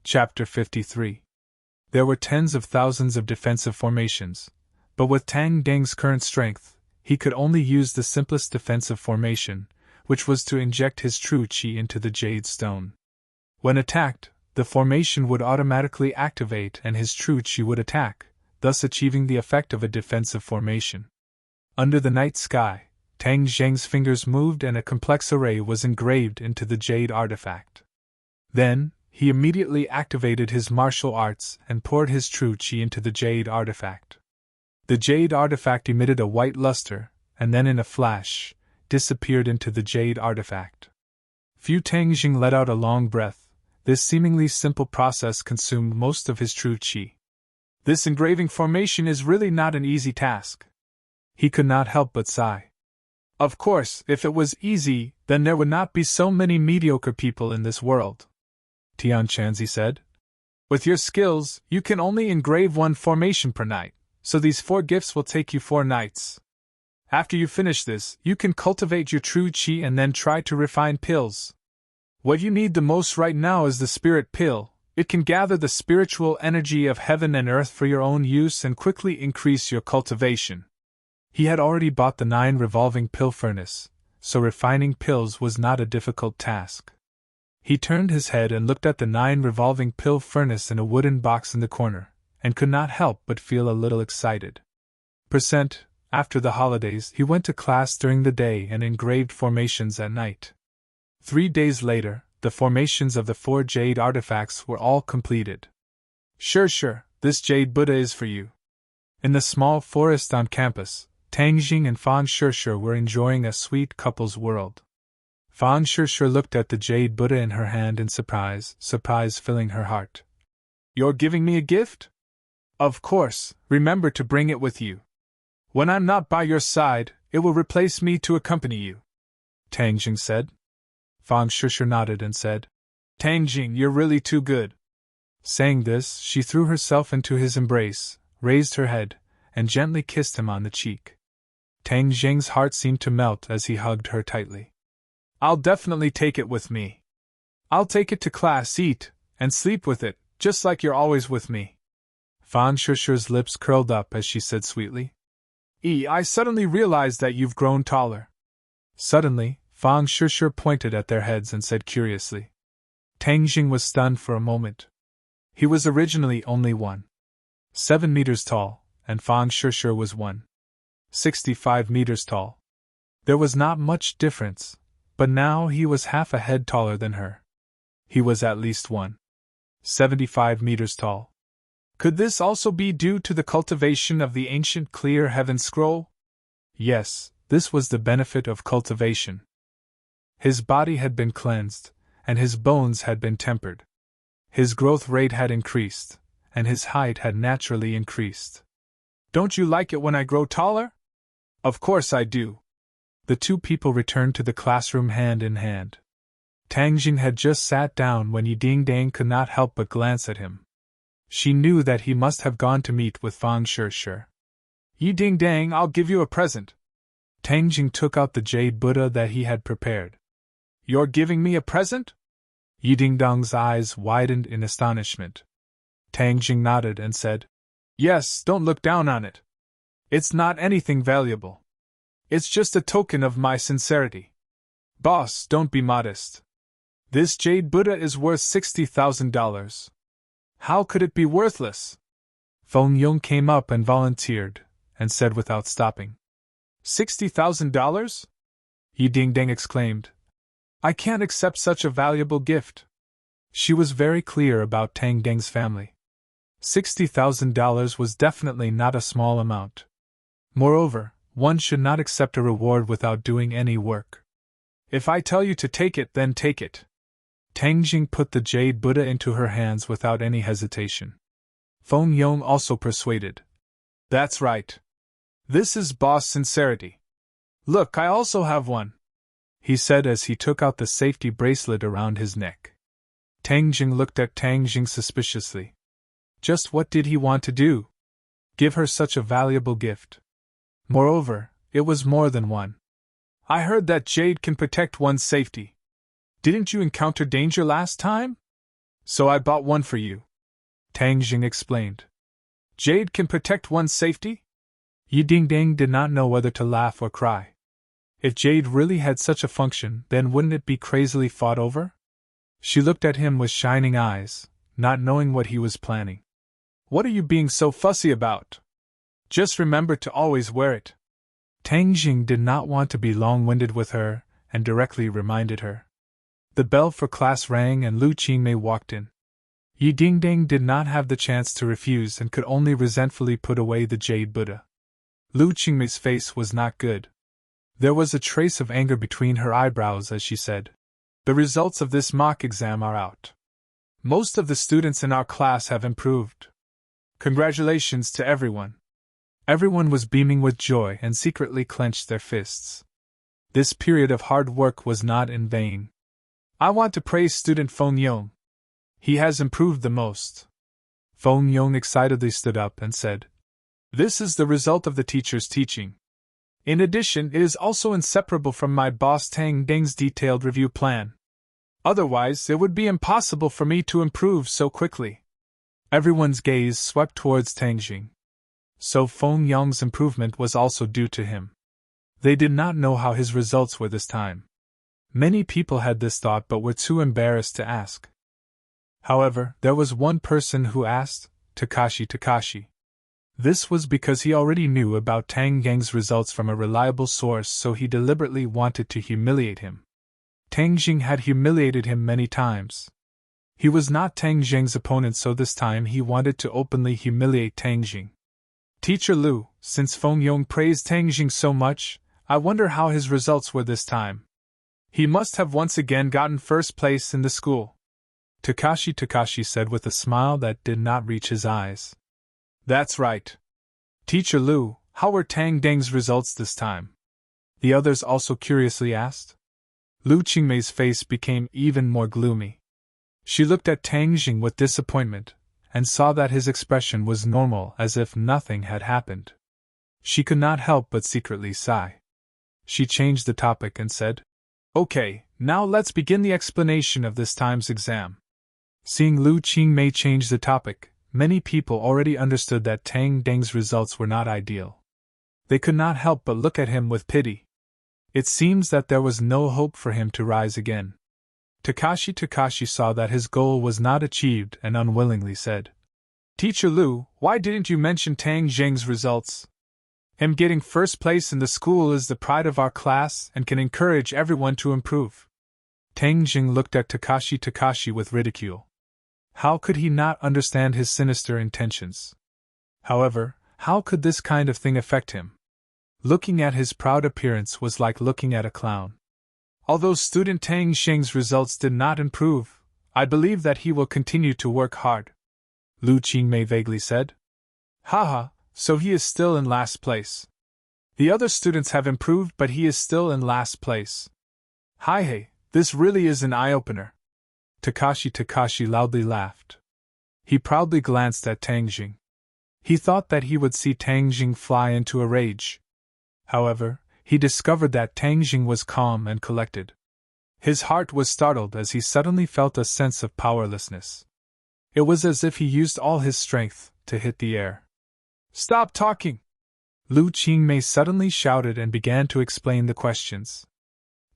Chapter 53. There were tens of thousands of defensive formations, but with Tang Deng's current strength, he could only use the simplest defensive formation, which was to inject his true qi into the jade stone. When attacked, the formation would automatically activate and his true qi would attack, thus achieving the effect of a defensive formation. Under the night sky, Tang Zheng's fingers moved and a complex array was engraved into the jade artifact. Then, he immediately activated his martial arts and poured his true qi into the jade artifact. The jade artifact emitted a white luster, and then in a flash, disappeared into the jade artifact. Fu Tangjing let out a long breath. This seemingly simple process consumed most of his true qi. This engraving formation is really not an easy task. He could not help but sigh. Of course, if it was easy, then there would not be so many mediocre people in this world. Tian Chanzi said. With your skills, you can only engrave one formation per night, so these 4 gifts will take you 4 nights. After you finish this, you can cultivate your true qi and then try to refine pills. What you need the most right now is the spirit pill. It can gather the spiritual energy of heaven and earth for your own use and quickly increase your cultivation. He had already bought the 9 revolving pill furnace, so refining pills was not a difficult task. He turned his head and looked at the 9 revolving pill furnace in a wooden box in the corner, and could not help but feel a little excited. After the holidays, he went to class during the day and engraved formations at night. 3 days later, the formations of the 4 jade artifacts were all completed. Sure, this jade Buddha is for you. In the small forest on campus, Tang Jing and Fan Shishir were enjoying a sweet couple's world. Fan Shishir looked at the jade Buddha in her hand in surprise filling her heart. You're giving me a gift? Of course, remember to bring it with you. When I'm not by your side, it will replace me to accompany you, Tang Jing said. Fan Shishir nodded and said, Tang Jing, you're really too good. Saying this, she threw herself into his embrace, raised her head, and gently kissed him on the cheek. Tang Jing's heart seemed to melt as he hugged her tightly. I'll definitely take it with me. I'll take it to class, eat, and sleep with it, just like you're always with me. Fan Shishir's lips curled up as she said sweetly, I suddenly realized that you've grown taller. Suddenly, Fan Shishir pointed at their heads and said curiously. Tang Jing was stunned for a moment. He was originally only 1.7 meters tall, and Fan Shishir was 1.65 meters tall. There was not much difference, but now he was half a head taller than her. He was at least 1.75 meters tall. Could this also be due to the cultivation of the ancient clear heaven scroll? Yes, this was the benefit of cultivation. His body had been cleansed, and his bones had been tempered. His growth rate had increased, and his height had naturally increased. Don't you like it when I grow taller? Of course I do. The 2 people returned to the classroom hand in hand. Tang Jing had just sat down when Yi Dingdang could not help but glance at him. She knew that he must have gone to meet with Fan Shishir. Yi Dingdang, I'll give you a present. Tang Jing took out the jade Buddha that he had prepared. You're giving me a present? Yi Dingdang's eyes widened in astonishment. Tang Jing nodded and said, Yes, don't look down on it. It's not anything valuable. It's just a token of my sincerity. Boss, don't be modest. This jade Buddha is worth $60,000. How could it be worthless? Feng Yong came up and volunteered, and said without stopping. $60,000? Yi Dingdang exclaimed. I can't accept such a valuable gift. She was very clear about Tang Deng's family. $60,000 was definitely not a small amount. Moreover, one should not accept a reward without doing any work. If I tell you to take it, then take it. Tang Jing put the jade Buddha into her hands without any hesitation. Feng Yong also persuaded. That's right. This is boss sincerity. Look, I also have one, he said as he took out the safety bracelet around his neck. Tang Jing looked at Tang Jing suspiciously. Just what did he want to do? Give her such a valuable gift. Moreover, it was more than one. I heard that jade can protect one's safety. Didn't you encounter danger last time? So I bought one for you. Tang Jing explained. Jade can protect one's safety? Yi Dingdang did not know whether to laugh or cry. If jade really had such a function, then wouldn't it be crazily fought over? She looked at him with shining eyes, not knowing what he was planning. What are you being so fussy about? Just remember to always wear it. Tang Jing did not want to be long-winded with her, and directly reminded her. The bell for class rang and Lu Qingmei walked in. Yi Dingdang did not have the chance to refuse and could only resentfully put away the jade Buddha. Lu Qingmei's face was not good. There was a trace of anger between her eyebrows as she said, The results of this mock exam are out. Most of the students in our class have improved. Congratulations to everyone. Everyone was beaming with joy and secretly clenched their fists. This period of hard work was not in vain. I want to praise student Feng Yong. He has improved the most. Feng Yong excitedly stood up and said, "This is the result of the teacher's teaching. In addition, it is also inseparable from my boss Tang Ding's detailed review plan. Otherwise, it would be impossible for me to improve so quickly." Everyone's gaze swept towards Tang Jing. So Feng Yong's improvement was also due to him. They did not know how his results were this time. Many people had this thought but were too embarrassed to ask. However, there was one person who asked, Takashi. This was because he already knew about Tang Yang's results from a reliable source, so he deliberately wanted to humiliate him. Tang Jing had humiliated him many times. He was not Tang Jing's opponent, so this time he wanted to openly humiliate Tang Jing. "Teacher Lu, since Feng Yong praised Tang Jing so much, I wonder how his results were this time. He must have once again gotten first place in the school," Takashi said with a smile that did not reach his eyes. "That's right. Teacher Lu, how were Tang Deng's results this time?" the others also curiously asked. Lu Qingmei's face became even more gloomy. She looked at Tang Jing with disappointment, and saw that his expression was normal, as if nothing had happened. She could not help but secretly sigh. She changed the topic and said, "Okay, now let's begin the explanation of this time's exam." Seeing Lu Qingmei change the topic, many people already understood that Tang Deng's results were not ideal. They could not help but look at him with pity. It seems that there was no hope for him to rise again. Takashi saw that his goal was not achieved and unwillingly said, "Teacher Lu, why didn't you mention Tang Jing's results? Him getting first place in the school is the pride of our class and can encourage everyone to improve." Tang Jing looked at Takashi with ridicule. How could he not understand his sinister intentions? However, how could this kind of thing affect him? Looking at his proud appearance was like looking at a clown. Although student Tang Jing's results did not improve, I believe that he will continue to work hard, Lu Qingmei vaguely said. "Haha, so he is still in last place. The other students have improved, but he is still in last place. Hey, this really is an eye-opener." Takashi loudly laughed. He proudly glanced at Tang Jing. He thought that he would see Tang Jing fly into a rage. However, he discovered that Tang Jing was calm and collected. His heart was startled as he suddenly felt a sense of powerlessness. It was as if he used all his strength to hit the air. "Stop talking!" Lu Qingmei suddenly shouted and began to explain the questions.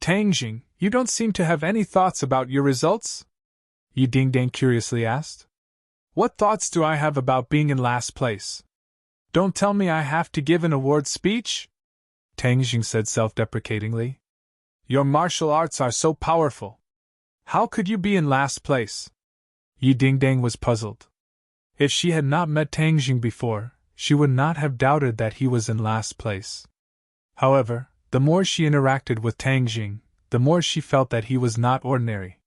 "Tang Jing, you don't seem to have any thoughts about your results?" Yi Dingdang curiously asked. "What thoughts do I have about being in last place? Don't tell me I have to give an award speech?" Tang Jing said self-deprecatingly. "Your martial arts are so powerful. How could you be in last place?" Yi Dingdang was puzzled. If she had not met Tang Jing before, she would not have doubted that he was in last place. However, the more she interacted with Tang Jing, the more she felt that he was not ordinary.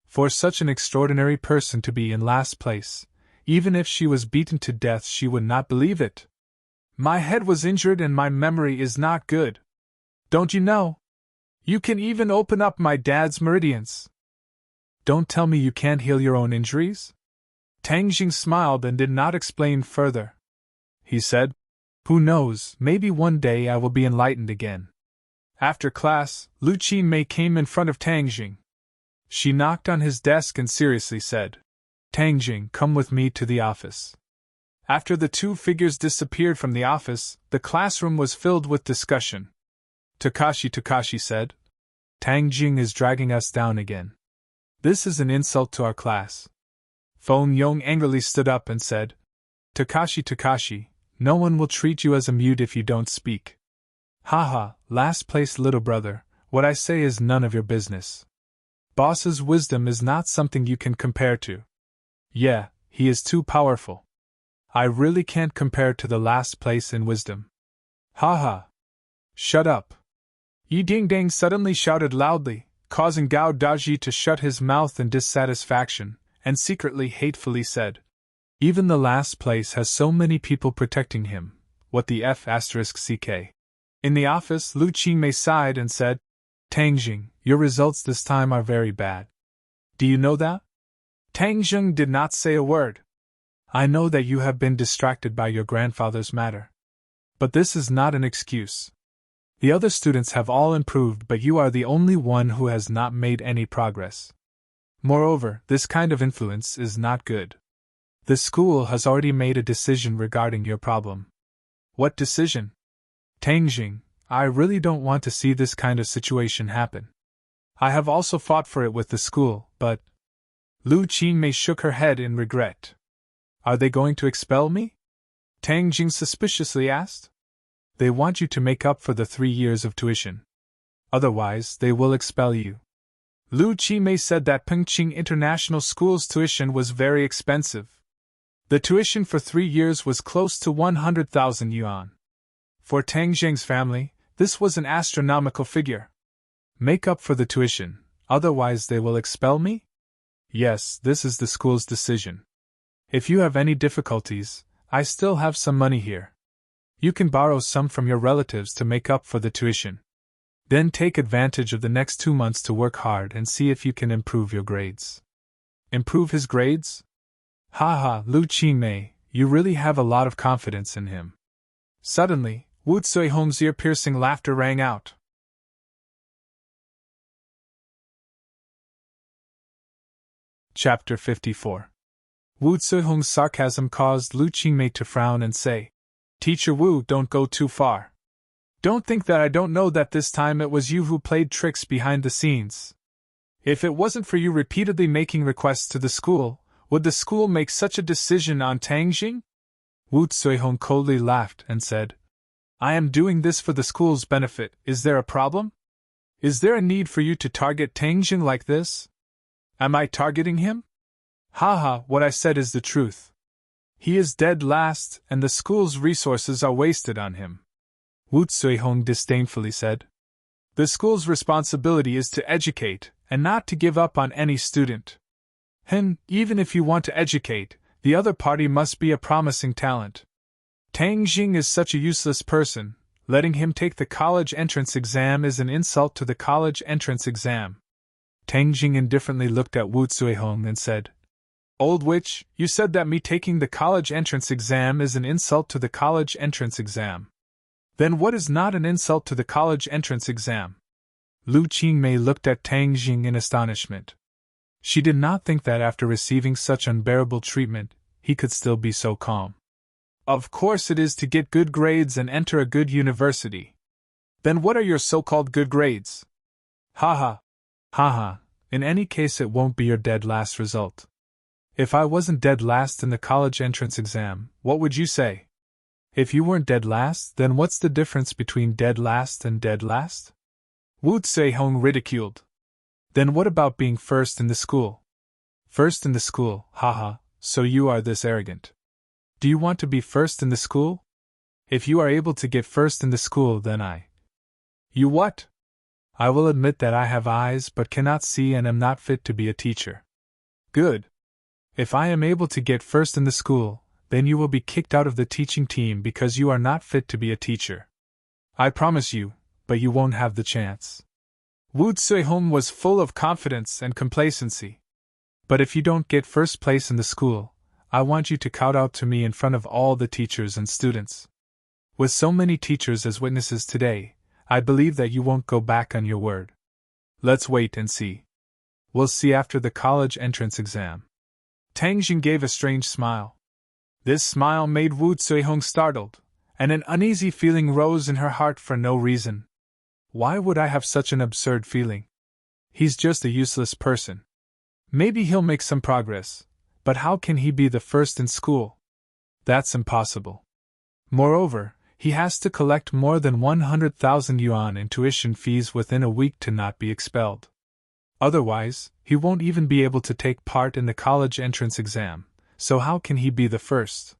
For such an extraordinary person to be in last place, even if she was beaten to death, she would not believe it. "My head was injured and my memory is not good. Don't you know? You can even open up my dad's meridians." "Don't tell me you can't heal your own injuries?" Tang Jing smiled and did not explain further. He said, "Who knows, maybe one day I will be enlightened again." After class, Lu Qingmei came in front of Tang Jing. She knocked on his desk and seriously said, "Tang Jing, come with me to the office." After the two figures disappeared from the office, the classroom was filled with discussion. Takashi said, "Tang Jing is dragging us down again. This is an insult to our class." Feng Yong angrily stood up and said, Takashi, no one will treat you as a mute if you don't speak." "Haha, last place little brother, what I say is none of your business. Boss's wisdom is not something you can compare to. Yeah, he is too powerful. I really can't compare to the last place in wisdom." "Haha! Shut up!" Yi Dingdang suddenly shouted loudly, causing Gao Daji to shut his mouth in dissatisfaction, and secretly hatefully said, "Even the last place has so many people protecting him, what the f*ck?" In the office, Lu Qingmei sighed and said, "Tang Jing, your results this time are very bad. Do you know that?" Tang Jing did not say a word. I know that you have been distracted by your grandfather's matter. But this is not an excuse. The other students have all improved, but you are the only one who has not made any progress. Moreover, this kind of influence is not good. The school has already made a decision regarding your problem. What decision? Tang Jing, I really don't want to see this kind of situation happen. I have also fought for it with the school, but… Lu Qingmei shook her head in regret. Are they going to expel me? Tang Jing suspiciously asked. They want you to make up for the 3 years of tuition. Otherwise, they will expel you. Lu Qingmei said that Pengqing International School's tuition was very expensive. The tuition for 3 years was close to 100,000 yuan. For Tang Jing's family, this was an astronomical figure. Make up for the tuition, otherwise they will expel me? Yes, this is the school's decision. If you have any difficulties, I still have some money here. You can borrow some from your relatives to make up for the tuition. Then take advantage of the next 2 months to work hard and see if you can improve your grades. Improve his grades? Haha, Lu Qingmei, you really have a lot of confidence in him. Suddenly, Wu Zuihong's ear-piercing laughter rang out. Chapter 54. Wu Zuihong's sarcasm caused Lu Qingmei to frown and say, Teacher Wu, don't go too far. Don't think that I don't know that this time it was you who played tricks behind the scenes. If it wasn't for you repeatedly making requests to the school, would the school make such a decision on Tang Jing? Wu Zuihong coldly laughed and said, I am doing this for the school's benefit. Is there a problem? Is there a need for you to target Tang Jing like this? Am I targeting him? Haha, what I said is the truth. He is dead last, and the school's resources are wasted on him. Wu Zuihong disdainfully said. The school's responsibility is to educate, and not to give up on any student. Even if you want to educate, the other party must be a promising talent. Tang Jing is such a useless person. Letting him take the college entrance exam is an insult to the college entrance exam. Tang Jing indifferently looked at Wu Zuihong and said, Old witch, you said that me taking the college entrance exam is an insult to the college entrance exam. Then what is not an insult to the college entrance exam? Lu Qingmei looked at Tang Jing in astonishment. She did not think that after receiving such unbearable treatment, he could still be so calm. Of course it is to get good grades and enter a good university. Then what are your so-called good grades? Haha. Haha, in any case it won't be your dead last result. If I wasn't dead last in the college entrance exam, what would you say? If you weren't dead last, then what's the difference between dead last and dead last? Wu Zuihong ridiculed. Then what about being first in the school? First in the school, haha, so you are this arrogant. Do you want to be first in the school? If you are able to get first in the school, then You what? I will admit that I have eyes but cannot see and am not fit to be a teacher. Good. If I am able to get first in the school, then you will be kicked out of the teaching team because you are not fit to be a teacher. I promise you, but you won't have the chance. Wu Zuihong was full of confidence and complacency. But if you don't get first place in the school, I want you to kowtow to me in front of all the teachers and students. With so many teachers as witnesses today, I believe that you won't go back on your word. Let's wait and see. We'll see after the college entrance exam. Tang Jing gave a strange smile. This smile made Wu Zuihong startled, and an uneasy feeling rose in her heart for no reason. Why would I have such an absurd feeling? He's just a useless person. Maybe he'll make some progress, but how can he be the first in school? That's impossible. Moreover, he has to collect more than 100,000 yuan in tuition fees within a week to not be expelled. Otherwise, he won't even be able to take part in the college entrance exam, so how can he be the first?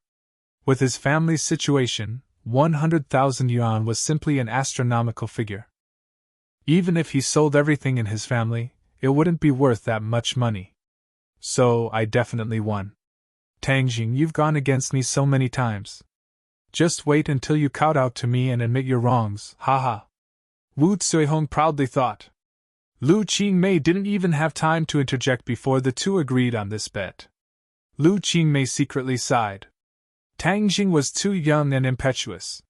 With his family's situation, 100,000 yuan was simply an astronomical figure. Even if he sold everything in his family, it wouldn't be worth that much money. So, I definitely won. Tang Jing, you've gone against me so many times. Just wait until you kowtow to me and admit your wrongs, haha. Wu Zuihong proudly thought. Lu Qingmei didn't even have time to interject before the two agreed on this bet. Lu Qingmei secretly sighed. Tang Jing was too young and impetuous.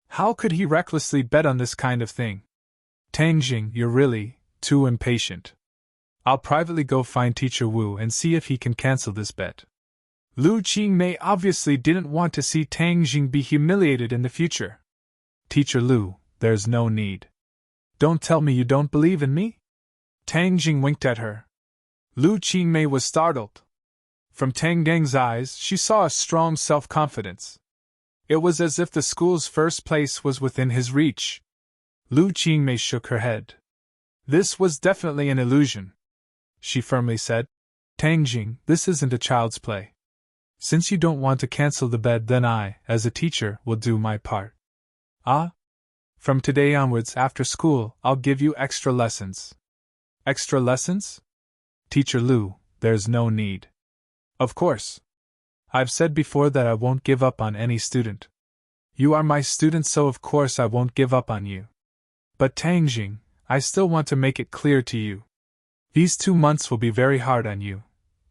How could he recklessly bet on this kind of thing? Tang Jing, you're really too impatient. I'll privately go find Teacher Wu and see if he can cancel this bet. Lu Qingmei obviously didn't want to see Tang Jing be humiliated in the future. Teacher Lu, there's no need. Don't tell me you don't believe in me? Tang Jing winked at her. Lu Qingmei was startled. From Tang Gang's eyes, she saw a strong self-confidence. It was as if the school's first place was within his reach. Lu Qingmei shook her head. This was definitely an illusion. She firmly said, Tang Jing, this isn't a child's play. Since you don't want to cancel the bet, then I, as a teacher, will do my part. Ah? From today onwards, after school, I'll give you extra lessons. Extra lessons? Teacher Lu, there's no need. Of course. I've said before that I won't give up on any student. You are my student, so of course I won't give up on you. But Tang Jing, I still want to make it clear to you. These 2 months will be very hard on you,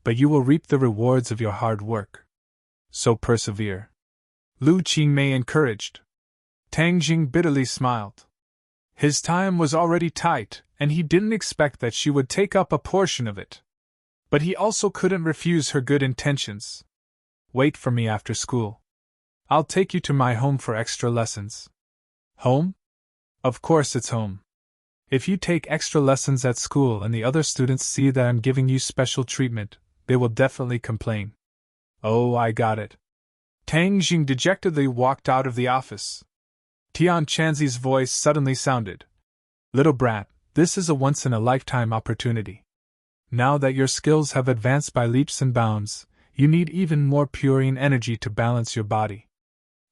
but you will reap the rewards of your hard work. So persevere. Lu Qingmei encouraged. Tang Jing bitterly smiled. His time was already tight, and he didn't expect that she would take up a portion of it. But he also couldn't refuse her good intentions. Wait for me after school. I'll take you to my home for extra lessons. Home? Of course it's home. If you take extra lessons at school and the other students see that I'm giving you special treatment, they will definitely complain. Oh, I got it. Tang Jing dejectedly walked out of the office. Tian Chanzi's voice suddenly sounded. Little brat, this is a once-in-a-lifetime opportunity. Now that your skills have advanced by leaps and bounds, you need even more purine energy to balance your body.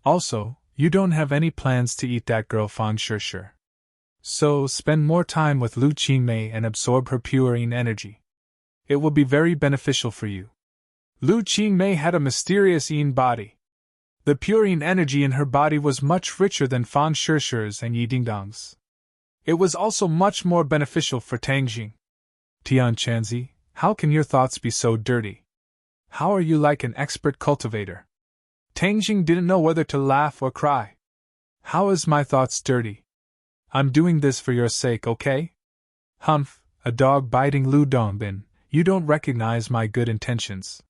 Also, you don't have any plans to eat that girl Fang Shishir. So, spend more time with Lu Qingmei and absorb her purine energy. It will be very beneficial for you. Lu Qingmei had a mysterious yin body. The purine energy in her body was much richer than Fang Shishir's and Yi Dingdong's. It was also much more beneficial for Tang Jing. Tian Chanzi, how can your thoughts be so dirty? How are you like an expert cultivator? Tang Jing didn't know whether to laugh or cry. How is my thoughts dirty? I'm doing this for your sake, okay? Humph, a dog biting Lu Dongbin, you don't recognize my good intentions.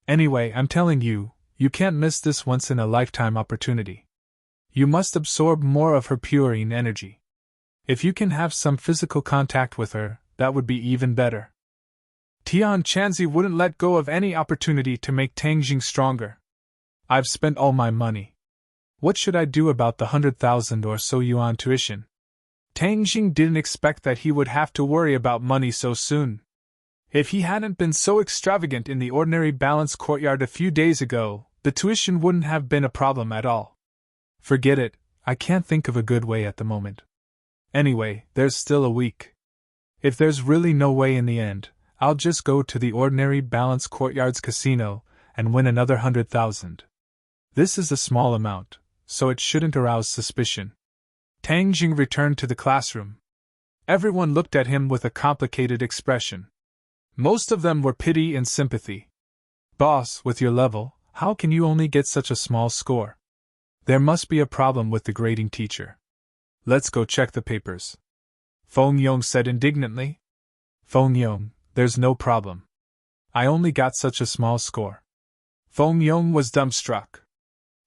Anyway, I'm telling you, you can't miss this once-in-a-lifetime opportunity. You must absorb more of her purine energy. If you can have some physical contact with her, that would be even better. Tian Chanzi wouldn't let go of any opportunity to make Tang Jing stronger. I've spent all my money. What should I do about the 100,000 or so yuan tuition? Tang Jing didn't expect that he would have to worry about money so soon. If he hadn't been so extravagant in the ordinary balanced courtyard a few days ago, the tuition wouldn't have been a problem at all. Forget it, I can't think of a good way at the moment. Anyway, there's still a week. If there's really no way in the end, I'll just go to the ordinary balanced courtyard's casino and win another 100,000. This is a small amount, so it shouldn't arouse suspicion. Tang Jing returned to the classroom. Everyone looked at him with a complicated expression. Most of them were pity and sympathy. Boss, with your level, how can you only get such a small score? There must be a problem with the grading teacher. Let's go check the papers. Feng Yong said indignantly. Feng Yong, there's no problem. I only got such a small score. Feng Yong was dumbstruck.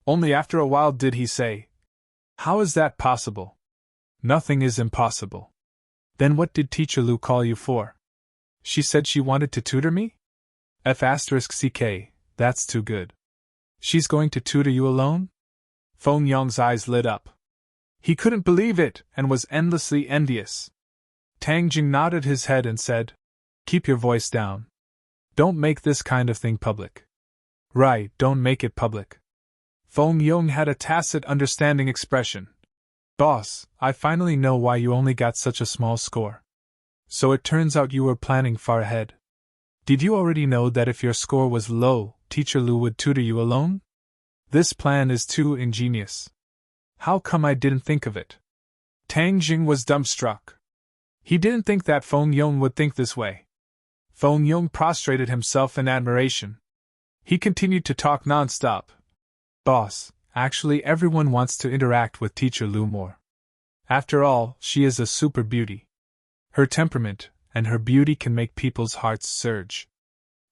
Only after a while did he say, how is that possible? Nothing is impossible. Then what did Teacher Lu call you for? She said she wanted to tutor me? F***ck, that's too good. She's going to tutor you alone? Feng Yong's eyes lit up. He couldn't believe it and was endlessly envious. Tang Jing nodded his head and said, keep your voice down. Don't make this kind of thing public. Right, don't make it public. Feng Yong had a tacit understanding expression. Boss, I finally know why you only got such a small score. So it turns out you were planning far ahead. Did you already know that if your score was low, Teacher Lu would tutor you alone? This plan is too ingenious. How come I didn't think of it? Tang Jing was dumbstruck. He didn't think that Feng Yong would think this way. Feng Yong prostrated himself in admiration. He continued to talk non-stop. Boss, actually everyone wants to interact with Teacher Lu more. After all, she is a super beauty. Her temperament and her beauty can make people's hearts surge.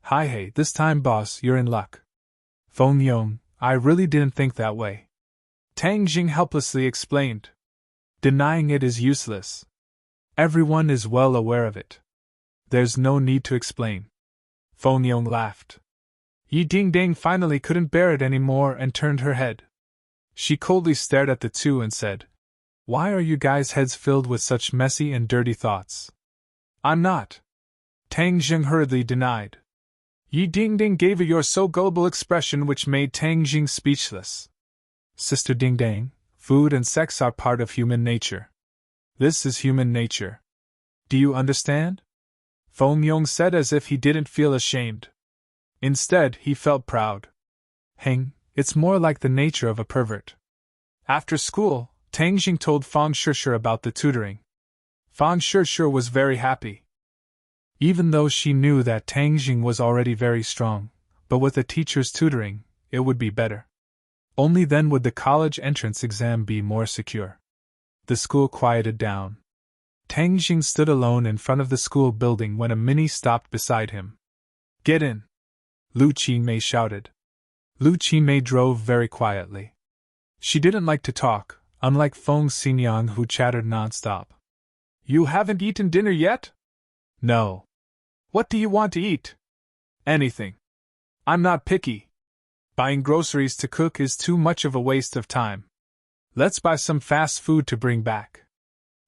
Hi hey, this time boss, you're in luck. Feng Yong, I really didn't think that way. Tang Jing helplessly explained. Denying it is useless. Everyone is well aware of it. There's no need to explain. Feng Yong laughed. Yi Dingdang finally couldn't bear it anymore and turned her head. She coldly stared at the two and said, Why are you guys' heads filled with such messy and dirty thoughts? I'm not. Tang Jing hurriedly denied. Yi Dingding gave a "you're so gullible" expression which made Tang Jing speechless. Sister Dingdang, food and sex are part of human nature. This is human nature. Do you understand? Feng Yong said as if he didn't feel ashamed. Instead, he felt proud. Heng, it's more like the nature of a pervert. After school, Tang Jing told Fang Shishir about the tutoring. Fang Shishir was very happy. Even though she knew that Tang Jing was already very strong, but with a teacher's tutoring, it would be better. Only then would the college entrance exam be more secure. The school quieted down. Tang Jing stood alone in front of the school building when a mini stopped beside him. Get in! Lu Qimei shouted. Lu Qimei drove very quietly. She didn't like to talk, unlike Feng Xingyang who chattered non-stop. You haven't eaten dinner yet? No. What do you want to eat? Anything. I'm not picky. Buying groceries to cook is too much of a waste of time. Let's buy some fast food to bring back.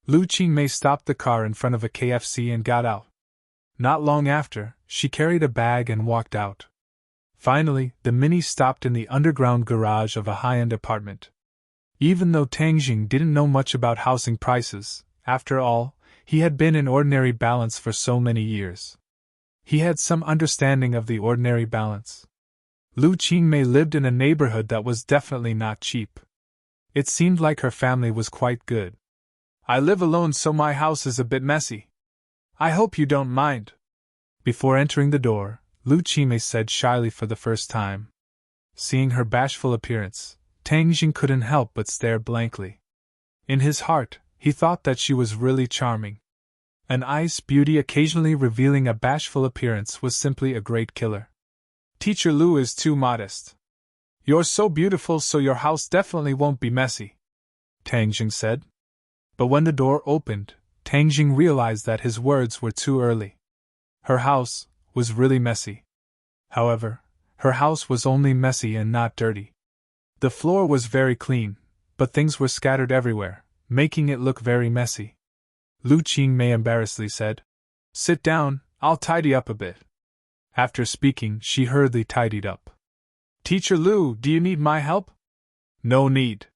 Lu Qingmei stopped the car in front of a KFC and got out. Not long after, she carried a bag and walked out. Finally, the Mini stopped in the underground garage of a high-end apartment. Even though Tang Jing didn't know much about housing prices, after all, he had been in ordinary balance for so many years. He had some understanding of the ordinary balance. Lu Qingmei lived in a neighborhood that was definitely not cheap. It seemed like her family was quite good. I live alone, so my house is a bit messy. I hope you don't mind. Before entering the door, Lu Qimei said shyly for the first time. Seeing her bashful appearance, Tang Jing couldn't help but stare blankly. In his heart, he thought that she was really charming. An ice beauty occasionally revealing a bashful appearance was simply a great killer. Teacher Lu is too modest. You're so beautiful, so your house definitely won't be messy, Tang Jing said. But when the door opened, Tang Jing realized that his words were too early. Her house was really messy. However, her house was only messy and not dirty. The floor was very clean, but things were scattered everywhere, making it look very messy. Lu Qingmei embarrassedly said, Sit down, I'll tidy up a bit. After speaking, she hurriedly tidied up. Teacher Lu, do you need my help? No need.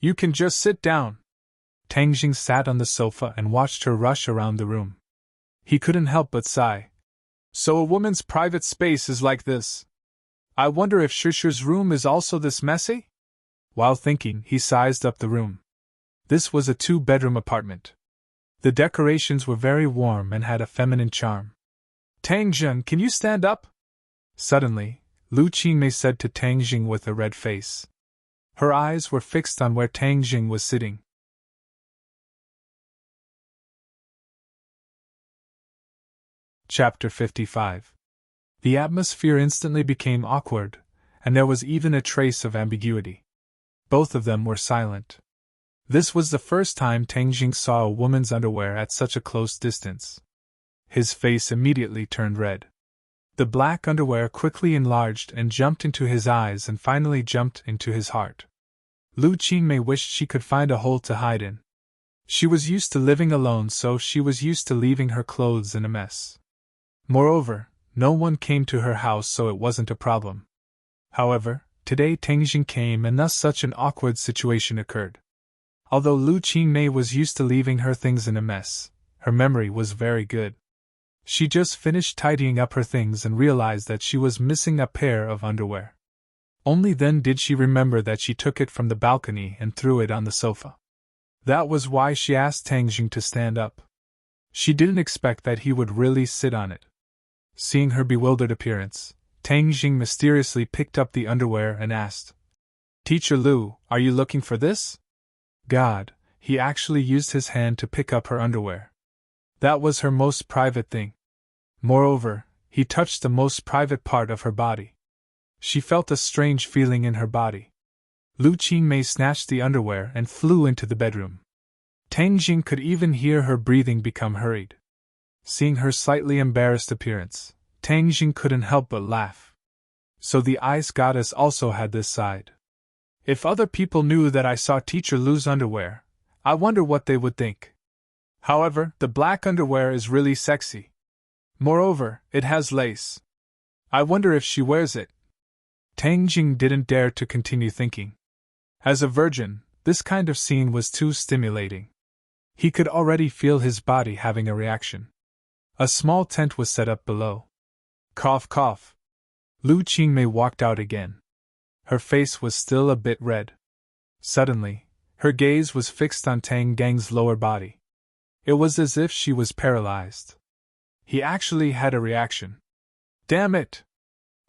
You can just sit down. Tang Jing sat on the sofa and watched her rush around the room. He couldn't help but sigh. So a woman's private space is like this. I wonder if Shishir's room is also this messy? While thinking, he sized up the room. This was a 2-bedroom apartment. The decorations were very warm and had a feminine charm. Tang Jing, can you stand up? Suddenly, Lu Qingmei said to Tang Jing with a red face. Her eyes were fixed on where Tang Jing was sitting. Chapter 55. The atmosphere instantly became awkward, and there was even a trace of ambiguity. Both of them were silent. This was the first time Tang Jing saw a woman's underwear at such a close distance. His face immediately turned red. The black underwear quickly enlarged and jumped into his eyes and finally jumped into his heart. Lu Qingmei wished she could find a hole to hide in. She was used to living alone, so she was used to leaving her clothes in a mess. Moreover, no one came to her house, so it wasn't a problem. However, today Tang Jing came and thus such an awkward situation occurred. Although Lu Qingmei was used to leaving her things in a mess, her memory was very good. She just finished tidying up her things and realized that she was missing a pair of underwear. Only then did she remember that she took it from the balcony and threw it on the sofa. That was why she asked Tang Jing to stand up. She didn't expect that he would really sit on it. Seeing her bewildered appearance, Tang Jing mysteriously picked up the underwear and asked, "Teacher Lu, are you looking for this?" God, he actually used his hand to pick up her underwear. That was her most private thing. Moreover, he touched the most private part of her body. She felt a strange feeling in her body. Lu Qingmei snatched the underwear and flew into the bedroom. Tang Jing could even hear her breathing become hurried. Seeing her slightly embarrassed appearance, Tang Jing couldn't help but laugh. So the ice goddess also had this side. If other people knew that I saw Teacher Lu's underwear, I wonder what they would think. However, the black underwear is really sexy. Moreover, it has lace. I wonder if she wears it. Tang Jing didn't dare to continue thinking. As a virgin, this kind of scene was too stimulating. He could already feel his body having a reaction. A small tent was set up below. Cough, cough. Lu Qingmei walked out again. Her face was still a bit red. Suddenly, her gaze was fixed on Tang Gang's lower body. It was as if she was paralyzed. He actually had a reaction. Damn it!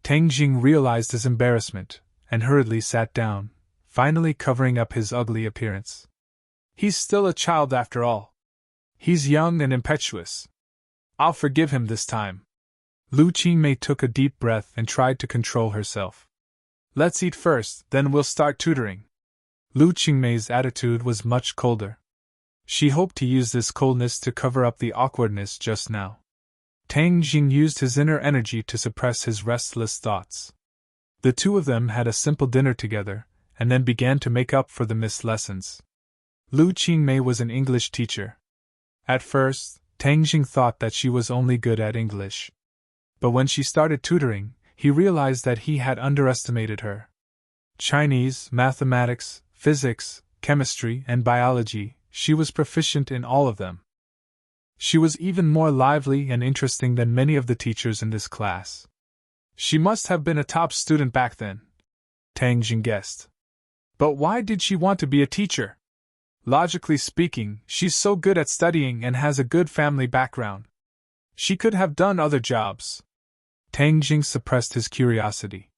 Tang Jing realized his embarrassment, and hurriedly sat down, finally covering up his ugly appearance. He's still a child after all. He's young and impetuous. I'll forgive him this time. Lu Qingmei took a deep breath and tried to control herself. Let's eat first, then we'll start tutoring. Lu Qingmei's attitude was much colder. She hoped to use this coldness to cover up the awkwardness just now. Tang Jing used his inner energy to suppress his restless thoughts. The two of them had a simple dinner together, and then began to make up for the missed lessons. Lu Qingmei was an English teacher. At first, Tang Jing thought that she was only good at English. But when she started tutoring, he realized that he had underestimated her. Chinese, mathematics, physics, chemistry, and biology, she was proficient in all of them. She was even more lively and interesting than many of the teachers in this class. She must have been a top student back then, Tang Jing guessed. But why did she want to be a teacher? Logically speaking, she's so good at studying and has a good family background. She could have done other jobs. Tang Jing suppressed his curiosity.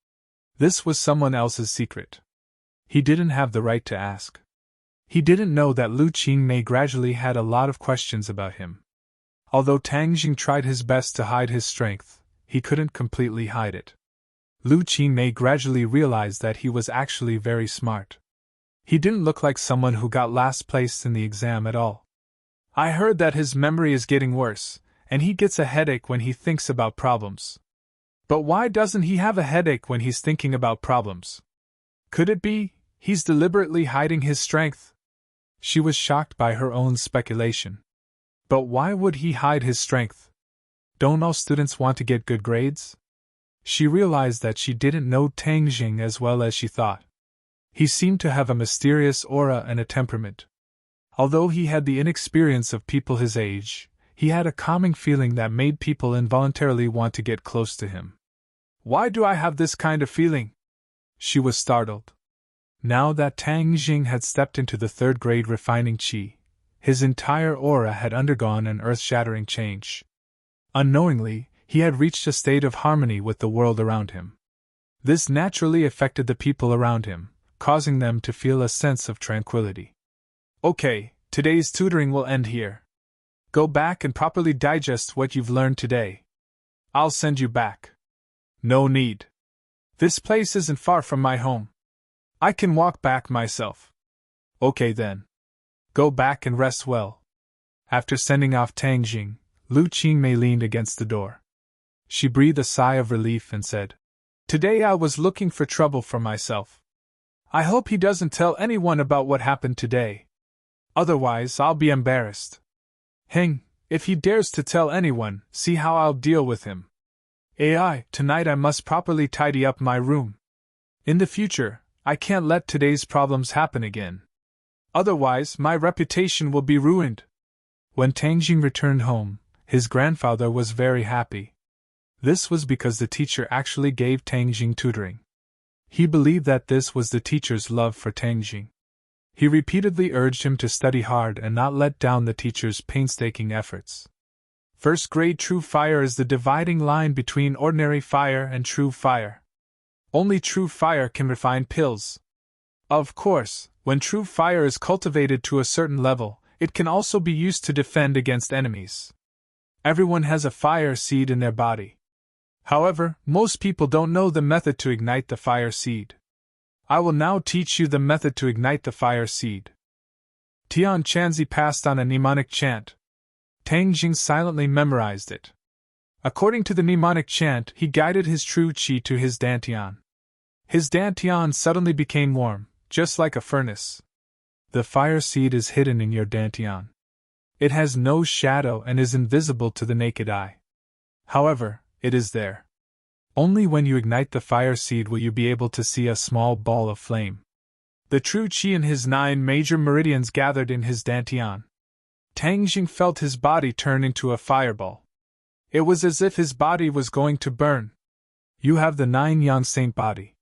This was someone else's secret. He didn't have the right to ask. He didn't know that Lu Qingmei gradually had a lot of questions about him. Although Tang Jing tried his best to hide his strength, he couldn't completely hide it. Lu Qingmei gradually realized that he was actually very smart. He didn't look like someone who got last place in the exam at all. I heard that his memory is getting worse, and he gets a headache when he thinks about problems. But why doesn't he have a headache when he's thinking about problems? Could it be he's deliberately hiding his strength? She was shocked by her own speculation. But why would he hide his strength? Don't all students want to get good grades? She realized that she didn't know Tang Jing as well as she thought. He seemed to have a mysterious aura and a temperament. Although he had the inexperience of people his age, he had a calming feeling that made people involuntarily want to get close to him. Why do I have this kind of feeling? She was startled. Now that Tang Jing had stepped into the third grade refining qi, his entire aura had undergone an earth-shattering change. Unknowingly, he had reached a state of harmony with the world around him. This naturally affected the people around him, causing them to feel a sense of tranquility. Okay, today's tutoring will end here. Go back and properly digest what you've learned today. I'll send you back. No need. This place isn't far from my home. I can walk back myself. Okay then. Go back and rest well. After sending off Tang Jing, Lu Qingmei leaned against the door. She breathed a sigh of relief and said, Today I was looking for trouble for myself. I hope he doesn't tell anyone about what happened today. Otherwise, I'll be embarrassed. Heng, if he dares to tell anyone, see how I'll deal with him. Tonight I must properly tidy up my room. In the future, I can't let today's problems happen again. Otherwise, my reputation will be ruined. When Tang Jing returned home, his grandfather was very happy. This was because the teacher actually gave Tang Jing tutoring. He believed that this was the teacher's love for Tang Jing. He repeatedly urged him to study hard and not let down the teacher's painstaking efforts. First-grade true fire is the dividing line between ordinary fire and true fire. Only true fire can refine pills. Of course, when true fire is cultivated to a certain level, it can also be used to defend against enemies. Everyone has a fire seed in their body. However, most people don't know the method to ignite the fire seed. I will now teach you the method to ignite the fire seed. Tian Chanzi passed on a mnemonic chant. Tang Jing silently memorized it. According to the mnemonic chant, he guided his true qi to his dantian. His dantian suddenly became warm, just like a furnace. The fire seed is hidden in your dantian. It has no shadow and is invisible to the naked eye. However, it is there. Only when you ignite the fire seed will you be able to see a small ball of flame. The true qi in his 9 major meridians gathered in his dantian. Tang Jing felt his body turn into a fireball. It was as if his body was going to burn. You have the 9 yang saint body.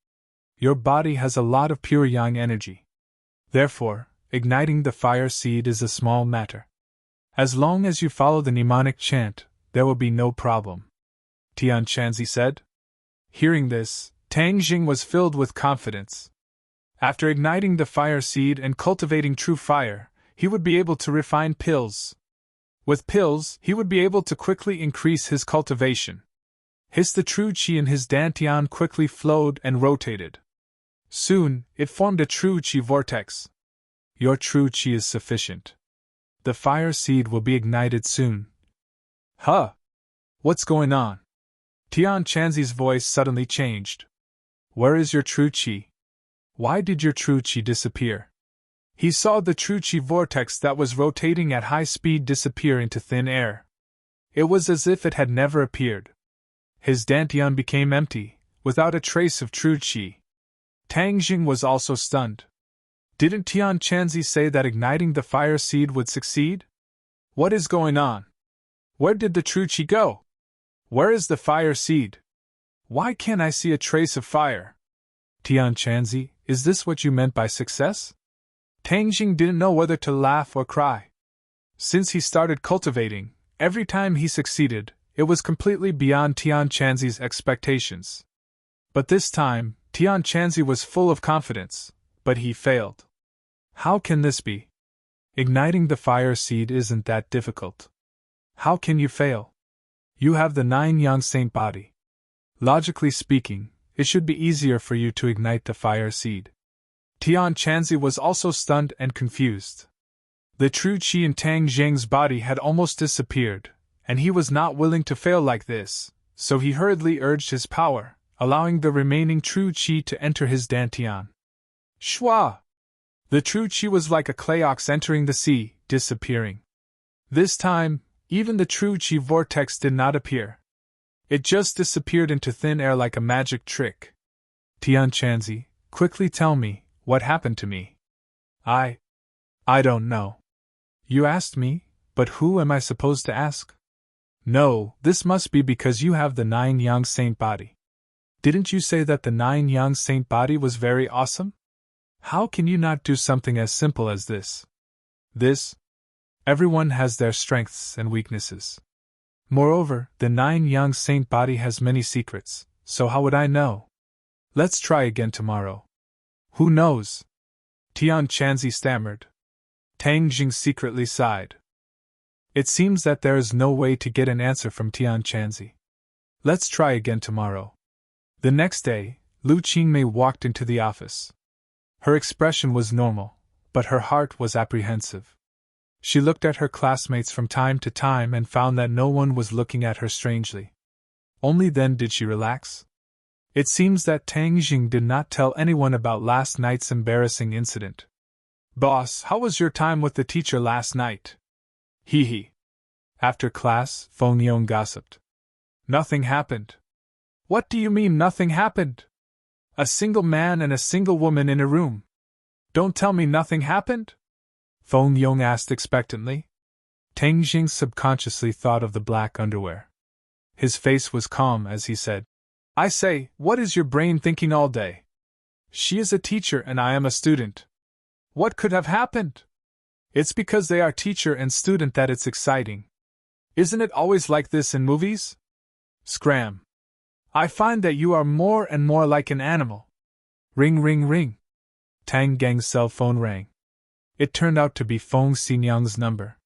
Your body has a lot of pure yang energy. Therefore, igniting the fire seed is a small matter. As long as you follow the mnemonic chant, there will be no problem. Tian Chanzi said. Hearing this, Tang Jing was filled with confidence. After igniting the fire seed and cultivating true fire, he would be able to refine pills. With pills, he would be able to quickly increase his cultivation. The true qi in his dantian quickly flowed and rotated. Soon, it formed a true qi vortex. Your true qi is sufficient. The fire seed will be ignited soon. Huh! What's going on? Tian Chanzi's voice suddenly changed. Where is your true qi? Why did your true qi disappear? He saw the true qi vortex that was rotating at high speed disappear into thin air. It was as if it had never appeared. His dantian became empty, without a trace of true qi. Tang Jing was also stunned. Didn't Tian Chanzi say that igniting the fire seed would succeed? What is going on? Where did the true qi go? Where is the fire seed? Why can't I see a trace of fire? Tian Chanzi, is this what you meant by success? Tang Jing didn't know whether to laugh or cry. Since he started cultivating, every time he succeeded, it was completely beyond Tian Chanzi's expectations. But this time, Tian Chanzi was full of confidence, but he failed. How can this be? Igniting the fire seed isn't that difficult. How can you fail? You have the 9 yang saint body. Logically speaking, it should be easier for you to ignite the fire seed. Tian Chanzi was also stunned and confused. The true qi in Tang Jing's body had almost disappeared, and he was not willing to fail like this, so he hurriedly urged his power, allowing the remaining true qi to enter his dantian. Shwa! The true qi was like a clay ox entering the sea, disappearing. This time, even the true qi vortex did not appear. It just disappeared into thin air like a magic trick. Tian Chanzi, quickly tell me, what happened to me? I don't know. You asked me, but who am I supposed to ask? No, this must be because you have the 9 yang saint body. Didn't you say that the 9 yang saint body was very awesome? How can you not do something as simple as this? Everyone has their strengths and weaknesses. Moreover, the 9 yang saint body has many secrets, so how would I know? Let's try again tomorrow. Who knows? Tian Chanzi stammered. Tang Jing secretly sighed. It seems that there is no way to get an answer from Tian Chanzi. Let's try again tomorrow. The next day, Lu Qingmei walked into the office. Her expression was normal, but her heart was apprehensive. She looked at her classmates from time to time and found that no one was looking at her strangely. Only then did she relax. It seems that Tang Jing did not tell anyone about last night's embarrassing incident. Boss, how was your time with the teacher last night? Hee hee. After class, Feng Yong gossiped. Nothing happened. What do you mean nothing happened? A single man and a single woman in a room. Don't tell me nothing happened? Feng Yong asked expectantly. Tang Jing subconsciously thought of the black underwear. His face was calm as he said, I say, what is your brain thinking all day? She is a teacher and I am a student. What could have happened? It's because they are teacher and student that it's exciting. Isn't it always like this in movies? Scram. I find that you are more and more like an animal. Ring ring ring. Tang Gang's cell phone rang. It turned out to be Feng Xinyang's number.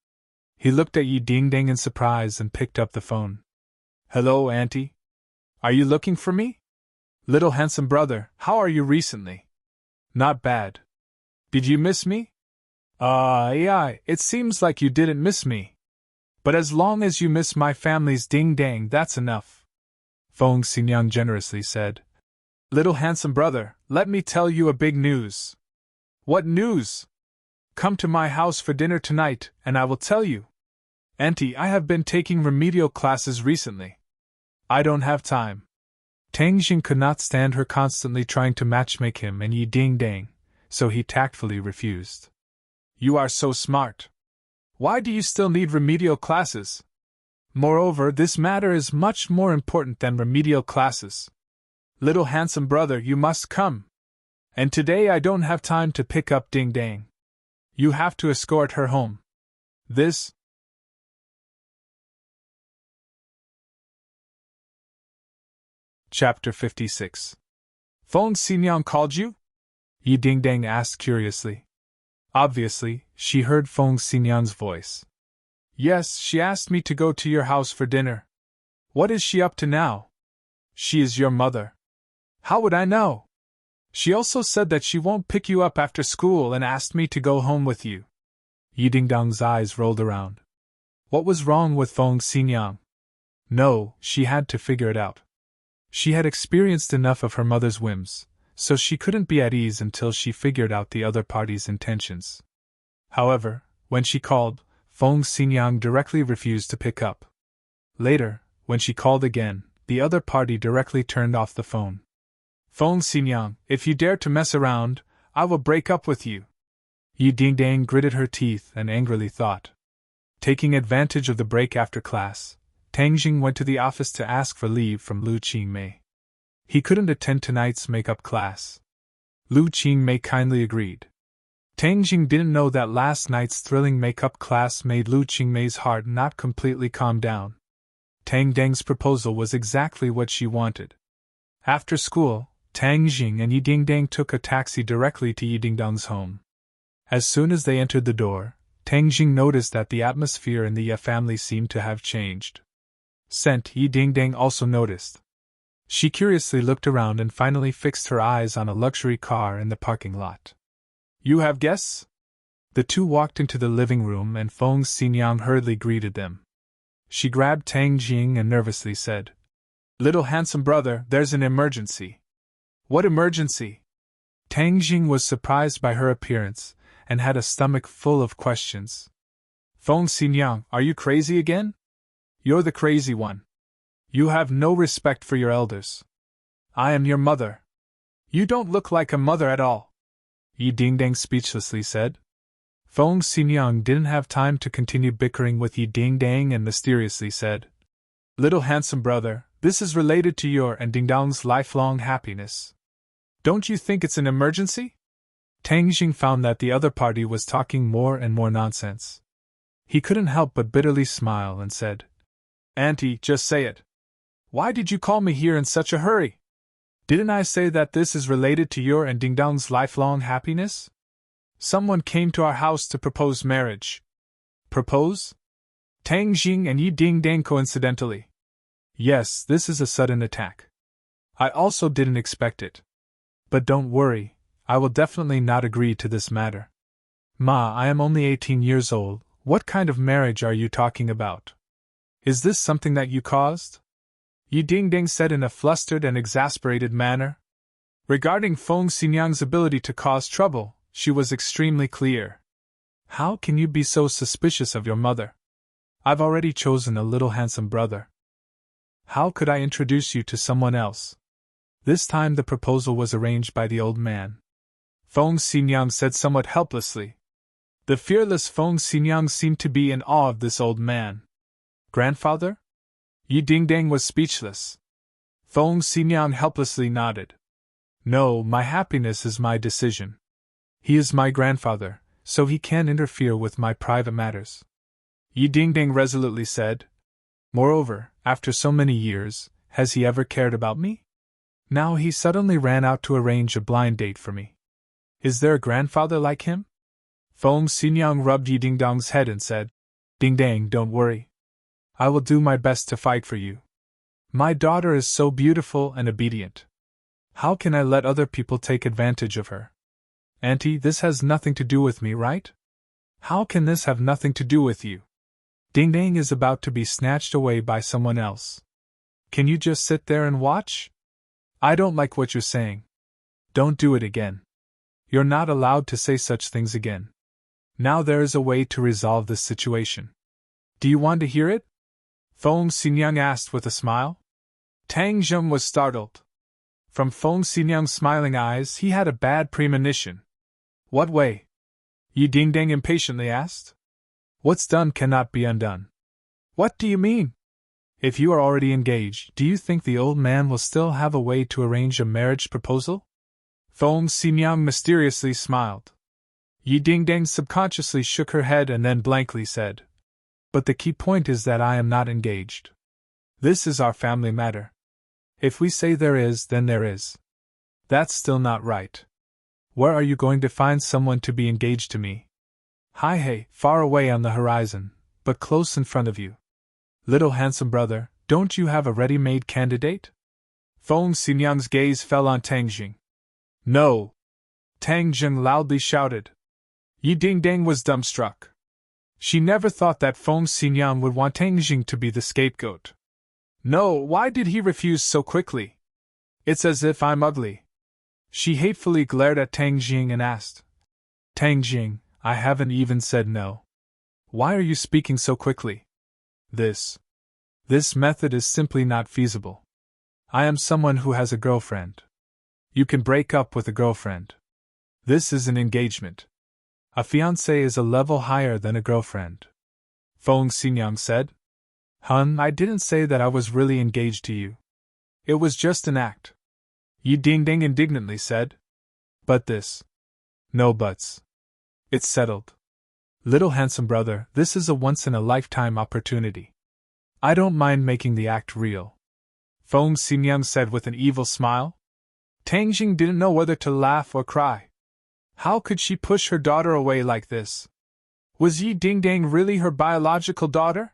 He looked at Yi Dingdang in surprise and picked up the phone. Hello, Auntie. Are you looking for me? Little handsome brother, how are you recently? Not bad. Did you miss me? Yeah, it seems like you didn't miss me. But as long as you miss my family's ding-dang, that's enough. Feng Xinyang generously said. Little handsome brother, let me tell you a big news. What news? Come to my house for dinner tonight, and I will tell you. Auntie, I have been taking remedial classes recently. I don't have time. Tang Jing could not stand her constantly trying to matchmake him and Yi Ding-dang, so he tactfully refused. You are so smart. Why do you still need remedial classes? Moreover, this matter is much more important than remedial classes. Little handsome brother, you must come. And today I don't have time to pick up Ding-dang. You have to escort her home. This. Chapter 56. Feng Xinyang called you? Yi Dingdang asked curiously. Obviously, she heard Feng Xinyang's voice. Yes, she asked me to go to your house for dinner. What is she up to now? She is your mother. How would I know? She also said that she won't pick you up after school and asked me to go home with you. Yi Dingdang's eyes rolled around. What was wrong with Feng Xinyang? No, she had to figure it out. She had experienced enough of her mother's whims, so she couldn't be at ease until she figured out the other party's intentions. However, when she called, Feng Xinyang directly refused to pick up. Later, when she called again, the other party directly turned off the phone. Feng Xinyang, if you dare to mess around, I will break up with you. Yi Dingdang gritted her teeth and angrily thought. Taking advantage of the break after class, Tang Jing went to the office to ask for leave from Lu Qingmei. He couldn't attend tonight's makeup class. Lu Qingmei kindly agreed. Tang Jing didn't know that last night's thrilling makeup class made Lu Qingmei's heart not completely calm down. Tang Dang's proposal was exactly what she wanted. After school, Tang Jing and Yi Dingdang took a taxi directly to Yi Dingdang's home. As soon as they entered the door, Tang Jing noticed that the atmosphere in the Ye family seemed to have changed. Scent Yi Dingdang also noticed. She curiously looked around and finally fixed her eyes on a luxury car in the parking lot. You have guests? The two walked into the living room and Feng Xinyang hurriedly greeted them. She grabbed Tang Jing and nervously said, Little handsome brother, there's an emergency. What emergency? Tang Jing was surprised by her appearance and had a stomach full of questions. Feng Xinyang, are you crazy again? You're the crazy one. You have no respect for your elders. I am your mother. You don't look like a mother at all. Yi Dingdang speechlessly said. Feng Xinyang didn't have time to continue bickering with Yi Dingdang and mysteriously said, Little handsome brother, this is related to your and Dingdang's lifelong happiness. Don't you think it's an emergency? Tang Jing found that the other party was talking more and more nonsense. He couldn't help but bitterly smile and said, Auntie, just say it. Why did you call me here in such a hurry? Didn't I say that this is related to your and Dingdang's lifelong happiness? Someone came to our house to propose marriage. Propose? Tang Jing and Yi Dingdang coincidentally. Yes, this is a sudden attack. I also didn't expect it. But don't worry, I will definitely not agree to this matter. Ma, I am only 18 years old, what kind of marriage are you talking about? Is this something that you caused? Yi Dingdang said in a flustered and exasperated manner. Regarding Feng Xinyang's ability to cause trouble, she was extremely clear. How can you be so suspicious of your mother? I've already chosen a little handsome brother. How could I introduce you to someone else? This time the proposal was arranged by the old man. Feng Xinyang said somewhat helplessly. The fearless Feng Xinyang seemed to be in awe of this old man. Grandfather? Yi Dingdang was speechless. Feng Xinyang helplessly nodded. No, my happiness is my decision. He is my grandfather, so he can't interfere with my private matters. Yi Dingdang resolutely said, Moreover, after so many years, has he ever cared about me? Now he suddenly ran out to arrange a blind date for me. Is there a grandfather like him? Feng Xinyang rubbed Yi Dingdong's head and said, Ding Dang, don't worry. I will do my best to fight for you. My daughter is so beautiful and obedient. How can I let other people take advantage of her? Auntie, this has nothing to do with me, right? How can this have nothing to do with you? Ding Dang is about to be snatched away by someone else. Can you just sit there and watch? I don't like what you're saying. Don't do it again. You're not allowed to say such things again. Now there is a way to resolve this situation. Do you want to hear it? Feng Xinyang asked with a smile. Tang Zheng was startled. From Feng Xinyang's smiling eyes he had a bad premonition. What way? Yi Dingdang impatiently asked. What's done cannot be undone. What do you mean? If you are already engaged, do you think the old man will still have a way to arrange a marriage proposal? Feng Xinyang mysteriously smiled. Yi Dingdang subconsciously shook her head and then blankly said, But the key point is that I am not engaged. This is our family matter. If we say there is, then there is. That's still not right. Where are you going to find someone to be engaged to me? Hi hey, far away on the horizon, but close in front of you. Little handsome brother, don't you have a ready-made candidate? Feng Xinyang's gaze fell on Tang Jing. No! Tang Jing loudly shouted. Yi Dingdang was dumbstruck. She never thought that Feng Xinyang would want Tang Jing to be the scapegoat. No, why did he refuse so quickly? It's as if I'm ugly. She hatefully glared at Tang Jing and asked, Tang Jing, I haven't even said no. Why are you speaking so quickly? This method is simply not feasible. I am someone who has a girlfriend. You can break up with a girlfriend. This is an engagement. A fiancé is a level higher than a girlfriend. Feng Xinyang said. Hun, I didn't say that I was really engaged to you. It was just an act. Yi Dingdang indignantly said. But this. No buts. It's settled. Little handsome brother, this is a once-in-a-lifetime opportunity. I don't mind making the act real. Feng Xinyang said with an evil smile. Tang Jing didn't know whether to laugh or cry. How could she push her daughter away like this? Was Yi Dingdang really her biological daughter?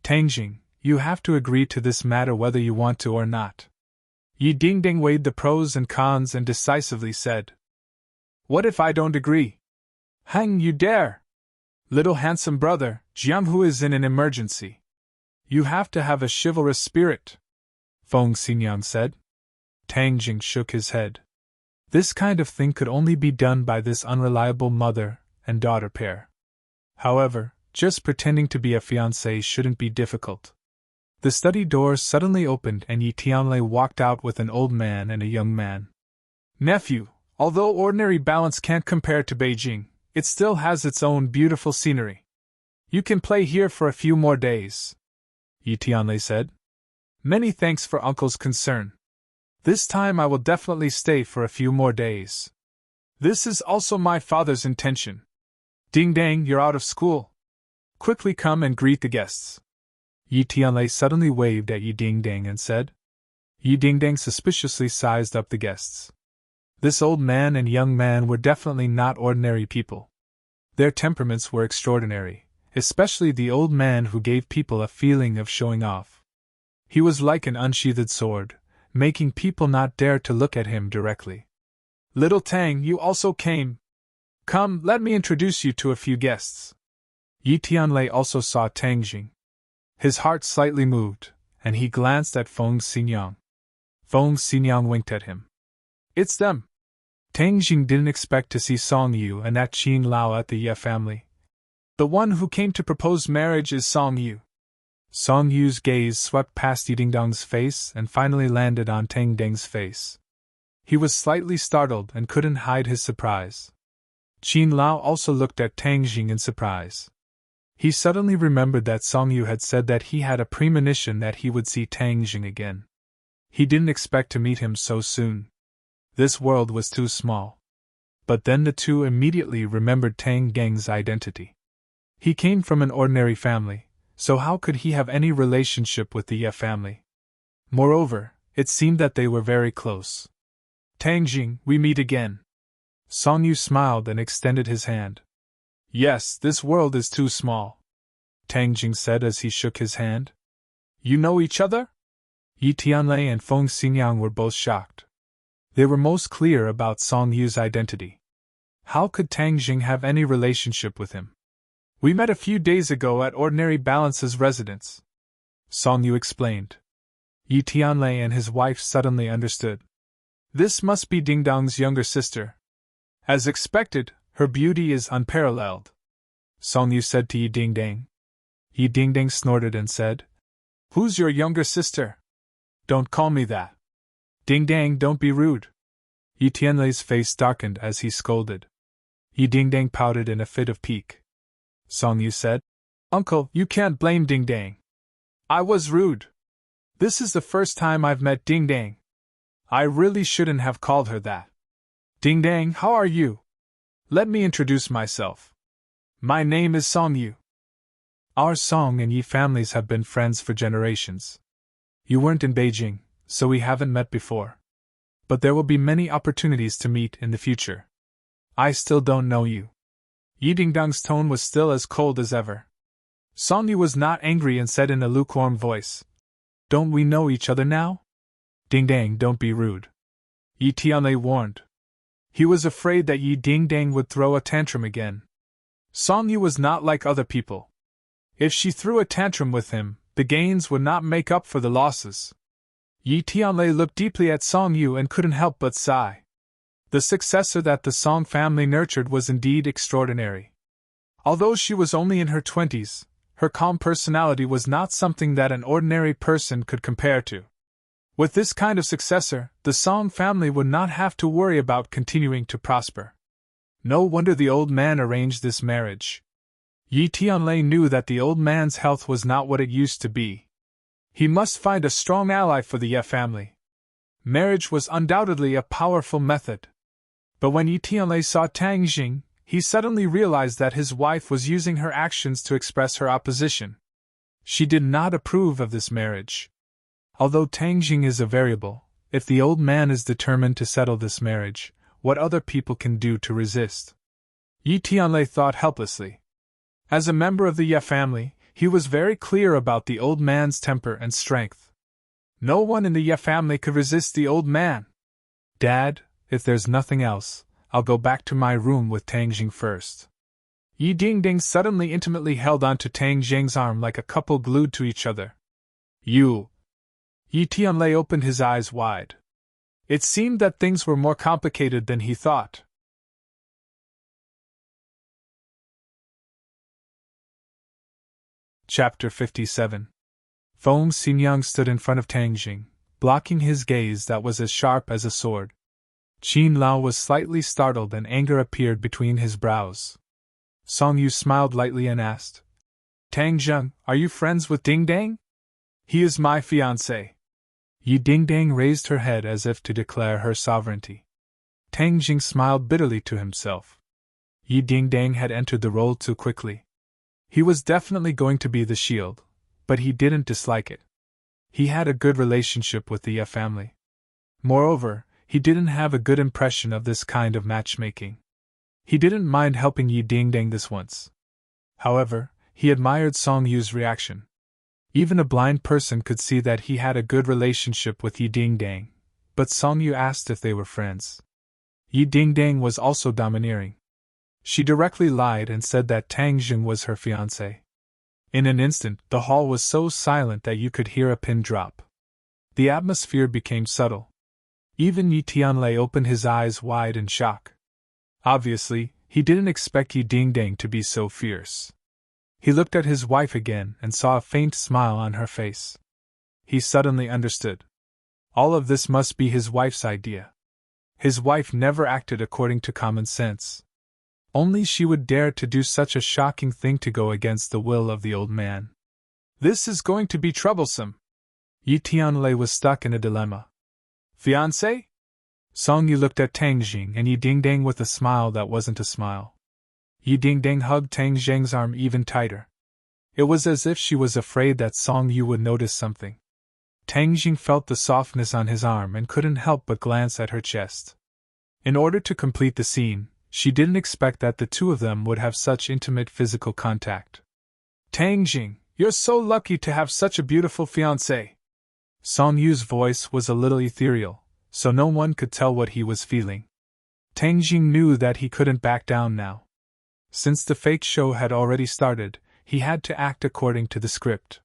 Tang Jing, you have to agree to this matter whether you want to or not. Yi Dingdang weighed the pros and cons and decisively said. What if I don't agree? Hang, you dare! Little handsome brother, Jianghu is in an emergency. You have to have a chivalrous spirit, Feng Xinyang said. Tang Jing shook his head. This kind of thing could only be done by this unreliable mother and daughter pair. However, just pretending to be a fiancé shouldn't be difficult. The study door suddenly opened and Yi Tianlei walked out with an old man and a young man. Nephew, although ordinary balance can't compare to Beijing, it still has its own beautiful scenery. You can play here for a few more days, Yi Tianlei said. Many thanks for Uncle's concern. This time I will definitely stay for a few more days. This is also my father's intention. Ding Dang, you're out of school. Quickly come and greet the guests. Yi Tianlei suddenly waved at Yi Dingdang and said. Yi Dingdang suspiciously sized up the guests. This old man and young man were definitely not ordinary people. Their temperaments were extraordinary, especially the old man who gave people a feeling of showing off. He was like an unsheathed sword, making people not dare to look at him directly. Little Tang, you also came. Come, let me introduce you to a few guests. Yi Tianlei also saw Tang Jing. His heart slightly moved, and he glanced at Feng Xinyang. Feng Xinyang winked at him. It's them. Tang Jing didn't expect to see Song Yu and that Qin Lao at the Ye family. The one who came to propose marriage is Song Yu. Song Yu's gaze swept past Yi Dingdang's face and finally landed on Tang Dang's face. He was slightly startled and couldn't hide his surprise. Qin Lao also looked at Tang Jing in surprise. He suddenly remembered that Song Yu had said that he had a premonition that he would see Tang Jing again. He didn't expect to meet him so soon. This world was too small. But then the two immediately remembered Tang Gang's identity. He came from an ordinary family, so how could he have any relationship with the Ye family? Moreover, it seemed that they were very close. Tangjing, we meet again. Song Yu smiled and extended his hand. Yes, this world is too small, Tangjing said as he shook his hand. You know each other? Yi Tianlei and Feng Xingyang were both shocked. They were most clear about Song Yu's identity. How could Tangjing have any relationship with him? We met a few days ago at Ordinary Balance's residence, Song Yu explained. Yi Tianlei and his wife suddenly understood. This must be Ding Dong's younger sister. As expected, her beauty is unparalleled, Song Yu said to Yi Dingdang. Yi Dingdang snorted and said, Who's your younger sister? Don't call me that. Dingdang, don't be rude. Yi Tianlei's face darkened as he scolded. Yi Dingdang pouted in a fit of pique. Song Yu said, Uncle, you can't blame Dingdang. I was rude. This is the first time I've met Dingdang. I really shouldn't have called her that. Dingdang, how are you? Let me introduce myself. My name is Song Yu. Our Song and Yi families have been friends for generations. You weren't in Beijing, so we haven't met before. But there will be many opportunities to meet in the future. I still don't know you. Yi Dingdang's tone was still as cold as ever. Song Yu was not angry and said in a lukewarm voice, Don't we know each other now? Dingdang, don't be rude. Yi Tianlei warned. He was afraid that Yi Dingdang would throw a tantrum again. Song Yu was not like other people. If she threw a tantrum with him, the gains would not make up for the losses. Yi Tianlei looked deeply at Song Yu and couldn't help but sigh. The successor that the Song family nurtured was indeed extraordinary. Although she was only in her 20s, her calm personality was not something that an ordinary person could compare to. With this kind of successor, the Song family would not have to worry about continuing to prosper. No wonder the old man arranged this marriage. Yi Tianlei knew that the old man's health was not what it used to be. He must find a strong ally for the Ye family. Marriage was undoubtedly a powerful method. But when Yi Tianlei saw Tangjing, he suddenly realized that his wife was using her actions to express her opposition. She did not approve of this marriage. Although Tangjing is a variable, if the old man is determined to settle this marriage, what other people can do to resist? Yi Tianlei thought helplessly. As a member of the Ye family, he was very clear about the old man's temper and strength. No one in the Ye family could resist the old man. Dad, if there's nothing else, I'll go back to my room with Tangjing first. Yi Dingding suddenly intimately held on to Tangjing's arm like a couple glued to each other. You. Yi Tianlei opened his eyes wide. It seemed that things were more complicated than he thought. Chapter 57. Feng Xingyang stood in front of Tangjing, blocking his gaze that was as sharp as a sword. Qin Lao was slightly startled and anger appeared between his brows. Song Yu smiled lightly and asked, Tangjing, are you friends with Dingdang? He is my fiancé. Yi Dingdang raised her head as if to declare her sovereignty. Tangjing smiled bitterly to himself. Yi Dingdang had entered the role too quickly. He was definitely going to be the shield, but he didn't dislike it. He had a good relationship with the Ye family. Moreover, he didn't have a good impression of this kind of matchmaking. He didn't mind helping Yi Dingdang this once. However, he admired Song Yu's reaction. Even a blind person could see that he had a good relationship with Yi Dingdang, but Song Yu asked if they were friends. Yi Dingdang was also domineering. She directly lied and said that Tangjing was her fiancé. In an instant, the hall was so silent that you could hear a pin drop. The atmosphere became subtle. Even Yi Tianlei opened his eyes wide in shock. Obviously, he didn't expect Yi Dingdang to be so fierce. He looked at his wife again and saw a faint smile on her face. He suddenly understood. All of this must be his wife's idea. His wife never acted according to common sense. Only she would dare to do such a shocking thing to go against the will of the old man. This is going to be troublesome. Yi Tianlei was stuck in a dilemma. Fiancé? Song Yu looked at Tangjing and Yi Dingdang with a smile that wasn't a smile. Yi Dingdang hugged Tangjing's arm even tighter. It was as if she was afraid that Song Yu would notice something. Tang Jing felt the softness on his arm and couldn't help but glance at her chest. In order to complete the scene, she didn't expect that the two of them would have such intimate physical contact. Tang Jing, you're so lucky to have such a beautiful fiancé. Song Yu's voice was a little ethereal, so no one could tell what he was feeling. Tang Jing knew that he couldn't back down now. Since the fake show had already started, he had to act according to the script.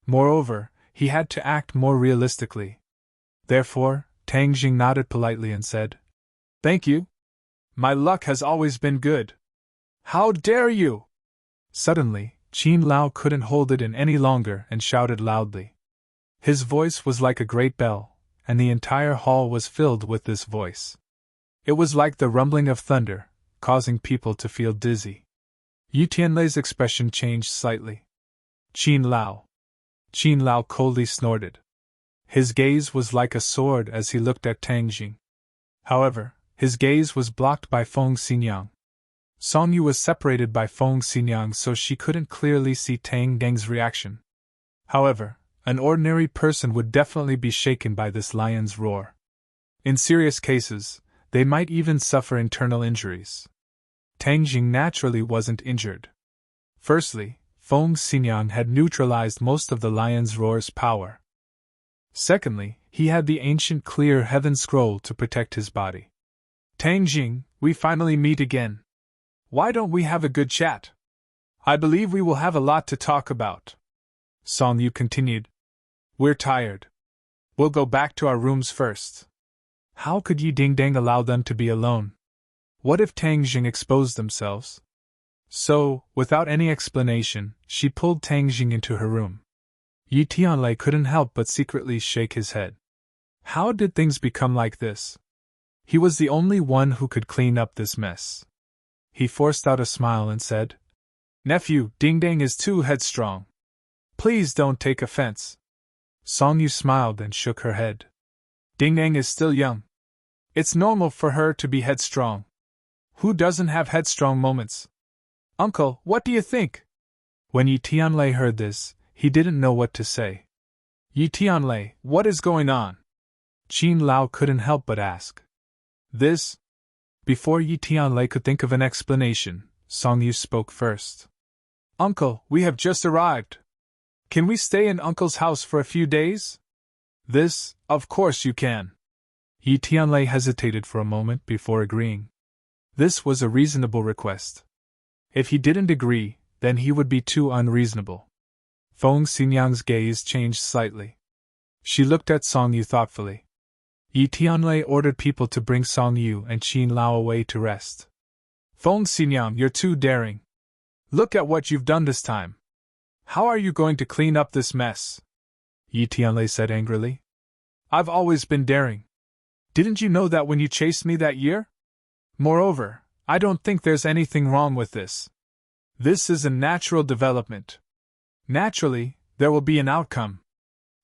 Moreover, he had to act more realistically. Therefore, Tang Jing nodded politely and said, "Thank you. My luck has always been good." "How dare you!" Suddenly, Qin Lao couldn't hold it in any longer and shouted loudly. His voice was like a great bell, and the entire hall was filled with this voice. It was like the rumbling of thunder, causing people to feel dizzy. Yu Tianlei's expression changed slightly. Qin Lao. Qin Lao coldly snorted. His gaze was like a sword as he looked at Tang Jing. However, his gaze was blocked by Feng Xinyang. Song Yu was separated by Feng Xinyang so she couldn't clearly see Tang Deng's reaction. However, an ordinary person would definitely be shaken by this lion's roar. In serious cases, they might even suffer internal injuries. Tang Jing naturally wasn't injured. Firstly, Feng Xinyang had neutralized most of the lion's roar's power. Secondly, he had the ancient clear heaven scroll to protect his body. "Tang Jing, we finally meet again. Why don't we have a good chat? I believe we will have a lot to talk about." Song Yu continued. "We're tired. We'll go back to our rooms first." How could Yi Dingdang allow them to be alone? What if Tang Jing exposed themselves? So, without any explanation, she pulled Tang Jing into her room. Yi Tianlei couldn't help but secretly shake his head. How did things become like this? He was the only one who could clean up this mess. He forced out a smile and said, "Nephew, Dingdang is too headstrong. Please don't take offense." Song Yu smiled and shook her head. "Dingdang is still young. It's normal for her to be headstrong. Who doesn't have headstrong moments? Uncle, what do you think?" When Yi Tianlei heard this, he didn't know what to say. "Yi Tianlei, what is going on?" Qin Lao couldn't help but ask. "This?" Before Yi Tianlei could think of an explanation, Song Yu spoke first. "Uncle, we have just arrived. Can we stay in Uncle's house for a few days?" "This, of course you can." Yi Tianlei hesitated for a moment before agreeing. This was a reasonable request. If he didn't agree, then he would be too unreasonable. Feng Xinyang's gaze changed slightly. She looked at Song Yu thoughtfully. Yi Tianlei ordered people to bring Song Yu and Qin Lao away to rest. "Feng Xinyang, you're too daring. Look at what you've done this time. How are you going to clean up this mess?" Yi Tianlei said angrily. "I've always been daring. Didn't you know that when you chased me that year? Moreover, I don't think there's anything wrong with this. This is a natural development. Naturally, there will be an outcome.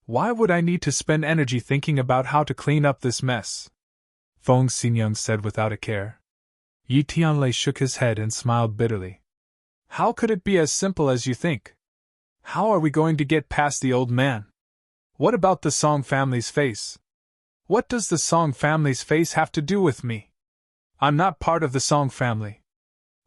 Why would I need to spend energy thinking about how to clean up this mess?" Feng Xinyang said without a care. Yi Tianlei shook his head and smiled bitterly. "How could it be as simple as you think? How are we going to get past the old man? What about the Song family's face? What does the Song family's face have to do with me? I'm not part of the Song family.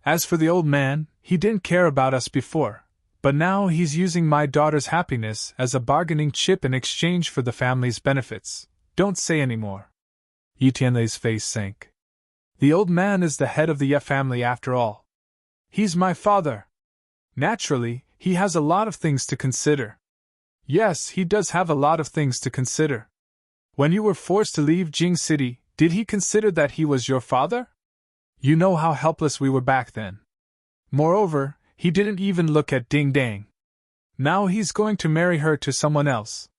As for the old man, he didn't care about us before, but now he's using my daughter's happiness as a bargaining chip in exchange for the family's benefits. Don't say any more." Yi Tianlei's face sank. "The old man is the head of the Ye family after all. He's my father. Naturally, he has a lot of things to consider." "Yes, he does have a lot of things to consider. When you were forced to leave Jing City, did he consider that he was your father? You know how helpless we were back then. Moreover, he didn't even look at Ding Dang. Now he's going to marry her to someone else.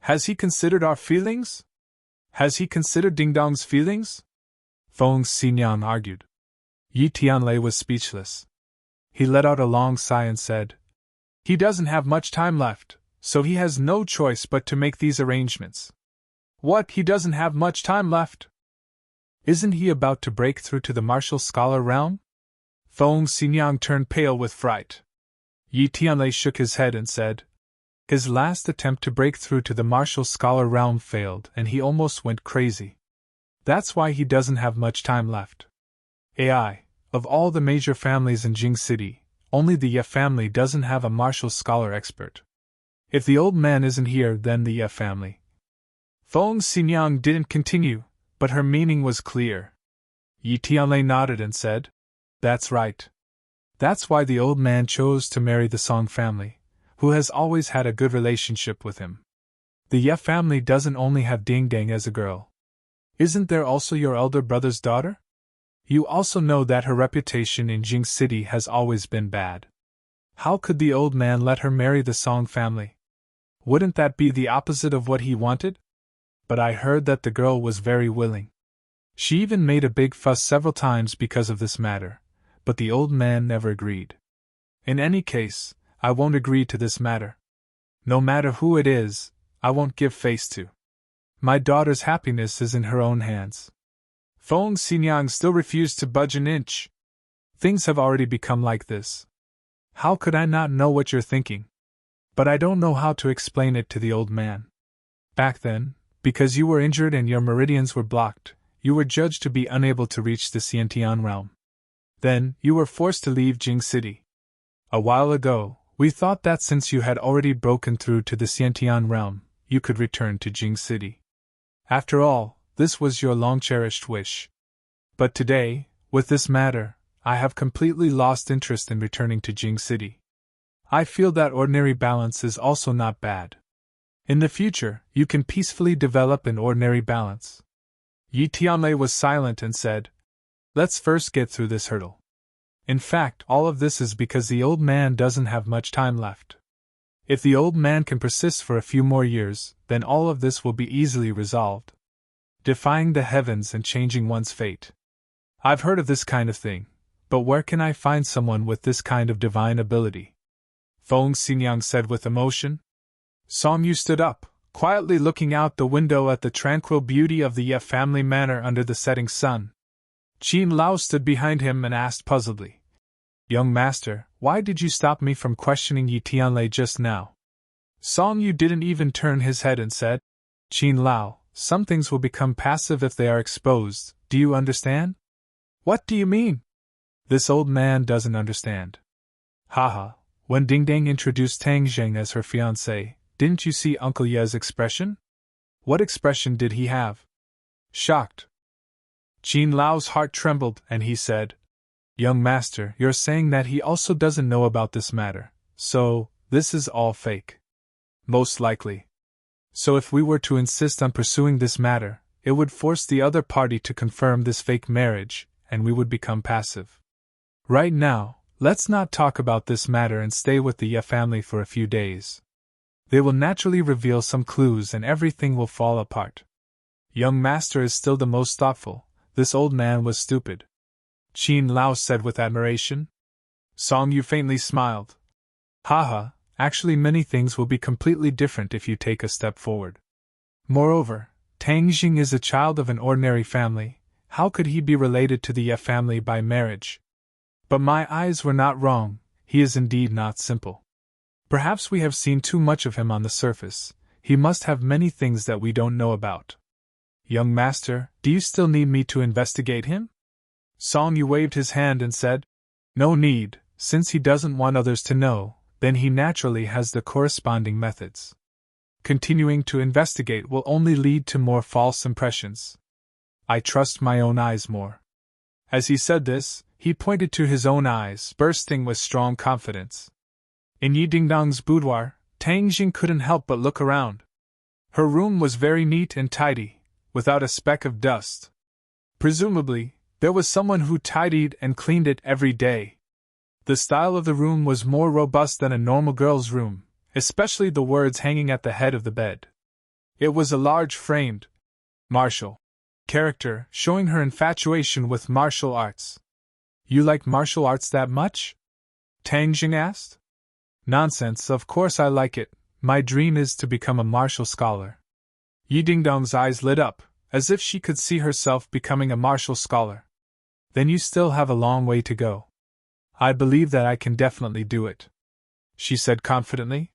Has he considered our feelings? Has he considered Ding Dong's feelings?" Feng Xinyang argued. Yi Tianlei was speechless. He let out a long sigh and said, "He doesn't have much time left, so he has no choice but to make these arrangements." "What, he doesn't have much time left? Isn't he about to break through to the martial scholar realm?" Feng Xinyang turned pale with fright. Yi Tianlei shook his head and said, his last attempt to break through to the martial scholar realm failed and he almost went crazy. That's why he doesn't have much time left. AI, of all the major families in Jing City, only the Ye family doesn't have a martial scholar expert. If the old man isn't here, then the Ye family. Feng Xinyang didn't continue, but her meaning was clear. Yi Tianlei nodded and said, that's right. That's why the old man chose to marry the Song family, who has always had a good relationship with him. The Ye family doesn't only have Ding Dang as a girl. Isn't there also your elder brother's daughter? You also know that her reputation in Jing City has always been bad. How could the old man let her marry the Song family? Wouldn't that be the opposite of what he wanted? But I heard that the girl was very willing. She even made a big fuss several times because of this matter, but the old man never agreed. In any case, I won't agree to this matter. No matter who it is, I won't give face to. My daughter's happiness is in her own hands. Feng Xinyang still refused to budge an inch. Things have already become like this. How could I not know what you're thinking? But I don't know how to explain it to the old man. Back then, because you were injured and your meridians were blocked, you were judged to be unable to reach the Xiantian realm. Then, you were forced to leave Jing City. A while ago, we thought that since you had already broken through to the Xiantian realm, you could return to Jing City. After all, this was your long-cherished wish. But today, with this matter, I have completely lost interest in returning to Jing City. I feel that ordinary balance is also not bad. In the future, you can peacefully develop an ordinary balance. Yi Tianlei was silent and said, let's first get through this hurdle. In fact, all of this is because the old man doesn't have much time left. If the old man can persist for a few more years, then all of this will be easily resolved. Defying the heavens and changing one's fate. I've heard of this kind of thing, but where can I find someone with this kind of divine ability? Feng Xinyang said with emotion. Song Yu stood up, quietly looking out the window at the tranquil beauty of the Ye family manor under the setting sun. Qin Lao stood behind him and asked puzzledly, young master, why did you stop me from questioning Yi Tianlei just now? Song Yu didn't even turn his head and said, Qin Lao, some things will become passive if they are exposed, do you understand? What do you mean? This old man doesn't understand. Haha, when Ding Dang introduced Tang Zheng as her fiancé, didn't you see Uncle Ye's expression? What expression did he have? Shocked. Qin Lao's heart trembled and he said, young master, you're saying that he also doesn't know about this matter, so, this is all fake. Most likely. So if we were to insist on pursuing this matter, it would force the other party to confirm this fake marriage, and we would become passive. Right now, let's not talk about this matter and stay with the Ye family for a few days. They will naturally reveal some clues and everything will fall apart. Young master is still the most thoughtful, this old man was stupid. Qin Lao said with admiration. Song Yu faintly smiled. Haha, actually many things will be completely different if you take a step forward. Moreover, Tang Jing is a child of an ordinary family, how could he be related to the Ye family by marriage? But my eyes were not wrong, he is indeed not simple. Perhaps we have seen too much of him on the surface, he must have many things that we don't know about. Young master, do you still need me to investigate him? Song Yu waved his hand and said, no need, since he doesn't want others to know, then he naturally has the corresponding methods. Continuing to investigate will only lead to more false impressions. I trust my own eyes more. As he said this, he pointed to his own eyes, bursting with strong confidence. In Yi Dingdong's boudoir, Tang Jing couldn't help but look around. Her room was very neat and tidy, without a speck of dust. Presumably, there was someone who tidied and cleaned it every day. The style of the room was more robust than a normal girl's room, especially the words hanging at the head of the bed. It was a large framed, martial character, showing her infatuation with martial arts. You like martial arts that much? Tang Jing asked. Nonsense, of course I like it, my dream is to become a martial scholar. Yi Dingdong's eyes lit up, as if she could see herself becoming a martial scholar. Then you still have a long way to go. I believe that I can definitely do it. she said confidently.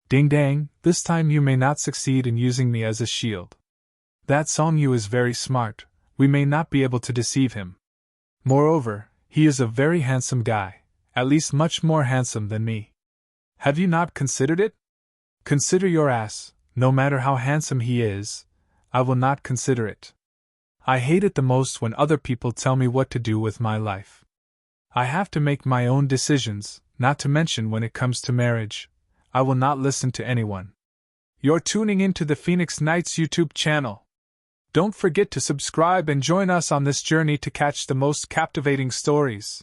Ding dang, this time you may not succeed in using me as a shield. That Song Yu is very smart, we may not be able to deceive him. Moreover, he is a very handsome guy, at least much more handsome than me. Have you not considered it? Consider your ass, no matter how handsome he is, I will not consider it. I hate it the most when other people tell me what to do with my life. I have to make my own decisions, not to mention when it comes to marriage. I will not listen to anyone. You're tuning into the Phoenix Nights YouTube channel. Don't forget to subscribe and join us on this journey to catch the most captivating stories.